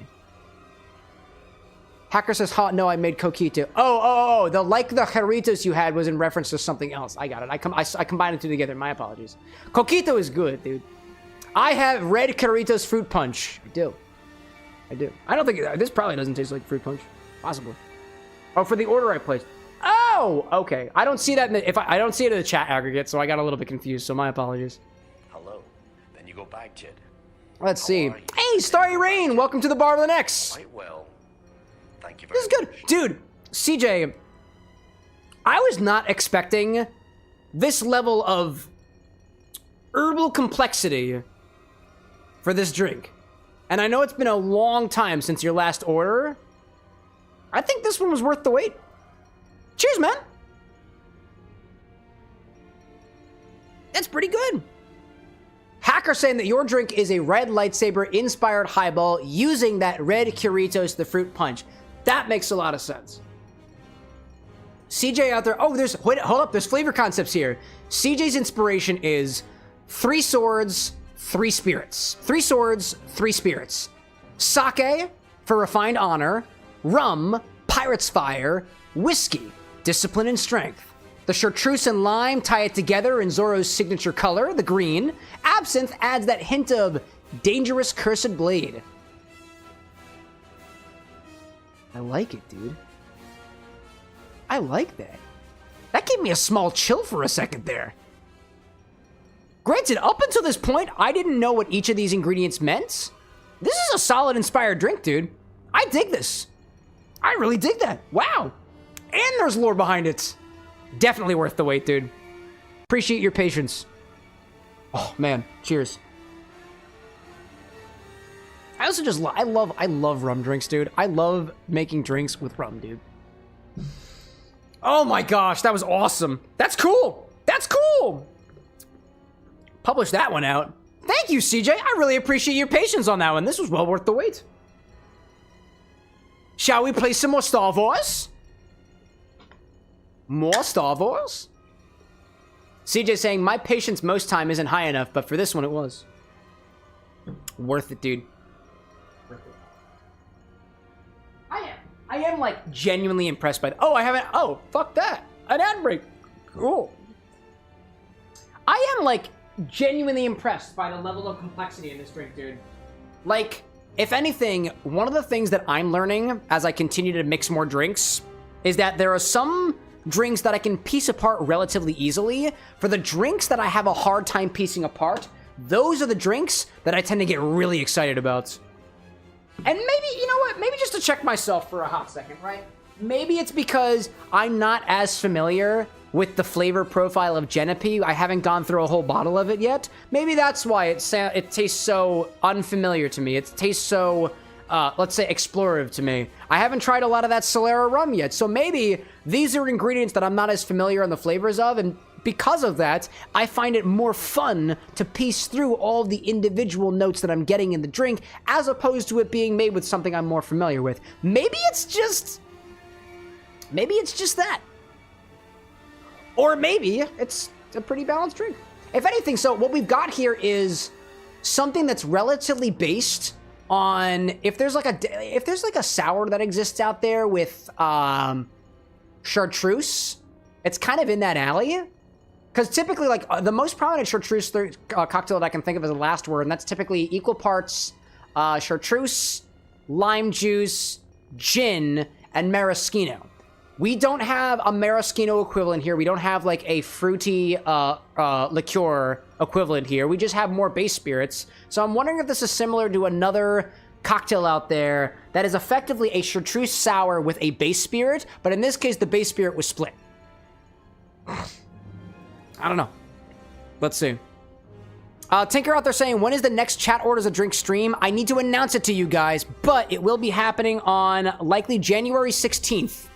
Hacker says, no, I made coquito. Oh, the churritos you had was in reference to something else. I got it. I combined the two together. My apologies. Coquito is good, dude. I have red churritos fruit punch. I do. I don't think this probably doesn't taste like fruit punch. Possibly. Oh, for the order I placed. Oh, okay. I don't see that in the, I don't see it in the chat aggregate, so I got a little bit confused, so my apologies. Hello. Then you go back, Tid. Let's see. Hey, Starry Rain, welcome to the Bar with an X. Quite well. Thank you very much. This is good. Dude, CJ, I was not expecting this level of herbal complexity for this drink. And I know it's been a long time since your last order. I think this one was worth the wait. Cheers, man. That's pretty good. Hacker saying that your drink is a red lightsaber-inspired highball using that red Churritos, the fruit punch. That makes a lot of sense. CJ out there. Oh, hold up. There's flavor concepts here. CJ's inspiration is 3 swords, 3 spirits. 3 swords, 3 spirits. Sake for refined honor. Rum, pirate's fire, whiskey, discipline and strength. The chartreuse and lime tie it together in Zoro's signature color, the green. Absinthe adds that hint of dangerous cursed blade. I like it, dude. I like that. That gave me a small chill for a second there. Granted, up until this point, I didn't know what each of these ingredients meant. This is a solid inspired drink, dude. I dig this. I really dig that. Wow. And there's lore behind it. Definitely worth the wait, dude. Appreciate your patience. Oh, man. Cheers. I also just I love rum drinks, dude. I love making drinks with rum, dude. Oh my gosh, that was awesome. That's cool. That's cool. Publish that one out. Thank you, CJ. I really appreciate your patience on that one. This was well worth the wait. Shall we play some more Star Wars? More Star Wars? CJ saying, my patience most time isn't high enough, but for this one it was. Worth it, dude. Worth it. I am like genuinely impressed by that. Oh, I haven't. Oh, fuck that. An ad break. Cool. I am like genuinely impressed by the level of complexity in this drink, dude. Like, if anything, one of the things that I'm learning as I continue to mix more drinks is that there are some drinks that I can piece apart relatively easily. For the drinks that I have a hard time piecing apart, those are the drinks that I tend to get really excited about. And maybe, you know what, maybe just to check myself for a hot second, right? Maybe it's because I'm not as familiar with the flavor profile of Genepi. I haven't gone through a whole bottle of it yet. Maybe that's why it tastes so unfamiliar to me. It tastes so let's say, explorative to me. I haven't tried a lot of that Solera rum yet, so maybe these are ingredients that I'm not as familiar on the flavors of, and because of that, I find it more fun to piece through all the individual notes that I'm getting in the drink, as opposed to it being made with something I'm more familiar with. Maybe it's just that. Or maybe it's a pretty balanced drink. If anything, so what we've got here is something that's relatively based on, if there's like a sour that exists out there with chartreuse, it's kind of in that alley. Because typically, like, the most prominent chartreuse cocktail that I can think of as a last word, and that's typically equal parts chartreuse, lime juice, gin, and maraschino. We don't have a maraschino equivalent here. We don't have, like, a fruity liqueur equivalent here. We just have more base spirits. So I'm wondering if this is similar to another cocktail out there that is effectively a chartreuse sour with a base spirit, but in this case, the base spirit was split. I don't know. Let's see. Tinker out there saying, when is the next chat orders a drink stream? I need to announce it to you guys, but it will be happening on likely January 16th.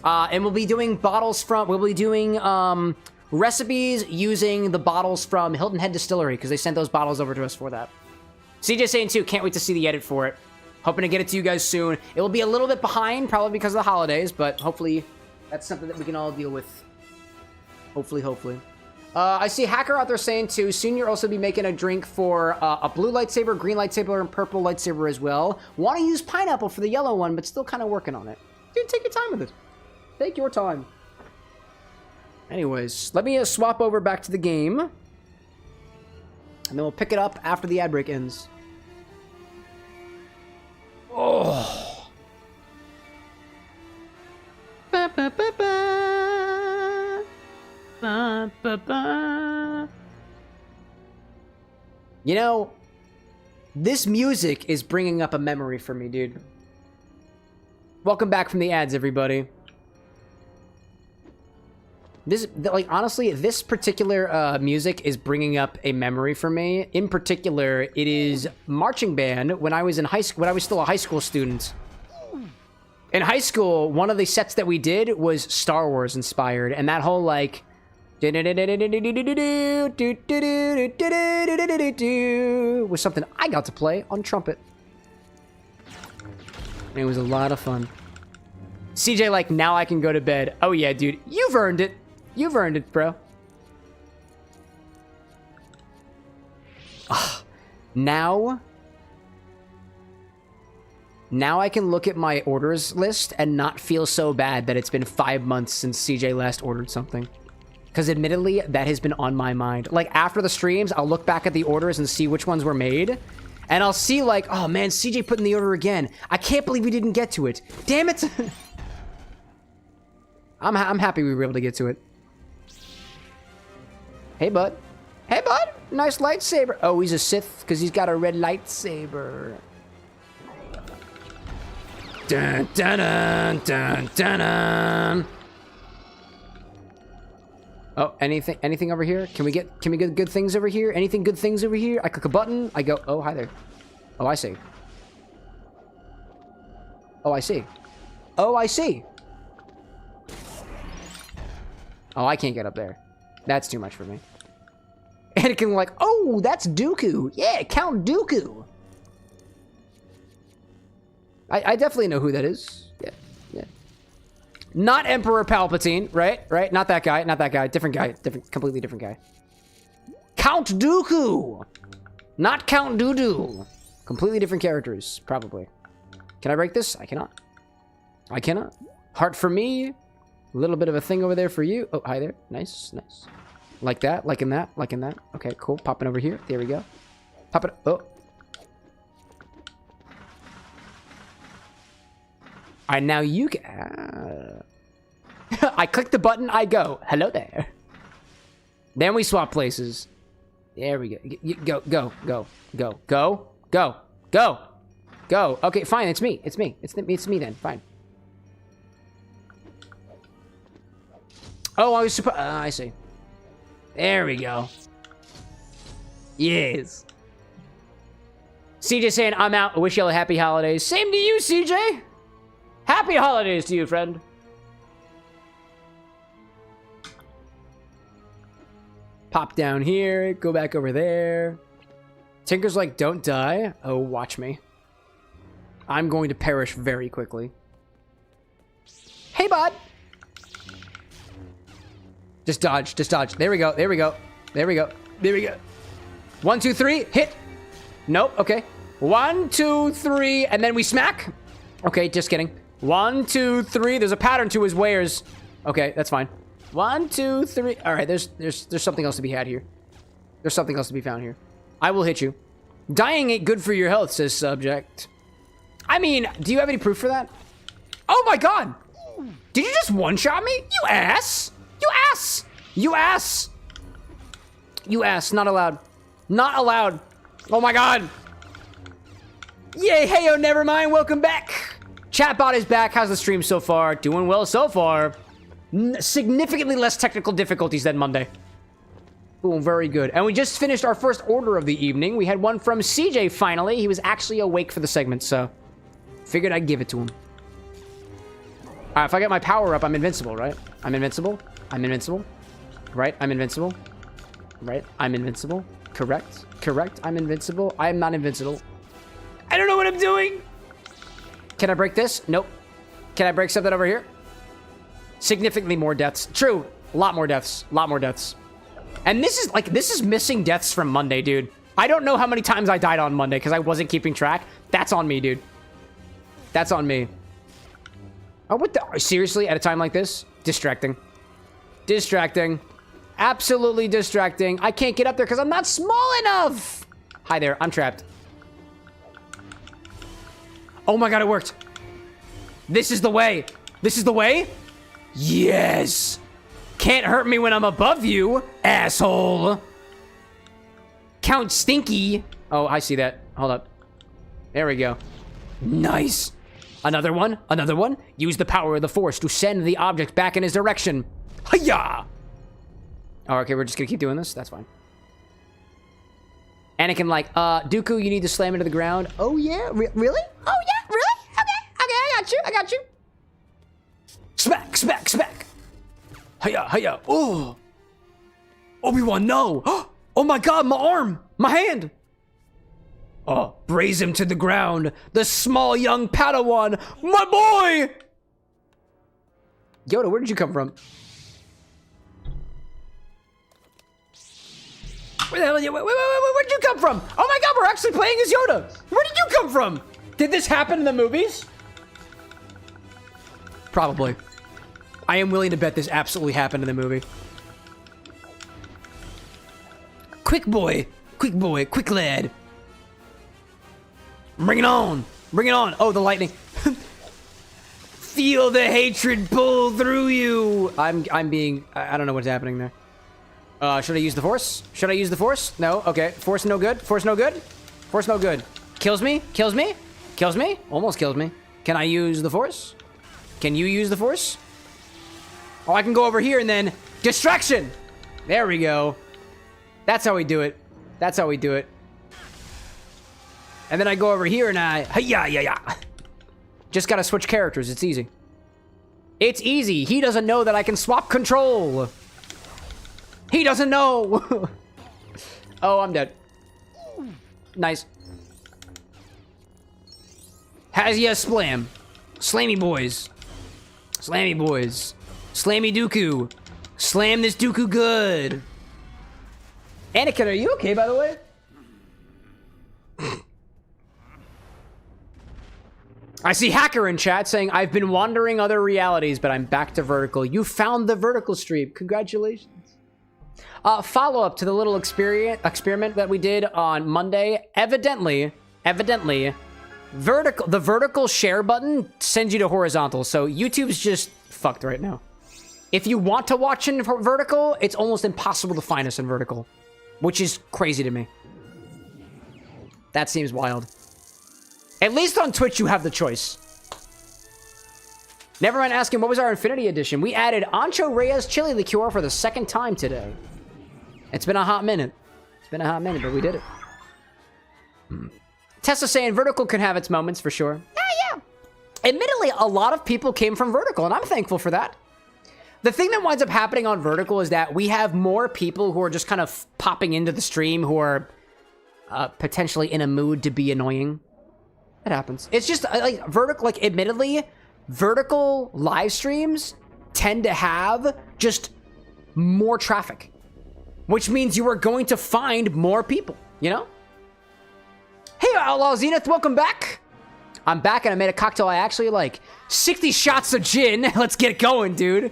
And we'll be doing recipes using the bottles from Hilton Head Distillery, because they sent those bottles over to us for that. CJ saying too, can't wait to see the edit for it. Hoping to get it to you guys soon. It will be a little bit behind, probably because of the holidays, but hopefully that's something that we can all deal with. Hopefully. I see Hacker out there saying too, soon you'll also be making a drink for a blue lightsaber, green lightsaber, and purple lightsaber as well. Want to use pineapple for the yellow one, but still kind of working on it. Dude, take your time with it. Take your time. Anyways, let me swap over back to the game. And then we'll pick it up after the ad break ends. Oh. Ba, ba, ba, ba. Ba, ba, ba. You know, this music is bringing up a memory for me, dude. Welcome back from the ads, everybody. Honestly, this particular music is bringing up a memory for me. In particular, it is marching band when I was in high school, when I was still a high school student. In high school, one of the sets that we did was Star Wars inspired, and that whole, like, was something I got to play on trumpet. And it was a lot of fun. CJ, like, now I can go to bed. Oh yeah, dude, you've earned it. You've earned it, bro. Now I can look at my orders list and not feel so bad that it's been 5 months since CJ last ordered something. Because admittedly, that has been on my mind. Like, after the streams, I'll look back at the orders and see which ones were made. And I'll see, like, oh man, CJ put in the order again. I can't believe we didn't get to it. Damn it! I'm happy we were able to get to it. Hey, bud. Hey, bud. Nice lightsaber. Oh, he's a Sith because he's got a red lightsaber. Dun, dun, dun, dun, dun, dun. Oh, anything over here? Can we get good things over here? Anything good things over here? I click a button. I go, oh, hi there. Oh, I see. Oh, I see. Oh, I see. Oh, I can't get up there. That's too much for me. And it can like, oh, that's Dooku. Yeah, Count Dooku. I definitely know who that is. Yeah. Not Emperor Palpatine, right? Not that guy, Different guy, completely different guy. Count Dooku. Not Count Doodoo. Completely different characters, probably. Can I break this? I cannot. I cannot. Heart for me. A little bit of a thing over there for you. Oh, hi there. Nice. Like that, liking that. Okay, cool. Popping over here. There we go. Pop it. Oh. All right, now you can... I click the button, I go. Hello there. Then we swap places. There we go. Go. Okay, fine. It's me. It's me then. Fine. Oh, I was supposed... I see. There we go. Yes. CJ saying, I'm out. I wish y'all a happy holidays. Same to you, CJ. Happy holidays to you, friend. Pop down here. Go back over there. Tinker's like, don't die. Oh, watch me. I'm going to perish very quickly. Hey, bud. Just dodge. Just dodge. There we go. There we go. There we go. There we go. 1, 2, 3. Hit. Nope. Okay. 1, 2, 3. And then we smack. Okay, just kidding. 1, 2, 3. There's a pattern to his wares. Okay, that's fine. 1, 2, 3. All right, there's something else to be had here. There's something else to be found here. I will hit you. Dying ain't good for your health, says subject. I mean, do you have any proof for that? Oh my god! Did you just one-shot me? You ass! You ass! You ass! You ass. Not allowed. Not allowed. Oh my god! Yay, heyo, never mind. Welcome back. Chatbot is back. How's the stream so far? Doing well so far. Significantly less technical difficulties than Monday. Boom, very good. And we just finished our first order of the evening. We had one from CJ finally. He was actually awake for the segment, so figured I'd give it to him. All right, if I get my power up, I'm invincible, right? I'm invincible. I'm invincible. Right? I'm invincible. Right? I'm invincible. Correct. Correct. I'm invincible. I am not invincible. I don't know what I'm doing. Can I break this? Nope. Can I break something over here? Significantly more deaths. True. A lot more deaths. A lot more deaths. And this is missing deaths from Monday, dude. I don't know how many times I died on Monday because I wasn't keeping track. That's on me, dude. That's on me. Oh, what the? Seriously, at a time like this? Distracting. Distracting. Absolutely distracting. I can't get up there because I'm not small enough. Hi there. I'm trapped. Oh my god, it worked. This is the way. This is the way? Yes. Can't hurt me when I'm above you, asshole. Count Stinky. Oh, I see that. Hold up. There we go. Nice. Another one. Another one. Use the power of the Force to send the object back in his direction. Hiya! Oh, okay, we're just gonna keep doing this? That's fine. Anakin like, Dooku, you need to slam into the ground. Oh, yeah? Really? Oh, yeah? Really? Okay, okay, I got you. I got you. Smack, smack, smack. Hiya, hiya. Oh. Obi-Wan, no. Oh my god, my arm. My hand. Oh, raise him to the ground. The small young Padawan. My boy. Yoda, where did you come from? Where the hell did you... Wait, where'd you come from? Oh my god, we're actually playing as Yoda. Where did you come from? Did this happen in the movies? Probably. I am willing to bet this absolutely happened in the movie. Quick boy, quick lad. Bring it on, bring it on. Oh, the lightning. Feel the hatred pull through you. I don't know what's happening there. Should I use the Force? Should I use the Force? No, okay. Force no good, Force no good. Force no good. Kills me, kills me, kills me. Almost kills me. Can I use the Force? Can you use the Force? Oh, I can go over here and then... Distraction! There we go. That's how we do it. That's how we do it. And then I go over here and I... Hi-ya-ya-ya. Just gotta switch characters. It's easy. It's easy. He doesn't know that I can swap control. He doesn't know. Oh, I'm dead. Nice. Has ya splam. Slammy boys. Slammy boys. Slammy Dooku. Slam this Dooku good. Anakin, are you okay, by the way? I see Hacker in chat saying, I've been wandering other realities, but I'm back to vertical. You found the vertical stream. Congratulations. Follow-up to the little experiment that we did on Monday. Evidently, the vertical share button sends you to horizontal, so YouTube's just fucked right now. If you want to watch in vertical, it's almost impossible to find us in vertical, which is crazy to me. That seems wild. At least on Twitch, you have the choice. Never mind asking, what was our Infinity Edition? We added Ancho Reyes Chili Liqueur for the second time today. It's been a hot minute. It's been a hot minute, but we did it. Tessa saying Vertical can have its moments for sure. Yeah. Admittedly, a lot of people came from Vertical, and I'm thankful for that. The thing that winds up happening on Vertical is that we have more people who are just kind of popping into the stream who are potentially in a mood to be annoying. It happens. It's just like Vertical, like admittedly, Vertical live streams tend to have just more traffic, which means you are going to find more people, you know? Hey, Outlaw Zenith, welcome back. I'm back and I made a cocktail I actually like. 60 shots of gin. Let's get it going, dude.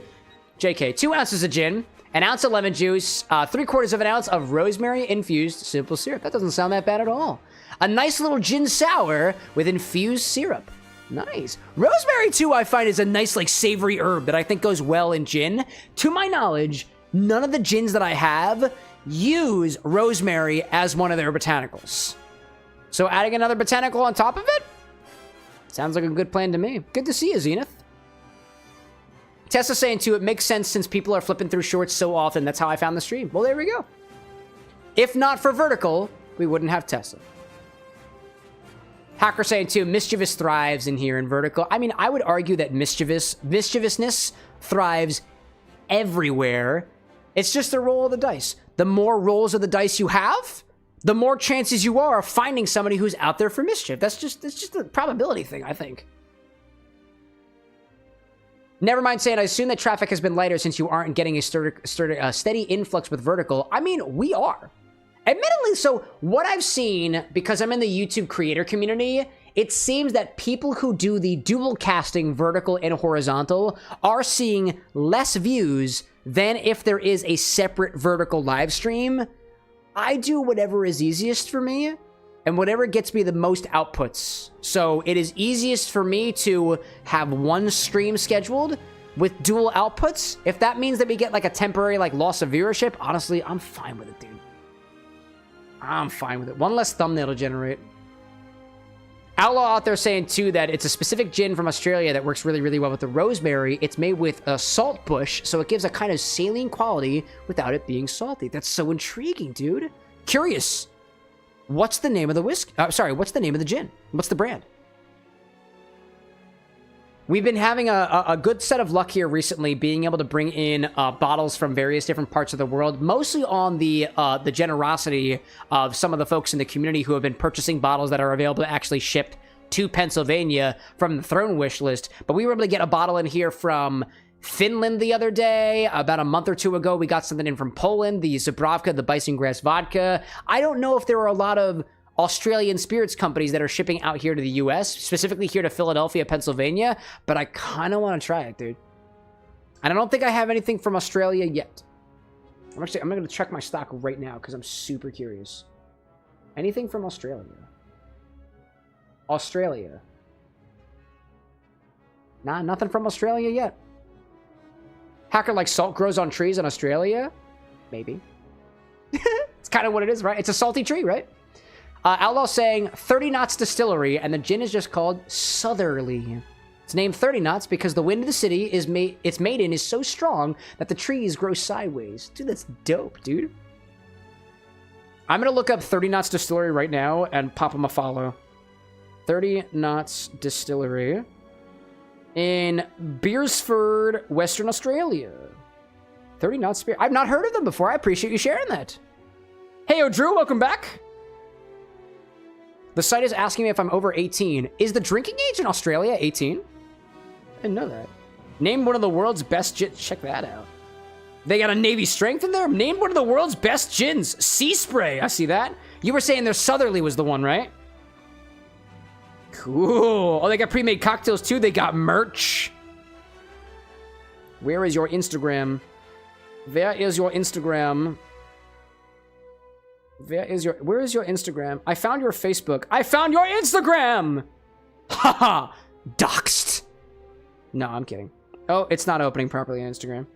JK, 2 ounces of gin, an ounce of lemon juice, 3/4 of an ounce of rosemary infused simple syrup. That doesn't sound that bad at all. A nice little gin sour with infused syrup. Nice. Rosemary, too, I find is a nice, like, savory herb that I think goes well in gin. To my knowledge, none of the gins that I have use rosemary as one of their botanicals. So adding another botanical on top of it? Sounds like a good plan to me. Good to see you, Zenith. Tessa saying, too, it makes sense since people are flipping through shorts so often. That's how I found the stream. Well, there we go. If not for Vertical, we wouldn't have Tessa. Hacker saying, too, mischievous thrives in here in Vertical. I mean, I would argue that mischievousness thrives everywhere. It's just a roll of the dice. The more rolls of the dice you have, the more chances you are of finding somebody who's out there for mischief. That's just a probability thing, I think. Never mind saying, I assume that traffic has been lighter since you aren't getting a steady influx with Vertical. I mean, we are. Admittedly, so what I've seen, because I'm in the YouTube creator community, it seems that people who do the dual casting vertical and horizontal are seeing less views than if there is a separate vertical live stream. I do whatever is easiest for me and whatever gets me the most outputs. So it is easiest for me to have one stream scheduled with dual outputs. If that means that we get like a temporary like loss of viewership, honestly, I'm fine with it, dude. I'm fine with it. One less thumbnail to generate. Outlaw out there saying, too, that it's a specific gin from Australia that works really, really well with the rosemary. It's made with a salt bush, so it gives a kind of saline quality without it being salty. That's so intriguing, dude. Curious. What's the name of the whiskey? What's the name of the gin? What's the brand? We've been having a good set of luck here recently, being able to bring in bottles from various different parts of the world, mostly on the generosity of some of the folks in the community who have been purchasing bottles that are available to actually ship to Pennsylvania from the Throne wish list. But we were able to get a bottle in here from Finland the other day. About a month or two ago, we got something in from Poland, the Zabravka, the Bison Grass vodka. I don't know if there are a lot of Australian spirits companies that are shipping out here to the US, specifically here to Philadelphia, Pennsylvania, but I kind of want to try it, dude. And I don't think I have anything from Australia yet. I'm going to check my stock right now because I'm super curious. Anything from Australia? Australia. Nah, nothing from Australia yet. Hacker like salt grows on trees in Australia? Maybe. It's kind of what it is, right? It's a salty tree, right? Outlaw saying 30 Knots Distillery, and the gin is just called Southerly. It's named 30 Knots because the wind of the city it's made in is so strong that the trees grow sideways. Dude, that's dope, dude. I'm going to look up 30 Knots Distillery right now and pop them a follow. 30 Knots Distillery in Beersford, Western Australia. 30 Knots Beer. I've not heard of them before. I appreciate you sharing that. Hey, Drew, welcome back. The site is asking me if I'm over 18. Is the drinking age in Australia 18? I didn't know that. Name one of the world's best gins. Check that out. They got a Navy strength in there? Name one of the world's best gins. Sea Spray. I see that. You were saying their Southerly was the one, right? Cool. Oh, they got pre-made cocktails too. They got merch. Where is your Instagram? Where is your Instagram? Where is your Instagram? I found your Facebook. I found your Instagram! Haha! Doxed! No, I'm kidding. Oh, it's not opening properly on Instagram.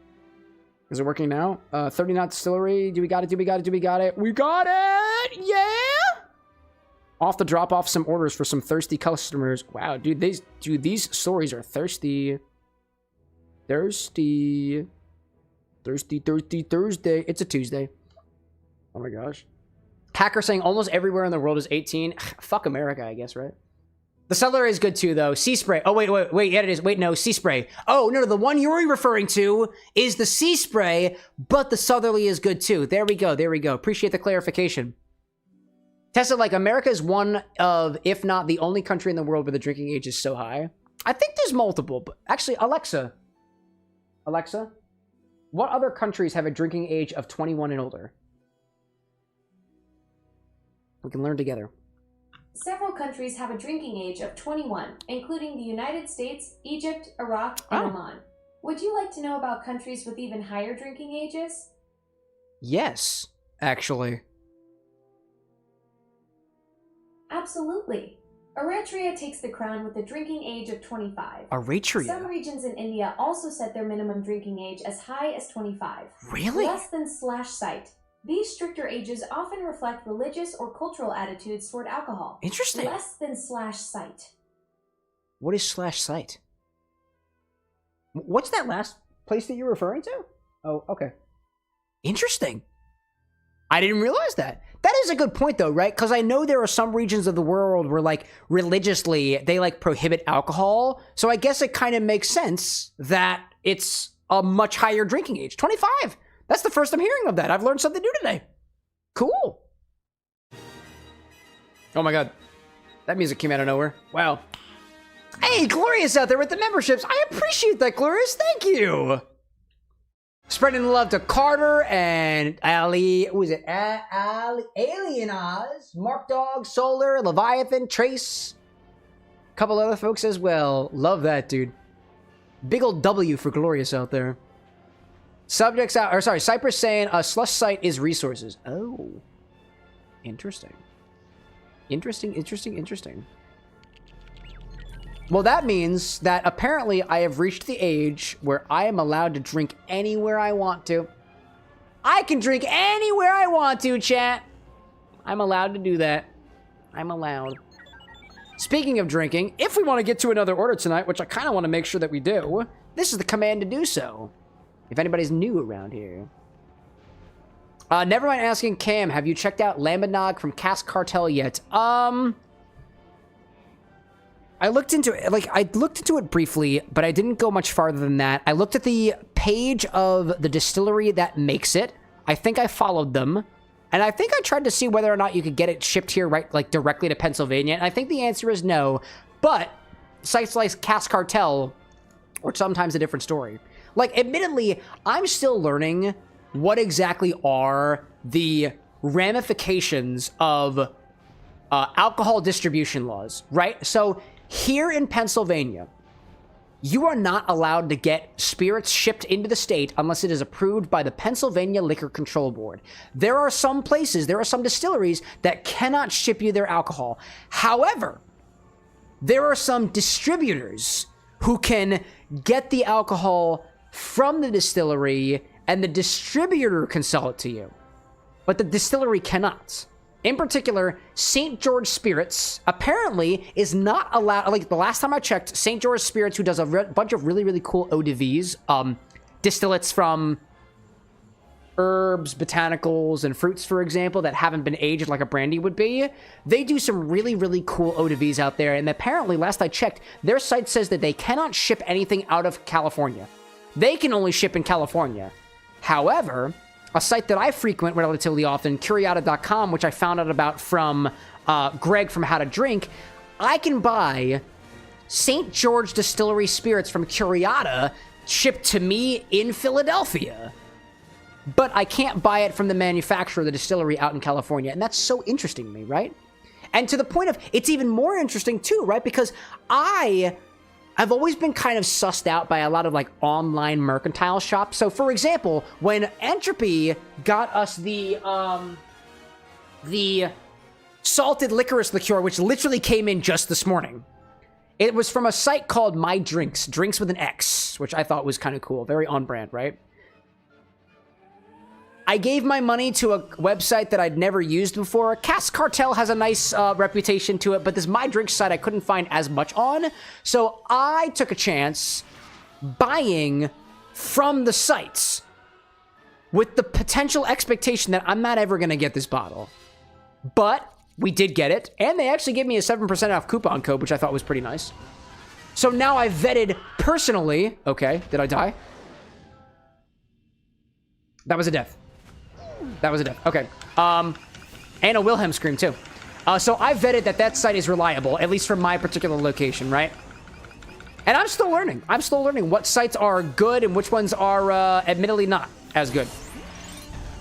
Is it working now? 30 Knot Distillery. Do we got it? We got it! Yeah! Off to drop off some orders for some thirsty customers. Wow, dude, these stories are thirsty. Thirsty Thursday. It's a Tuesday. Oh my gosh. Packer saying almost everywhere in the world is 18. Fuck America, I guess, right? The Solera is good too, though. Sea spray. Oh, wait. Yeah, it is. Wait, no, sea spray. Oh, no, the one you're referring to is the sea spray, but the Southerly is good too. There we go. Appreciate the clarification. Tessa, like, America is one of, if not the only country in the world where the drinking age is so high. I think there's multiple, but actually, Alexa, what other countries have a drinking age of 21 and older? We can learn together. Several countries have a drinking age of 21, including the United States, Egypt, Iraq, and Oman. Would you like to know about countries with even higher drinking ages? Yes, actually. Absolutely. Eritrea takes the crown with a drinking age of 25. Eritrea? Some regions in India also set their minimum drinking age as high as 25. Really? Less than /site. These stricter ages often reflect religious or cultural attitudes toward alcohol. Interesting. Less than /site. What is /site? What's that last place that you're referring to? Oh, okay. Interesting. I didn't realize that. That is a good point, though, right? Because I know there are some regions of the world where, like, religiously, they, like, prohibit alcohol. So I guess it kind of makes sense that it's a much higher drinking age. 25. That's the first I'm hearing of that. I've learned something new today. Cool. Oh my god. That music came out of nowhere. Wow. Hey, Glorious out there with the memberships. I appreciate that, Glorious. Thank you. Spreading the love to Carter and Ali. Who is it? Alien Oz, Mark Dog, Solar, Leviathan, Trace. A couple other folks as well. Love that, dude. Big old W for Glorious out there. Subjects out, or sorry, Cypress saying a slush site is resources. Oh. Interesting. Interesting. Well, that means that apparently I have reached the age where I am allowed to drink anywhere I want to. I can drink anywhere I want to, chat. I'm allowed to do that. I'm allowed. Speaking of drinking, if we want to get to another order tonight, which I kind of want to make sure that we do, this is the command to do so. If anybody's new around here. Never mind asking Cam, have you checked out Lambanog from Cask Cartel yet? I looked into it briefly, but I didn't go much farther than that. I looked at the page of the distillery that makes it. I think I followed them. And I think I tried to see whether or not you could get it shipped here, right, like directly to Pennsylvania. And I think the answer is no. But sites like Cask Cartel are sometimes a different story. Like, admittedly, I'm still learning what exactly are the ramifications of alcohol distribution laws, right? So here in Pennsylvania, you are not allowed to get spirits shipped into the state unless it is approved by the Pennsylvania Liquor Control Board. There are some places, there are some distilleries that cannot ship you their alcohol. However, there are some distributors who can get the alcohol from the distillery, and the distributor can sell it to you. But the distillery cannot. In particular, St. George Spirits apparently is not allowed, like the last time I checked, St. George Spirits, who does a bunch of really, really cool eau de vies, distillates from herbs, botanicals, and fruits, for example, that haven't been aged like a brandy would be. They do some really, really cool eau de vies out there, and apparently, last I checked, their site says that they cannot ship anything out of California. They can only ship in California. However, a site that I frequent relatively often, Curiata.com, which I found out about from Greg from How to Drink, I can buy St. George Distillery spirits from Curiata shipped to me in Philadelphia. But I can't buy it from the manufacturer of the distillery out in California. And that's so interesting to me, right? And to the point of, it's even more interesting too, right? Because I've always been kind of sussed out by a lot of like online mercantile shops. So for example, when Entropy got us the salted licorice liqueur, which literally came in just this morning, it was from a site called My Drinks, Drinks with an X, which I thought was kind of cool. Very on brand, right? I gave my money to a website that I'd never used before. Cask Cartel has a nice reputation to it, but this My Drink site I couldn't find as much on. So I took a chance buying from the sites with the potential expectation that I'm not ever going to get this bottle. but we did get it, and they actually gave me a 7% off coupon code, which I thought was pretty nice. So now I vetted personally. Okay, did I die? That was a death. That was a death. Okay. And a Wilhelm scream, too. So I vetted that site is reliable, at least from my particular location, right? And I'm still learning. I'm still learning what sites are good and which ones are admittedly not as good.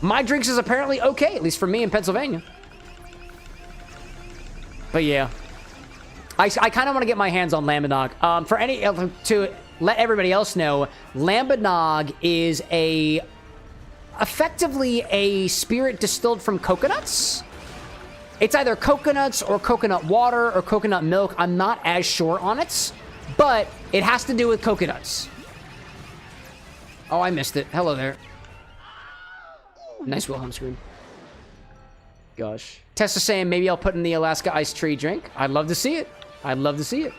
My drinks is apparently okay, at least for me in Pennsylvania. But yeah. I kind of want to get my hands on Lambanog. To let everybody else know, Lambanog is effectively a spirit distilled from coconuts. It's either coconuts or coconut water or coconut milk. I'm not as sure on it, but it has to do with coconuts. Oh, I missed it. Hello there. Nice Wilhelm scream. Gosh. Tessa's saying maybe I'll put in the Alaska iced tree drink. I'd love to see it. I'd love to see it.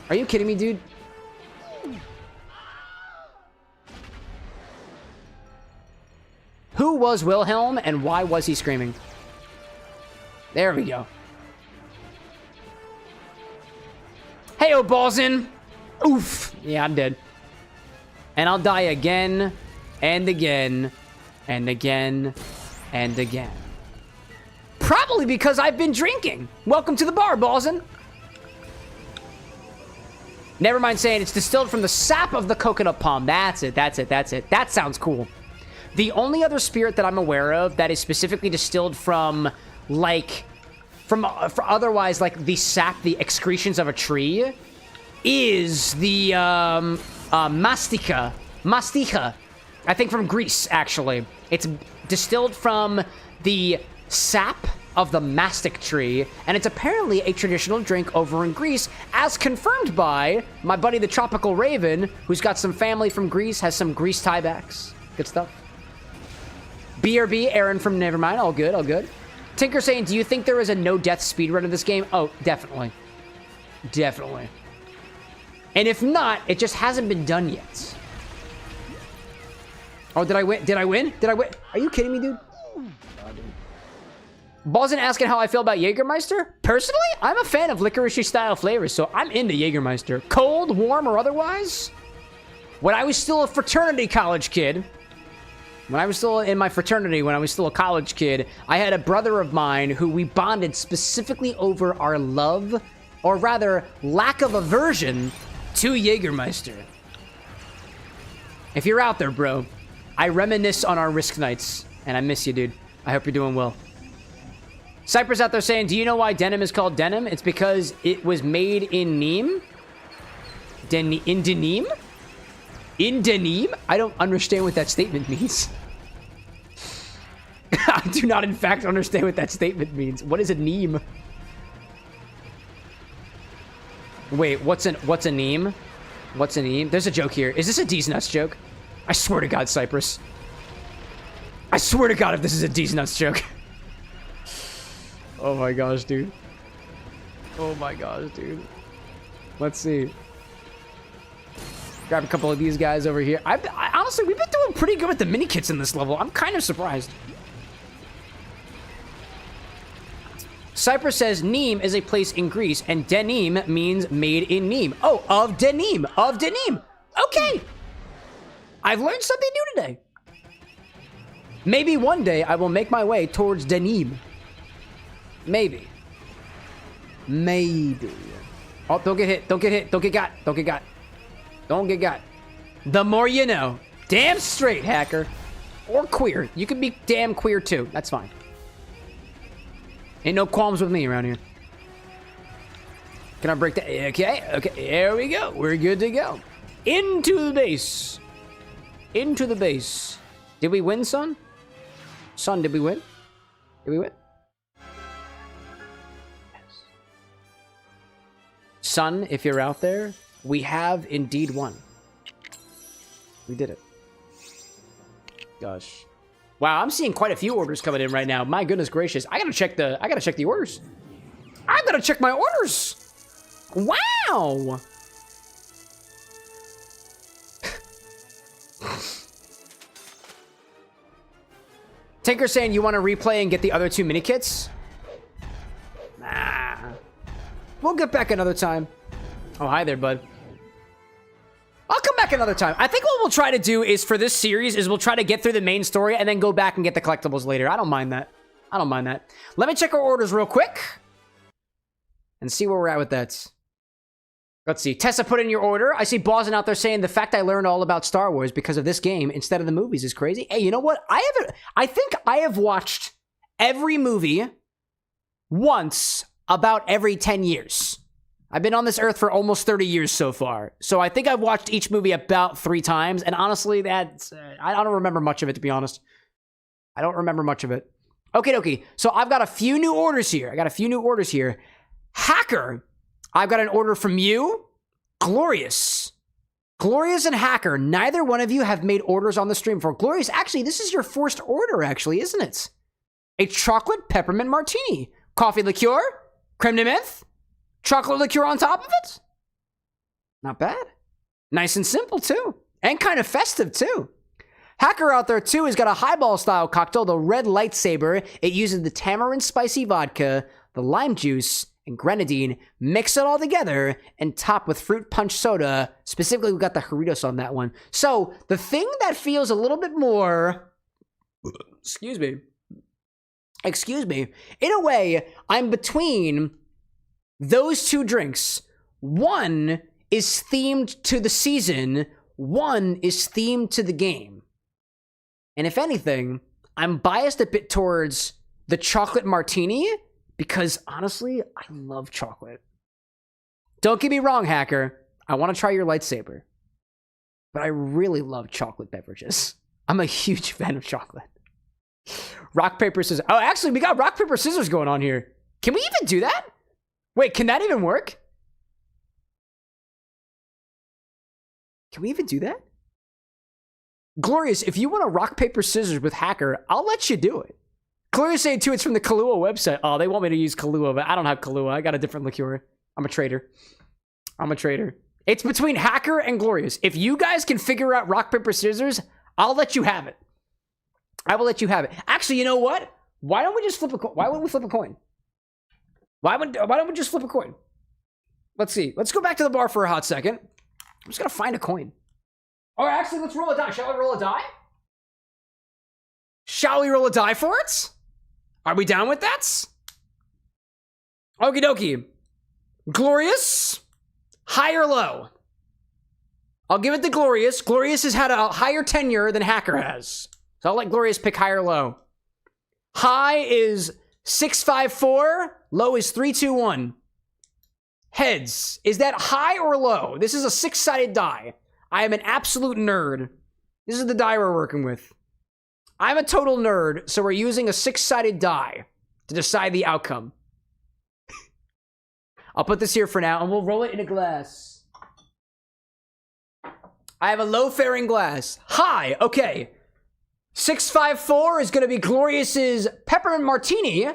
Are you kidding me, dude? Who was Wilhelm and why was he screaming? There we go. Hey, oh, Balzin. Oof. Yeah, I'm dead. And I'll die again and again and again and again. Probably because I've been drinking. Welcome to the bar, Balzin. Never mind saying it's distilled from the sap of the coconut palm. That's it. That's it. That's it. That sounds cool. The only other spirit that I'm aware of that is specifically distilled from, like, otherwise, like, the sap, the excretions of a tree, is the, mastica. Mastica. I think from Greece, actually. It's distilled from the sap of the mastic tree, and it's apparently a traditional drink over in Greece, as confirmed by my buddy, the Tropical Raven, who's got some family from Greece, has some Greece tiebacks. Good stuff. BRB, Aaron from Nevermind. All good, all good. Tinker saying, do you think there is a no-death speedrun of this game? Oh, definitely. Definitely. And if not, it just hasn't been done yet. Oh, did I win? Did I win? Did I win? Are you kidding me, dude? Balzin asking how I feel about Jägermeister. Personally, I'm a fan of licorice style flavors, so I'm into Jägermeister. Cold, warm, or otherwise. When I was still a fraternity college kid, when I was still in my fraternity, when I was still a college kid, I had a brother of mine who we bonded specifically over our love, or rather, lack of aversion, to Jägermeister. If you're out there, bro, I reminisce on our Risk nights, and I miss you, dude. I hope you're doing well. Cypress out there saying, do you know why denim is called denim? It's because it was made in Nîmes. In denim? In denim? I don't understand what that statement means. I do not, in fact, understand what that statement means. What is a Nîmes? Wait, what's a Nîmes? What's a Nîmes? There's a joke here. Is this a D's Nuts joke? I swear to God, Cypress. I swear to God if this is a D's Nuts joke. Oh my gosh, dude. Oh my gosh, dude. Let's see. Grab a couple of these guys over here. I honestly, we've been doing pretty good with the mini kits in this level. I'm kind of surprised. Cypress says Nîmes is a place in Greece, and denim means made in Nîmes. Oh, of denim. Of denim. Okay. I've learned something new today. Maybe one day I will make my way towards denim. Maybe. Maybe. Oh, don't get hit. Don't get hit. Don't get got. Don't get got. Don't get got. The more you know. Damn straight, hacker. Or queer. You can be damn queer too. That's fine. Ain't no qualms with me around here. Can I break that? Okay. Okay. There we go. We're good to go. Into the base. Into the base. Did we win, son? Son, did we win? Did we win? Son, if you're out there, we have indeed won. We did it. Gosh. Wow, I'm seeing quite a few orders coming in right now. My goodness gracious. I gotta check the orders. I gotta check my orders. Wow. Tinker saying you want to replay and get the other two mini kits? We'll get back another time. Oh, hi there, bud. I'll come back another time. I think what we'll try to do is, for this series, is we'll try to get through the main story and then go back and get the collectibles later. I don't mind that. I don't mind that. Let me check our orders real quick and see where we're at with that. Let's see. Tessa put in your order. I see Bawson out there saying the fact I learned all about Star Wars because of this game instead of the movies is crazy. Hey, you know what? I think I have watched every movie once about every 10 years. I've been on this earth for almost 30 years so far. So I think I've watched each movie about 3 times. And honestly, that's I don't remember much of it, to be honest. I don't remember much of it. Okay. So I've got a few new orders here. Hacker. I've got an order from you. Glorious and Hacker. Neither one of you have made orders on the stream before. Glorious, actually, this is your first order, actually, isn't it? A chocolate peppermint martini. Coffee liqueur. Creme de menthe. Chocolate liqueur on top of it. Not bad. Nice and simple, too. And kind of festive, too. Hacker out there, too, has got a highball-style cocktail, the Red Lightsaber. It uses the tamarind spicy vodka, the lime juice, and grenadine, mix it all together, and top with fruit punch soda. Specifically, we got the Doritos on that one. So, the thing that feels a little bit more... Excuse me. In a way, I'm between those 2 drinks. One is themed to the season. One is themed to the game. And if anything, I'm biased a bit towards the chocolate martini, because, honestly, I love chocolate. Don't get me wrong, Hacker. I want to try your lightsaber. But I really love chocolate beverages. I'm a huge fan of chocolate. Rock, paper, scissors. Oh, actually, we got rock, paper, scissors going on here. Can we even do that? Wait, can that even work? Can we even do that? Glorious, if you want to rock, paper, scissors with Hacker, I'll let you do it. Glorious saying too, it's from the Kahlua website. Oh, they want me to use Kahlua, but I don't have Kahlua. I got a different liqueur. I'm a traitor. It's between Hacker and Glorious. If you guys can figure out rock, paper, scissors, I'll let you have it. I will let you have it. Actually, you know what? Why don't we just flip a coin? Why wouldn't we flip a coin? Why don't we just flip a coin? Let's see. Let's go back to the bar for a hot second. I'm just gonna find a coin. Or actually, let's roll a die. Shall we roll a die? Shall we roll a die for it? Are we down with that? Okie dokie. Glorious. High or low? I'll give it to Glorious. Glorious has had a higher tenure than Hacker has. So I'll let Glorious pick high or low. High is 654. Low is 321. Heads. Is that high or low? This is a 6-sided die. I am an absolute nerd. This is the die we're working with. I'm a total nerd, so we're using a 6-sided die to decide the outcome. I'll put this here for now, and we'll roll it in a glass. I have a low-faring glass. High, okay. 654 is going to be Glorious's peppermint martini,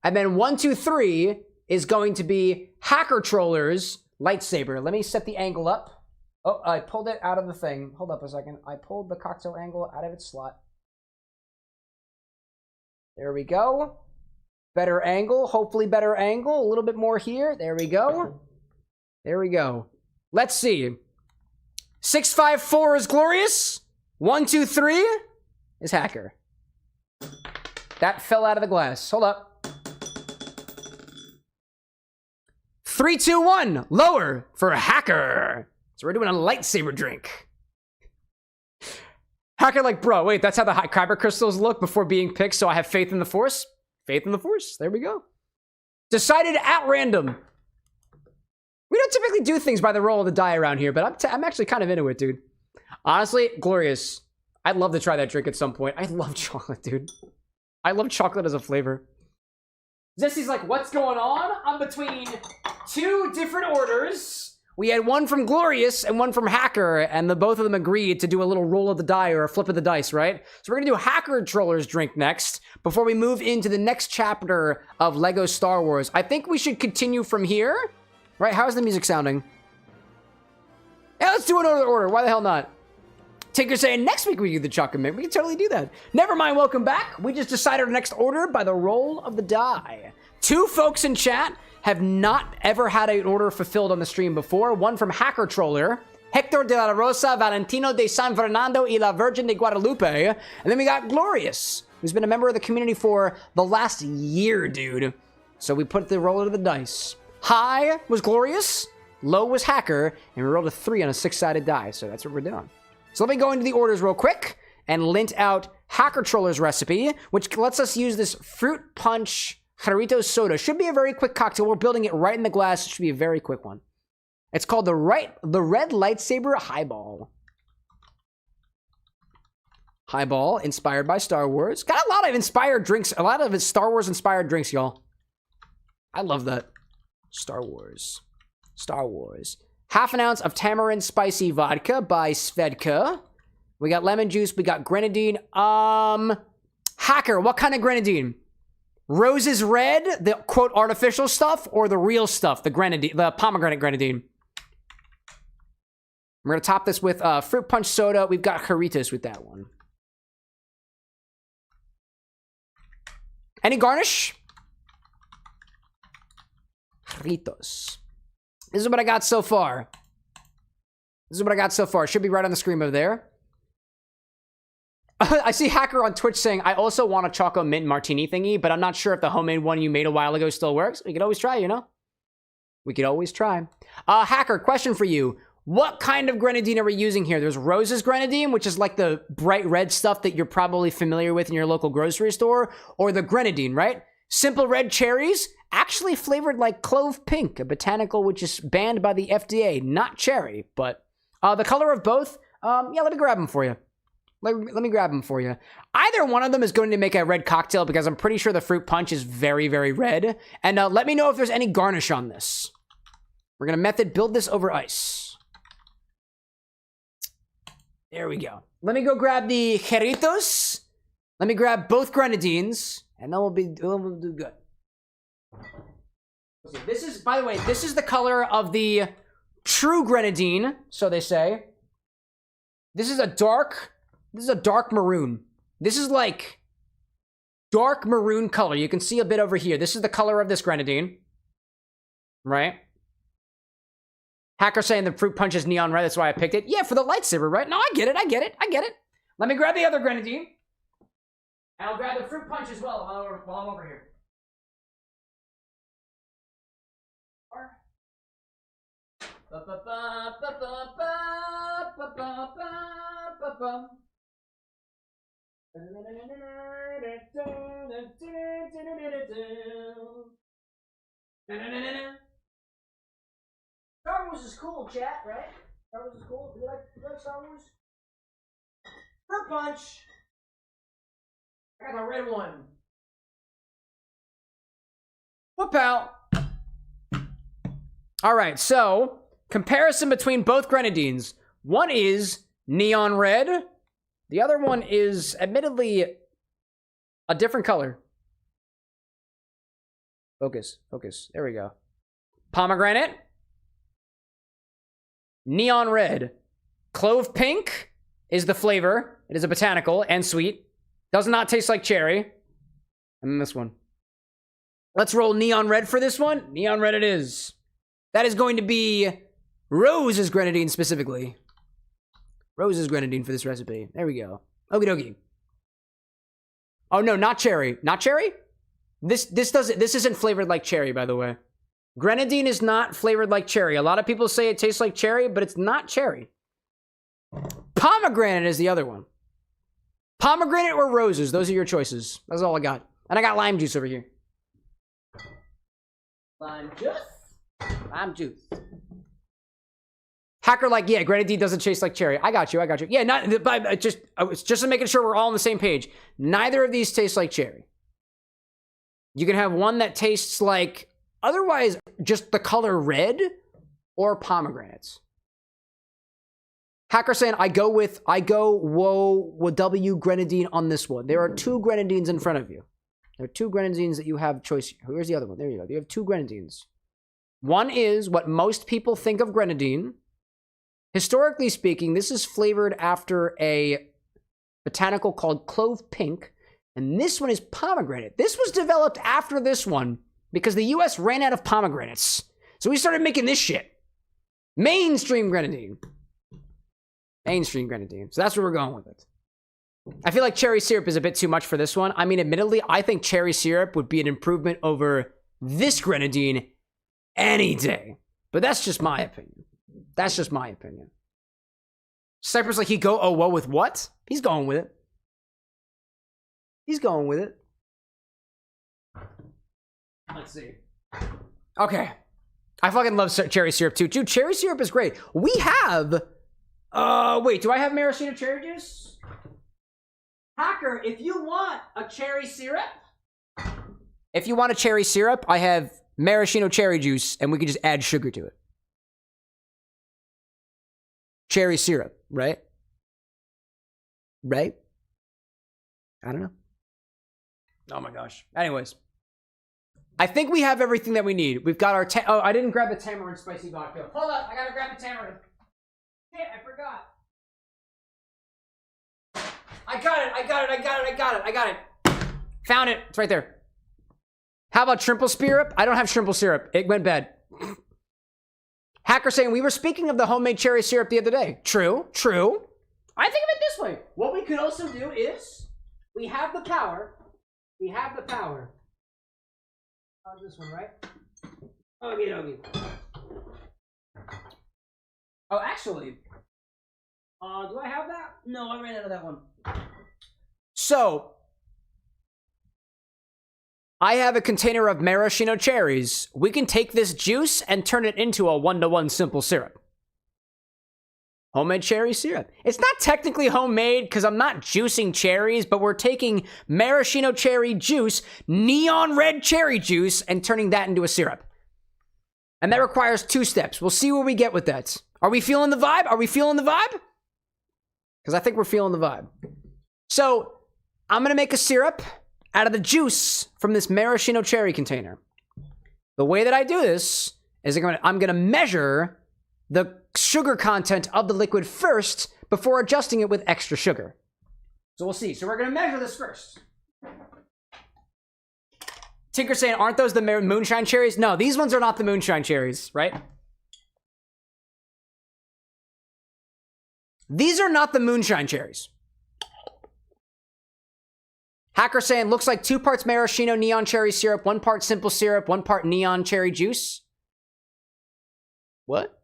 and then 123 is going to be Hacker Troller's lightsaber. Let me set the angle up. Oh, I pulled it out of the thing. Hold up a second. I pulled the cocktail angle out of its slot. There we go. Better angle. Hopefully better angle. A little bit more here. There we go. There we go. Let's see. 654 is Glorious. 123 is Hacker. That fell out of the glass. Hold up. 321. Lower for Hacker. So we're doing a lightsaber drink. Hacker like, bro, wait, that's how the kyber crystals look before being picked, so I have faith in the Force? Faith in the Force. There we go. Decided at random. We don't typically do things by the roll of the die around here, but I'm actually kind of into it, dude. Honestly, Glorious. I'd love to try that drink at some point. I love chocolate, dude. I love chocolate as a flavor. Zessy's like, what's going on? I'm between 2 different orders. We had one from Glorious and one from Hacker, and both of them agreed to do a little roll of the die or a flip of the dice, right? So we're going to do Hacker Troller's drink next before we move into the next chapter of LEGO Star Wars. I think we should continue from here, right? How's the music sounding? Yeah, let's do another order. Why the hell not? Tinker saying next week we do the chocolate mint. We can totally do that. Never mind, welcome back. We just decided our next order by the roll of the die. 2 folks in chat have not ever had an order fulfilled on the stream before. One from Hacker Troller, Hector de la Rosa, Valentino de San Fernando y la Virgen de Guadalupe. And then we got Glorious, who's been a member of the community for the last year, dude. So we put the roll of the dice. High was Glorious, low was Hacker, and we rolled a 3 on a 6-sided die. So that's what we're doing. So let me go into the orders real quick and lint out Hacker Troller's recipe, which lets us use this fruit punch Jarritos soda. Should be a very quick cocktail. We're building it right in the glass. It should be a very quick one. It's called the Red Lightsaber Highball. Highball, inspired by Star Wars. Got a lot of inspired drinks. A lot of it's Star Wars inspired drinks, y'all. I love that. Star Wars. Star Wars. Half an ounce of tamarind spicy vodka by Svedka. We got lemon juice. We got grenadine. Hacker, what kind of grenadine? Roses red, the quote artificial stuff, or the real stuff, the grenadine, the pomegranate grenadine. We're gonna top this with fruit punch soda. We've got Jarritos with that one. Any garnish? Jarritos. This is what I got so far. This is what I got so far. Should be right on the screen over there. I see Hacker on Twitch saying, I also want a choco mint martini thingy, but I'm not sure if the homemade one you made a while ago still works. We could always try, you know? We could always try. Hacker, question for you. What kind of grenadine are we using here? There's Rose's grenadine, which is like the bright red stuff that you're probably familiar with in your local grocery store, or the grenadine, right? Simple red cherries, actually flavored like clove pink, a botanical which is banned by the FDA, not cherry, but the color of both, yeah, let me grab them for you. Let me grab them for you. Either one of them is going to make a red cocktail because I'm pretty sure the fruit punch is very, very red. And let me know if there's any garnish on this. We're going to method build this over ice. There we go. Let me go grab the Jarritos. Let me grab both grenadines. And then we'll do good. This is, by the way, this is the color of the true grenadine, so they say. This is a dark maroon. This is like dark maroon color. You can see a bit over here. This is the color of this grenadine. Right? Hacker saying the fruit punch is neon red. That's why I picked it. Yeah, for the lightsaber, right? No, I get it. Let me grab the other grenadine. And I'll grab the fruit punch as well while I'm over here. Star Wars is cool, chat, right? Star Wars is cool. Do you like Star Wars? Fruit punch. I got the red one. What, pal? All right, so comparison between both grenadines. One is neon red. The other one is admittedly a different color. Focus. There we go. Pomegranate. Neon red. Clove pink is the flavor. It is a botanical and sweet. Does not taste like cherry. And then this one. Let's roll neon red for this one. Neon red it is. That is going to be Rose's grenadine specifically. Rose's grenadine for this recipe. There we go. Okie dokie. Oh no, not cherry. Not cherry? This isn't flavored like cherry, by the way. Grenadine is not flavored like cherry. A lot of people say it tastes like cherry, but it's not cherry. Pomegranate is the other one. Pomegranate or roses, those are your choices. That's all I got. And I got lime juice over here. Lime juice. Lime juice. Hacker like, yeah, grenadine doesn't taste like cherry. I got you. Yeah, it's just to making sure we're all on the same page. Neither of these taste like cherry. You can have one that tastes like, otherwise, just the color red or pomegranates. Hacker saying, I go W grenadine on this one. There are 2 grenadines in front of you. There are 2 grenadines that you have choice. Here's the other one. There you go. You have 2 grenadines. One is what most people think of grenadine. Historically speaking, this is flavored after a botanical called clove pink. And this one is pomegranate. This was developed after this one because the US ran out of pomegranates. So we started making this shit. Mainstream grenadine. Mainstream grenadine. So that's where we're going with it. I feel like cherry syrup is a bit too much for this one. I mean, admittedly, I think cherry syrup would be an improvement over this grenadine any day. But that's just my opinion. That's just my opinion. Cypress like he go, oh, whoa, with what? He's going with it. He's going with it. Let's see. Okay. I fucking love cherry syrup too. Dude, cherry syrup is great. We have... wait, do I have maraschino cherry juice? Hacker, if you want a cherry syrup... If you want a cherry syrup, I have maraschino cherry juice, and we can just add sugar to it. Cherry syrup, right? Right? I don't know. Oh my gosh. Anyways. I think we have everything that we need. We've got our... oh, I didn't grab the tamarind spicy vodka. Hold up, I gotta grab the tamarind. Shit, I forgot. I got it. Found it. It's right there. How about shrimple syrup? I don't have shrimple syrup. It went bad. Hacker saying, we were speaking of the homemade cherry syrup the other day. True. I think of it this way. What we could also do is, we have the power. Oh, this one, right? Okay. Oh, actually, do I have that? No, I ran out of that one. So, I have a container of maraschino cherries. We can take this juice and turn it into a 1-to-1 simple syrup. Homemade cherry syrup. It's not technically homemade because I'm not juicing cherries, but we're taking maraschino cherry juice, neon red cherry juice, and turning that into a syrup. And that requires 2 steps. We'll see where we get with that. Are we feeling the vibe? Because I think we're feeling the vibe. So, I'm going to make a syrup out of the juice from this maraschino cherry container. The way that I do this is I'm going to measure the sugar content of the liquid first before adjusting it with extra sugar. So we'll see. So we're going to measure this first. Tinker saying, aren't those the moonshine cherries? No, these ones are not the moonshine cherries, right? These are not the moonshine cherries. Hacker saying, looks like 2 parts maraschino neon cherry syrup, 1 part simple syrup, 1 part neon cherry juice. What?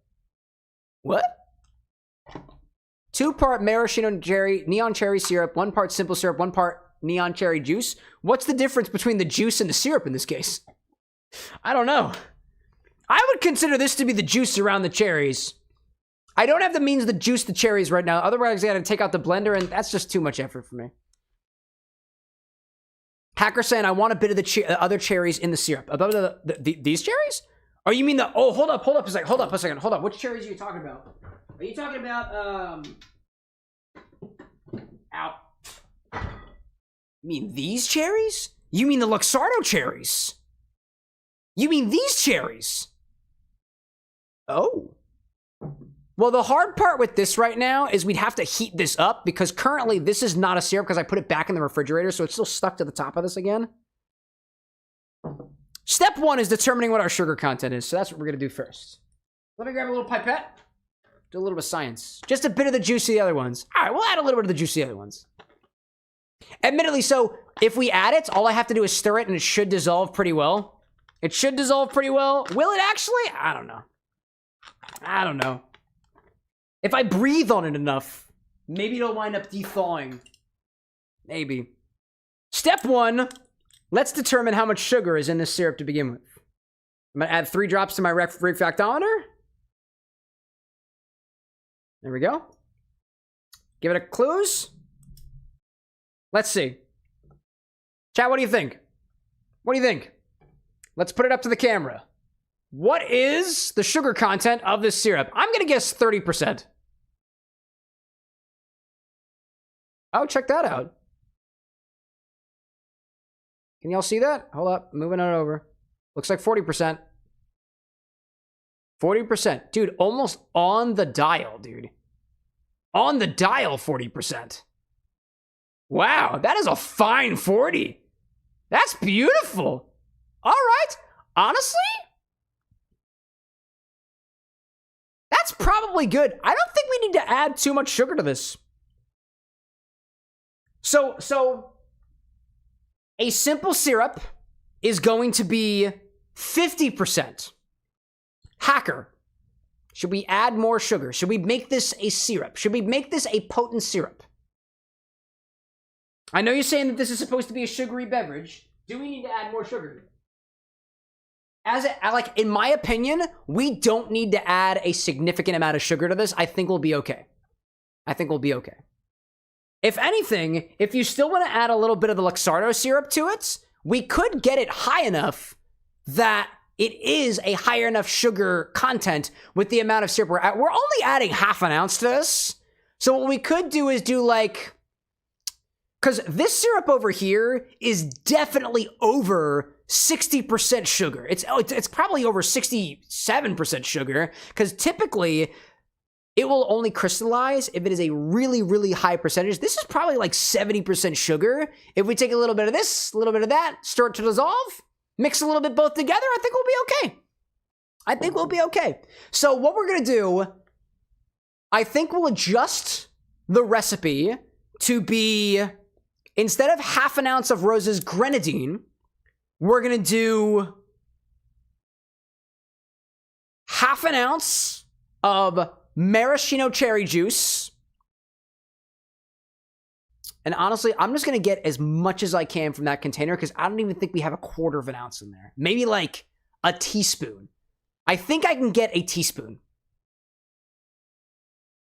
2 part maraschino neon cherry syrup, 1 part simple syrup, 1 part neon cherry juice. What's the difference between the juice and the syrup in this case? I don't know. I would consider this to be the juice around the cherries. I don't have the means to juice the cherries right now. Otherwise, I gotta take out the blender, and that's just too much effort for me. Hacker saying, I want a bit of the other cherries in the syrup. Above these cherries? Oh, you mean the... Oh, hold up a second. Hold up. Which cherries are you talking about? Are you talking about, Ow. You mean these cherries? You mean the Luxardo cherries? You mean these cherries? Oh. Well, the hard part with this right now is we'd have to heat this up because currently this is not a syrup because I put it back in the refrigerator, so it's still stuck to the top of this again. Step 1 is determining what our sugar content is, so that's what we're going to do first. Let me grab a little pipette. Do a little bit of science. Just a bit of the juice of the other ones. All right, we'll add a little bit of the juice of the other ones. Admittedly, so if we add it, all I have to do is stir it and it should dissolve pretty well. It should dissolve pretty well. Will it actually? I don't know. If I breathe on it enough, maybe it'll wind up thawing. Maybe. Step 1, let's determine how much sugar is in this syrup to begin with. I'm going to add 3 drops to my refractometer. There we go. Give it a clues. Let's see. Chat, what do you think? Let's put it up to the camera. What is the sugar content of this syrup? I'm going to guess 30%. Oh, check that out. Can y'all see that? Hold up. Moving it over. Looks like 40%. 40%. Dude, almost on the dial, dude. On the dial, 40%. Wow, that is a fine 40. That's beautiful. All right. honestly, that's probably good. I don't think we need to add too much sugar to this. So a simple syrup is going to be 50%. Hacker, should we add more sugar? Should we make this a syrup? Should we make this a potent syrup? I know you're saying that this is supposed to be a sugary beverage. Do we need to add more sugar? In my opinion, we don't need to add a significant amount of sugar to this. I think we'll be okay. If anything, if you still want to add a little bit of the Luxardo syrup to it, we could get it high enough that it is a higher enough sugar content with the amount of syrup we're at. We're only adding half an ounce to this. So what we could do is do like, because this syrup over here is definitely over 60% sugar. It's probably over 67% sugar, because typically it will only crystallize if it is a really, really high percentage. This is probably like 70% sugar. If we take a little bit of this, a little bit of that, stir it to dissolve, mix a little bit both together, I think we'll be okay. So what we're going to do, I think we'll adjust the recipe to be, instead of half an ounce of Rose's grenadine, we're going to do half an ounce of maraschino cherry juice. And honestly, I'm just going to get as much as I can from that container, because I don't even think we have a quarter of an ounce in there. Maybe like a teaspoon. I think I can get a teaspoon.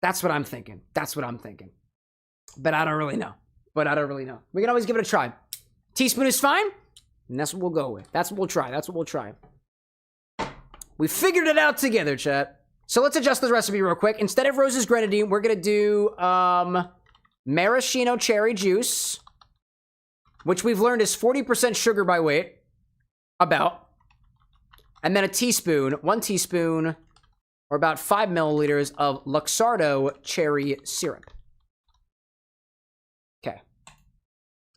That's what I'm thinking. But I don't really know. We can always give it a try. Teaspoon is fine. And that's what we'll go with. That's what we'll try. We figured it out together, chat. So let's adjust the recipe real quick. Instead of Rose's grenadine, we're going to do maraschino cherry juice, which we've learned is 40% sugar by weight. About. And then one teaspoon, or about 5 milliliters of Luxardo cherry syrup.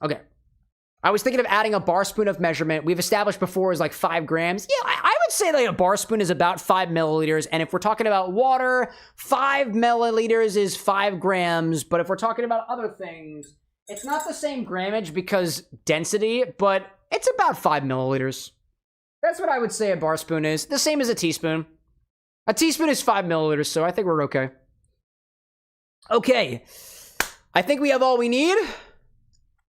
Okay. I was thinking of adding a bar spoon of measurement. We've established before is like 5 grams. Yeah, I would say like a bar spoon is about 5 milliliters. And if we're talking about water, 5 milliliters is 5 grams. But if we're talking about other things, it's not the same grammage because density, but it's about 5 milliliters. That's what I would say a bar spoon is. The same as a teaspoon. A teaspoon is 5 milliliters, so I think we're okay. Okay. I think we have all we need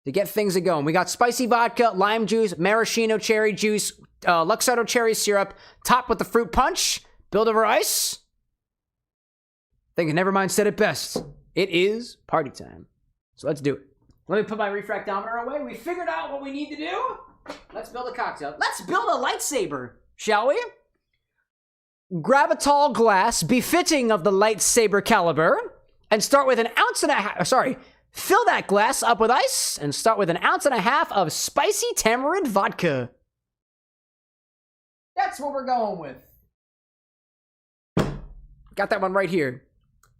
to get things going. We got spicy vodka, lime juice, maraschino cherry juice, Luxardo cherry syrup, topped with the fruit punch, build over ice. I think Nevermind said it best. It is party time. So let's do it. Let me put my refractometer away. We figured out what we need to do. Let's build a cocktail. Let's build a lightsaber, shall we? Grab a tall glass befitting of the lightsaber caliber and start with an ounce and a half. Fill that glass up with ice and start with an ounce and a half of spicy tamarind vodka. That's what we're going with. Got that one right here.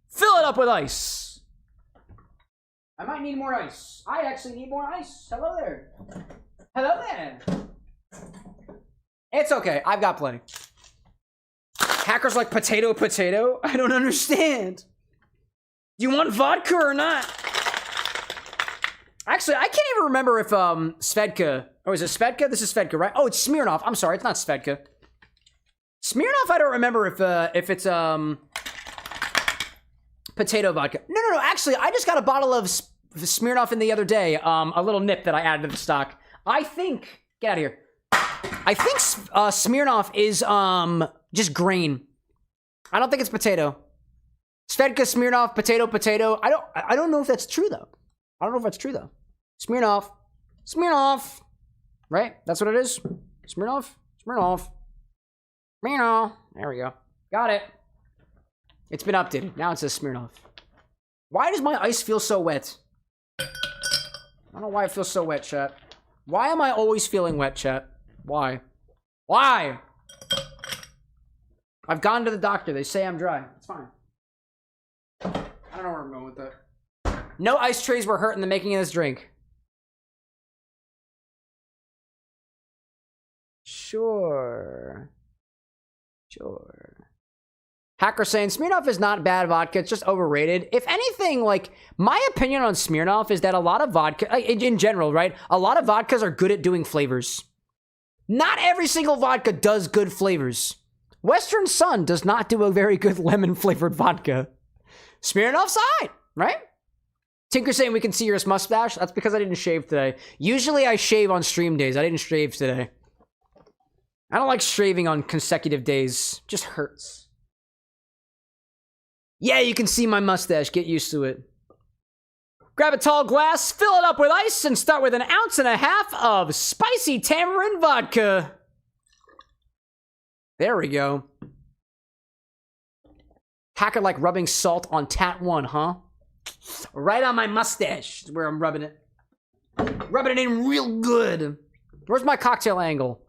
Fill it up with ice. I might need more ice. I actually need more ice. Hello there. It's okay. I've got plenty. Hackers like potato. I don't understand. Do you want vodka or not? Actually, I can't even remember if Svedka, or is it Svedka? This is Svedka, right? Oh, it's Smirnoff. I'm sorry, it's not Svedka. Smirnoff, I don't remember if it's potato vodka. No. Actually, I just got a bottle of Smirnoff in the other day. A little nip that I added to the stock. I think, get out of here. I think Smirnoff is just grain. I don't think it's potato. Svedka, Smirnoff, potato. I don't know if that's true though. Smirnoff. Right? That's what it is? Smirnoff. There we go. Got it. It's been updated. Now it says Smirnoff. Why does my ice feel so wet? I don't know why it feels so wet, chat. Why am I always feeling wet, chat? Why? I've gone to the doctor. They say I'm dry. It's fine. I don't know where I'm going with that. No ice trays were hurt in the making of this drink. Sure. Hacker saying Smirnoff is not bad vodka. It's just overrated. If anything, like, my opinion on Smirnoff is that a lot of vodka, in general, right? A lot of vodkas are good at doing flavors. Not every single vodka does good flavors. Western Sun does not do a very good lemon-flavored vodka. Smirnoff's fine, right? Tinker saying we can see your mustache. That's because I didn't shave today. Usually I shave on stream days. I didn't shave today. I don't like shaving on consecutive days. Just hurts. Yeah, you can see my mustache. Get used to it. Grab a tall glass, fill it up with ice, and start with 1.5 ounces of spicy tamarind vodka. There we go. Hacker like rubbing salt on tat 1, huh? Right on my mustache is where I'm rubbing it. Rubbing it in real good. Where's my cocktail angle?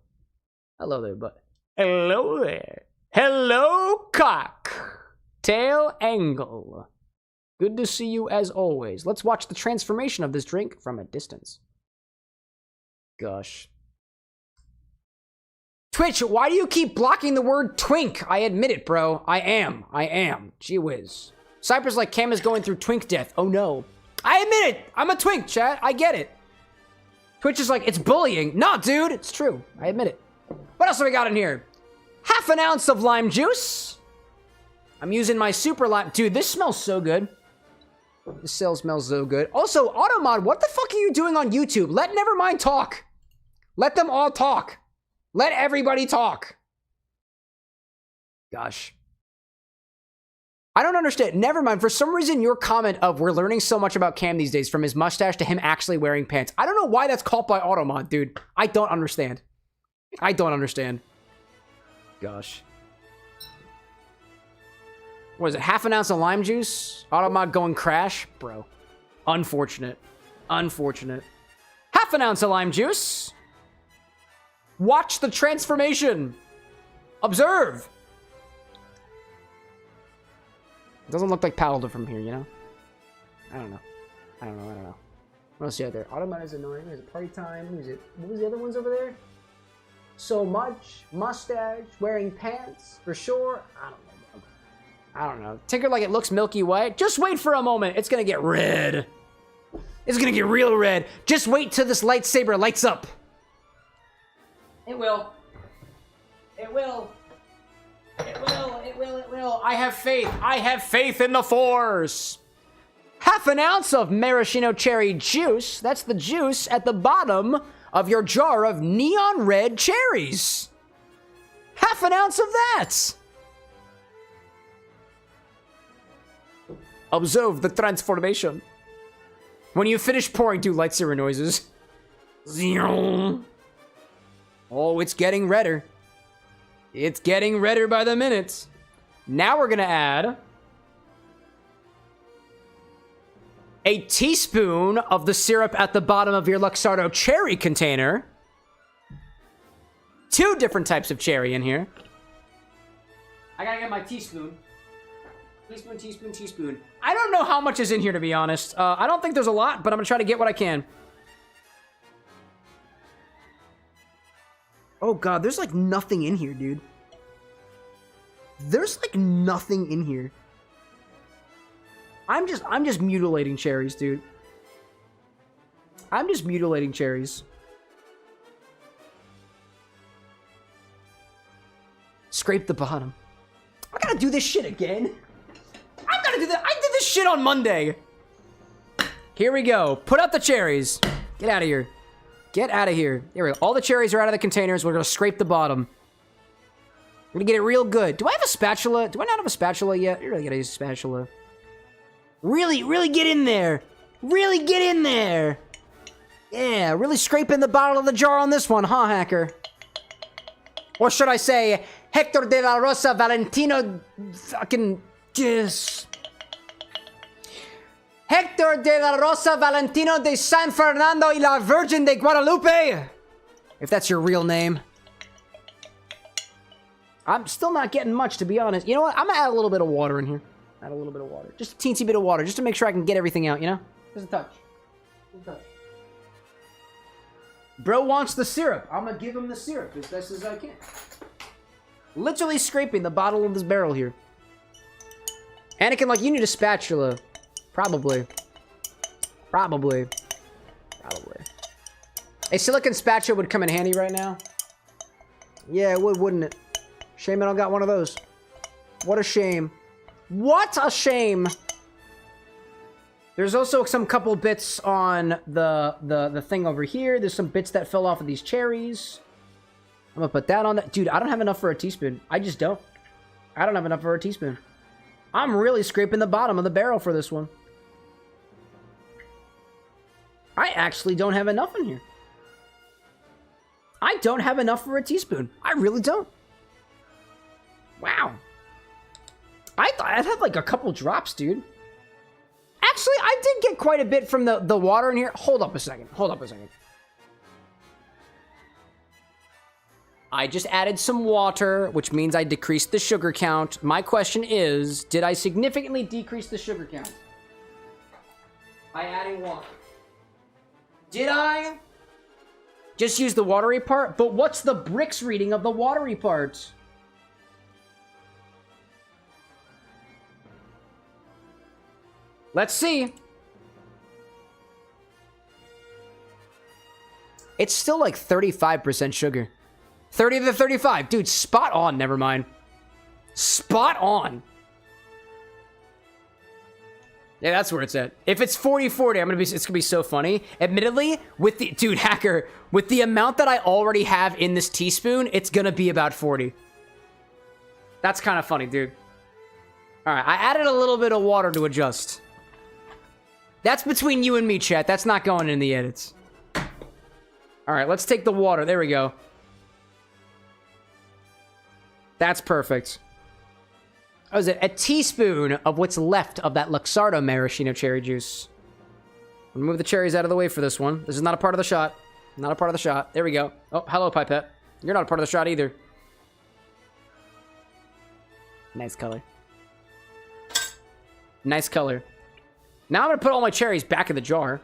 Hello there, bud. Hello there. Hello, cocktail angle. Good to see you as always. Let's watch the transformation of this drink from a distance. Gosh. Twitch, why do you keep blocking the word twink? I admit it, bro. I am. Gee whiz. Cypress like Cam is going through twink death. Oh no. I admit it. I'm a twink, chat. I get it. Twitch is like, it's bullying. No, dude. It's true. I admit it. What else have we got in here? 1/2 ounce of lime juice. I'm using my super lime. Dude, this smells so good. This still smells so good. Also, Automod, what the fuck are you doing on YouTube? Let Nevermind talk. Let them all talk. Let everybody talk. Gosh. I don't understand. Nevermind. For some reason, your comment of we're learning so much about Cam these days, from his mustache to him actually wearing pants. I don't know why that's caught by Automod, dude. I don't understand. Gosh. What is it? 1/2 ounce of lime juice? Automod going crash? Bro. Unfortunate. 1/2 ounce of lime juice. Watch the transformation. Observe. It doesn't look like Paladin from here, you know? I don't know. What else you got there? Automod is annoying. Is it party time? Who is it? What was the other ones over there? So much. Mustache. Wearing pants. For sure. I don't know. Tinker like it looks milky white. Just wait for a moment. It's gonna get red. It's gonna get real red. Just wait till this lightsaber lights up. It will. I have faith in the Force. 1/2 ounce of maraschino cherry juice. That's the juice at the bottom of your jar of neon red cherries. 1/2 ounce of that. Observe the transformation. When you finish pouring, do lightsaber noises. Oh, it's getting redder. It's getting redder by the minute. Now we're gonna add a teaspoon of the syrup at the bottom of your Luxardo cherry container. 2 different types of cherry in here. I gotta get my teaspoon. Teaspoon. I don't know how much is in here, to be honest. I don't think there's a lot, but I'm gonna try to get what I can. Oh god, there's like nothing in here, dude. There's like nothing in here. I'm just mutilating cherries, dude. I'm just mutilating cherries. Scrape the bottom. I gotta do this shit again. I gotta do that. I did this shit on Monday. Here we go. Put out the cherries. Get out of here. Get out of here. There we go. All the cherries are out of the containers. We're gonna scrape the bottom. We're gonna get it real good. Do I have a spatula? Do I not have a spatula yet? You really gotta use a spatula. Really get in there. Really get in there. Yeah, really scraping the bottom of the jar on this one, huh, Hacker? Or should I say, Hector de la Rosa Valentino fucking... Yes. Hector de la Rosa Valentino de San Fernando y la Virgen de Guadalupe. If that's your real name. I'm still not getting much, to be honest. You know what? I'm gonna add a little bit of water in here. Add a little bit of water. Just a teensy bit of water, just to make sure I can get everything out, you know? Just a touch. Just a touch. Bro wants the syrup. I'm gonna give him the syrup as best as I can. Literally scraping the bottom of this barrel here. Anakin, like, you need a spatula. Probably. Probably. A silicone spatula would come in handy right now. Yeah, it would, wouldn't it? Shame I don't got one of those. What a shame. What a shame. There's also some couple bits on the thing over here. There's some bits that fell off of these cherries. I'm gonna put that on that. Dude, I don't have enough for a teaspoon. I just don't. I don't have enough for a teaspoon. I'm really scraping the bottom of the barrel for this one. I actually don't have enough in here. I don't have enough for a teaspoon. I really don't. Wow. I thought I'd have like a couple drops, dude. Actually, I did get quite a bit from the water in here. Hold up a second. Hold up a second. I just added some water, which means I decreased the sugar count. My question is, did I significantly decrease the sugar count by adding water? Did I just use the watery part? But what's the bricks reading of the watery part? Let's see. It's still like 35% sugar. 30 to 35. Dude, spot on. Never mind. Spot on. Yeah, that's where it's at. If it's 40-40, it's gonna be so funny. Admittedly, with the dude hacker, with the amount that I already have in this teaspoon, it's gonna be about 40. That's kind of funny, dude. All right, I added a little bit of water to adjust. That's between you and me, chat. That's not going in the edits. All right, let's take the water. There we go. That's perfect. What is it? A teaspoon of what's left of that Luxardo maraschino cherry juice. I'm gonna move the cherries out of the way for this one. This is not a part of the shot. Not a part of the shot. There we go. Oh, hello, Pipette. You're not a part of the shot either. Nice color. Nice color. Now I'm gonna put all my cherries back in the jar.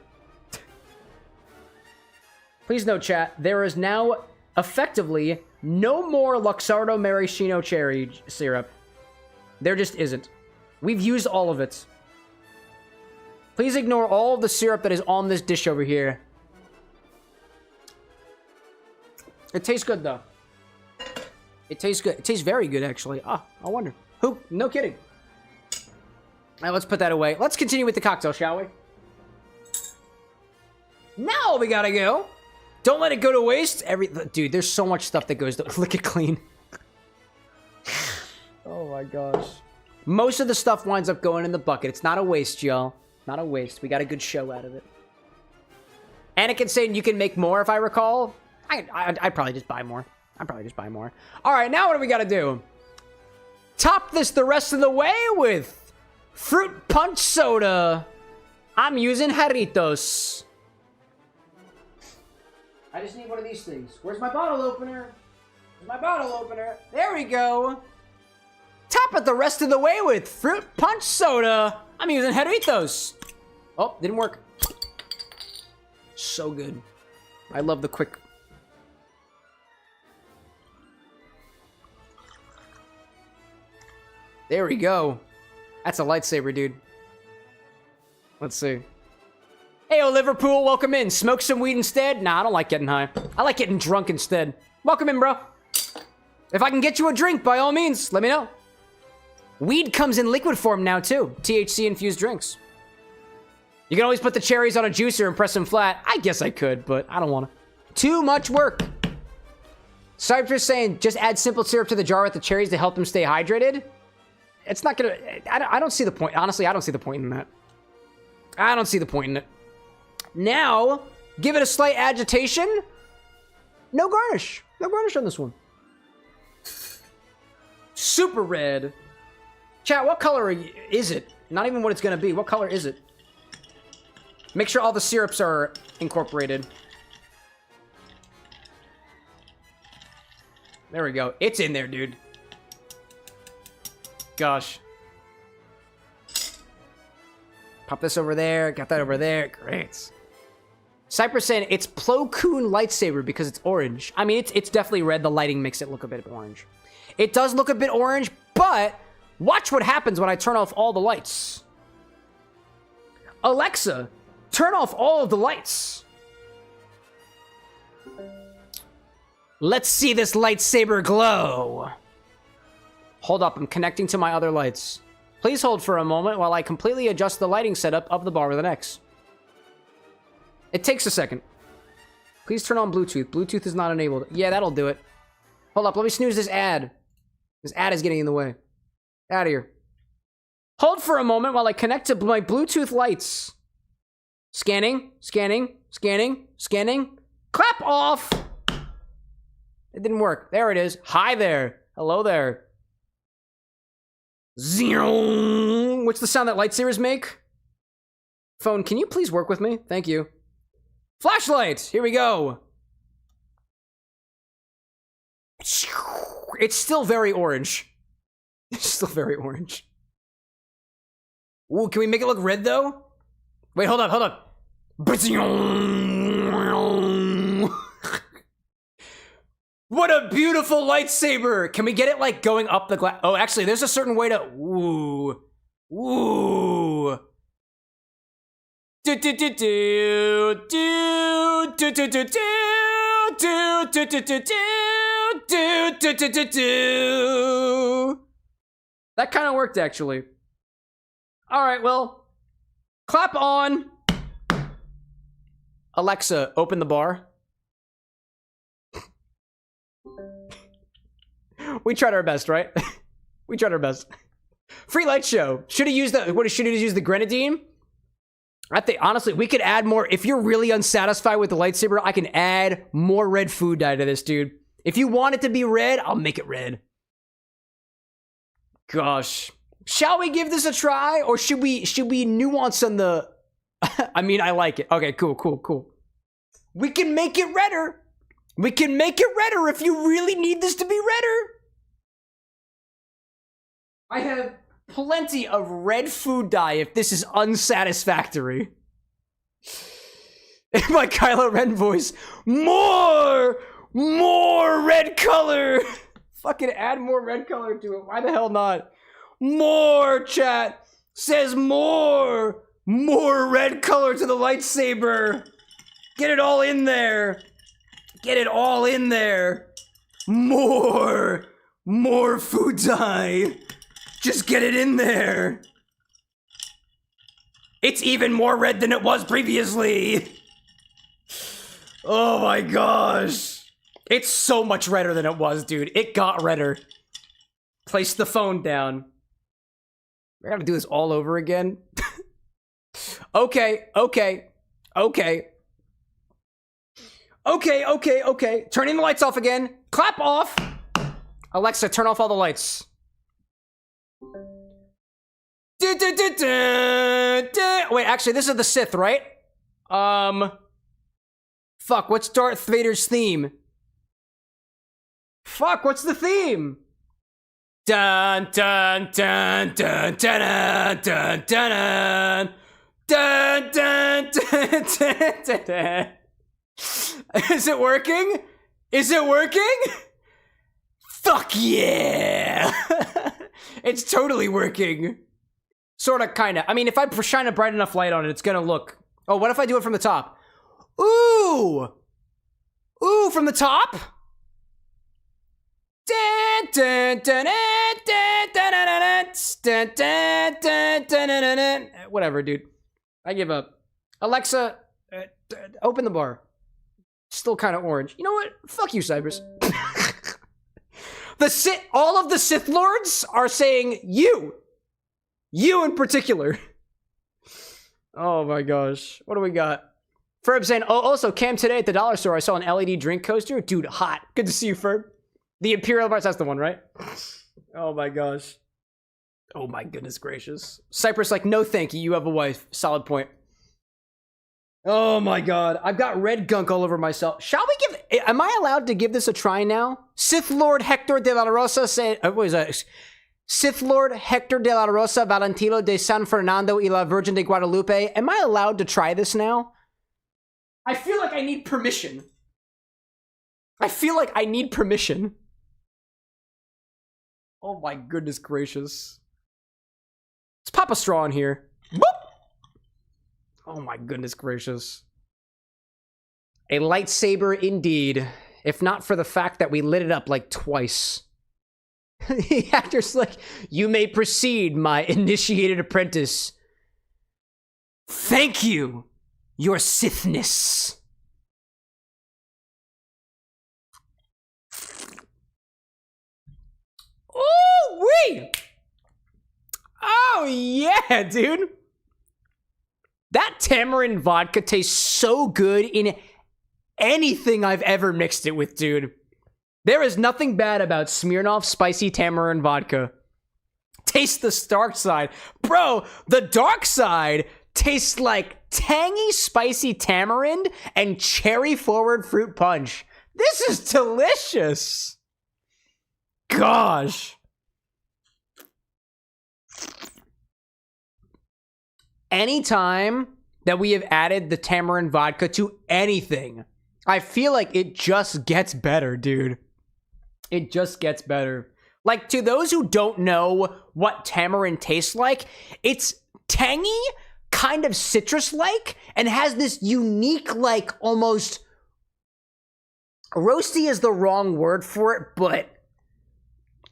Please note, chat, there is now effectively no more Luxardo maraschino cherry syrup. There just isn't. We've used all of it. Please ignore all of the syrup that is on this dish over here. It tastes good, though. It tastes good. It tastes very good, actually. Ah, I wonder. Who? No kidding. All right, let's put that away. Let's continue with the cocktail, shall we? Now we gotta go. Don't let it go to waste. Dude, there's so much stuff that goes to lick it clean. Oh my gosh. Most of the stuff winds up going in the bucket. It's not a waste, y'all. Not a waste. We got a good show out of it. Anakin saying you can make more, if I recall. I'd probably just buy more. I'd probably just buy more. All right, now what do we got to do? Top this the rest of the way with fruit punch soda. I'm using Jarritos. I just need one of these things. Where's my bottle opener? Where's my bottle opener? There we go. Top it the rest of the way with fruit punch soda. I'm using Jarritos. Oh, didn't work. So good. I love the quick. There we go. That's a lightsaber, dude. Let's see. Hey, Liverpool, welcome in. Smoke some weed instead? Nah, I don't like getting high. I like getting drunk instead. Welcome in, bro. If I can get you a drink, by all means, let me know. Weed comes in liquid form now, too. THC-infused drinks. You can always put the cherries on a juicer and press them flat. I guess I could, but I don't want to. Too much work. Cypress saying, just add simple syrup to the jar with the cherries to help them stay hydrated. It's not gonna... I don't see the point. Honestly, I don't see the point in that. I don't see the point in it. Now, give it a slight agitation. No garnish. No garnish on this one. Super red. Chat, what color is it? Not even what it's going to be. What color is it? Make sure all the syrups are incorporated. There we go. It's in there, dude. Gosh. Pop this over there. Got that over there. Great. Cypress saying it's Plo Koon lightsaber because it's orange. I mean, it's definitely red. The lighting makes it look a bit orange. It does look a bit orange, but watch what happens when I turn off all the lights. Alexa, turn off all of the lights. Let's see this lightsaber glow. Hold up, I'm connecting to my other lights. Please hold for a moment while I completely adjust the lighting setup of the bar with an X. It takes a second. Please turn on Bluetooth. Bluetooth is not enabled. Yeah, that'll do it. Hold up, let me snooze this ad. This ad is getting in the way. Out of here. Hold for a moment while I connect to my Bluetooth lights. Scanning, scanning, scanning, scanning. Clap off! It didn't work. There it is. Hi there. Hello there. Zero. What's the sound that lightsabers make? Phone, can you please work with me? Thank you. Flashlight! Here we go. It's still very orange. It's still very orange. Ooh, can we make it look red though? Wait, hold up, hold up. What a beautiful lightsaber! Can we get it like going up the glass? Oh, actually, there's a certain way to. Ooh. Ooh. Do do do do do do do do do do do do do do do do do do. That kind of worked actually. All right, well, clap on. Alexa, open the bar. We tried our best, right? We tried our best. Free light show. Should have used the. What should have used the grenadine? I think honestly, we could add more. If you're really unsatisfied with the lightsaber, I can add more red food dye to this, dude. If you want it to be red, I'll make it red. Gosh, shall we give this a try, or should we nuance on the? I mean, I like it. Okay, cool, cool, cool. We can make it redder. We can make it redder if you really need this to be redder. I have plenty of red food dye if this is unsatisfactory. In my Kylo Ren voice, more red color. Fucking add more red color to it. Why the hell not? More, chat says more red color to the lightsaber. Get it all in there. Get it all in there. More food dye. Just get it in there. It's even more red than it was previously. Oh my gosh. It's so much redder than it was, dude. It got redder. Place the phone down. We're gonna do this all over again. Okay. Turning the lights off again. Clap off. Alexa, turn off all the lights. Wait, actually, this is the Sith, right? Fuck, what's Darth Vader's theme? Fuck, what's the theme? Dun dun dun dun dun dun dun dun dun dun dun dun. Is it working? Is it working? Fuck yeah! It's totally working. Sorta, kinda. I mean, if I shine a bright enough light on it, it's gonna look... Oh, what if I do it from the top? Ooh! Ooh, from the top? Whatever, dude. I give up. Alexa, open the bar. Still kind of orange. You know what? Fuck you, Cypress. All of the Sith Lords are saying you. You in particular. Oh my gosh. What do we got? Ferb saying, oh, also, Cam, today at the dollar store, I saw an LED drink coaster. Dude, hot. Good to see you, Ferb. The Imperial Bars, that's the one, right? Oh my gosh. Oh my goodness gracious. Cypress like, no thank you, you have a wife. Solid point. Oh my god. I've got red gunk all over myself. Shall we give... Am I allowed to give this a try now? Sith Lord Hector de la Rosa said... what is that? Sith Lord Hector de la Rosa Valentino de San Fernando y la Virgen de Guadalupe. Am I allowed to try this now? I feel like I need permission. I feel like I need permission. Oh my goodness gracious. Let's pop a straw in here. Boop! Oh my goodness gracious. A lightsaber indeed. If not for the fact that we lit it up like twice. The actor's like, you may proceed, my initiated apprentice. Thank you, your Sithness. Ooh-wee! Oh, yeah, dude. That tamarind vodka tastes so good in anything I've ever mixed it with, dude. There is nothing bad about Smirnoff spicy tamarind vodka. Taste the dark side. Bro, the dark side tastes like tangy, spicy tamarind and cherry-forward fruit punch. This is delicious. Gosh. Anytime that we have added the tamarind vodka to anything, I feel like it just gets better, dude. It just gets better. Like, to those who don't know what tamarind tastes like, it's tangy, kind of citrus-like, and has this unique, like, almost... roasty is the wrong word for it, but...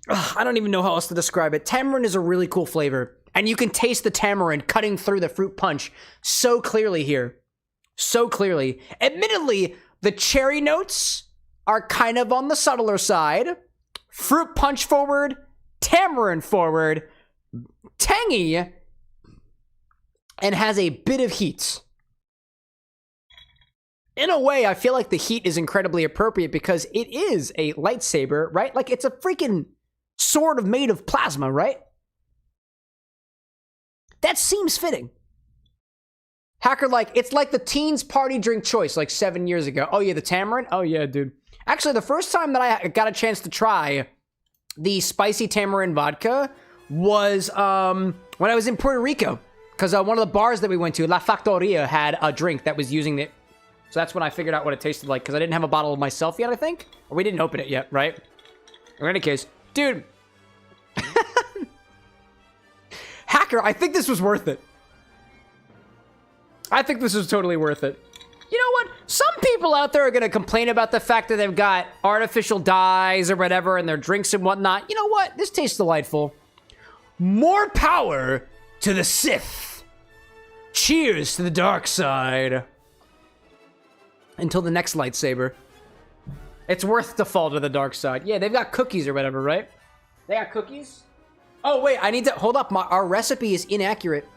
I don't even know how else to describe it. Tamarind is a really cool flavor, and you can taste the tamarind cutting through the fruit punch so clearly here. So clearly. Admittedly, the cherry notes are kind of on the subtler side. Fruit punch forward, tamarind forward, tangy, and has a bit of heat. In a way, I feel like the heat is incredibly appropriate because it is a lightsaber, right? Like, it's a freaking sword made of plasma, right? That seems fitting. Hacker, like, it's like the teens party drink choice, like 7 years ago. Oh, yeah, the tamarind? Oh, yeah, dude. Actually, the first time that I got a chance to try the spicy tamarind vodka was when I was in Puerto Rico. Because one of the bars that we went to, La Factoria, had a drink that was using it. So that's when I figured out what it tasted like. Because I didn't have a bottle of myself yet, I think. Or we didn't open it yet, right? In any case, dude. Hacker, I think this was worth it. I think this was totally worth it. You know what? Some people out there are going to complain about the fact that they've got artificial dyes or whatever in their drinks and whatnot. You know what? This tastes delightful. More power to the Sith. Cheers to the dark side. Until the next lightsaber. It's worth to fall to the dark side. Yeah, they've got cookies or whatever, right? They got cookies? Oh, wait, I need to... hold up. Our recipe is inaccurate.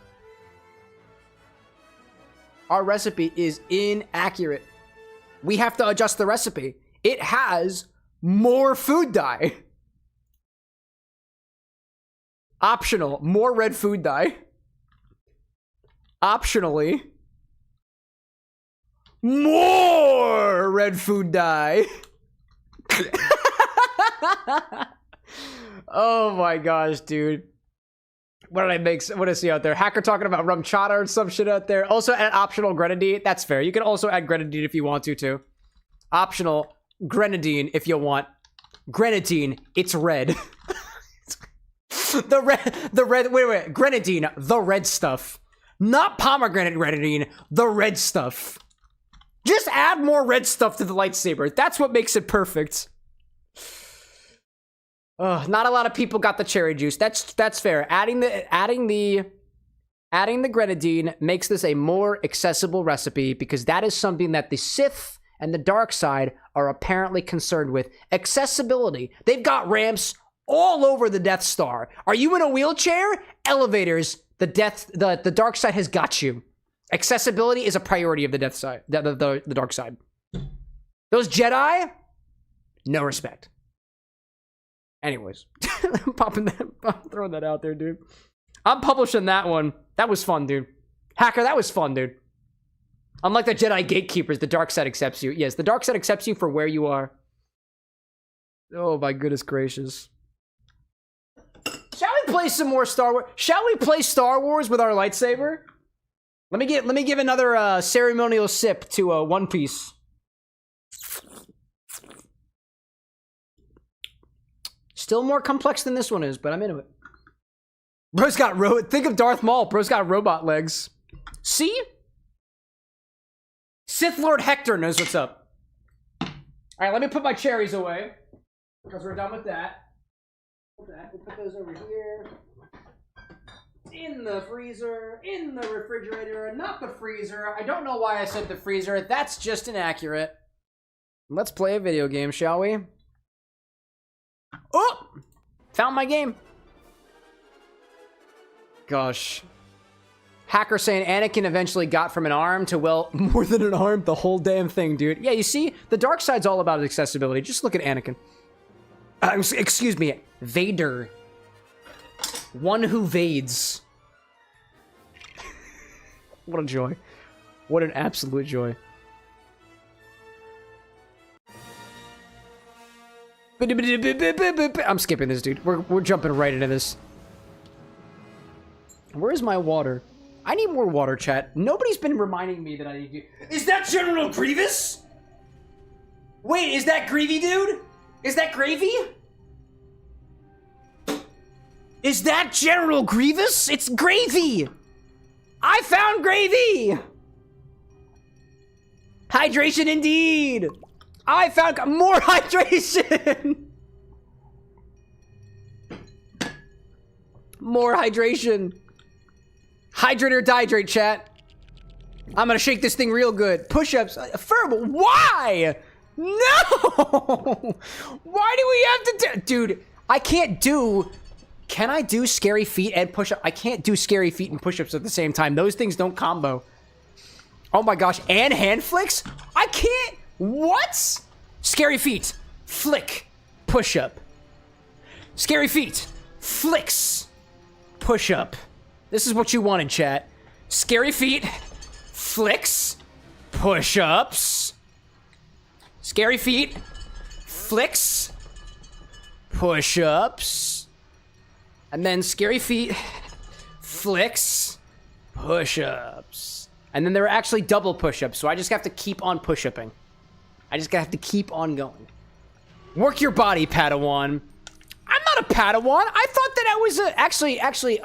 Our recipe is inaccurate. We have to adjust the recipe. It has more food dye. Optional. More red food dye. Optionally. More red food dye. Oh my gosh, dude. What did I make? What did I see out there? Hacker talking about rum chata or some shit out there. Also add optional grenadine. That's fair. You can also add grenadine if you want to, too. Optional grenadine if you want. Grenadine, it's red. Wait. Grenadine, the red stuff. Not pomegranate grenadine, the red stuff. Just add more red stuff to the lightsaber. That's what makes it perfect. Not a lot of people got the cherry juice. That's fair. Adding the grenadine makes this a more accessible recipe because that is something that the Sith and the dark side are apparently concerned with. Accessibility. They've got ramps all over the Death Star. Are you in a wheelchair? Elevators. The dark side has got you. Accessibility is a priority of the Death Side. The dark side. Those Jedi, no respect. Anyways, I'm throwing that out there, dude. I'm publishing that one. That was fun, dude. Hacker, that was fun, dude. Unlike the Jedi gatekeepers, the dark side accepts you. Yes, the dark side accepts you for where you are. Oh my goodness gracious. Shall we play some more Star Wars? Shall we play Star Wars with our lightsaber? Let me give another ceremonial sip to One Piece. Still more complex than this one is, but I'm into it. Bro's got think of Darth Maul. Bro's got robot legs. See? Sith Lord Hector knows what's up. All right, let me put my cherries away because we're done with that. We'll put those over here. In the freezer, in the refrigerator, not the freezer. I don't know why I said the freezer. That's just inaccurate. Let's play a video game, shall we? Oh! Found my game. Gosh. Hacker saying Anakin eventually got from an arm to, well, more than an arm, the whole damn thing, dude. Yeah, you see? The dark side's all about accessibility. Just look at Anakin. Excuse me. Vader. One who vades. What a joy. What an absolute joy. I'm skipping this, dude. We're jumping right into this. Where's my water? I need more water, chat. Nobody's been reminding me that I need to... Is that General Grievous? Wait, is that Gravy, dude? Is that Gravy? Is that General Grievous? It's Gravy! I found Gravy! Hydration indeed! I found more hydration! More hydration. Hydrate or dihydrate, chat. I'm gonna shake this thing real good. Push-ups. Verbal. Why? No! Why do we have to do... Dude, I can't do... Can I do scary feet and push-up? I can't do scary feet and push-ups at the same time. Those things don't combo. Oh my gosh. And hand flicks? I can't... What? Scary feet. Flick. Push-up. Scary feet. Flicks. Push-up. This is what you wanted, chat. Scary feet. Flicks. Push-ups. Scary feet. Flicks. Push-ups. And then scary feet, flicks, push-ups. And then there are actually double push-ups, so I just have to keep on push-upping. I just have to keep on going. Work your body, Padawan. I'm not a Padawan. I thought that I was actually,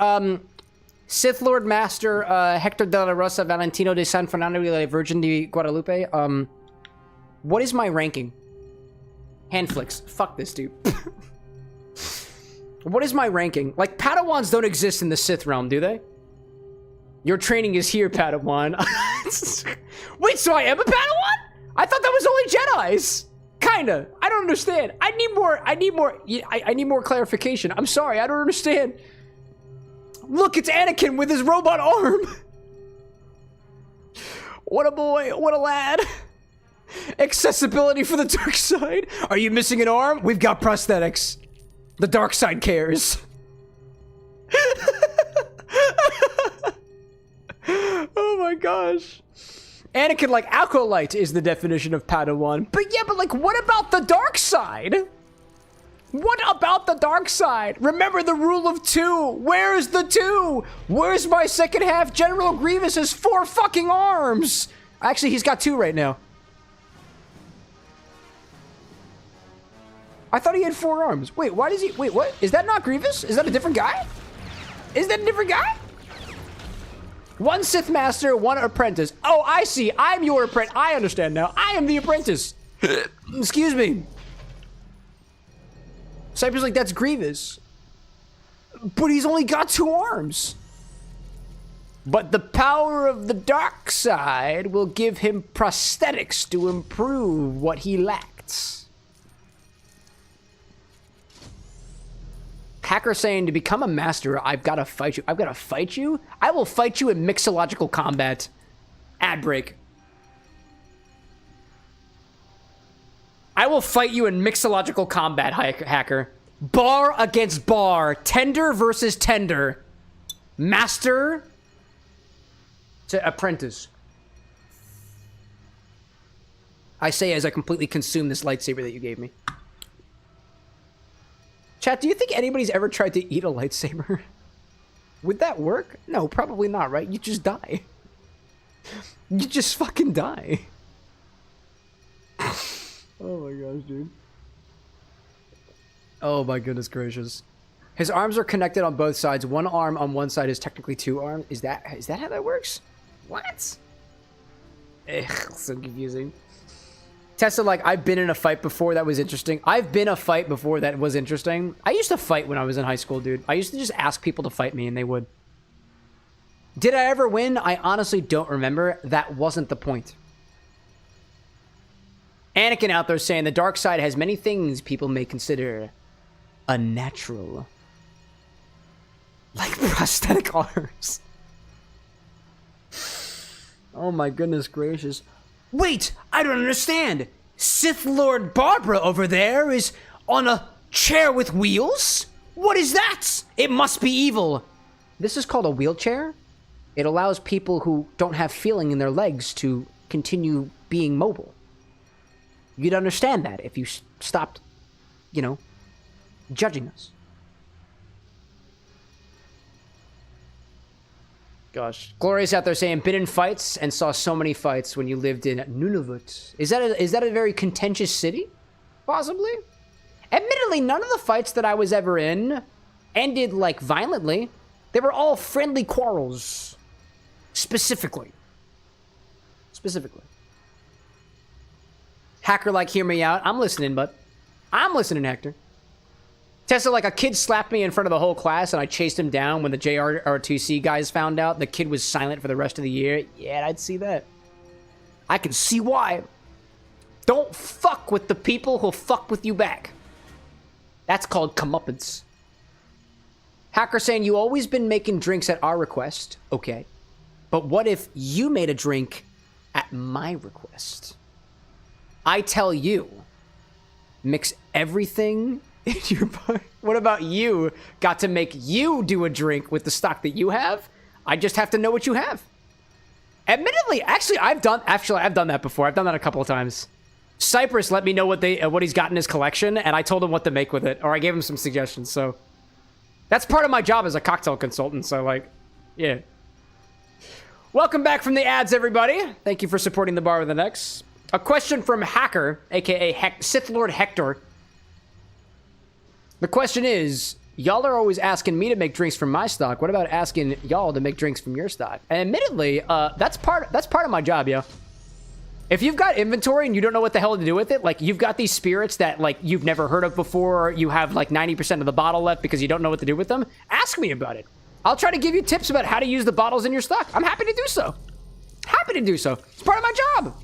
Sith Lord Master Hector de la Rosa Valentino de San Fernando de la Virgen de Guadalupe. What is my ranking? Hand flicks. Fuck this, dude. What is my ranking? Like, Padawans don't exist in the Sith realm, do they? Your training is here, Padawan. Wait, so I am a Padawan? I thought that was only Jedis. Kinda. I don't understand. I need more clarification. I'm sorry, I don't understand. Look, it's Anakin with his robot arm. What a boy. What a lad. Accessibility for the dark side. Are you missing an arm? We've got prosthetics. The dark side cares. Oh my gosh. Anakin, like, acolyte is the definition of Padawan. But yeah, but like, what about the dark side? What about the dark side? Remember the rule of two. Where's the two? Where's my second half? General Grievous has 4 fucking arms. Actually, he's got 2 right now. I thought he had 4 arms. Wait, why does he... Wait, what? Is that not Grievous? Is that a different guy? Is that a different guy? 1 Sith Master, 1 apprentice. Oh, I see. I'm your apprentice. I understand now. I am the apprentice. Excuse me. Cyber's like, that's Grievous. But he's only got 2 arms. But the power of the dark side will give him prosthetics to improve what he lacks. Hacker saying, to become a master, I've got to fight you. I've got to fight you? I will fight you in mixological combat. Ad break. I will fight you in mixological combat, Hacker. Bar against bar. Tender versus tender. Master to apprentice. I say as I completely consume this lightsaber that you gave me. Chat, do you think anybody's ever tried to eat a lightsaber? Would that work? No, probably not, right? You just die. You just fucking die. Oh my gosh, dude. Oh my goodness gracious. His arms are connected on both sides. One arm on one side is technically two arms. Is that how that works? What? Ugh, so confusing. Tessa, like, I've been in a fight before that was interesting. I've been a fight before that was interesting. I used to fight when I was in high school, dude. I used to just ask people to fight me and they would. Did I ever win? I honestly don't remember. That wasn't the point. Anakin out there saying the dark side has many things people may consider unnatural. Like prosthetic arms. Oh my goodness gracious. Wait, I don't understand. Sith Lord Barbara over there is on a chair with wheels? What is that? It must be evil. This is called a wheelchair. It allows people who don't have feeling in their legs to continue being mobile. You'd understand that if you stopped, you know, judging us. Gosh. Gloria's out there saying, been in fights and saw so many fights when you lived in Nunavut. Is that a very contentious city? Possibly. Admittedly, none of the fights that I was ever in ended, like, violently. They were all friendly quarrels. Specifically. Hacker, like, hear me out. I'm listening, but I'm listening, Hector. Tessa, like, a kid slapped me in front of the whole class, and I chased him down when the JRTC guys found out. The kid was silent for the rest of the year. Yeah, I'd see that. I can see why. Don't fuck with the people who'll fuck with you back. That's called comeuppance. Hacker saying, you always been making drinks at our request. Okay. But what if you made a drink at my request? I tell you, mix everything in your bar. What about you? Got to make you do a drink with the stock that you have? I just have to know what you have. Admittedly, actually, I've done that before. I've done that a couple of times. Cypress let me know what he's got in his collection, and I told him what to make with it, or I gave him some suggestions. So that's part of my job as a cocktail consultant. So, like, yeah. Welcome back from the ads, everybody. Thank you for supporting the Bar with an X. A question from Hacker, aka Sith Lord Hector. The question is, y'all are always asking me to make drinks from my stock. What about asking y'all to make drinks from your stock? And admittedly, that's part of my job, yo. If you've got inventory and you don't know what the hell to do with it, like, you've got these spirits that, like, you've never heard of before, you have, like, 90% of the bottle left because you don't know what to do with them, ask me about it. I'll try to give you tips about how to use the bottles in your stock. I'm happy to do so. Happy to do so. It's part of my job.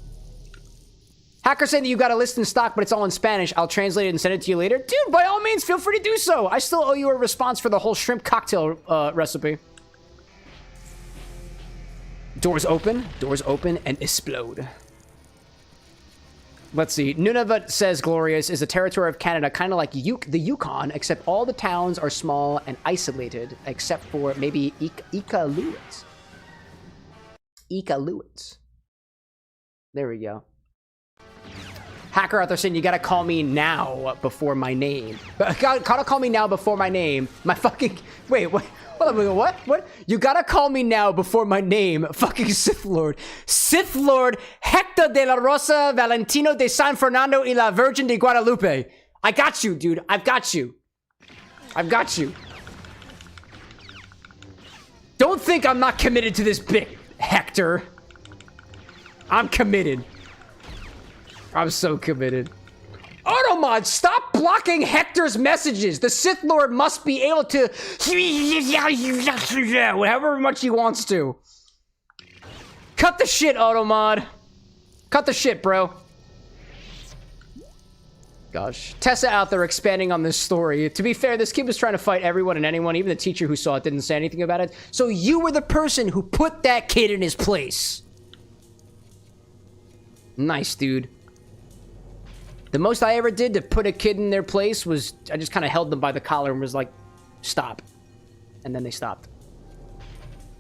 Hacker saying that you got a list in stock, but it's all in Spanish. I'll translate it and send it to you later. Dude, by all means, feel free to do so. I still owe you a response for the whole shrimp cocktail recipe. Doors open and explode. Let's see. Nunavut, says Glorious, is a territory of Canada, kind of like the Yukon, except all the towns are small and isolated, except for maybe Iqaluit. Iqaluit. There we go. Hacker out there saying, you gotta call me now before my name. Gotta call me now before my name. My fucking... Wait, what? What? What? You gotta call me now before my name. Fucking Sith Lord. Sith Lord Hector de la Rosa Valentino de San Fernando y la Virgen de Guadalupe. I got you, dude. I've got you. I've got you. Don't think I'm not committed to this bit, Hector. I'm committed. I'm so committed. Automod, stop blocking Hector's messages. The Sith Lord must be able to... however much he wants to. Cut the shit, Automod. Cut the shit, bro. Gosh. Tessa out there expanding on this story. To be fair, this kid was trying to fight everyone and anyone. Even the teacher who saw it didn't say anything about it. So you were the person who put that kid in his place. Nice, dude. The most I ever did to put a kid in their place was I just kind of held them by the collar and was like, stop. And then they stopped.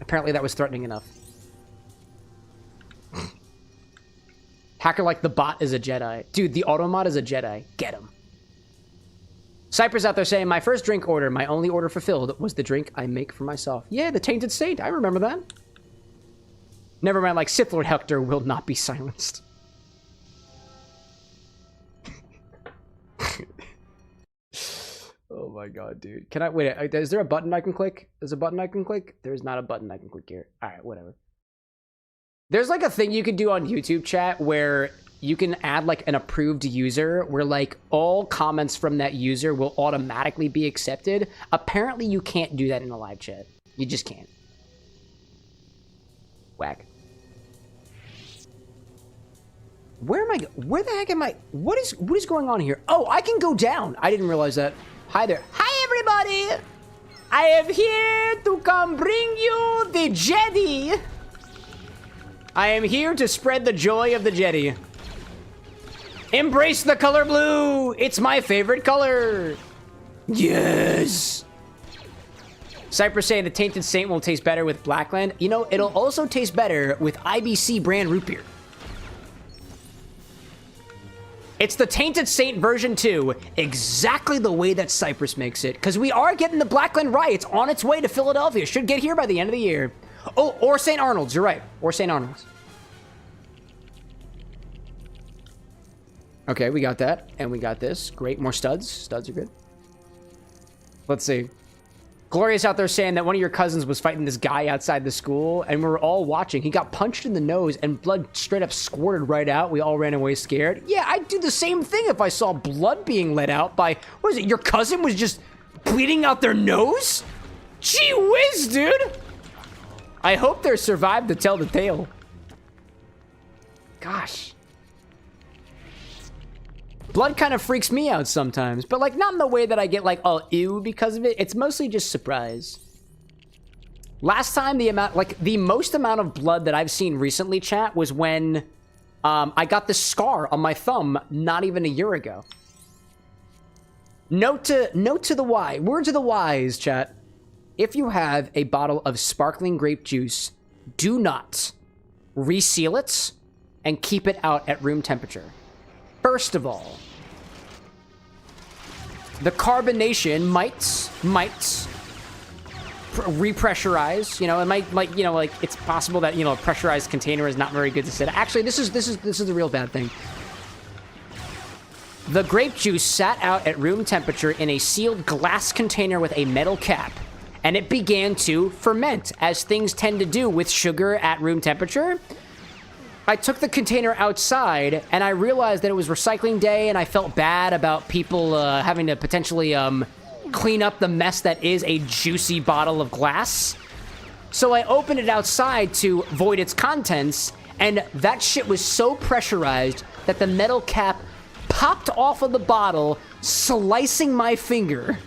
Apparently that was threatening enough. Hacker like the bot is a Jedi. Dude, the Automod is a Jedi. Get him. Cypress out there saying, my first drink order, my only order fulfilled, was the drink I make for myself. Yeah, the Tainted Saint. I remember that. Never mind, like, Sith Lord Hector will not be silenced. Oh my god, dude. Can I... Wait, is there a button I can click? There's a button I can click? There's not a button I can click here. Alright, whatever. There's, like, a thing you can do on YouTube chat where you can add, like, an approved user where, like, all comments from that user will automatically be accepted. Apparently, you can't do that in the live chat. You just can't. Whack. Where am I? Where the heck am I? What is going on here? Oh, I can go down. I didn't realize that. Hi there. Hi, everybody. I am here to come bring you the Jedi. I am here to spread the joy of the Jedi. Embrace the color blue. It's my favorite color. Yes. Cypress saying the Tainted Saint will taste better with Blackland. You know, it'll also taste better with IBC brand root beer. It's the Tainted Saint version 2, exactly the way that Cypress makes it. Because we are getting the Blackland Rye. It's on its way to Philadelphia. Should get here by the end of the year. Oh, or St. Arnold's. You're right. Or St. Arnold's. Okay, we got that. And we got this. Great. More studs. Studs are good. Let's see. Gloria's out there saying that one of your cousins was fighting this guy outside the school, and we were all watching. He got punched in the nose, and blood straight up squirted right out. We all ran away scared. Yeah, I'd do the same thing if I saw blood being let out by... What is it? Your cousin was just bleeding out their nose? Gee whiz, dude! I hope they survived to tell the tale. Gosh. Blood kind of freaks me out sometimes, but like not in the way that I get like, oh, ew because of it. It's mostly just surprise. Last time the most amount of blood that I've seen recently, chat, was when I got this scar on my thumb not even a year ago. Note to the wise, words of the wise, chat. If you have a bottle of sparkling grape juice, do not reseal it and keep it out at room temperature. First of all, the carbonation might repressurize. You know, it might you know, like it's possible that, you know, a pressurized container is not very good to sit. Actually, this is the real bad thing. The grape juice sat out at room temperature in a sealed glass container with a metal cap, and it began to ferment, as things tend to do with sugar at room temperature. I took the container outside, and I realized that it was recycling day, and I felt bad about people having to potentially clean up the mess that is a juicy bottle of glass. So I opened it outside to void its contents, and that shit was so pressurized that the metal cap popped off of the bottle, slicing my finger,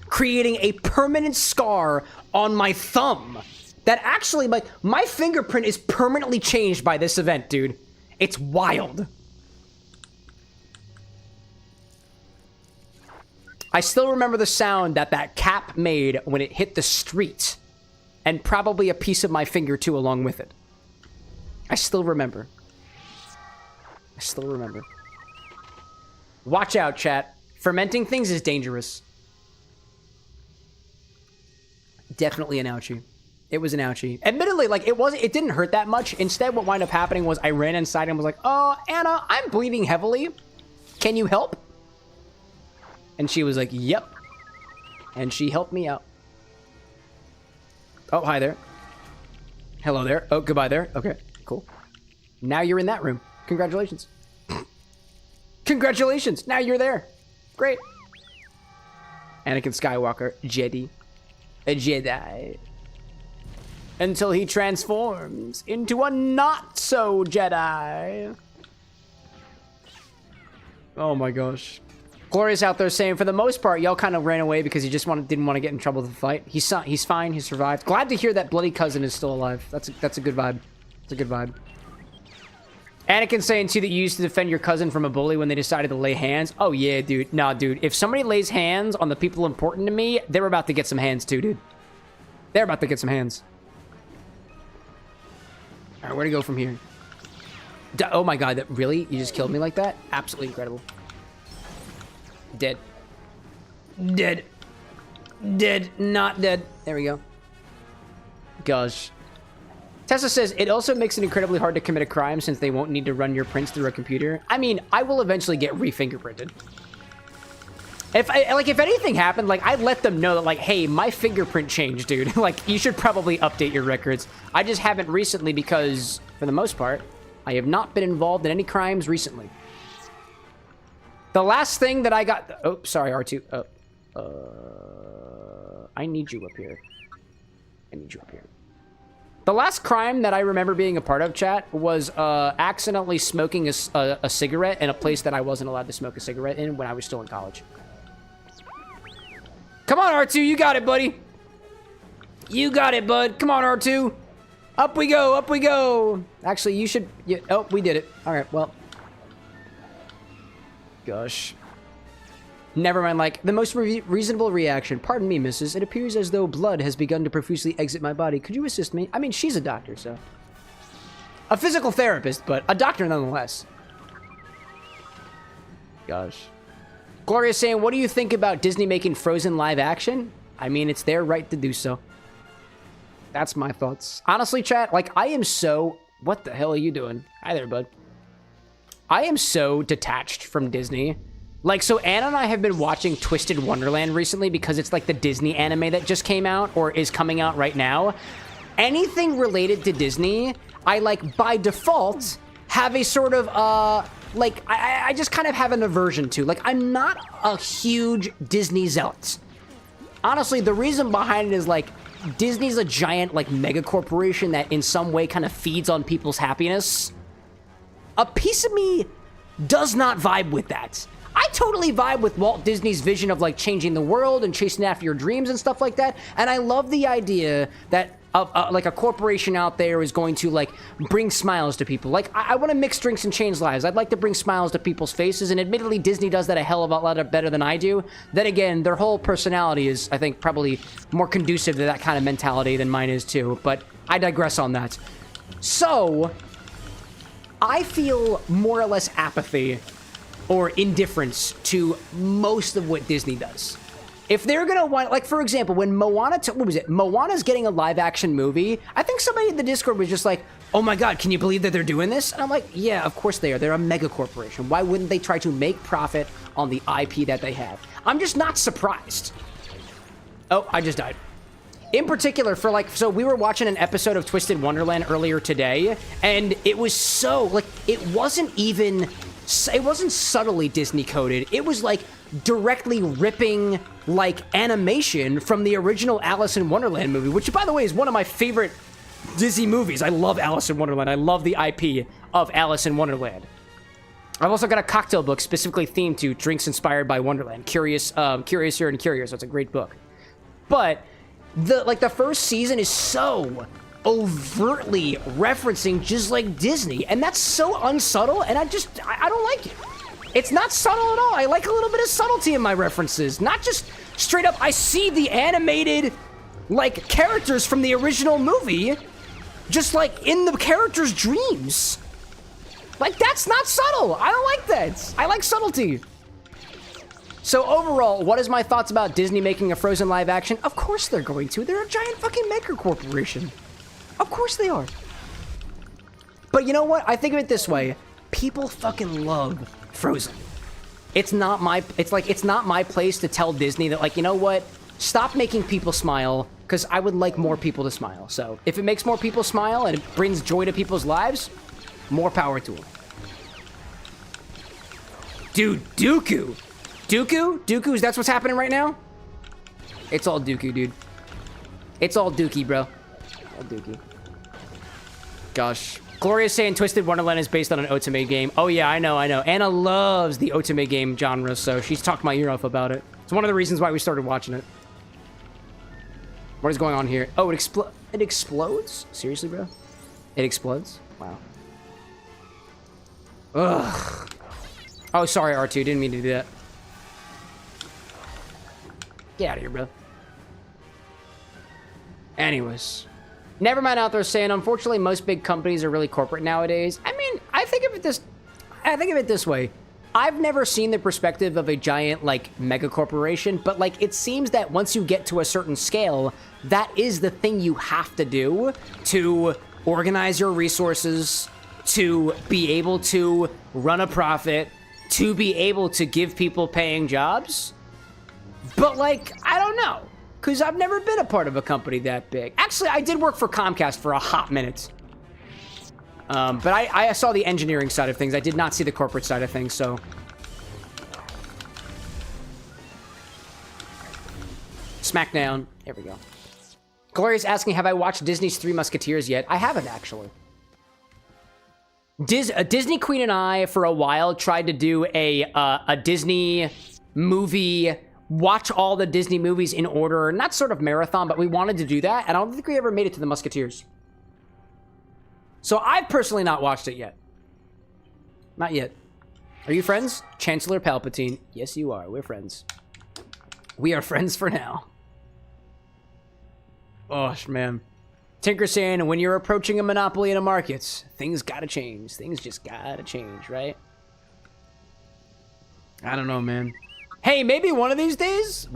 creating a permanent scar on my thumb. That actually, like, my fingerprint is permanently changed by this event, dude. It's wild. I still remember the sound that cap made when it hit the street, and probably a piece of my finger, too, along with it. I still remember. I still remember. Watch out, chat. Fermenting things is dangerous. Definitely an ouchie. It was an ouchie. Admittedly, like, it didn't hurt that much. Instead, what wound up happening was I ran inside and was like, oh, Anna, I'm bleeding heavily. Can you help? And she was like, yep. And she helped me out. Oh, hi there. Hello there. Oh, goodbye there. Okay, cool. Now you're in that room. Congratulations. Congratulations. Now you're there. Great. Anakin Skywalker, Jedi. A Jedi. Until he transforms into a not-so-Jedi. Oh my gosh. Gloria's out there saying, for the most part, y'all kind of ran away because he just didn't want to get in trouble with the fight. He's fine. He survived. Glad to hear that bloody cousin is still alive. That's a good vibe. It's a good vibe. Anakin saying, too, that you used to defend your cousin from a bully when they decided to lay hands. Oh, yeah, dude. Nah, dude. If somebody lays hands on the people important to me, they're about to get some hands, too, dude. They're about to get some hands. All right, where to go from here? Oh my god, that really? You just killed me like that? Absolutely incredible. Dead. Dead. Dead. Not dead. There we go. Gosh. Tessa says, it also makes it incredibly hard to commit a crime since they won't need to run your prints through a computer. I mean, I will eventually get re-fingerprinted. If anything happened, like, I'd let them know that, like, hey, my fingerprint changed, dude. Like, you should probably update your records. I just haven't recently because, for the most part, I have not been involved in any crimes recently. The last thing that I got... Oh, sorry, R2. I need you up here. I need you up here. The last crime that I remember being a part of, chat, was accidentally smoking a cigarette in a place that I wasn't allowed to smoke a cigarette in when I was still in college. Come on, R2, you got it, buddy. You got it, bud. Come on, R2. Up we go, up we go. Actually, you should... Yeah, oh, we did it. All right, well. Gosh. Never mind, like, the most reasonable reaction. Pardon me, missus. It appears as though blood has begun to profusely exit my body. Could you assist me? I mean, she's a doctor, so. A physical therapist, but a doctor nonetheless. Gosh. Gloria's saying, what do you think about Disney making Frozen live action? I mean, it's their right to do so. That's my thoughts. Honestly, chat, like, I am so... What the hell are you doing? Hi there, bud. I am so detached from Disney. Like, so Anna and I have been watching Twisted Wonderland recently because it's like the Disney anime that just came out or is coming out right now. Anything related to Disney, I, like, by default, have a sort of, like, I just kind of have an aversion to. Like, I'm not a huge Disney zealot. Honestly, the reason behind it is, like, Disney's a giant, like, mega corporation that in some way kind of feeds on people's happiness. A piece of me does not vibe with that. I totally vibe with Walt Disney's vision of, like, changing the world and chasing after your dreams and stuff like that. And I love the idea that, like, a corporation out there is going to, like, bring smiles to people. Like, I want to mix drinks and change lives. I'd like to bring smiles to people's faces. And admittedly, Disney does that a hell of a lot better than I do. Then again, their whole personality is, I think, probably more conducive to that kind of mentality than mine is, too. But I digress on that. So, I feel more or less apathy or indifference to most of what Disney does. If they're gonna want, like, for example, when Moana, what was it? Moana's getting a live action movie. I think somebody in the Discord was just like, oh my God, can you believe that they're doing this? And I'm like, yeah, of course they are. They're a mega corporation. Why wouldn't they try to make profit on the IP that they have? I'm just not surprised. Oh, I just died. In particular, for, like, so we were watching an episode of Twisted Wonderland earlier today, and it was so, like, it wasn't subtly Disney coded. It was, like, directly ripping, like, animation from the original Alice in Wonderland movie, which, by the way, is one of my favorite Disney movies. I love Alice in Wonderland. I love the IP of Alice in Wonderland. I've also got a cocktail book specifically themed to drinks inspired by Wonderland. Curiouser and Curious. That's a great book. But the first season is so overtly referencing just like Disney, and that's so unsubtle, and I don't like it. It's not subtle at all. I like a little bit of subtlety in my references, not just straight up I see the animated, like, characters from the original movie just, like, in the characters' dreams. Like, that's not subtle. I don't like that. I like subtlety. So overall, what is my thoughts about Disney making a Frozen live action? Of course they're going to. They're a giant fucking mega corporation. Of course they are. But you know what? I think of it this way. People fucking love Frozen. It's not my place to tell Disney that, like, you know what? Stop making people smile, because I would like more people to smile. So if it makes more people smile and it brings joy to people's lives, more power to them. Dude, Dooku. Dooku, that's what's happening right now? It's all Dooku, dude. It's all Dookie, bro. All Dookie. Gosh. Gloria's saying Twisted Wonderland is based on an Otome game. Oh yeah, I know. Anna loves the Otome game genre, so she's talked my ear off about it. It's one of the reasons why we started watching it. What is going on here? Oh, it explodes? Seriously, bro? It explodes? Wow. Ugh. Oh, sorry, R2. Didn't mean to do that. Get out of here, bro. Anyways. Nevermind out there saying, unfortunately, most big companies are really corporate nowadays. I mean, I think of it this way. I've never seen the perspective of a giant, like, mega corporation, but, like, it seems that once you get to a certain scale, that is the thing you have to do to organize your resources, to be able to run a profit, to be able to give people paying jobs. But, like, I don't know, because I've never been a part of a company that big. Actually, I did work for Comcast for a hot minute. But I saw the engineering side of things. I did not see the corporate side of things, so... Smackdown. There we go. Gloria's asking, have I watched Disney's Three Musketeers yet? I haven't, actually. Disney Queen and I, for a while, tried to do a Disney movie, watch all the Disney movies in order. Not sort of marathon, but we wanted to do that, and I don't think we ever made it to the Musketeers. So I've personally not watched it yet. Not yet. Are you friends? Chancellor Palpatine. Yes, you are. We're friends. We are friends for now. Oh, man. Tinker saying, when you're approaching a monopoly in a market, things gotta change. Things just gotta change, right? I don't know, man. Hey, maybe one of these days,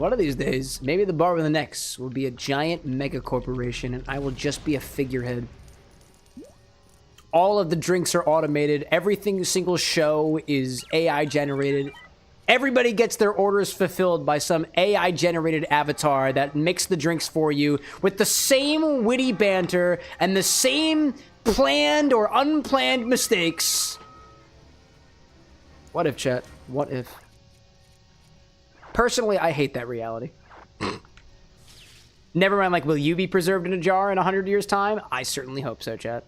maybe the Bar with an X will be a giant mega corporation and I will just be a figurehead. All of the drinks are automated. Everything, single show is AI generated. Everybody gets their orders fulfilled by some AI-generated avatar that makes the drinks for you with the same witty banter and the same planned or unplanned mistakes. What if, chat? What if? Personally, I hate that reality. Never mind, like, will you be preserved in a jar in 100 years' time? I certainly hope so, chat.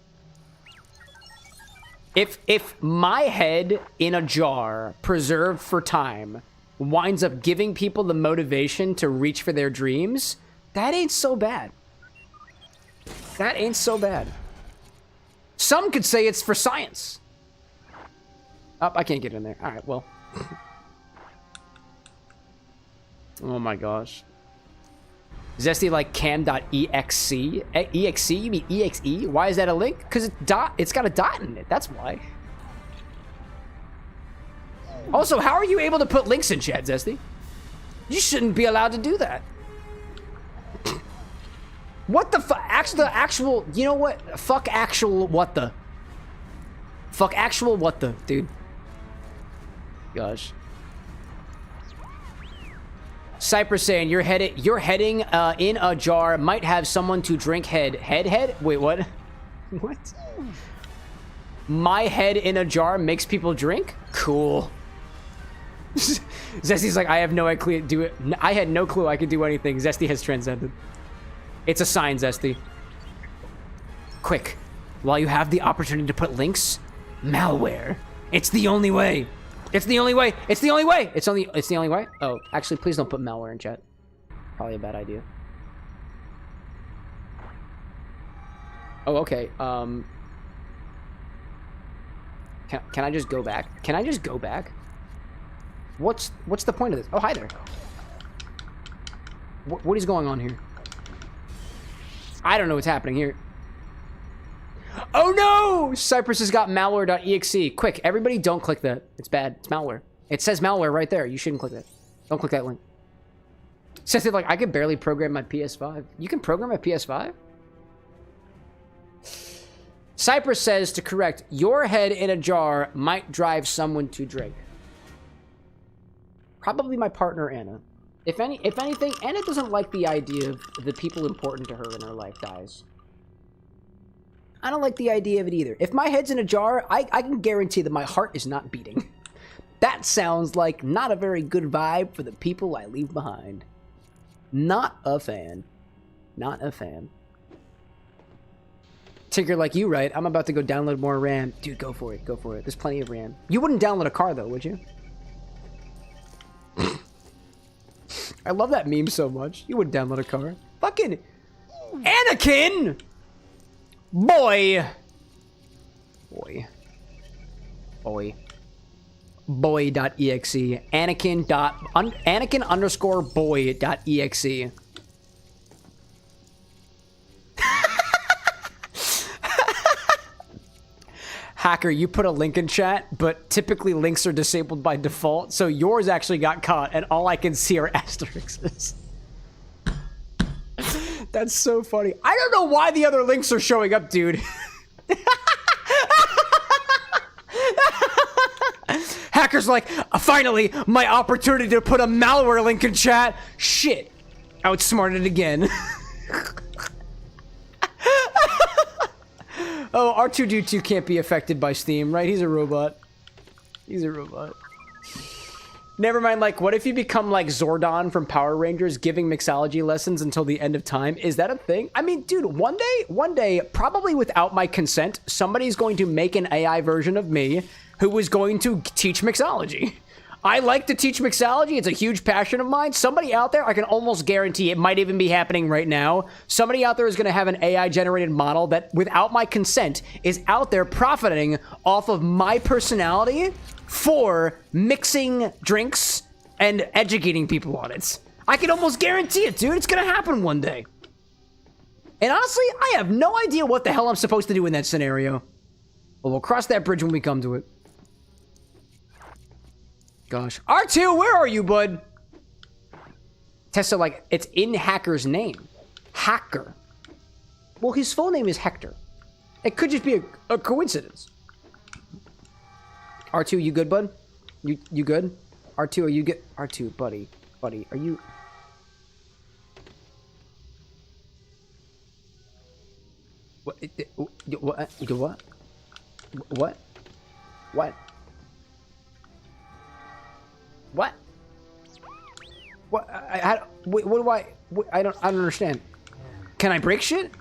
If my head in a jar, preserved for time, winds up giving people the motivation to reach for their dreams, that ain't so bad. That ain't so bad. Some could say it's for science. Oh, I can't get in there. All right, well. Oh my gosh. Zesty like cam.exe? EXE? You mean EXE? Why is that a link? Because it's got a dot in it. That's why. Also, how are you able to put links in chat, Zesty? You shouldn't be allowed to do that. What the fuck? Actual, you know what? Fuck actual what the? Fuck actual what the, dude. Gosh. Cypress saying you're heading in a jar, might have someone to drink head. Wait, what? What? My head in a jar makes people drink? Cool. Zesty's like, I have no idea. I had no clue I could do anything. Zesty has transcended. It's a sign, Zesty. Quick, while you have the opportunity to put links, malware. It's the only way. It's the only way. It's the only way. It's the only way. Oh, actually, please don't put malware in chat. Probably a bad idea. Oh, okay. Can I just go back? Can I just go back? What's the point of this? Oh, hi there. What is going on here? I don't know what's happening here. Oh no! Cypress has got malware.exe. Quick, everybody don't click that. It's bad. It's malware. It says malware right there. You shouldn't click that. Don't click that link. It says it like, I could barely program my PS5. You can program a PS5? Cypress says, to correct, your head in a jar might drive someone to drink. Probably my partner, Anna. If anything, Anna doesn't like the idea of the people important to her in her life dies. I don't like the idea of it either. If my head's in a jar, I can guarantee that my heart is not beating. That sounds like not a very good vibe for the people I leave behind. Not a fan. Not a fan. Tinker like you, right? I'm about to go download more RAM. Dude, go for it. Go for it. There's plenty of RAM. You wouldn't download a car, though, would you? I love that meme so much. You wouldn't download a car. Fucking Anakin! Boy. Boy.exe. Anakin_boy.exe. Hacker, you put a link in chat, but typically links are disabled by default, so yours actually got caught, and all I can see are asterisks. That's so funny. I don't know why the other links are showing up, dude. Hacker's like, finally, my opportunity to put a malware link in chat. Shit. Outsmarted again. Oh, R2-D2 can't be affected by Steam, right? He's a robot. He's a robot. Never mind, like, what if you become like Zordon from Power Rangers, giving mixology lessons until the end of time? Is that a thing? I mean, dude, one day, probably without my consent, somebody's going to make an AI version of me who is going to teach mixology. I like to teach mixology. It's a huge passion of mine. Somebody out there, I can almost guarantee it might even be happening right now. Somebody out there is going to have an AI-generated model that, without my consent, is out there profiting off of my personality for mixing drinks and educating people on it. I can almost guarantee it, dude. It's going to happen one day. And honestly, I have no idea what the hell I'm supposed to do in that scenario. But we'll cross that bridge when we come to it. Gosh. R2, where are you, bud? Tessa, like, it's in Hacker's name. Hacker. Well, his full name is Hector. It could just be a coincidence. R2, you good, bud? You good? R2, are you good? R2, buddy, are you... What? What? What? What? What? What? What do I don't understand. Can I break shit?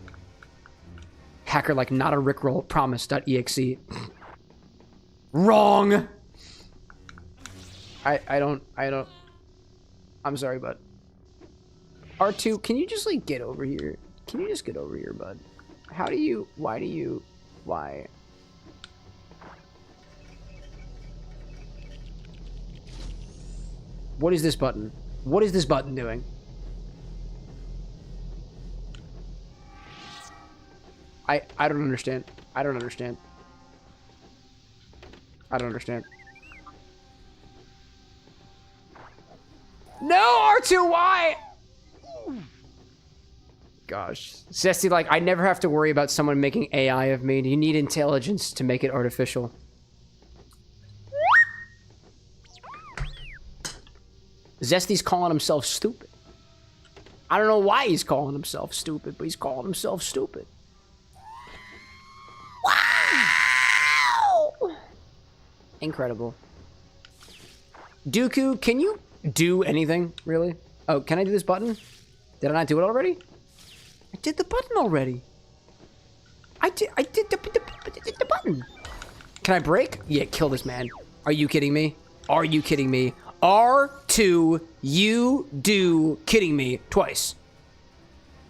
Hacker, like, not a rickroll. Promise.exe. Wrong. I don't. I'm sorry, bud. R2, can you just, like, get over here? Can you just get over here, bud? How do you... Why? What is this button? What is this button doing? I don't understand. I don't understand. I don't understand. No, R2, why? Gosh. Zesty, like, I never have to worry about someone making AI of me. You need intelligence to make it artificial. Zesty's calling himself stupid. I don't know why he's calling himself stupid, but he's calling himself stupid. Wow! Incredible. Dooku, can you do anything, really? Oh, can I do this button? Did I not do it already? I did the button already. I did the button. Can I break? Yeah, kill this man. Are you kidding me? Are you kidding me? R2, you do kidding me twice.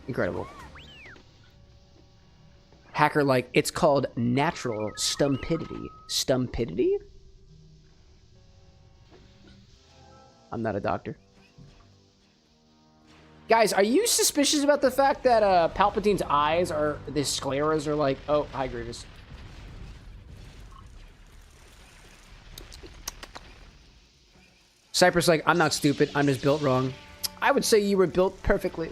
Incredible. Hacker, like, it's called natural stumpidity. Stumpidity? I'm not a doctor. Guys, are you suspicious about the fact that Palpatine's eyes are, the scleras are like, oh, hi, Grievous. Cypress, like, I'm not stupid, I'm just built wrong. I would say you were built perfectly.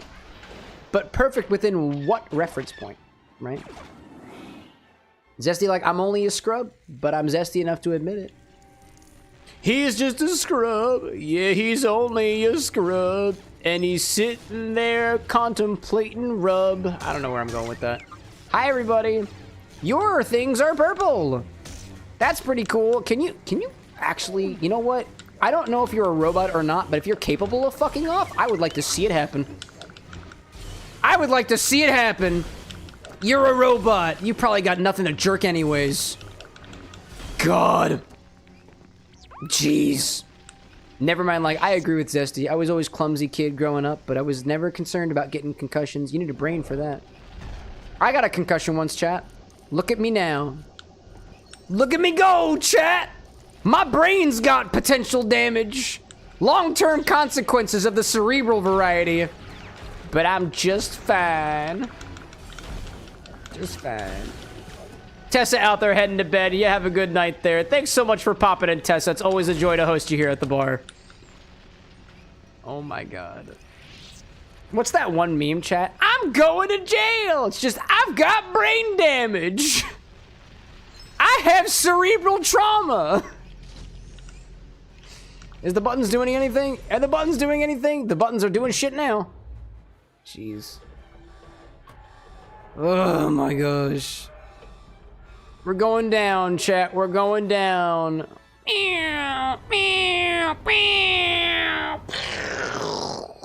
But perfect within what reference point, right? Zesty, like, I'm only a scrub, but I'm zesty enough to admit it. He's just a scrub. Yeah, he's only a scrub. And he's sitting there contemplating rub. I don't know where I'm going with that. Hi, everybody. Your things are purple. That's pretty cool. Can you actually, you know what? I don't know if you're a robot or not, but if you're capable of fucking off, I would like to see it happen. I would like to see it happen. You're a robot. You probably got nothing to jerk anyways. God. Jeez. Never mind, like, I agree with Zesty. I was always clumsy kid growing up, but I was never concerned about getting concussions. You need a brain for that. I got a concussion once, chat. Look at me now. Look at me go, chat! My brain's got potential damage. Long-term consequences of the cerebral variety. But I'm just fine. Just fine. Tessa out there heading to bed. You have a good night there. Thanks so much for popping in, Tessa. It's always a joy to host you here at the bar. Oh my god. What's that one meme, chat? I'm going to jail! It's just, I've got brain damage! I have cerebral trauma. Is the buttons doing anything? Are the buttons doing anything? The buttons are doing shit now. Jeez. Oh my gosh. We're going down, chat. We're going down.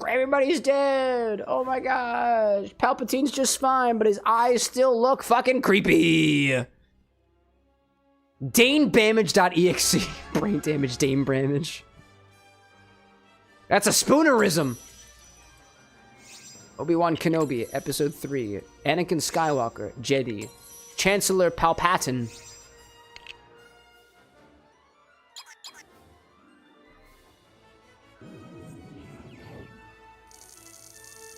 Everybody's dead. Oh my gosh. Palpatine's just fine, but his eyes still look fucking creepy. DaneBamage.exe. Brain damage, Dane Bramage. That's a spoonerism. Obi-Wan Kenobi, Episode 3. Anakin Skywalker, Jedi. Chancellor Palpatine.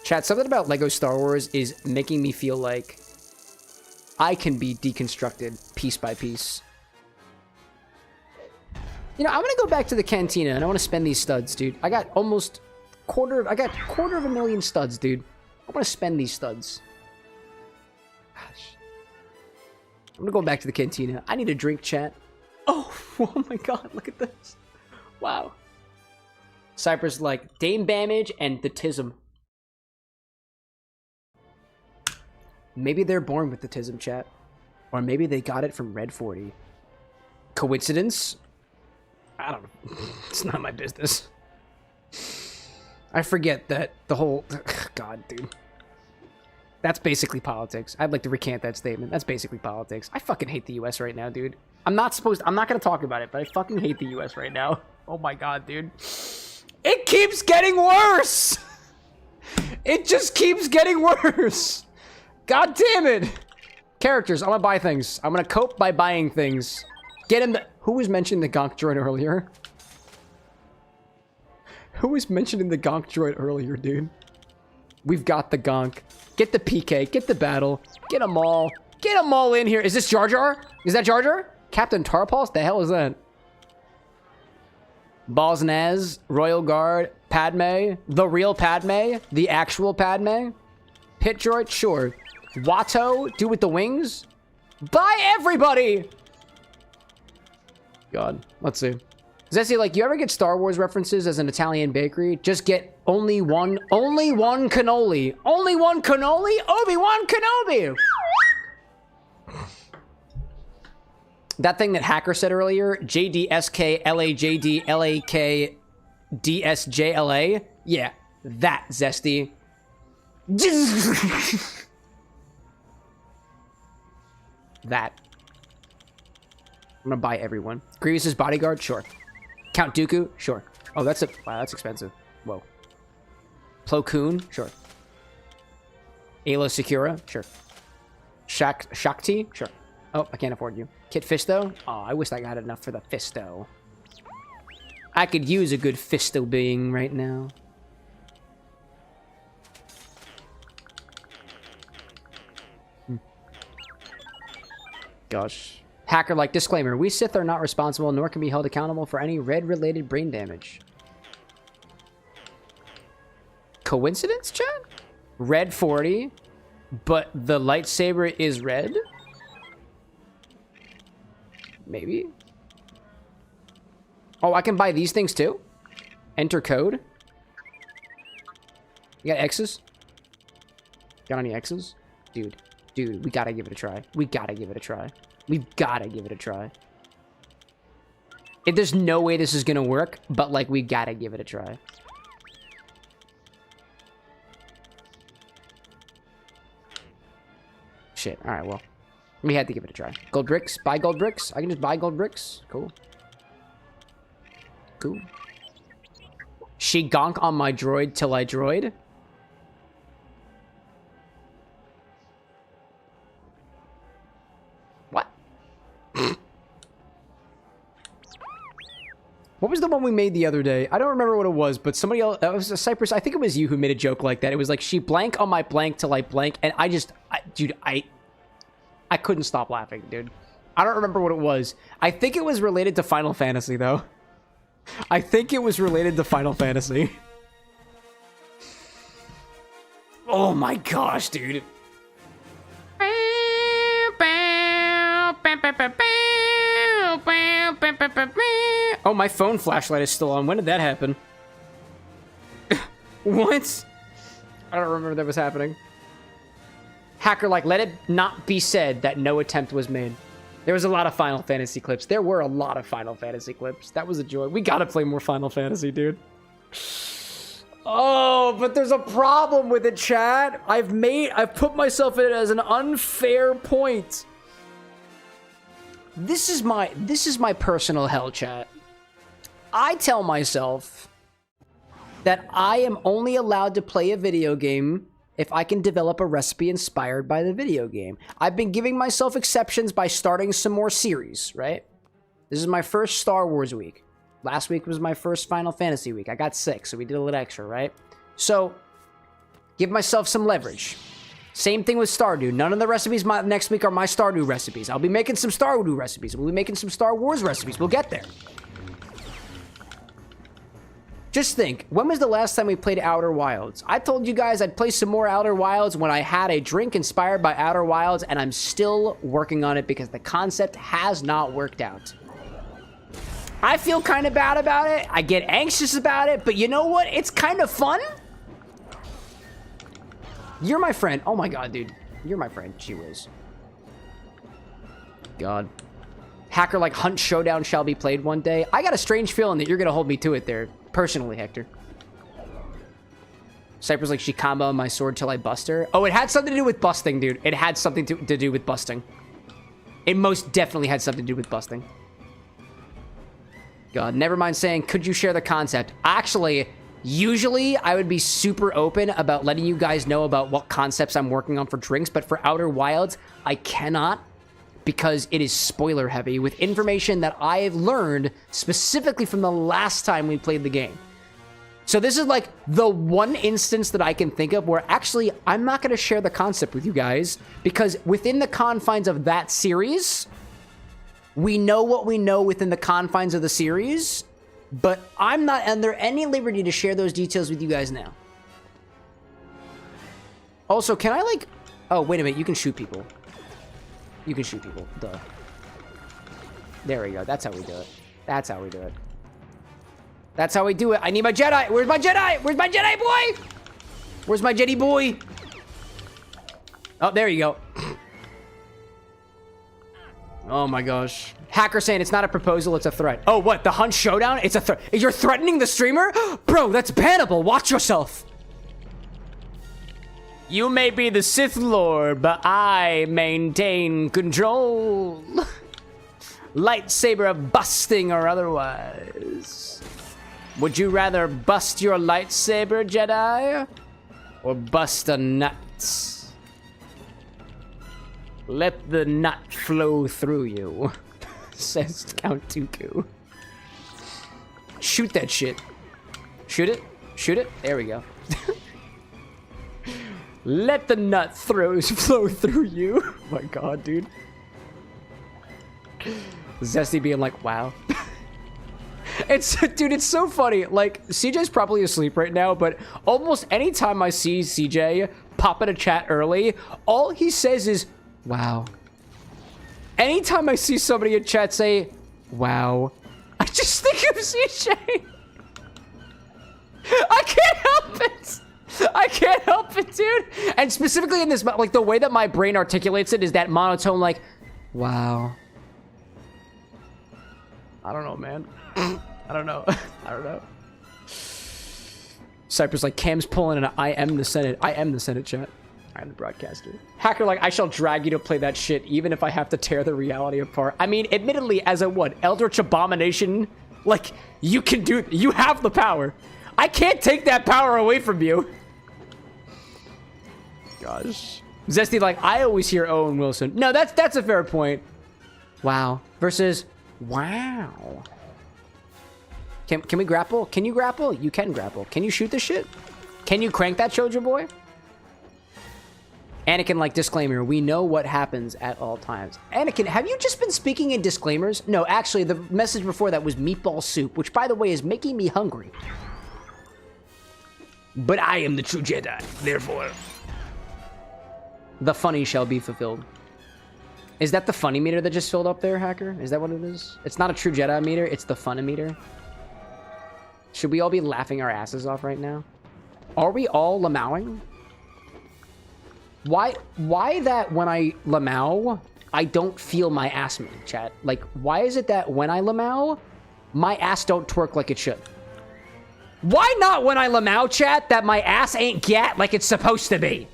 Chat, something about LEGO Star Wars is making me feel like I can be deconstructed piece by piece. You know, I'm gonna go back to the cantina and I want to spend these studs, dude. I got quarter of a million studs, dude. I want to spend these studs. Gosh. I'm gonna go back to the cantina. I need a drink, chat. Oh, oh my god, look at this. Wow. Cypress like Dame Bamage and the Tism. Maybe they're born with the Tism, chat. Or maybe they got it from Red 40. Coincidence? I don't know. It's not my business. I forget that the whole... God, dude. That's basically politics. I'd like to recant that statement. That's basically politics. I fucking hate the US right now, dude. I'm not gonna talk about it, but I fucking hate the US right now. Oh my god, dude. It keeps getting worse! It just keeps getting worse! God damn it! Characters, I'm gonna buy things. I'm gonna cope by buying things. Get him the... Who was mentioning the Gonk droid earlier? Who was mentioning the Gonk droid earlier, dude? We've got the Gonk. Get the PK. Get the battle. Get them all. Get them all in here. Is this Jar Jar? Is that Jar Jar? Captain Tarpals? The hell is that? Balls Naz, Royal Guard, Padme, the real Padme, the actual Padme. Pit droid? Sure. Watto, dude with the wings? Buy everybody! God, let's see. Zesty, like, you ever get Star Wars references as an Italian bakery? Just get only one cannoli. Only one cannoli? Obi-Wan Kenobi! That thing that Hacker said earlier, JDSKLAJDLAKDSJLA? Yeah, that, Zesty. That. I'm gonna buy everyone. Grievous's bodyguard? Sure. Count Dooku? Sure. Oh, that's wow, that's expensive. Whoa. Plo Koon? Sure. Ayla Secura? Sure. Shakti? Sure. Oh, I can't afford you. Kit Fisto? Oh, I wish I got enough for the Fisto. I could use a good Fisto being right now. Gosh. Hacker like disclaimer, we Sith are not responsible nor can be held accountable for any red-related brain damage. Coincidence, chat? Red 40, but the lightsaber is red? Maybe. Oh, I can buy these things too? Enter code? You got X's? Got any X's? Dude, we gotta give it a try. We gotta give it a try. We've gotta give it a try. There's no way this is gonna work, but like, we gotta give it a try. Shit, alright, well. We had to give it a try. Gold bricks? Buy gold bricks? I can just buy gold bricks? Cool. Cool. She gonk on my droid till I droid? What was the one we made the other day? I don't remember what it was, but somebody else, that was a Cypress, I think it was you who made a joke like that. It was like, she blank on my blank till I blank, and dude, I couldn't stop laughing, dude. I don't remember what it was. I think it was related to Final Fantasy, though. I think it was related to Final Fantasy. Oh my gosh, dude. Oh, my phone flashlight is still on. When did that happen? What? I don't remember that was happening. Hacker, like, let it not be said that no attempt was made. There was a lot of Final Fantasy clips. There were a lot of Final Fantasy clips. That was a joy. We gotta play more Final Fantasy, dude. Oh, but there's a problem with it, chat. I've put myself in it as an unfair point. This is my personal hell, chat. I tell myself that I am only allowed to play a video game if I can develop a recipe inspired by the video game. I've been giving myself exceptions by starting some more series, right? This is my first Star Wars week. Last week was my first Final Fantasy week. I got 6, so we did a little extra, right? So, give myself some leverage. Same thing with Stardew. None of the recipes next week are my Stardew recipes. I'll be making some Stardew recipes. We'll be making some Star Wars recipes. We'll get there. Just think, when was the last time we played Outer Wilds? I told you guys I'd play some more Outer Wilds when I had a drink inspired by Outer Wilds, and I'm still working on it because the concept has not worked out. I feel kind of bad about it. I get anxious about it, but you know what? It's kind of fun. You're my friend. Oh my god, dude. You're my friend. Gee whiz. God. Hacker like Hunt Showdown shall be played one day. I got a strange feeling that you're going to hold me to it there. Personally, Hector. Cypher's like, she comboed my sword till I bust her. Oh, it had something to do with busting, dude. It had something to do with busting. It most definitely had something to do with busting. God, never mind saying, could you share the concept? Actually, usually I would be super open about letting you guys know about what concepts I'm working on for drinks, but for Outer Wilds, I cannot because it is spoiler heavy with information that I've learned specifically from the last time we played the game. So this is like the one instance that I can think of where actually I'm not going to share the concept with you guys because within the confines of that series, we know what we know within the confines of the series, but I'm not under any liberty to share those details with you guys now. Also, can I like... Oh, wait a minute. You can shoot people. You can shoot people. Duh. There we go. That's how we do it. That's how we do it. That's how we do it. I need my Jedi. Where's my Jedi? Where's my Jedi boy? Where's my Jedi boy? Oh, there you go. Oh my gosh. Hacker saying it's not a proposal, it's a threat. Oh, what? The Hunt Showdown? It's a threat. You're threatening the streamer? Bro, that's bannable. Watch yourself. You may be the Sith Lord, but I maintain control. Lightsaber busting or otherwise. Would you rather bust your lightsaber, Jedi? Or bust a nut? Let the nut flow through you, says Count Dooku. Shoot that shit. Shoot it. Shoot it. There we go. Let the nut flow through you. Oh my god, dude. Zesty being like, wow. Dude, it's so funny. Like, CJ's probably asleep right now, but almost any time I see CJ pop in a chat early, all he says is, wow. Anytime I see somebody in chat say, wow, I just think of CJ. I can't help it. I can't help it, dude. And specifically in this, like, the way that my brain articulates it is that monotone, like, wow. I don't know, man. I don't know. I don't know. Cypress like, Cam's pulling an I am the Senate. I am the Senate, chat. I am the broadcaster. Hacker like, I shall drag you to play that shit even if I have to tear the reality apart. I mean, admittedly, as a what? Eldritch Abomination? Like, you can do... You have the power. I can't take that power away from you. Gosh. Zesty like, I always hear Owen Wilson. No, that's a fair point. Wow. Versus, wow. Can we grapple? Can you grapple? You can grapple. Can you shoot this shit? Can you crank that Chojo boy? Anakin, like, disclaimer, we know what happens at all times. Anakin, have you just been speaking in disclaimers? No, actually, the message before that was meatball soup, which, by the way, is making me hungry. But I am the true Jedi, therefore, the funny shall be fulfilled. Is that the funny meter that just filled up there, Hacker? Is that what it is? It's not a true Jedi meter, it's the funny meter. Should we all be laughing our asses off right now? Are we all lamauing? Why that when I lamau, I don't feel my ass move, chat? Like, why is it that when I lamau, my ass don't twerk like it should? Why not when I lamau, chat, that my ass ain't gat like it's supposed to be?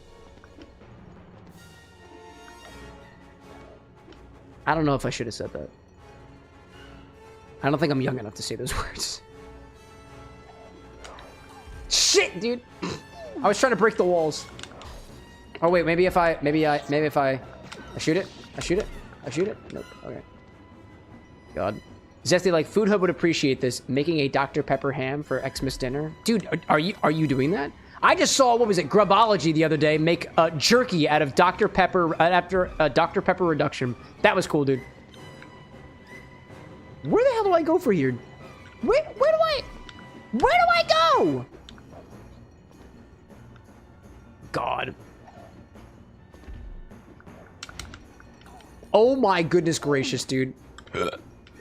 I don't know if I should have said that. I don't think I'm young enough to say those words. Shit, dude. I was trying to break the walls. Oh wait, maybe if I shoot it? I shoot it? Nope. Okay. God. Zesty, like, Food Hub would appreciate this. Making a Dr. Pepper ham for Xmas dinner. Dude, are you doing that? I just saw, what was it, Grubology the other day make jerky out of Dr. Pepper after Dr. Pepper reduction. That was cool, dude. Where the hell do I go for here? Where do I go? God. Oh my goodness gracious, dude.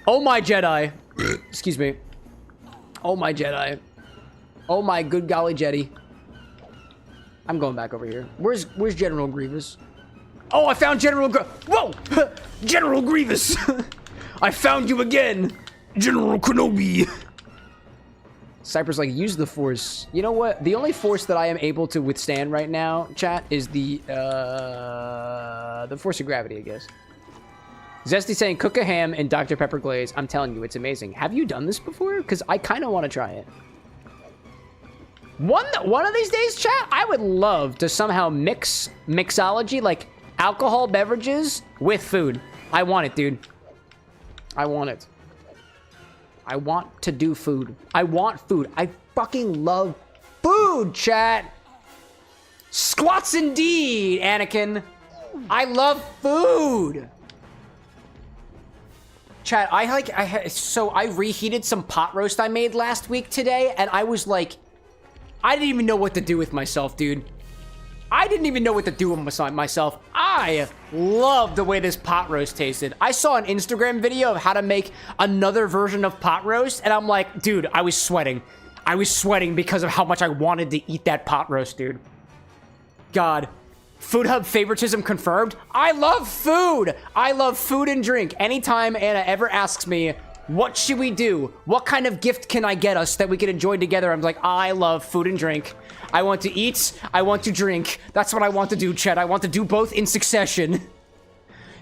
Oh my Jedi. Excuse me. Oh my Jedi. Oh my good golly Jedi. I'm going back over here. Where's General Grievous? Oh, I found General Whoa! General Grievous! I found you again! General Kenobi! Cypress, like, use the Force. You know what? The only Force that I am able to withstand right now, chat, is the Force of Gravity, I guess. Zesty saying, cook a ham in Dr. Pepper glaze. I'm telling you, it's amazing. Have you done this before? Because I kind of want to try it. One of these days, chat, I would love to somehow mix mixology, like alcohol beverages with food. I want it, dude. I want it. I want to do food. I want food. I fucking love food, chat. Squats indeed, Anakin. I love food. Chat, I reheated some pot roast I made last week today, and I was like, I didn't even know what to do with myself, dude. I didn't even know what to do with myself. I love the way this pot roast tasted. I saw an Instagram video of how to make another version of pot roast, and I'm like, dude, I was sweating. I was sweating because of how much I wanted to eat that pot roast, dude. God. Food Hub favoritism confirmed. I love food. I love food and drink. Anytime Anna ever asks me, what should we do? What kind of gift can I get us that we can enjoy together? I'm like, I love food and drink. I want to eat. I want to drink. That's what I want to do, chat. I want to do both in succession.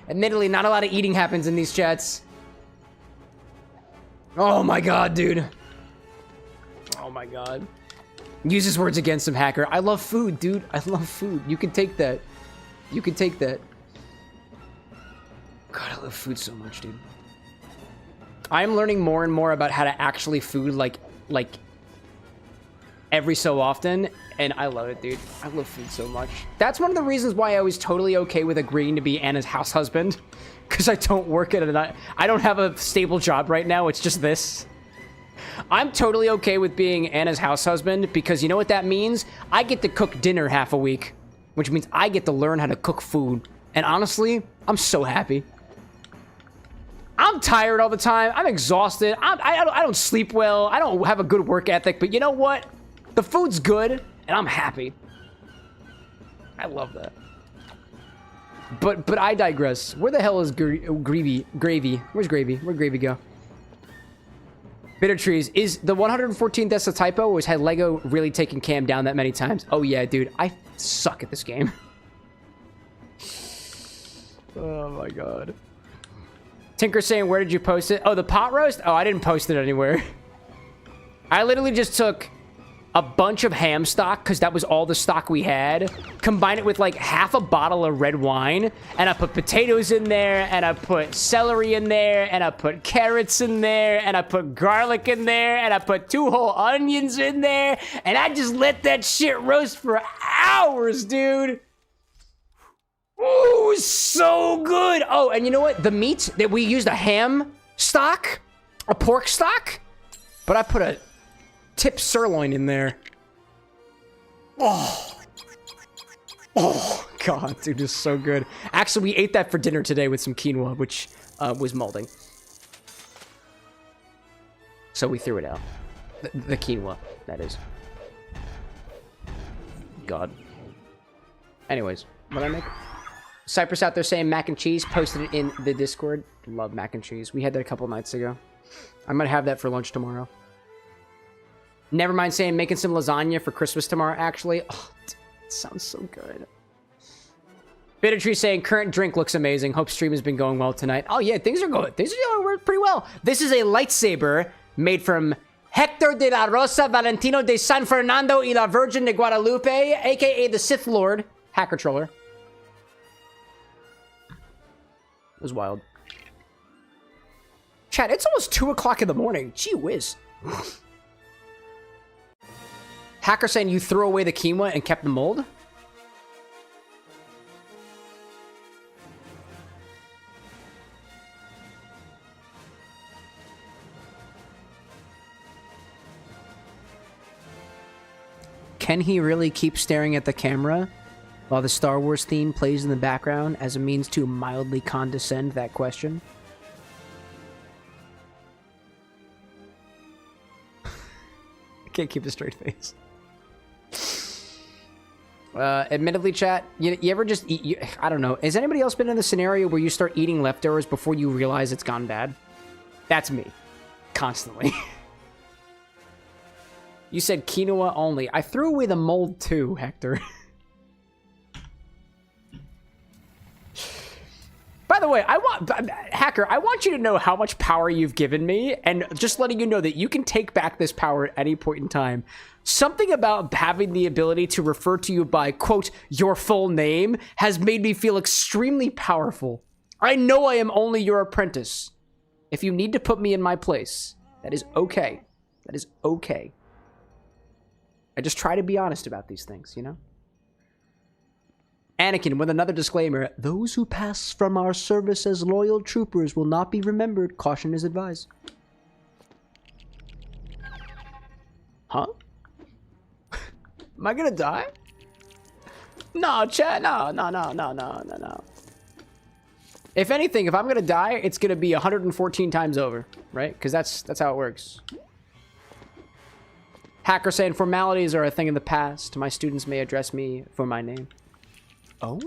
Admittedly, not a lot of eating happens in these chats. Oh my god, dude. Oh my god. Use his words against him, Hacker. I love food, dude. I love food. You can take that. You can take that. God, I love food so much, dude. I'm learning more and more about how to actually food, like every so often, and I love it, dude. I love food so much. That's one of the reasons why I was totally okay with agreeing to be Anna's house husband, because I don't work at it. I don't have a stable job right now. It's just this. I'm totally okay with being Anna's house husband because you know what that means? I get to cook dinner half a week, which means I get to learn how to cook food. And honestly, I'm so happy. I'm tired all the time. I'm exhausted. I don't sleep well. I don't have a good work ethic. But you know what? The food's good, and I'm happy. I love that. But I digress. Where the hell is Gravy? Where's Gravy? Where'd Gravy go? Bitter Trees. Is the 114th deaths a typo, or has Lego really taken Cam down that many times? Oh yeah, dude. I suck at this game. Oh my god. Tinker saying, where did you post it? Oh, the pot roast? Oh, I didn't post it anywhere. I literally just took a bunch of ham stock, because that was all the stock we had, combined it with like half a bottle of red wine, and I put potatoes in there, and I put celery in there, and I put carrots in there, and I put garlic in there, and I put 2 whole onions in there, and I just let that shit roast for hours, dude. Ooh, so good. Oh, and you know what? The meat that we used, a ham stock, a pork stock, but I put a tip sirloin in there. Oh, God, dude, it's so good. Actually, we ate that for dinner today with some quinoa, which was molding. So we threw it out. The quinoa, that is. God. Anyways, what I make? Cypress out there saying mac and cheese. Posted it in the Discord. Love mac and cheese. We had that a couple nights ago. I might have that for lunch tomorrow. Never mind saying making some lasagna for Christmas tomorrow, actually. Oh, dude, it sounds so good. Bitter Tree saying current drink looks amazing. Hope stream has been going well tonight. Oh yeah, things are going pretty well. This is a lightsaber made from Hector de la Rosa Valentino de San Fernando y la Virgen de Guadalupe, aka the Sith Lord, hacker troller. It was wild. Chat, it's almost 2 o'clock in the morning. Gee whiz. Hacker saying you threw away the quinoa and kept the mold? Can he really keep staring at the camera while the Star Wars theme plays in the background as a means to mildly condescend that question? I can't keep a straight face. Admittedly, chat, you ever just eat... I don't know. Has anybody else been in the scenario where you start eating leftovers before you realize it's gone bad? That's me. Constantly. You said quinoa only. I threw away the mold too, Hector. By the way, Hacker, I want you to know how much power you've given me, and just letting you know that you can take back this power at any point in time. Something about having the ability to refer to you by, quote, your full name has made me feel extremely powerful. I know I am only your apprentice. If you need to put me in my place, that is okay. That is okay. I just try to be honest about these things, you know? Anakin with another disclaimer. Those who pass from our service as loyal troopers will not be remembered. Caution is advised. Huh? Am I gonna die? No, chat. No. If anything, if I'm gonna die, it's gonna be 114 times over, right? Because that's how it works. Hacker saying formalities are a thing of the past. My students may address me for my name. Oh.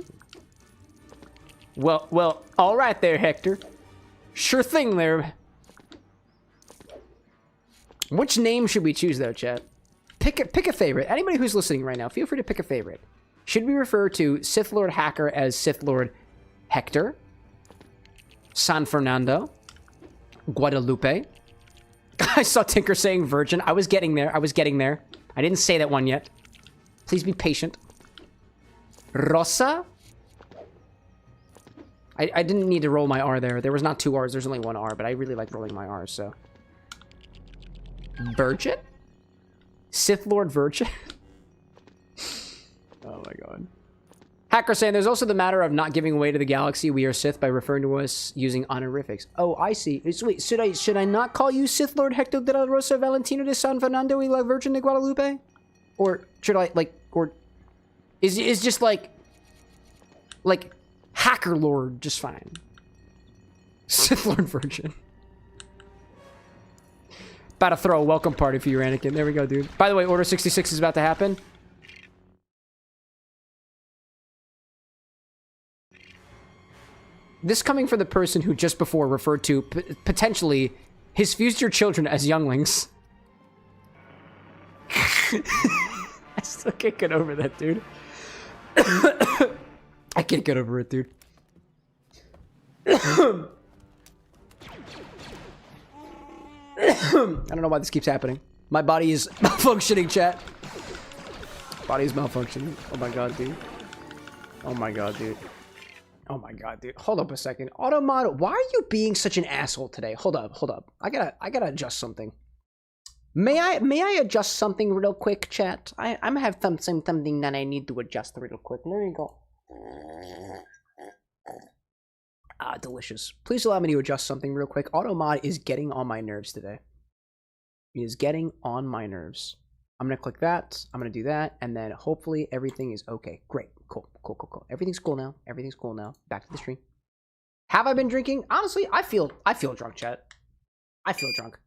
Well, all right there, Hector. Sure thing there. Which name should we choose, though, chat? Pick a favorite. Anybody who's listening right now, feel free to pick a favorite. Should we refer to Sith Lord Hacker as Sith Lord Hector? San Fernando? Guadalupe? I saw Tinker saying virgin. I was getting there. I didn't say that one yet. Please be patient. Rosa? I didn't need to roll my R there. There was not 2 R's. There's only 1 R, but I really like rolling my R's, so. Virgin? Sith Lord Virgin? Oh my god. Hacker saying there's also the matter of not giving away to the galaxy we are Sith by referring to us using honorifics. Oh, I see. Wait, should I not call you Sith Lord Hector de la Rosa Valentino de San Fernando y la Virgen de Guadalupe? Or should I, like, or... Is just like Hacker Lord just fine. Sith Lord Virgin. About to throw a welcome party for you, Anakin. There we go, dude. By the way, Order 66 is about to happen. This coming from the person who just before referred to potentially his future children as younglings. I still can't get over that, dude. I can't get over it, dude. I don't know why this keeps happening. My body is malfunctioning, chat. Body is malfunctioning. Oh my god, dude. Oh my god, dude. Oh my god, dude. Hold up a second. Automod, why are you being such an asshole today? Hold up. I gotta adjust something. May I adjust something real quick, chat? I'm gonna have something that I need to adjust real quick. There you go. Ah, delicious. Please allow me to adjust something real quick. Automod is getting on my nerves today. It is getting on my nerves. I'm gonna click that. I'm gonna do that, and then hopefully everything is okay. Great. Cool. Everything's cool now. Everything's cool now. Back to the stream. Have I been drinking? Honestly, I feel drunk, chat. I feel drunk.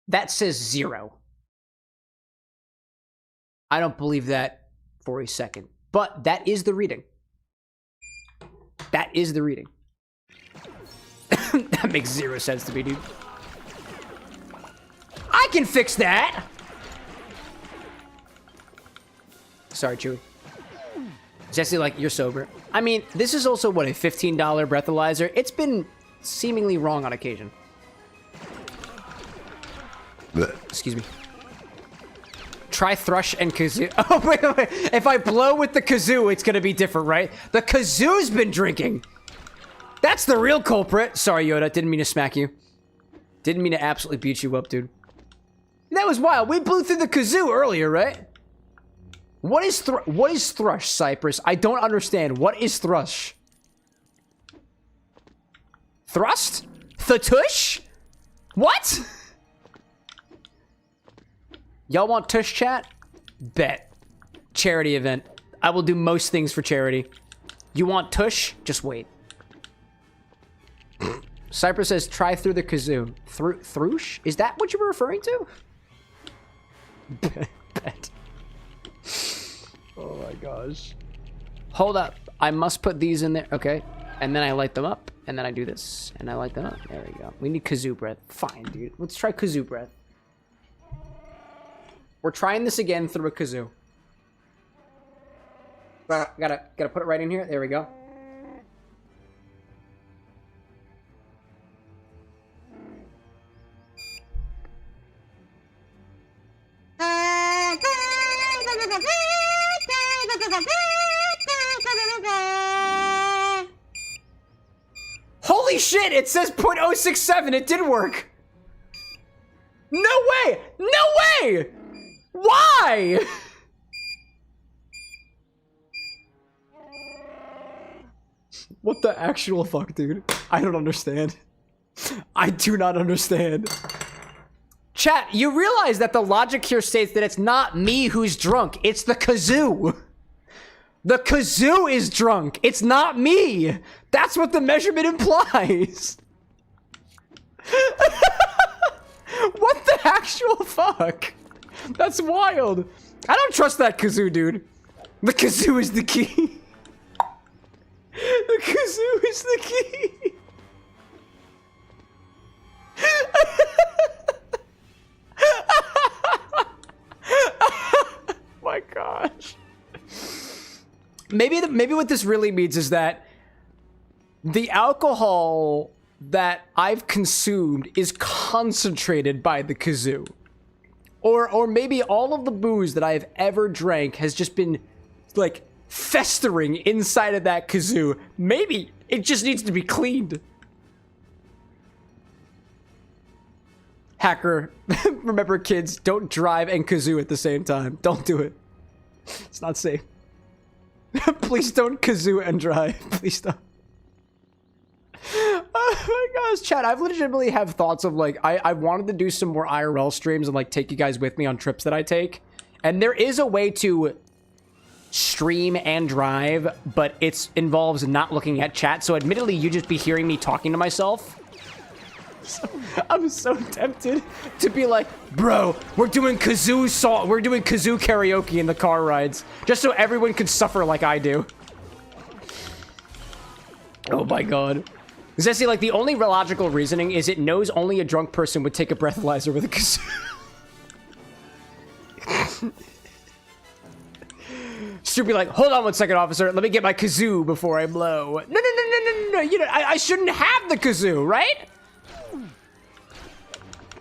That says 0. I don't believe that for a second. But that is the reading. That is the reading. That makes 0 sense to me, dude. I can fix that! Sorry, Chewy. Jesse, like, you're sober. I mean, this is also, what, a $15 breathalyzer? It's been seemingly wrong on occasion. Excuse me. Try thrush and kazoo. Oh, wait. If I blow with the kazoo, it's gonna be different, right? The kazoo's been drinking. That's the real culprit. Sorry, Yoda. Didn't mean to smack you. Didn't mean to absolutely beat you up, dude. That was wild. We blew through the kazoo earlier, right? What is thrush, Cypress? I don't understand. What is thrush? Thrust? Thatush? What? Y'all want tush chat? Bet. Charity event. I will do most things for charity. You want tush? Just wait. Cypress says, try through the kazoo. Thrush? Is that what you were referring to? Bet. Oh my gosh. Hold up. I must put these in there. Okay. And then I light them up. And then I do this. And I light them up. There we go. We need kazoo breath. Fine, dude. Let's try kazoo breath. We're trying this again through a kazoo. Gotta put it right in here. There we go. Holy shit! It says .067. It did work. No way! No way! Why? What the actual fuck, dude? I don't understand. I do not understand. Chat, you realize that the logic here states that it's not me who's drunk. It's the kazoo. The kazoo is drunk. It's not me. That's what the measurement implies. What the actual fuck? That's wild. I don't trust that kazoo, dude. The kazoo is the key. The kazoo is the key. My gosh. Maybe what this really means is that the alcohol that I've consumed is concentrated by the kazoo. Or maybe all of the booze that I've ever drank has just been, like, festering inside of that kazoo. Maybe it just needs to be cleaned. Hacker, remember kids, don't drive and kazoo at the same time. Don't do it. It's not safe. Please don't kazoo and drive. Please don't. Oh my gosh, chat, I've legitimately have thoughts of, like, I wanted to do some more IRL streams and, like, take you guys with me on trips that I take. And there is a way to stream and drive, but it involves not looking at chat. So admittedly, you just be hearing me talking to myself. So, I'm so tempted to be like, bro, we're doing kazoo karaoke in the car rides, just so everyone can suffer like I do. Oh my god. Zessie, like, the only logical reasoning is it knows only a drunk person would take a breathalyzer with a kazoo. Stu be like, hold on 1 second, officer. Let me get my kazoo before I blow. No. You know, I shouldn't have the kazoo, right?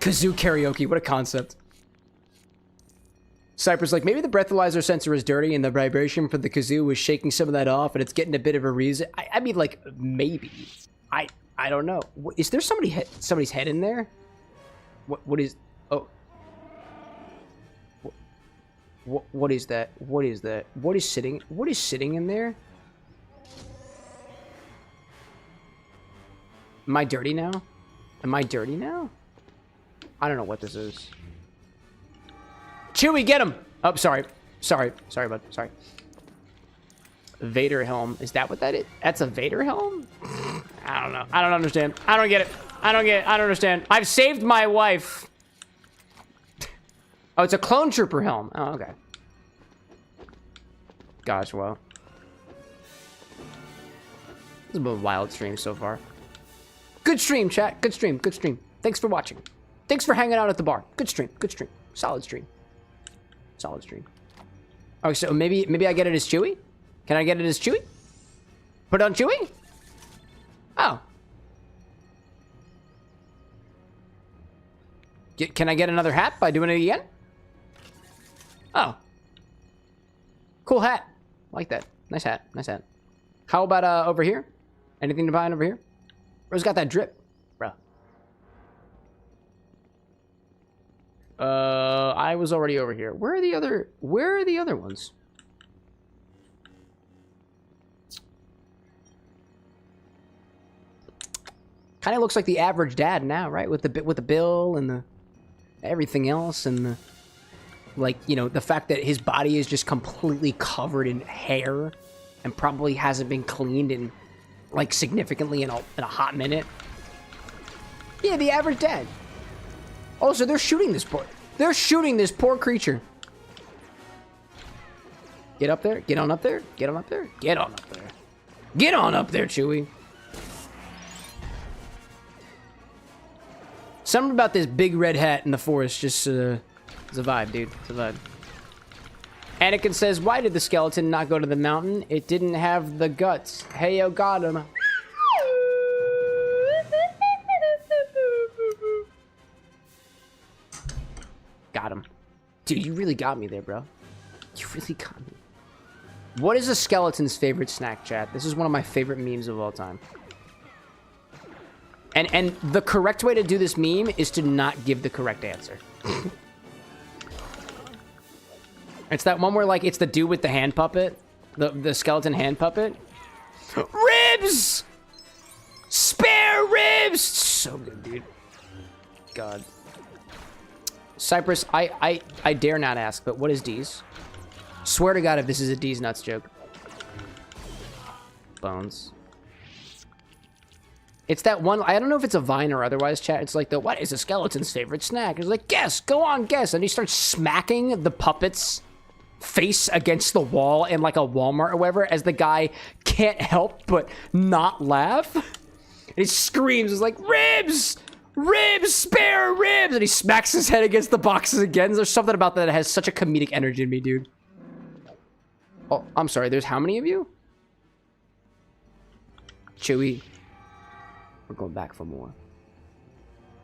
Kazoo karaoke, what a concept. Cypress like, maybe the breathalyzer sensor is dirty and the vibration for the kazoo is shaking some of that off and it's getting a bit of a reason. I mean, like, maybe. I don't know. Is there somebody's head in there? What is... Oh, What is that? What is that? What is sitting in there? Am I dirty now? Am I dirty now? I don't know what this is. Chewie, get him! Oh, sorry. Sorry, bud. Sorry. Vader helm. Is that what that is? That's a Vader helm? I don't know. I don't understand. I don't get it. I don't understand. I've saved my wife. Oh, it's a clone trooper helm. Oh, okay. Gosh, well. This has been a wild stream so far. Good stream, chat. Good stream. Good stream. Thanks for watching. Thanks for hanging out at the bar. Good stream. Good stream. Solid stream. Solid stream. Oh, so maybe I get it as Chewie? Can I get it as Chewie? Put it on Chewie? Oh. Can I get another hat by doing it again? Oh. Cool hat. Like that. Nice hat. Nice hat. How about over here? Anything to buy over here? Bro's got that drip, bro. I was already over here. Where are the other ones? Kind of looks like the average dad now, right? With the bill and the everything else, and the, like, you know, the fact that his body is just completely covered in hair and probably hasn't been cleaned in, like, significantly in a hot minute. Yeah, the average dad. Oh, so they're shooting this poor. They're shooting this poor creature. Get up there. Get on up there. Get on up there. Get on up there. Get on up there, Chewie. Something about this big red hat in the forest just is a vibe, dude. It's a vibe. Anakin says, why did the skeleton not go to the mountain? It didn't have the guts. Hey, yo, got him. Got him. Dude, you really got me there, bro. You really got me. What is a skeleton's favorite snack, chat? This is one of my favorite memes of all time. And the correct way to do this meme is to not give the correct answer. It's that one where, like, it's the dude with the hand puppet. The skeleton hand puppet. Ribs! Spare ribs! So good, dude. God. Cypress, I dare not ask, but what is D's? Swear to God if this is a D's nuts joke. Bones. It's that one, I don't know if it's a Vine or otherwise, chat. It's like what is a skeleton's favorite snack? It's like, guess, go on, guess. And he starts smacking the puppet's face against the wall in like a Walmart or whatever, as the guy can't help but not laugh. And he screams, it's like, ribs! Ribs! Spare ribs! And he smacks his head against the boxes again. There's something about that has such a comedic energy in me, dude. Oh, I'm sorry, there's how many of you? Chewie. We're going back for more.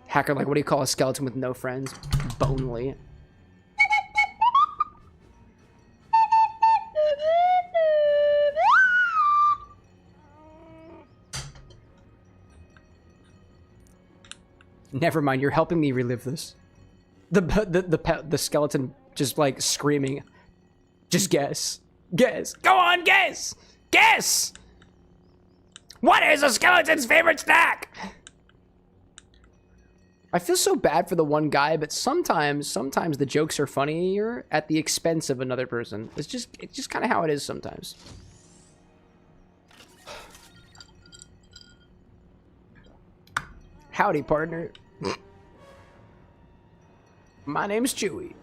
Hacker, like, what do you call a skeleton with no friends? Bonely. Never mind, you're helping me relive this. The skeleton just, like, screaming. Just guess. Guess. Go on, guess! Guess! What is a skeleton's favorite snack? I feel so bad for the one guy, but sometimes the jokes are funnier at the expense of another person. It's just kind of how it is sometimes. Howdy, partner. My name's Chewie,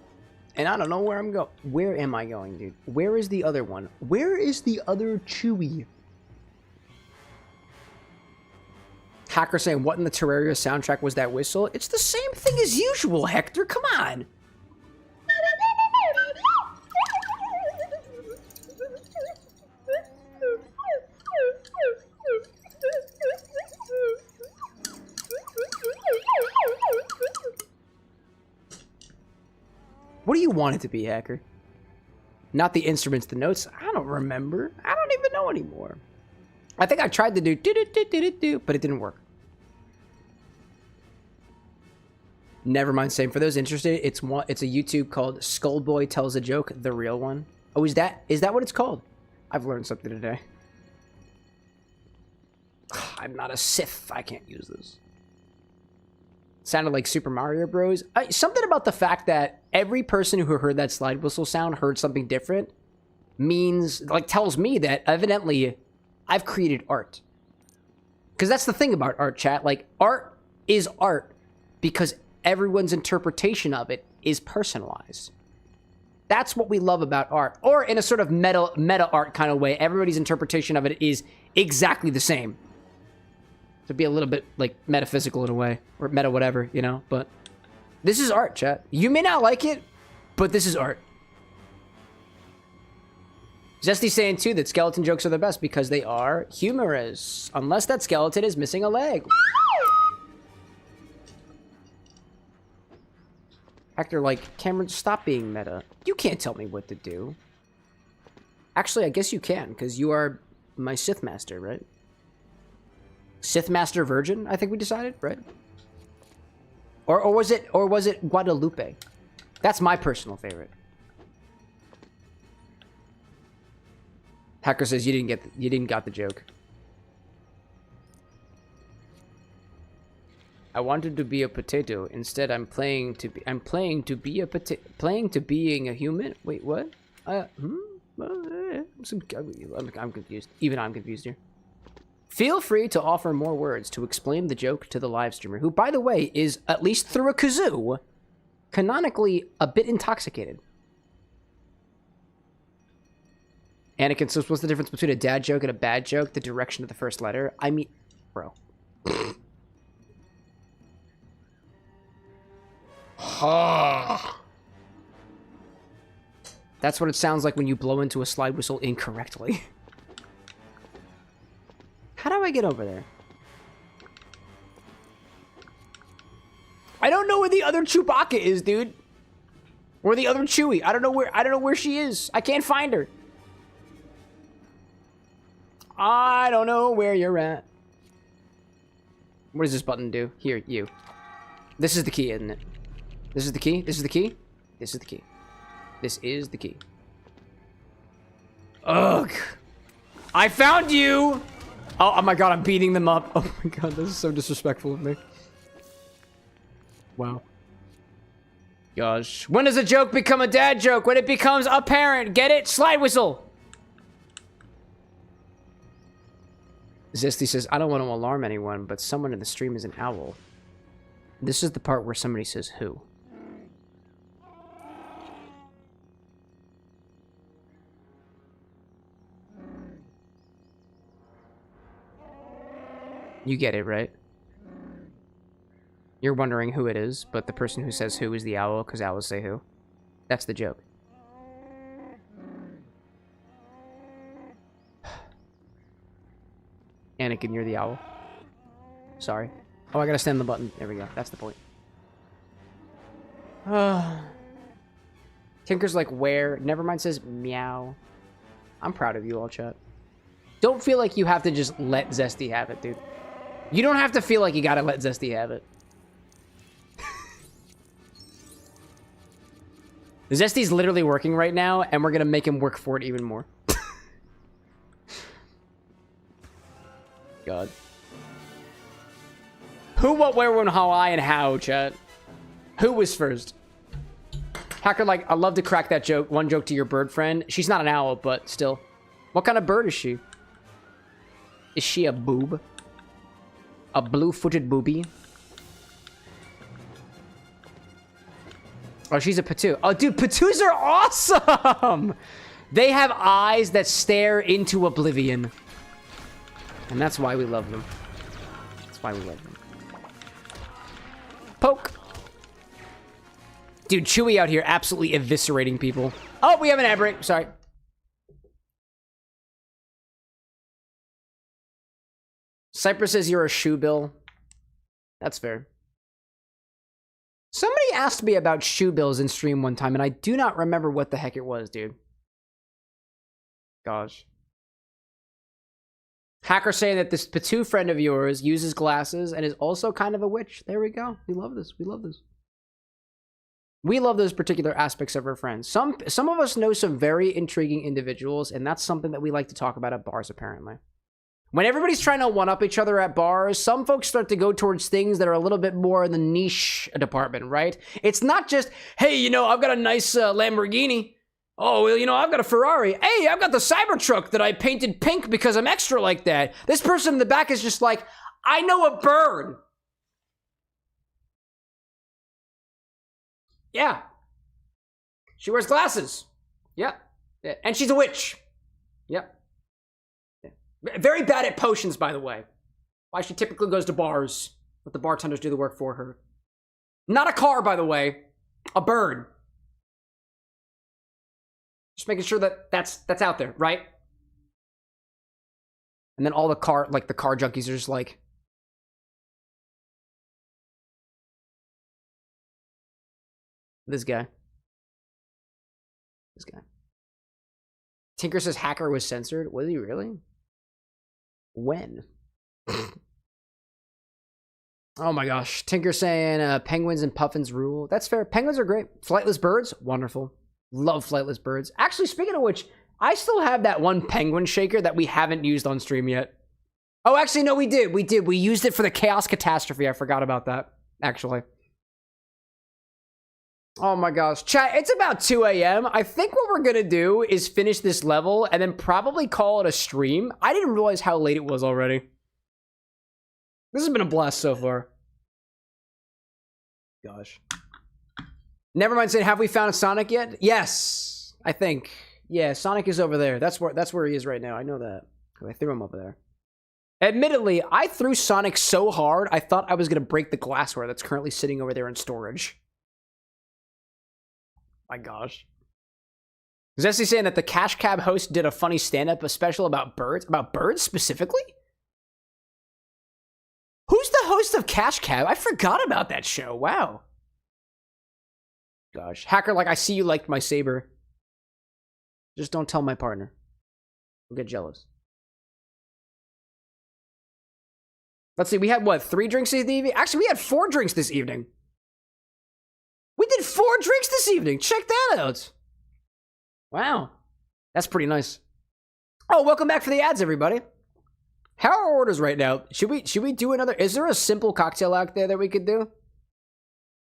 and I don't know where I'm going. Where am I going, dude? Where is the other one? Where is the other Chewie? Hacker saying, what in the Terraria soundtrack was that whistle? It's the same thing as usual, Hector. Come on. What do you want it to be, Hacker? Not the instruments, the notes. I don't remember. I don't even know anymore. I think I tried to do do-do-do-do-do-do, but it didn't work. Never mind. Same for those interested. It's a YouTube called Skullboy Tells a Joke, the real one. Oh, is that what it's called? I've learned something today. I'm not a Sith. I can't use this. Sounded like Super Mario Bros. Something about the fact that every person who heard that slide whistle sound heard something different means, like, tells me that evidently I've created art. Because that's the thing about art, chat. Like, art is art because everyone's interpretation of it is personalized. That's what we love about art. Or in a sort of meta art kind of way, everybody's interpretation of it is exactly the same. To be a little bit, like, metaphysical in a way. Or meta whatever, you know? But this is art, chat. You may not like it, but this is art. Zesty's saying, too, that skeleton jokes are the best because they are humorous. Unless that skeleton is missing a leg. Actor like, Cameron, stop being meta. You can't tell me what to do. Actually, I guess you can, because you are my Sith Master, right? Sith Master Virgin, I think we decided, right? Or was it Guadalupe? That's my personal favorite. Hacker says you didn't got the joke. I wanted to be a potato. Instead, I'm playing to being a human. Wait, what? I'm confused. Even I'm confused here. Feel free to offer more words to explain the joke to the live streamer, who, by the way, is, at least through a kazoo, canonically a bit intoxicated. Anakin says, what's the difference between a dad joke and a bad joke? The direction of the first letter. I mean, bro. That's what it sounds like when you blow into a slide whistle incorrectly. How do I get over there? I don't know where the other Chewbacca is, dude. Or the other Chewie. I don't know where she is. I can't find her. I don't know where you're at. What does this button do? Here, you. This is the key, isn't it? This is the key? This is the key? This is the key. This is the key. Ugh. I found you! Oh my god, I'm beating them up. Oh my god, this is so disrespectful of me. Wow. Gosh. When does a joke become a dad joke? When it becomes apparent. Get it? Slide whistle! Zesty says, I don't want to alarm anyone, but someone in the stream is an owl. This is the part where somebody says who. You get it, right? You're wondering who it is, but the person who says who is the owl, because owls say who. That's the joke. Anakin, you're the owl. Sorry. Oh, I gotta stand the button. There we go. That's the point. Tinker's like, where? Nevermind says, meow. I'm proud of you all, chat. Don't feel like you have to just let Zesty have it, dude. You don't have to feel like you gotta let Zesty have it. Zesty's literally working right now, and we're gonna make him work for it even more. God. Who, what, where, when, how, I, and how, chat? Who was first? Hacker, like, I love to crack that joke. One joke to your bird friend. She's not an owl, but still. What kind of bird is she? Is she a boob? A blue-footed booby? Oh, she's a patoo. Oh, dude, patoos are awesome! They have eyes that stare into oblivion. And that's why we love them. That's why we love them. Poke! Dude, Chewie out here absolutely eviscerating people. Oh, we have an ad break. Sorry. Cypress says you're a shoe bill. That's fair. Somebody asked me about shoe bills in stream one time, and I do not remember what the heck it was, dude. Gosh. Hacker saying that this patoo friend of yours uses glasses and is also kind of a witch. There we go. We love this. We love this. We love those particular aspects of our friends. Some of us know some very intriguing individuals, and that's something that we like to talk about at bars, apparently. When everybody's trying to one-up each other at bars, some folks start to go towards things that are a little bit more in the niche department, right? It's not just, hey, you know, I've got a nice Lamborghini. Oh, well, you know, I've got a Ferrari. Hey, I've got the Cybertruck that I painted pink because I'm extra like that. This person in the back is just like, I know a bird. Yeah. She wears glasses. Yep. Yeah. And she's a witch. Yep. Yeah. Very bad at potions, by the way. Why she typically goes to bars. Let the bartenders do the work for her. Not a car, by the way. A bird. Just making sure that that's out there, right? And then all the car junkies are just like, This guy. Tinker says hacker was censored. Was he really? When? Oh my gosh. Tinker saying penguins and puffins rule. That's fair. Penguins are great. Flightless birds, wonderful. Love flightless birds. Actually, speaking of which, I still have that one penguin shaker that we haven't used on stream yet. Oh, actually, no, we did. We used it for the Chaos Catastrophe. I forgot about that, actually. Oh my gosh. Chat, it's about 2 a.m. I think what we're going to do is finish this level and then probably call it a stream. I didn't realize how late it was already. This has been a blast so far. Gosh. Never mind saying, have we found Sonic yet? Yes, I think. Yeah, Sonic is over there. That's where he is right now. I know that. I threw him over there. Admittedly, I threw Sonic so hard, I thought I was going to break the glassware that's currently sitting over there in storage. My gosh. Zesty saying that the Cash Cab host did a funny stand-up, a special about birds. About birds specifically? Who's the host of Cash Cab? I forgot about that show. Wow. Gosh. Hacker, like, I see you liked my saber. Just don't tell my partner. We'll get jealous. Let's see, we had, what, 3 drinks this evening? Actually, we had 4 drinks this evening. We did 4 drinks this evening. Check that out. Wow. That's pretty nice. Oh, welcome back for the ads, everybody. How are our orders right now? Should we do another? Is there a simple cocktail out there that we could do?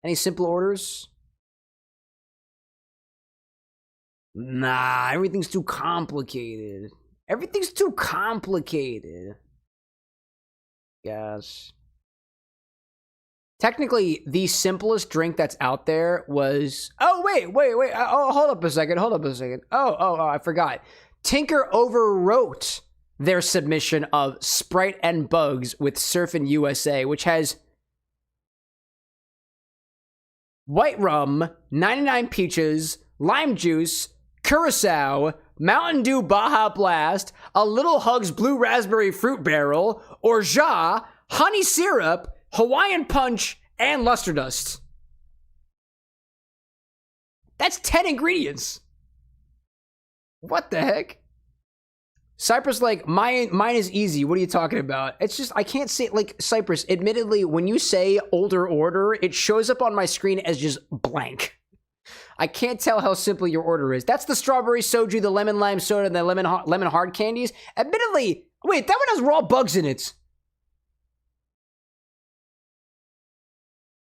Any simple orders? Nah, everything's too complicated. Everything's too complicated. Yes. Technically, the simplest drink that's out there was... Oh, wait. Oh, hold up a second. Oh, I forgot. Tinker overwrote their submission of Sprite and Bugs with Surfin' USA, which has white rum, 99 peaches, lime juice, Curacao, Mountain Dew Baja Blast, a Little Hugs Blue Raspberry Fruit Barrel, Orgeat, honey syrup, Hawaiian Punch, and Luster Dust. That's 10 ingredients. What the heck? Cypress, like, mine is easy. What are you talking about? It's just, I can't say, like, Cypress, admittedly, when you say older order, it shows up on my screen as just blank. I can't tell how simple your order is. That's the strawberry soju, the lemon lime soda, and the lemon hard candies. Admittedly, wait, that one has raw bugs in it.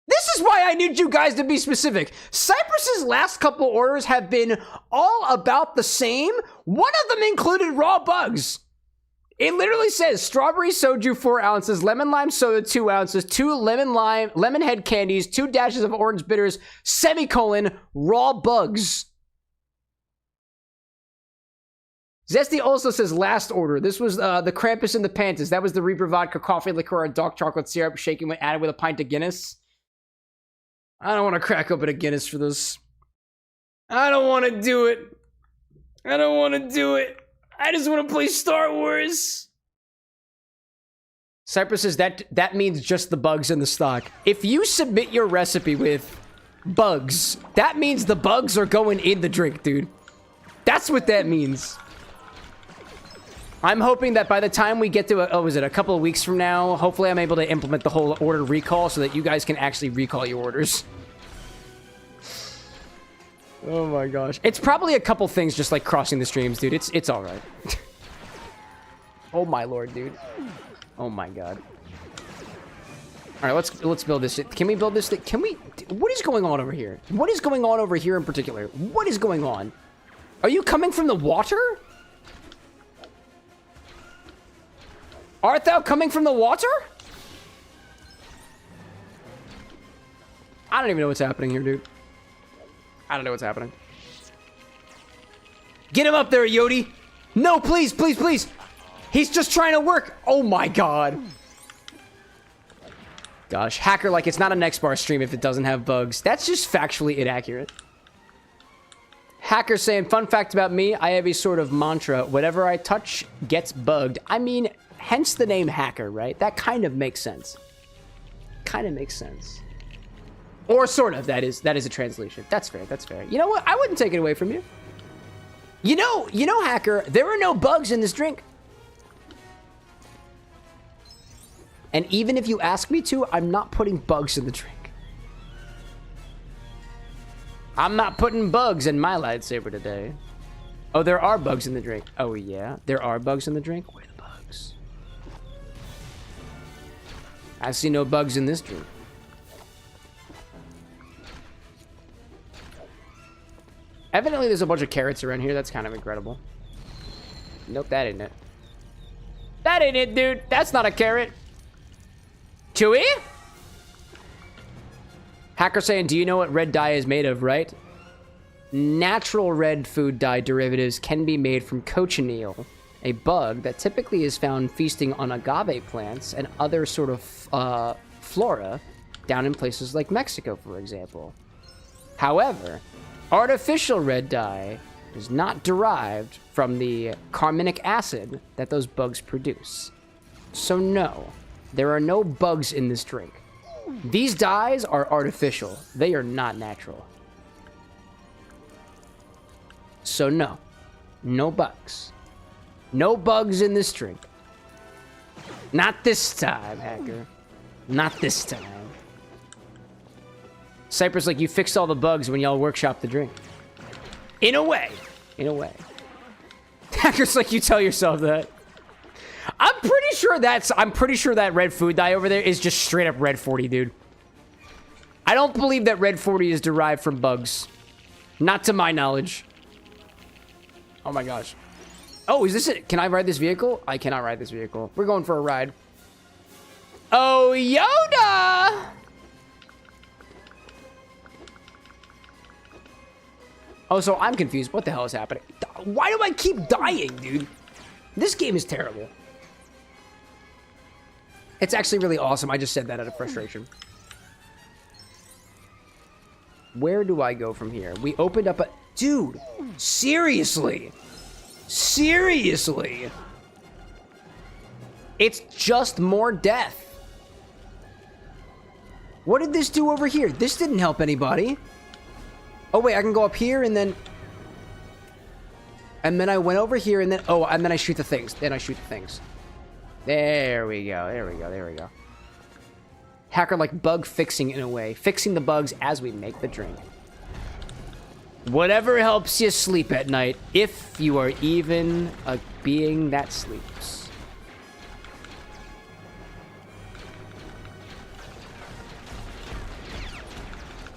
This is why I need you guys to be specific. Cypress's last couple orders have been all about the same. One of them included raw bugs. It literally says strawberry soju 4 ounces, lemon lime soda 2 ounces, 2 lemon head candies, 2 dashes of orange bitters, semicolon, raw bugs. Zesty also says last order. This was the Krampus and the Pantas. That was the Reaper vodka, coffee liqueur, and dark chocolate syrup, shaken when added with a pint of Guinness. I don't want to crack open a Guinness for this. I don't want to do it. I just want to play Star Wars. Cypress says that means just the bugs in the stock. If you submit your recipe with bugs, that means the bugs are going in the drink, dude. That's what that means. I'm hoping that by the time we get to, a couple of weeks from now, hopefully I'm able to implement the whole order recall so that you guys can actually recall your orders. Oh my gosh. It's probably a couple things just like crossing the streams, dude. It's all right. Oh my lord, dude. Oh my god. All right, let's build this. Can we build this thing? Can we? What is going on over here? What is going on over here in particular? What is going on? Are you coming from the water? Art thou coming from the water? I don't even know what's happening here, dude. I don't know what's happening. Get him up there, Yodi. No, please, please, please. He's just trying to work. Oh my god. Gosh, hacker like it's not an X-Bar stream if it doesn't have bugs. That's just factually inaccurate. Hacker saying, fun fact about me, I have a sort of mantra. Whatever I touch gets bugged. I mean, hence the name hacker, right? That kind of makes sense. Kind of makes sense. Or sort of, that is a translation. That's fair, that's fair. You know what? I wouldn't take it away from you. You know, hacker, there are no bugs in this drink. And even if you ask me to, I'm not putting bugs in the drink. I'm not putting bugs in my lightsaber today. Oh, there are bugs in the drink. Oh, yeah? There are bugs in the drink? Where are the bugs? I see no bugs in this drink. Evidently, there's a bunch of carrots around here. That's kind of incredible. Nope, that ain't it. That ain't it, dude. That's not a carrot. Chewy? Hacker saying, do you know what red dye is made of, right? Natural red food dye derivatives can be made from cochineal, a bug that typically is found feasting on agave plants and other sort of flora down in places like Mexico, for example. However, artificial red dye is not derived from the carminic acid that those bugs produce. So no, there are no bugs in this drink. These dyes are artificial. They are not natural. So no, no bugs. No bugs in this drink. Not this time, hacker. Not this time. Cypress, like, you fixed all the bugs when y'all workshop the drink. In a way. In a way. Hacker's like, you tell yourself that. I'm pretty sure that red food dye over there is just straight up red 40, dude. I don't believe that red 40 is derived from bugs. Not to my knowledge. Oh my gosh. Oh, is this it? Can I ride this vehicle? I cannot ride this vehicle. We're going for a ride. Oh, Yoda! Oh, so I'm confused. What the hell is happening? Why do I keep dying, dude? This game is terrible. It's actually really awesome. I just said that out of frustration. Where do I go from here? We opened up a... Dude, seriously? Seriously? It's just more death. What did this do over here? This didn't help anybody. Oh, wait, I can go up here and then... And then I went over here and then... Oh, and then I shoot the things. Then I shoot the things. There we go. There we go. There we go. Hacker like bug fixing in a way. Fixing the bugs as we make the drink. Whatever helps you sleep at night, if you are even a being that sleeps.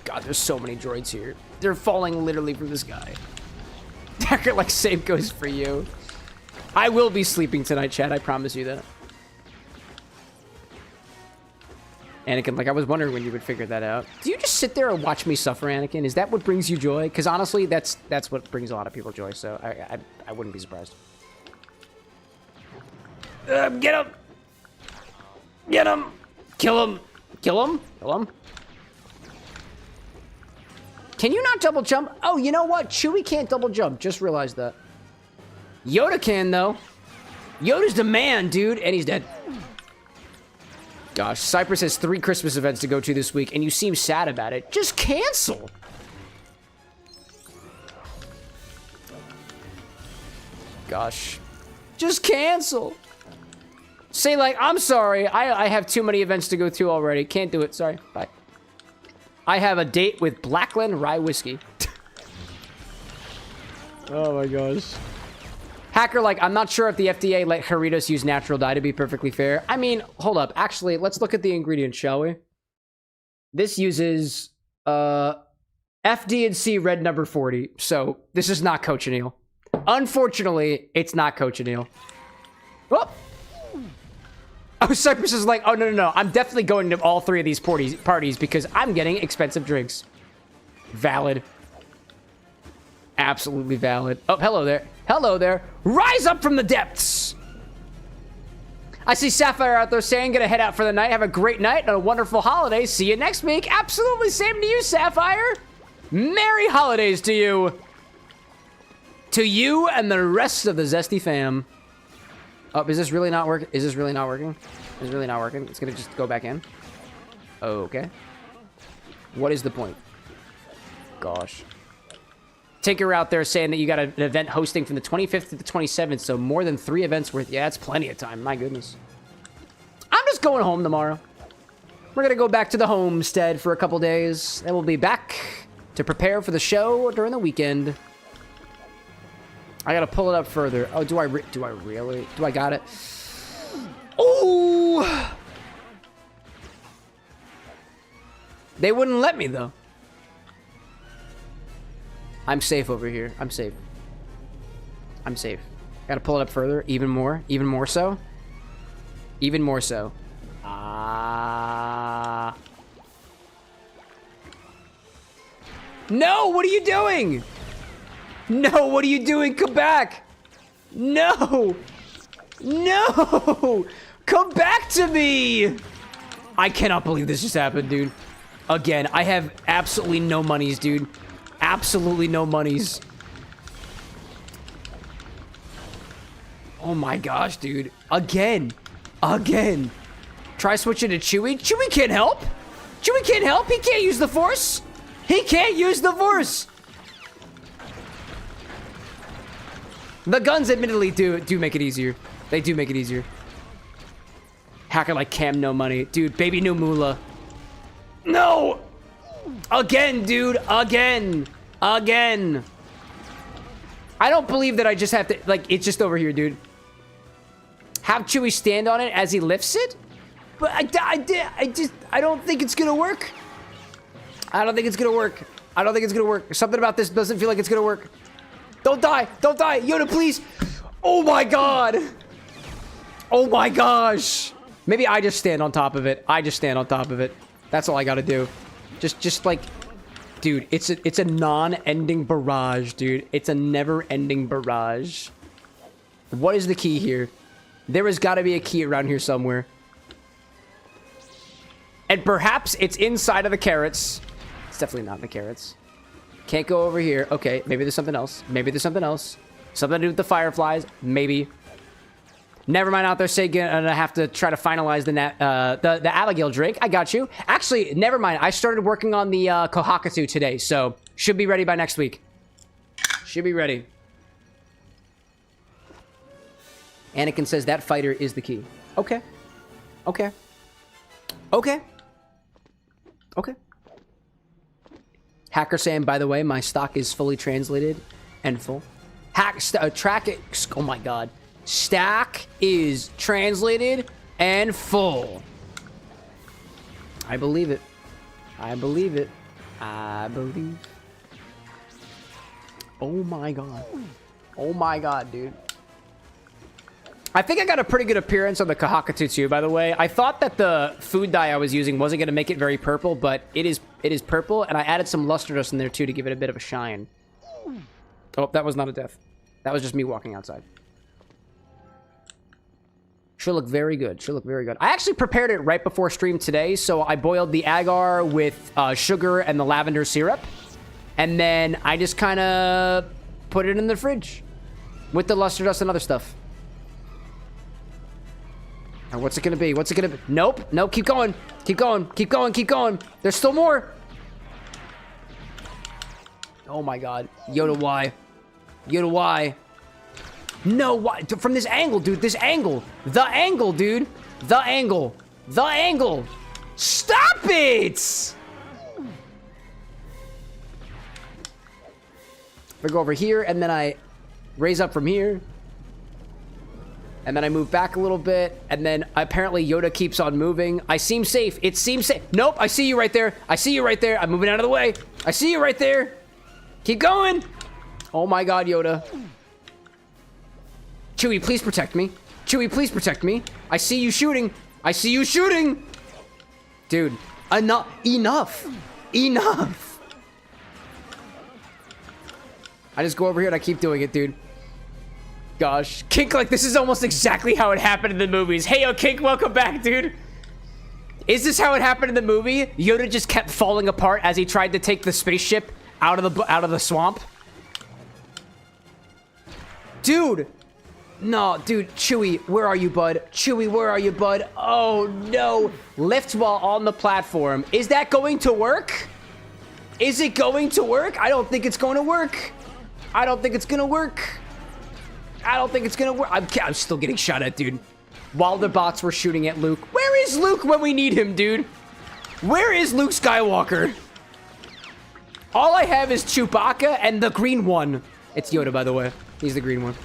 God, there's so many droids here. They're falling literally from the sky. Hacker like same goes for you. I will be sleeping tonight, chat. I promise you that. Anakin, like, I was wondering when you would figure that out. Do you just sit there and watch me suffer, Anakin? Is that what brings you joy? Because honestly, that's what brings a lot of people joy, so I wouldn't be surprised. Get him! Get him! Kill him! Kill him! Kill him! Can you not double jump? Oh, you know what? Chewie can't double jump. Just realized that. Yoda can, though. Yoda's the man, dude. And he's dead. Gosh, Cypress has 3 Christmas events to go to this week, and you seem sad about it. Just cancel. Gosh. Just cancel. Say, like, I'm sorry. I have too many events to go to already. Can't do it. Sorry. Bye. I have a date with Blackland Rye Whiskey. Oh my gosh. Hacker, like, I'm not sure if the FDA let Doritos use natural dye, to be perfectly fair. I mean, hold up. Actually, let's look at the ingredients, shall we? This uses FD&C red number 40. So this is not cochineal. Unfortunately, it's not cochineal. Oh! Oh, Cypress is like, oh, no. I'm definitely going to all 3 of these parties because I'm getting expensive drinks. Valid. Absolutely valid. Oh, hello there. Hello there. Rise up from the depths. I see Sapphire out there saying, gonna head out for the night. Have a great night and a wonderful holiday. See you next week. Absolutely same to you, Sapphire. Merry holidays to you. To you and the rest of the Zesty fam. Oh, is this really not working? Is this really not working? Is it really not working? It's gonna just go back in. Okay. What is the point? Gosh. Tinker out there saying that you got an event hosting from the 25th to the 27th, so more than 3 events worth. Yeah, that's plenty of time. My goodness. I'm just going home tomorrow. We're gonna go back to the homestead for a couple days, and we'll be back to prepare for the show during the weekend. I gotta pull it up further. Oh, do I really? Do I got it? Ooh! They wouldn't let me, though. I'm safe over here. I'm safe. I'm safe. Gotta pull it up further. Even more. Even more so. Even more so. No! What are you doing? No! What are you doing? Come back! No! No! Come back to me! I cannot believe this just happened, dude. Again, I have absolutely no monies, dude. Absolutely no monies. Oh my gosh, dude. Again. Try switching to Chewie. Chewie can't help. Chewie can't help. He can't use the Force. He can't use the Force. The guns admittedly do make it easier. They do make it easier. Hacker like Cam, no money. Dude, baby no moolah. No! Again, dude. Again. I don't believe that I just have to... Like, it's just over here, dude. Have Chewie stand on it as he lifts it? But I don't think it's gonna work. I don't think it's gonna work. Something about this doesn't feel like it's gonna work. Don't die. Yoda, please. Oh my god. Oh my gosh. Maybe I just stand on top of it. That's all I gotta do. Just like... Dude, it's a non-ending barrage, dude. It's a never-ending barrage. What is the key here? There has got to be a key around here somewhere. And perhaps it's inside of the carrots. It's definitely not in the carrots. Can't go over here. Okay, maybe there's something else. Something to do with the fireflies. Maybe. Never mind out there saying gonna have to try to finalize the Abigail drink. I got you. Actually, never mind. I started working on the Kohakatu today, so should be ready by next week. Should be ready. Anakin says that fighter is the key. Okay. Hacker saying, by the way, my stock is fully translated and full. Track it. Oh my god. Stack is translated and full. I believe it. I believe. Oh my god, dude. I think I got a pretty good appearance on the Kohakatu too, by the way. I thought that the food dye I was using wasn't going to make it very purple, but it is purple, and I added some luster dust in there too to give it a bit of a shine. Oh, that was not a death. That was just me walking outside. Should look very good. I actually prepared it right before stream today, so I boiled the agar with sugar and the lavender syrup, and then I just kind of put it in the fridge with the luster dust and other stuff. And what's it gonna be? Nope. Keep going. There's still more. Oh my god. Yoda, why? No, why? From this angle, dude. The angle, dude. The angle. Stop it! I go over here, and then I raise up from here. And then I move back a little bit, and then apparently Yoda keeps on moving. I seem safe. It seems safe. Nope, I see you right there. I see you right there. I'm moving out of the way. I see you right there. Keep going. Oh my god, Yoda. Chewie, please protect me. Chewie, please protect me. I see you shooting. I see you shooting. Dude, enough. Enough. I just go over here and I keep doing it, dude. Gosh. Kink, like, this is almost exactly how it happened in the movies. Hey, yo, Kink, welcome back, dude. Is this how it happened in the movie? Yoda just kept falling apart as he tried to take the spaceship out of the swamp. Dude. No, dude. Chewie, where are you, bud? Chewie, where are you, bud? Oh, no. Lift while on the platform. Is that going to work? Is it going to work? I don't think it's going to work. I don't think it's going to work. I don't think it's going to work. I'm still getting shot at, dude. While the bots were shooting at Luke. Where is Luke when we need him, dude? Where is Luke Skywalker? All I have is Chewbacca and the green one. It's Yoda, by the way. He's the green one.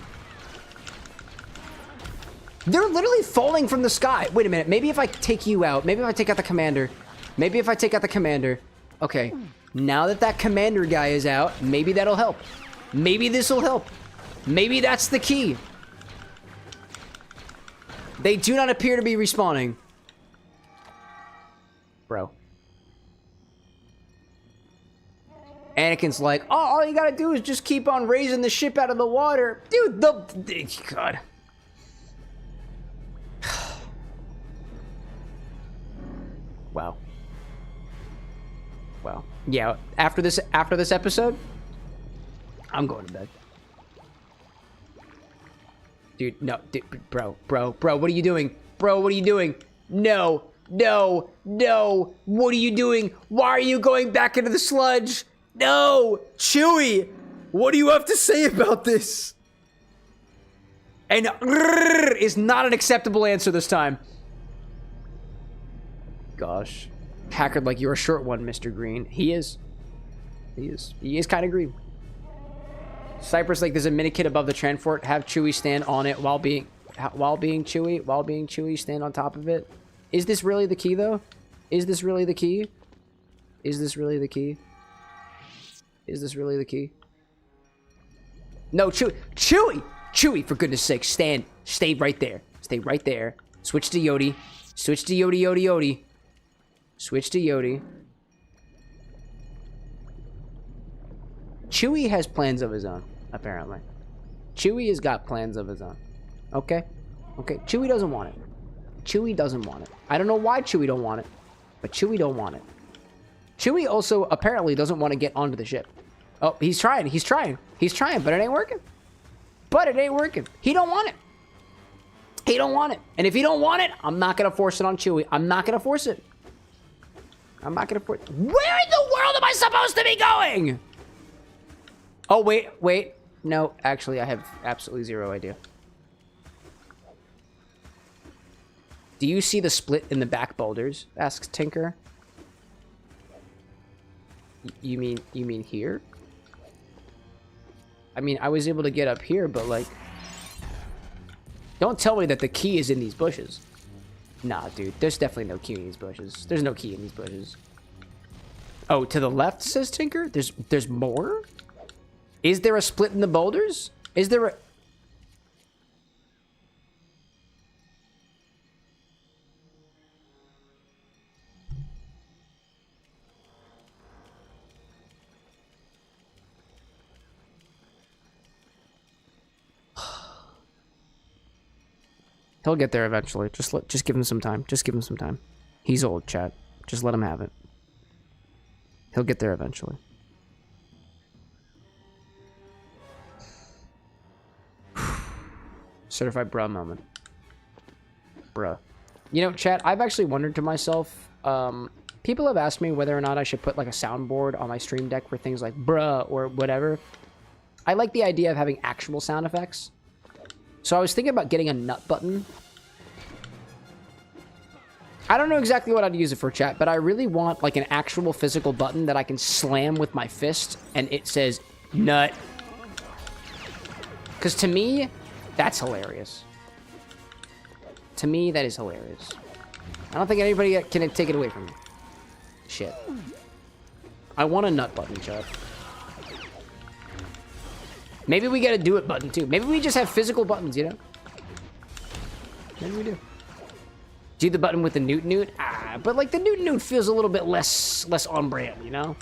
They're literally falling from the sky. Wait a minute. Maybe if I take you out. Maybe if I take out the commander. Maybe if I take out the commander. Okay. Now that that commander guy is out, maybe that'll help. Maybe this will help. Maybe that's the key. They do not appear to be respawning. Bro. Anakin's like, oh, all you gotta do is just keep on raising the ship out of the water. Dude, God. Wow. Wow. Yeah, after this episode, I'm going to bed. Dude, no, dude, bro, what are you doing? Bro, what are you doing? No, what are you doing? Why are you going back into the sludge? No, Chewie, what do you have to say about this? And is not an acceptable answer this time. Gosh. Packard, like, you're a short one, Mr. Green. He is. He is kind of green. Cypress, like, there's a mini kit above the transport. Have Chewie stand on it while being Chewie, stand on top of it. Is this really the key, though? Is this really the key? Is this really the key? Is this really the key? No, Chewie, for goodness sake, stay right there. Stay right there. Switch to Yodi. Switch to Yodi. Switch to Yodi. Chewie has plans of his own, apparently. Chewie has got plans of his own. Okay? Okay, Chewie doesn't want it. Chewie doesn't want it. I don't know why Chewie don't want it, but Chewie don't want it. Chewie also apparently doesn't want to get onto the ship. Oh, he's trying, but it ain't working. He don't want it. He don't want it. And if he don't want it, I'm not going to force it on Chewie. I'm not going to force it. Where in the world am I supposed to be going? Oh, wait. No, actually, I have absolutely zero idea. Do you see the split in the back boulders? Asks Tinker. You mean here? I mean, I was able to get up here, but like... Don't tell me that the key is in these bushes. Nah, dude. There's definitely no key in these bushes. There's no key in these bushes. Oh, to the left, says Tinker? There's more? Is there a split in the boulders? Is there a... He'll get there eventually. Just give him some time. Just give him some time. He's old, chat. Just let him have it. He'll get there eventually. Certified bruh moment. Bruh. You know, chat, I've actually wondered to myself, people have asked me whether or not I should put like a soundboard on my stream deck for things like bruh or whatever. I like the idea of having actual sound effects. So I was thinking about getting a nut button. I don't know exactly what I'd use it for, chat, but I really want like an actual physical button that I can slam with my fist and it says nut. Because to me, that's hilarious. To me, that is hilarious. I don't think anybody can take it away from me. Shit. I want a nut button, chat. Maybe we get a do it button, too. Maybe we just have physical buttons, you know? Maybe we do. Do the button with the newt. But like the newt feels a little bit less on brand, you know?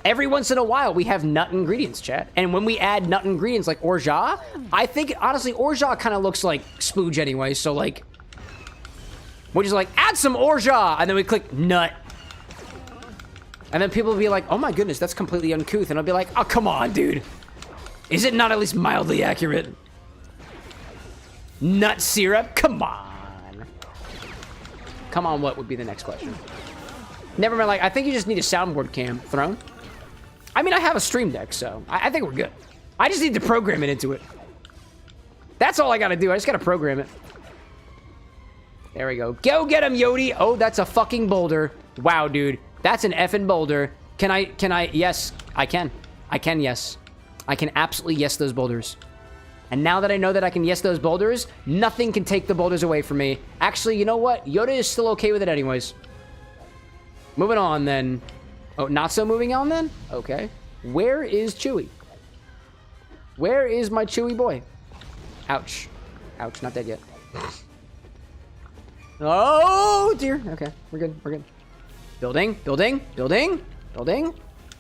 Every once in a while, we have nut ingredients, chat. And when we add nut ingredients like orgeat, I think, honestly, orgeat kind of looks like splooge anyway. So, like, we just like, add some orgeat. And then we click nut. And then people will be like, oh my goodness, that's completely uncouth. And I'll be like, oh, come on, dude. Is it not at least mildly accurate? Nut syrup? Come on. Come on, what would be the next question? Never mind, like, I think you just need a soundboard cam thrown. I mean, I have a stream deck, so I think we're good. I just need to program it into it. That's all I gotta do. I just gotta program it. There we go. Go get him, Yodi. Oh, that's a fucking boulder. Wow, dude. That's an effing boulder. Can I? Yes, I can. I can, yes. I can absolutely yes those boulders. And now that I know that I can yes those boulders, nothing can take the boulders away from me. Actually, you know what? Yoda is still okay with it anyways. Moving on, then. Oh, not so moving on, then? Okay. Where is Chewie? Where is my Chewie boy? Ouch. Ouch, not dead yet. Oh, dear. Okay, we're good, we're good. Building, building, building, building.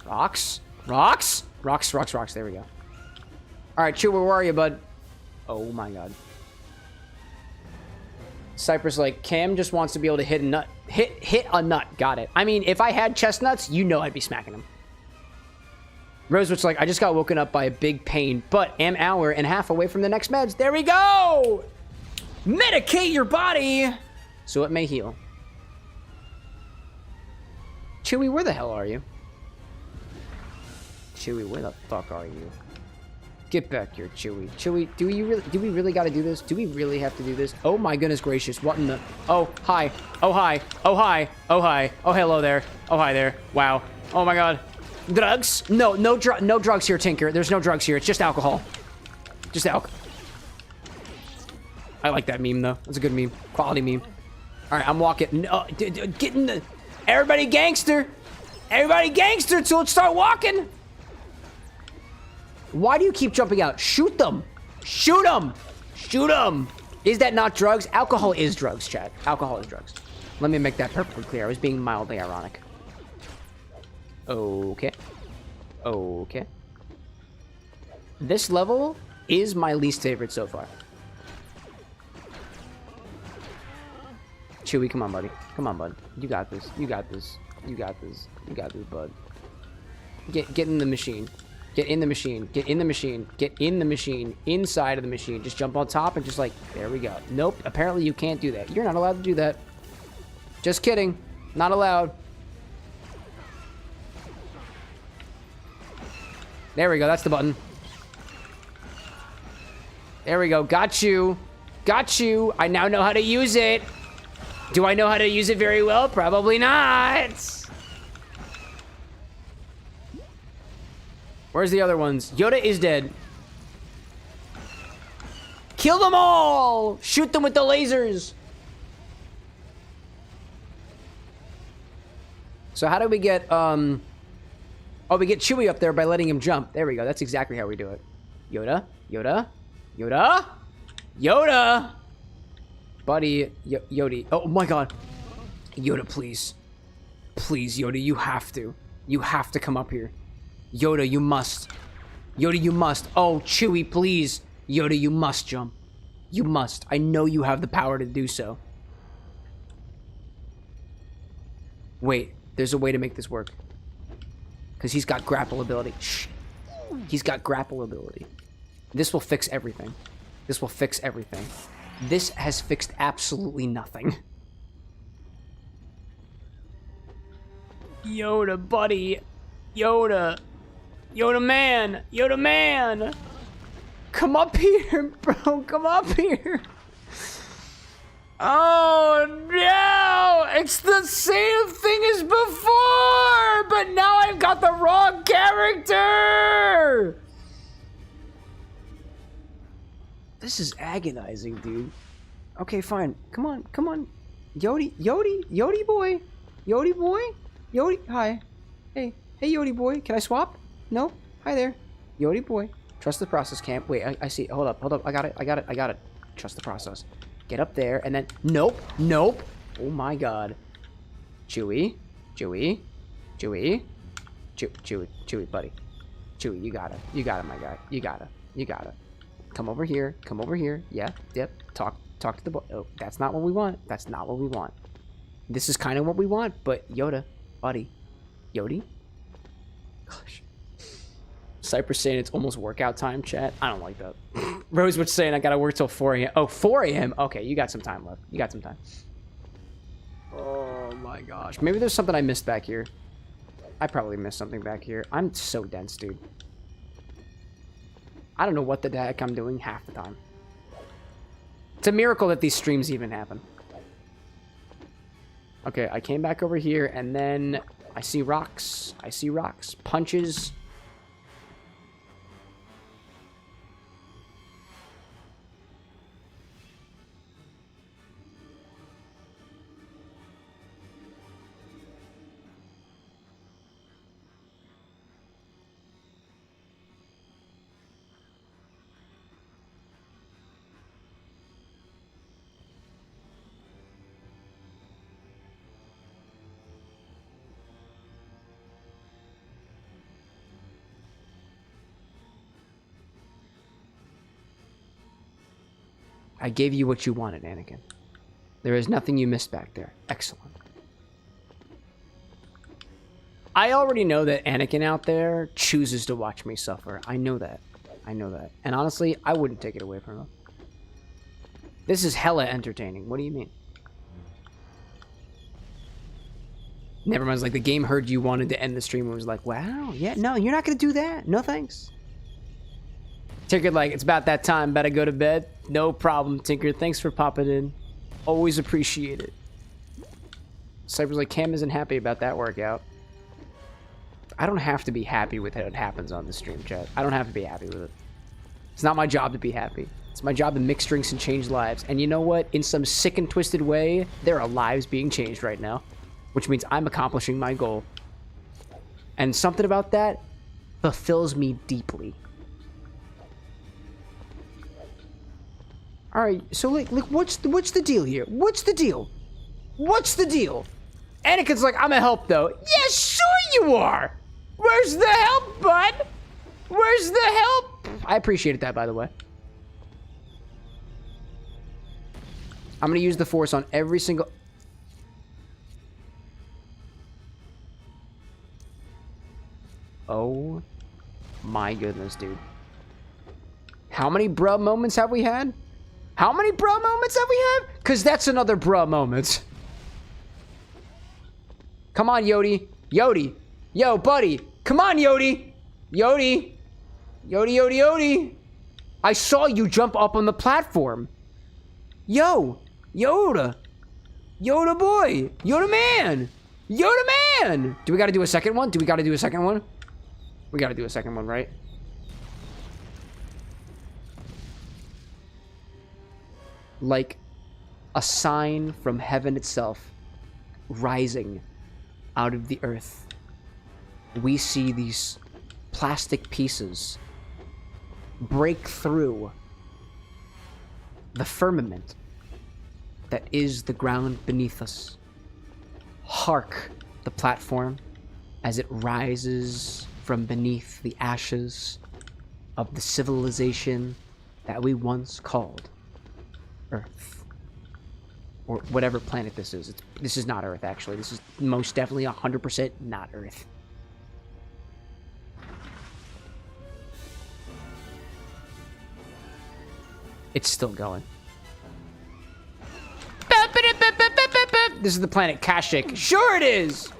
Rocks, rocks, rocks, rocks, rocks. There we go. All right, Chewie, where are you, bud? Oh, my God. Cypress like, Cam just wants to be able to hit a nut. Hit a nut. Got it. I mean, if I had chestnuts, you know I'd be smacking them. Rosewood's like, I just got woken up by a big pain, but am hour and a half away from the next meds. There we go! Medicate your body so it may heal. Chewie, where the hell are you? Chewie, where the fuck are you? Get back here, Chewie. Chewie, do we really gotta do this? Do we really have to do this? Oh my goodness gracious, what in the... Oh, hi. Oh, hi. Oh, hi. Oh, hi. Oh, hello there. Oh, hi there. Wow. Oh my God. Drugs? No drugs here, Tinker. There's no drugs here. It's just alcohol. Just alcohol. I like that meme, though. That's a good meme. Quality meme. All right, I'm walking. No, get in the... Everybody gangster. Everybody gangster, so let's start walking. Why do you keep jumping out? Shoot them. Shoot them. Shoot them. Is that not drugs? Alcohol is drugs, chat. Alcohol is drugs. Let me make that perfectly clear. I was being mildly ironic. Okay. Okay. This level is my least favorite so far. Chewie, come on, buddy. Come on, bud. You got this. You got this. You got this. You got this, bud. Get in the machine. Get in the machine. Get in the machine. Get in the machine. Inside of the machine. Just jump on top and just like, there we go. Nope. Apparently you can't do that. You're not allowed to do that. Just kidding. Not allowed. There we go. That's the button. There we go. Got you. Got you. I now know how to use it. Do I know how to use it very well? Probably not. Where's the other ones? Yoda is dead. Kill them all! Shoot them with the lasers! So how do we get, Oh, we get Chewie up there by letting him jump. There we go. That's exactly how we do it. Yoda? Yoda? Yoda? Yoda! Buddy, Yodi. Oh my God. Yoda, please. Please, Yoda, you have to. You have to come up here. Yoda, you must. Yoda, you must. Oh, Chewie, please. Yoda, you must jump. You must. I know you have the power to do so. Wait, there's a way to make this work. Because he's got grapple ability. Shh. He's got grapple ability. This will fix everything. This will fix everything. This has fixed absolutely nothing. Yoda, buddy. Yoda. Yoda man. Yoda man. Come up here, bro. Come up here. Oh, no. It's the same thing as before. But now I've got the wrong character. This is agonizing, dude. Okay, fine. Come on, come on. Yodi boy. Yodi boy? Yodi, hi. Hey, Yodi boy. Can I swap? No? Hi there. Yodi boy. Trust the process, Camp. Wait, I see. Hold up. I got it. Trust the process. Get up there, and then... Nope. Oh my god. Chewy, buddy. Chewy, you got it, my guy. You got it. Come over here. Yeah, yep. Talk to the boy. Oh, that's not what we want. This is kind of what we want, but Yoda, buddy. Yodi? Gosh. Cypress saying it's almost workout time, chat. I don't like that. Rosewood saying I gotta work till 4 a.m. Oh, 4 a.m.? Okay, you got some time left. Oh my gosh. Maybe there's something I missed back here. I probably missed something back here. I'm so dense, dude. I don't know what the heck I'm doing half the time. It's a miracle that these streams even happen. Okay, I came back over here, and then I see rocks. Punches. I gave you what you wanted, Anakin. There is nothing you missed back there. Excellent. I already know that Anakin out there chooses to watch me suffer. I know that. And honestly, I wouldn't take it away from him. This is hella entertaining. What do you mean? Never mind. Like, the game heard you wanted to end the stream and was like, wow, yeah, no, you're not going to do that. No thanks. Tinker, like, it's about that time. Better go to bed. No problem, Tinker. Thanks for popping in. Always appreciate it. Cyber's like, Cam isn't happy about that workout. I don't have to be happy with how it happens on the stream, chat. I don't have to be happy with it. It's not my job to be happy. It's my job to mix drinks and change lives. And you know what? In some sick and twisted way, there are lives being changed right now. Which means I'm accomplishing my goal. And something about that fulfills me deeply. All right, so like, what's the deal here? What's the deal? Anakin's like, I'm a help though. Yeah, sure you are. Where's the help, bud? Where's the help? I appreciated that, by the way. I'm gonna use the Force on every single. Oh my goodness, dude. How many bruh moments have we had? Because that's another bruh moment. Come on, Yodi. Yo, buddy. Come on, Yodi. Yodi. I saw you jump up on the platform. Yo, Yoda. Yoda boy. Yoda man. Do we got to do a second one? We got to do a second one, right? Like a sign from heaven itself rising out of the earth, we see these plastic pieces break through the firmament that is the ground beneath us. Hark the platform as it rises from beneath the ashes of the civilization that we once called Earth, or whatever planet this is. This is not Earth, actually. This is most definitely 100% not Earth. It's still going. This is the planet Kashyyyk. Sure it is!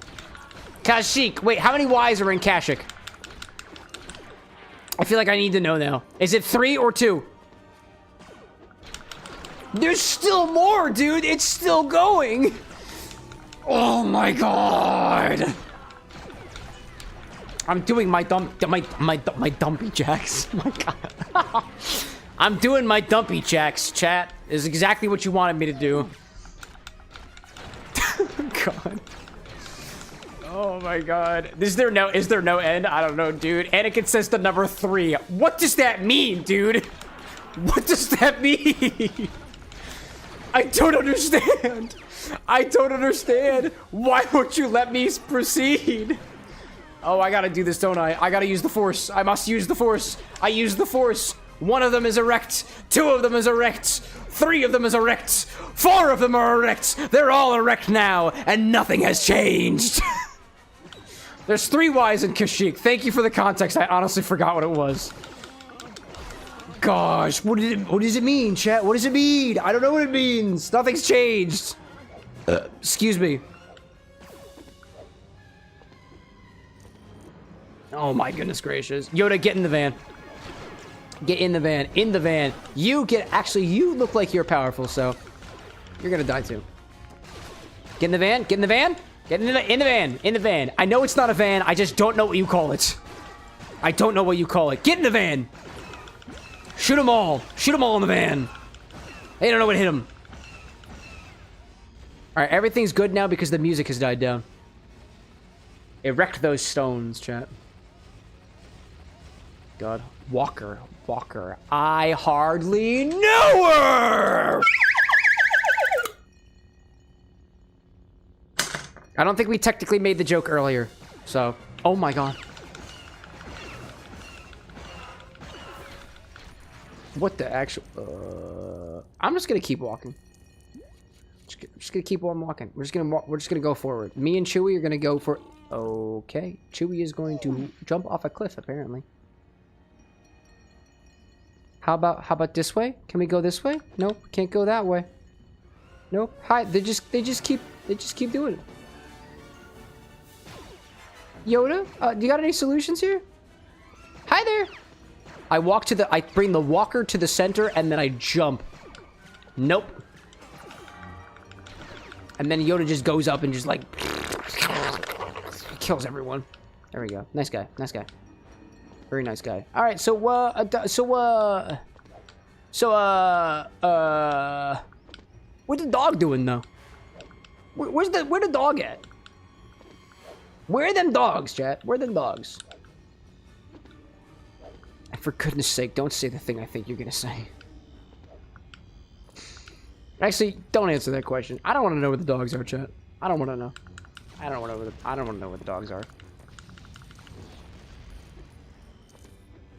Kashyyyk. Wait, how many Ys are in Kashyyyk? I feel like I need to know now. Is it 3 or 2? There's still more, dude. It's still going. Oh my god. I'm doing my dumpy jacks. My god. I'm doing my dumpy checks, chat. Is exactly what you wanted me to do. God. Oh my god. Is there no end? I don't know, dude. Anakin says the number 3. What does that mean, dude? What does that mean? I don't understand. I don't understand. Why won't you let me proceed? Oh, I gotta do this, don't I? I gotta use the Force. I must use the Force. I use the Force. 1 of them is erect. 2 of them is erect. 3 of them is erect. 4 of them are erect. They're all erect now, and nothing has changed. There's 3 Ys in Kashyyyk. Thank you for the context. I honestly forgot what it was. Gosh, what does it mean, chat? What does it mean? I don't know what it means. Nothing's changed. Excuse me. Oh my goodness gracious. Yoda, get in the van. Get in the van. In the van. You look like you're powerful, so you're gonna die too. Get in the van. Get in the van. Get in the van. In the van. I know it's not a van. I just don't know what you call it. I don't know what you call it. Get in the van. Shoot them all. Shoot them all in the van. They don't know what hit them. All right, everything's good now because the music has died down. Erect those stones, chat. God. Walker. I hardly know her! I don't think we technically made the joke earlier, so... Oh my god. What the actual... I'm just gonna keep walking. Just gonna keep on walking. We're just gonna go forward. Me and Chewie are gonna go for... Okay. Chewie is going to jump off a cliff, apparently. How about this way? Can we go this way? Nope, can't go that way. Nope. Hi, they just keep doing it. Yoda, do you got any solutions here? Hi there. I bring the walker to the center and then I jump. Nope. And then Yoda just goes up and just like kills everyone. There we go. Nice guy. Nice guy. Very nice guy. All right, what's the dog doing though? Where the dog at? Where are them dogs, chat? Where are them dogs? And for goodness sake, don't say the thing I think you're gonna say. Actually, don't answer that question. I don't want to know where the dogs are, chat. I don't want to know. I don't want to know where the dogs are.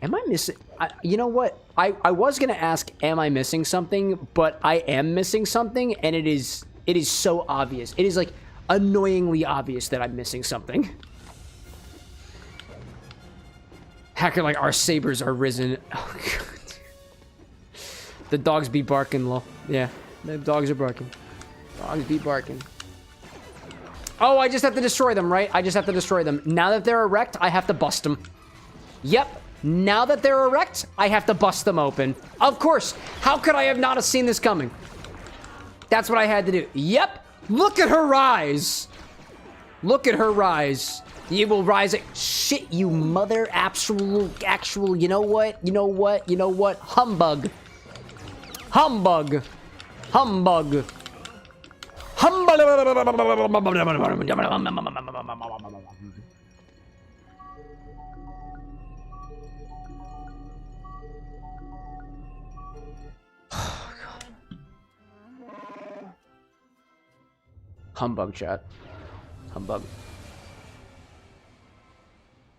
Am I missing? You know what? I was gonna ask, am I missing something? But I am missing something, and it is so obvious. It is like annoyingly obvious that I'm missing something. Hacker, like our sabers are risen. Oh god. The dogs be barking, lol. Yeah, the dogs are barking. Dogs be barking. Oh, I just have to destroy them, right? I just have to destroy them. Now that they're erect, I have to bust them. Yep. Now that they're erect, I have to bust them open. Of course. How could I have not seen this coming? That's what I had to do. Yep. Look at her rise. Look at her rise. You will rise. Shit, you mother actual, you know what? You know what? You know what? Humbug. Humbug. Humbug. Humbug. Humbug, chat. Humbug.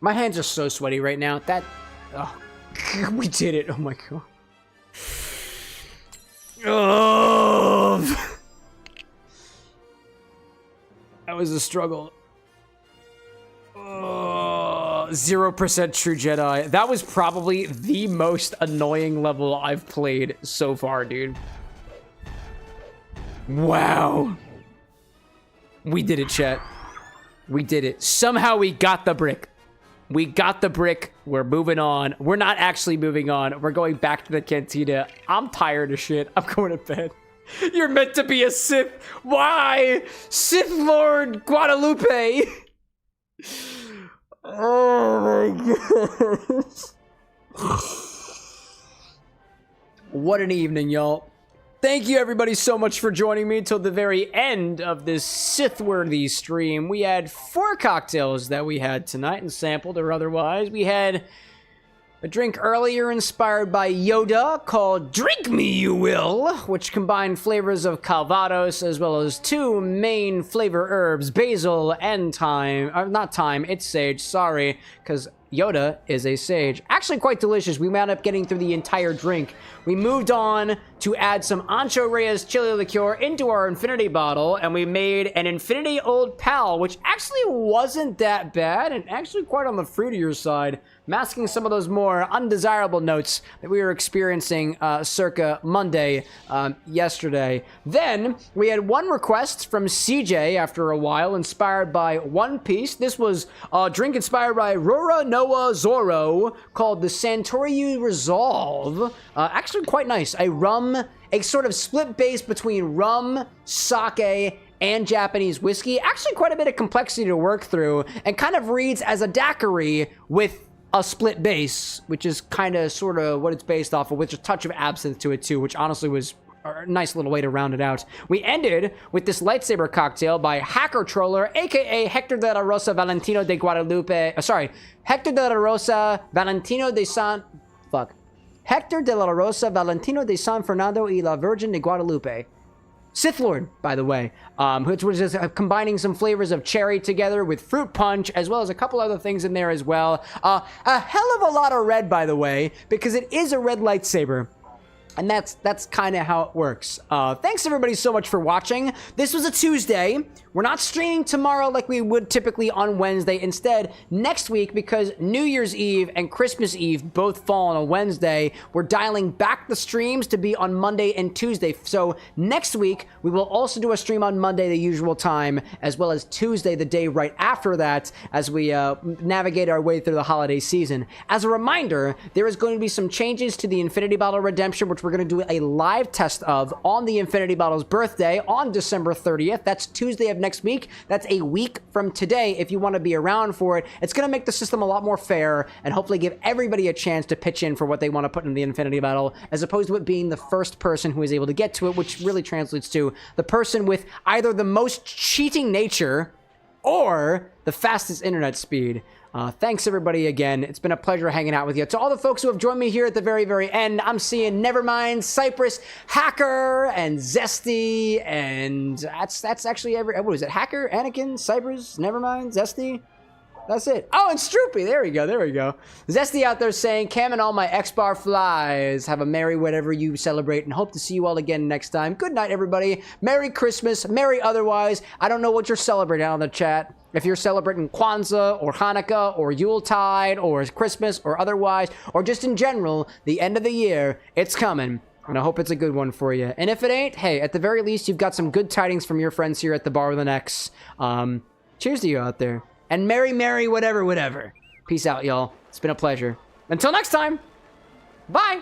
My hands are so sweaty right now. That... Oh, we did it. Oh my god. Oh, that was a struggle. 0% true Jedi. That was probably the most annoying level I've played so far, dude. Wow. We did it, chat. We did it. Somehow we got the brick. We got the brick. We're moving on. We're not actually moving on. We're going back to the cantina. I'm tired of shit. I'm going to bed. You're meant to be a Sith. Why? Sith Lord Guadalupe. Oh my goodness. What an evening, y'all. Thank you, everybody, so much for joining me till the very end of this Sith-worthy stream. We had 4 cocktails that we had tonight and sampled or otherwise. We had a drink earlier inspired by Yoda called Drink Me You Will, which combined flavors of Calvados as well as 2 main flavor herbs, basil and thyme. Not thyme, it's sage, sorry, because Yoda is a sage. Actually quite delicious. We wound up getting through the entire drink. We moved on to add some Ancho Reyes chili liqueur into our infinity bottle, and we made an Infin-old Pal, which actually wasn't that bad and actually quite on the fruitier side, masking some of those more undesirable notes that we were experiencing circa Monday yesterday. Then we had one request from CJ after a while, inspired by One Piece. This was a drink inspired by Roronoa Zoro called the Santoryu Resolve. Actually quite nice. A sort of split base between rum, sake, and Japanese whiskey. Actually quite a bit of complexity to work through, and kind of reads as a daiquiri with a split base, which is kind of sort of what it's based off of, with a touch of absinthe to it too, which honestly was a nice little way to round it out. We ended with this lightsaber cocktail by Hacker Troller, aka Hector de la Rosa Valentino de Guadalupe. Hector de la Rosa Valentino de San. Hector de la Rosa Valentino de San Fernando y la Virgen de Guadalupe. Sith Lord, by the way, which was just combining some flavors of cherry together with fruit punch, as well as a couple other things in there as well. A hell of a lot of red, by the way, because it is a red lightsaber. And that's kind of how it works. Thanks everybody so much for watching. This was a Tuesday. We're not streaming tomorrow like we would typically on Wednesday. Instead, next week, because New Year's Eve and Christmas Eve both fall on a Wednesday, we're dialing back the streams to be on Monday and Tuesday. So next week, we will also do a stream on Monday, the usual time, as well as Tuesday, the day right after that, as we navigate our way through the holiday season. As a reminder, there is going to be some changes to the Infinity Bottle Redemption, which we're going to do a live test of on the Infinity Bottle's birthday on December 30th. That's Tuesday of next week. That's a week from today if you want to be around for it. It's going to make the system a lot more fair and hopefully give everybody a chance to pitch in for what they want to put in the Infinity Bottle, as opposed to it being the first person who is able to get to it, which really translates to the person with either the most cheating nature or the fastest internet speed. Thanks everybody again. It's been a pleasure hanging out with you. To all the folks who have joined me here at the very, very end, I'm seeing Nevermind, Cypress, Hacker, and Zesty, and that's actually what was it? Hacker, Anakin, Cypress, Nevermind, Zesty? That's it. Oh, and Stroopy. There we go. Zesty out there saying, Cam and all my X-Bar flies. Have a merry whatever you celebrate, and hope to see you all again next time. Good night, everybody. Merry Christmas. Merry otherwise. I don't know what you're celebrating on the chat. If you're celebrating Kwanzaa or Hanukkah or Yuletide or Christmas or otherwise, or just in general, the end of the year, it's coming. And I hope it's a good one for you. And if it ain't, hey, at the very least, you've got some good tidings from your friends here at the Bar with an X. Cheers to you out there. And merry, whatever. Peace out, y'all. It's been a pleasure. Until next time, bye!